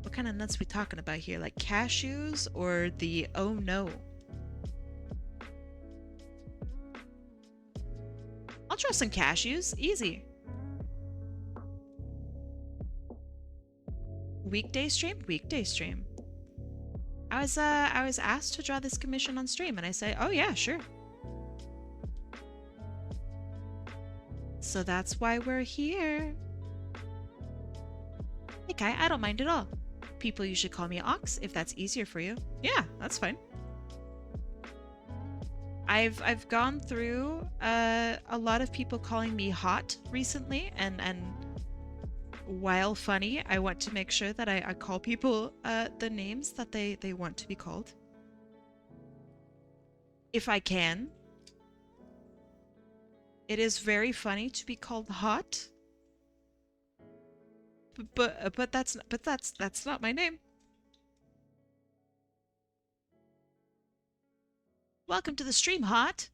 What kind of nuts we talking about here? Like cashews or the oh no? I'll draw some cashews. Easy. Weekday stream? Weekday stream. I was asked to draw this commission on stream, and I said, oh yeah, sure. So that's why we're here. Hey Kai, I don't mind at all. People usually call me Ox if that's easier for you. Yeah, that's fine. I've gone through a lot of people calling me hot recently, and while funny, I want to make sure that I call people the names that they want to be called. If I can. It is very funny to be called hot. But that's not my name. Welcome to the stream, Hot.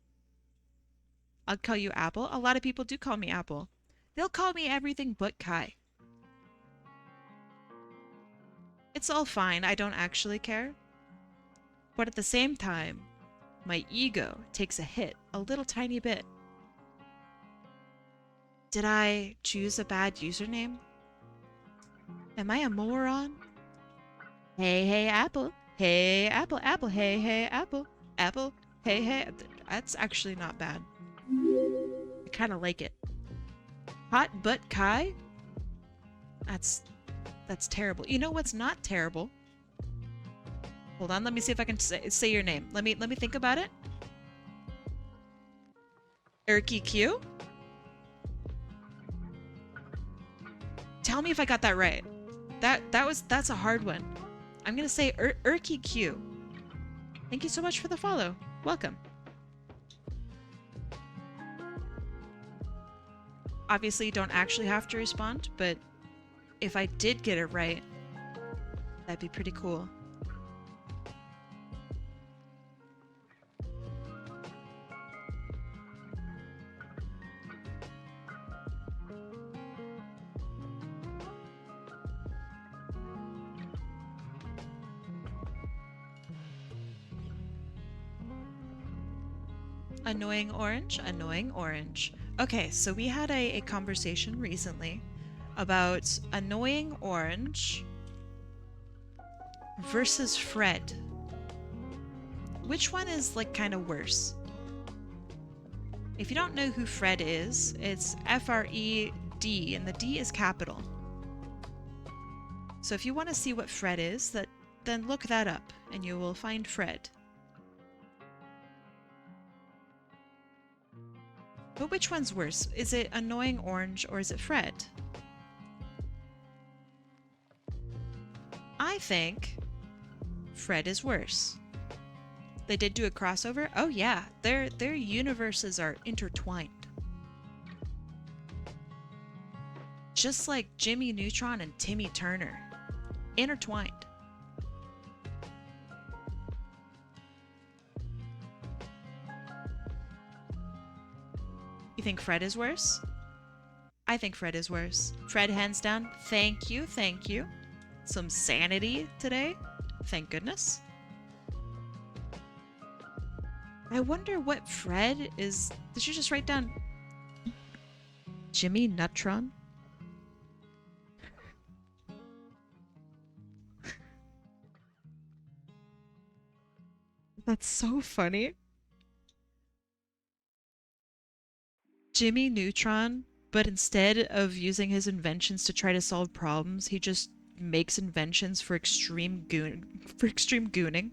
I'll call you Apple. A lot of people do call me Apple. They'll call me everything but Kai. It's all fine. I don't actually care. But at the same time, my ego takes a hit a little tiny bit. Did I choose a bad username? Am I a moron? Hey, hey, Apple. Hey, Apple, Apple. Hey, hey, Apple. Apple. Hey, hey. That's actually not bad. I kind of like it. Hot Butt Kai? That's terrible. You know what's not terrible? Hold on, let me see if I can say your name. Let me think about it. Erky Q? Tell me if I got that right. That's a hard one. I'm gonna say Urky Q. Thank you so much for the follow. Welcome. Obviously, you don't actually have to respond, but if I did get it right, that'd be pretty cool. Annoying orange, annoying orange. Okay, so we had a conversation recently about annoying orange versus Fred. Which one is like kind of worse? If you don't know who Fred is, it's F-R-E-D, and the D is capital. So if you want to see what Fred is, then look that up and you will find Fred. But which one's worse? Is it annoying orange or is it Fred? I think Fred is worse. They did do a crossover? Oh yeah, their universes are intertwined. Just like Jimmy Neutron and Timmy Turner. Intertwined. You think Fred is worse? I think Fred is worse. Fred, hands down. Thank you, thank you. Some sanity today. Thank goodness. I wonder what Fred is... Did you just write down... Jimmy Neutron? That's so funny. Jimmy Neutron, but instead of using his inventions to try to solve problems, he just makes inventions for extreme gooning.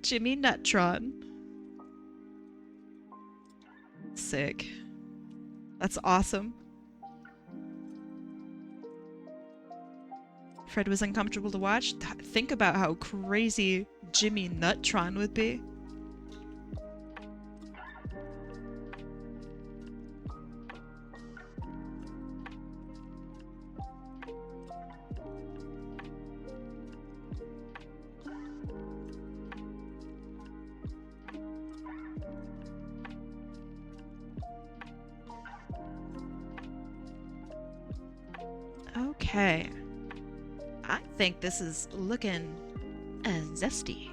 Jimmy Neutron. Sick. That's awesome. Fred was uncomfortable to watch. Think about how crazy Jimmy Neutron would be. Okay. I think this is looking zesty.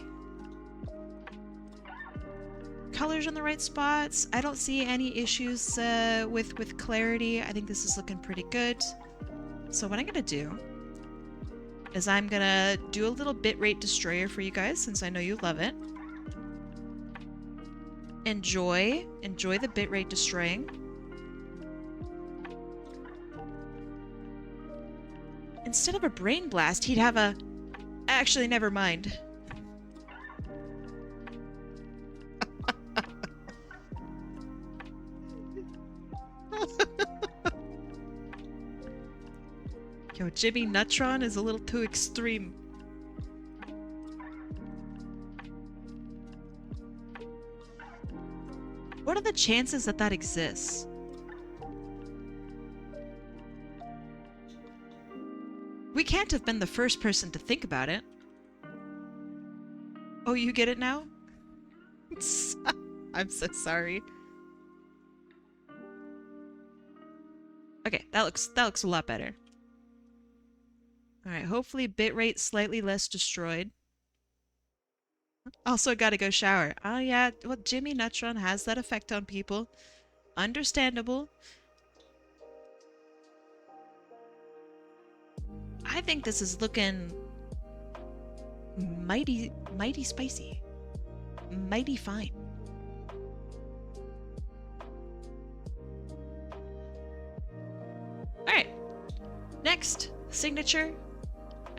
Colors in the right spots. I don't see any issues with clarity. I think this is looking pretty good. So what I'm gonna do is I'm gonna do a little bitrate destroyer for you guys since I know you love it. Enjoy the bitrate destroying. Instead of a brain blast, he'd have a... Actually, never mind. Yo, Jimmy Neutron is a little too extreme. What are the chances that that exists? We can't have been the first person to think about it. Oh, you get it now? I'm so sorry. Okay, that looks a lot better. Alright, hopefully bitrate slightly less destroyed. Also gotta go shower. Oh yeah, well Jimmy Neutron has that effect on people. Understandable. I think this is looking mighty spicy. Mighty fine. Alright. Next, signature.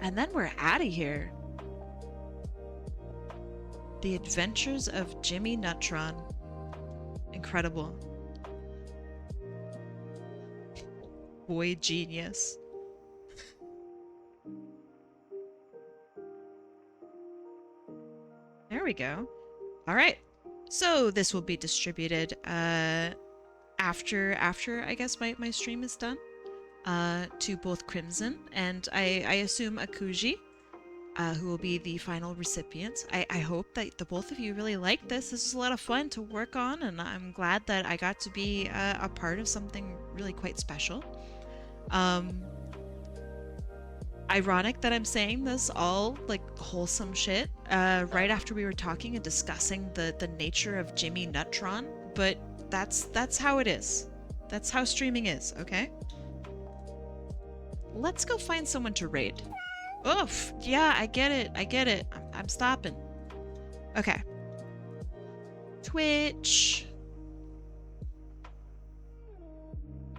And then we're out of here. The Adventures of Jimmy Neutron. Incredible. Boy genius. There we go. All right. So this will be distributed after I guess my stream is done to both Crimson and I assume Akuji, who will be the final recipient. I hope that the both of you really like this. This is a lot of fun to work on, and I'm glad that I got to be a part of something really quite special. Ironic that I'm saying this all like wholesome shit right after we were talking and discussing the nature of Jimmy Neutron, but that's how it is. That's how streaming is, okay? Let's go find someone to raid. Oof, yeah, I get it. I'm stopping. Okay. Twitch.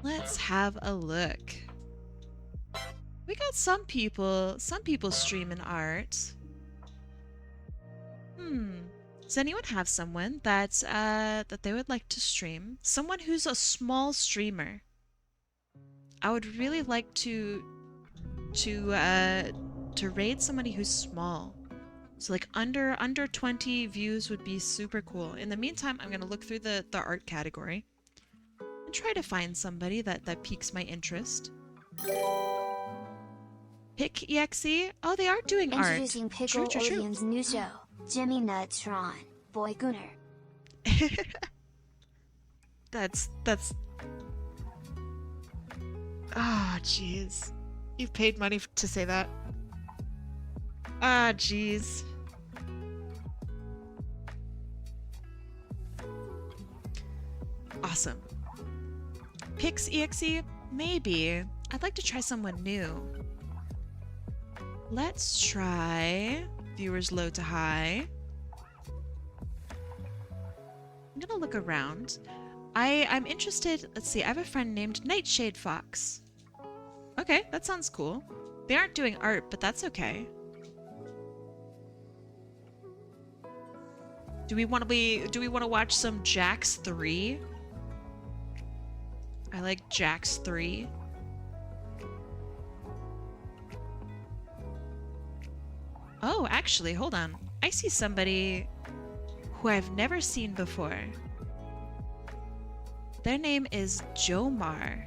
Let's have a look. We got some people streaming art. Does anyone have someone that that they would like to stream? Someone who's a small streamer. I would really like to raid somebody who's small. So like under 20 views would be super cool. In the meantime, I'm gonna look through the art category and try to find somebody that piques my interest. Pick EXE? Oh, they are doing art. Introducing Pickle Olivion's new show, Jimmy Neutron, Boy Gooner. That's... Ah, jeez. You've paid money to say that. Ah, jeez. Awesome. Pix EXE? Maybe. I'd like to try someone new. Let's try viewers low to high. I'm gonna look around. I'm interested. Let's see. I have a friend named Nightshade Fox. Okay, that sounds cool. They aren't doing art, but that's okay. Do we want to watch some Jax 3? I like Jax 3. Oh, actually, hold on. I see somebody who I've never seen before. Their name is Jomar.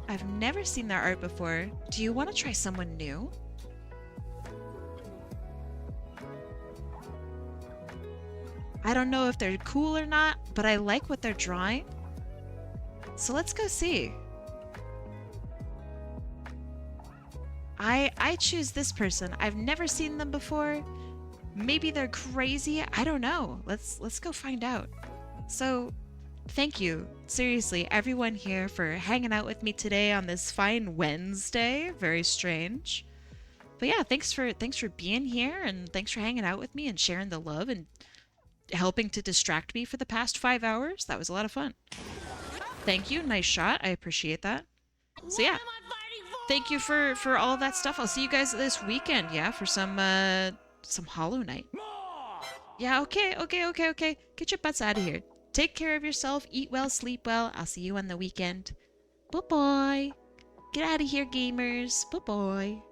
I've never seen their art before. Do you want to try someone new? I don't know if they're cool or not, but I like what they're drawing. So let's go see. I choose this person. I've never seen them before. Maybe they're crazy. I don't know. Let's go find out. So, thank you, seriously, everyone here for hanging out with me today on this fine Wednesday. Very strange. But yeah, thanks for being here, and thanks for hanging out with me and sharing the love and helping to distract me for the past 5 hours. That was a lot of fun. Thank you. Nice shot. I appreciate that. So yeah. Thank you for all of that stuff. I'll see you guys this weekend, yeah, for some Hollow Knight. Yeah, okay. Get your butts out of here. Take care of yourself. Eat well, sleep well. I'll see you on the weekend. Bye-bye. Get out of here, gamers. Bye-bye.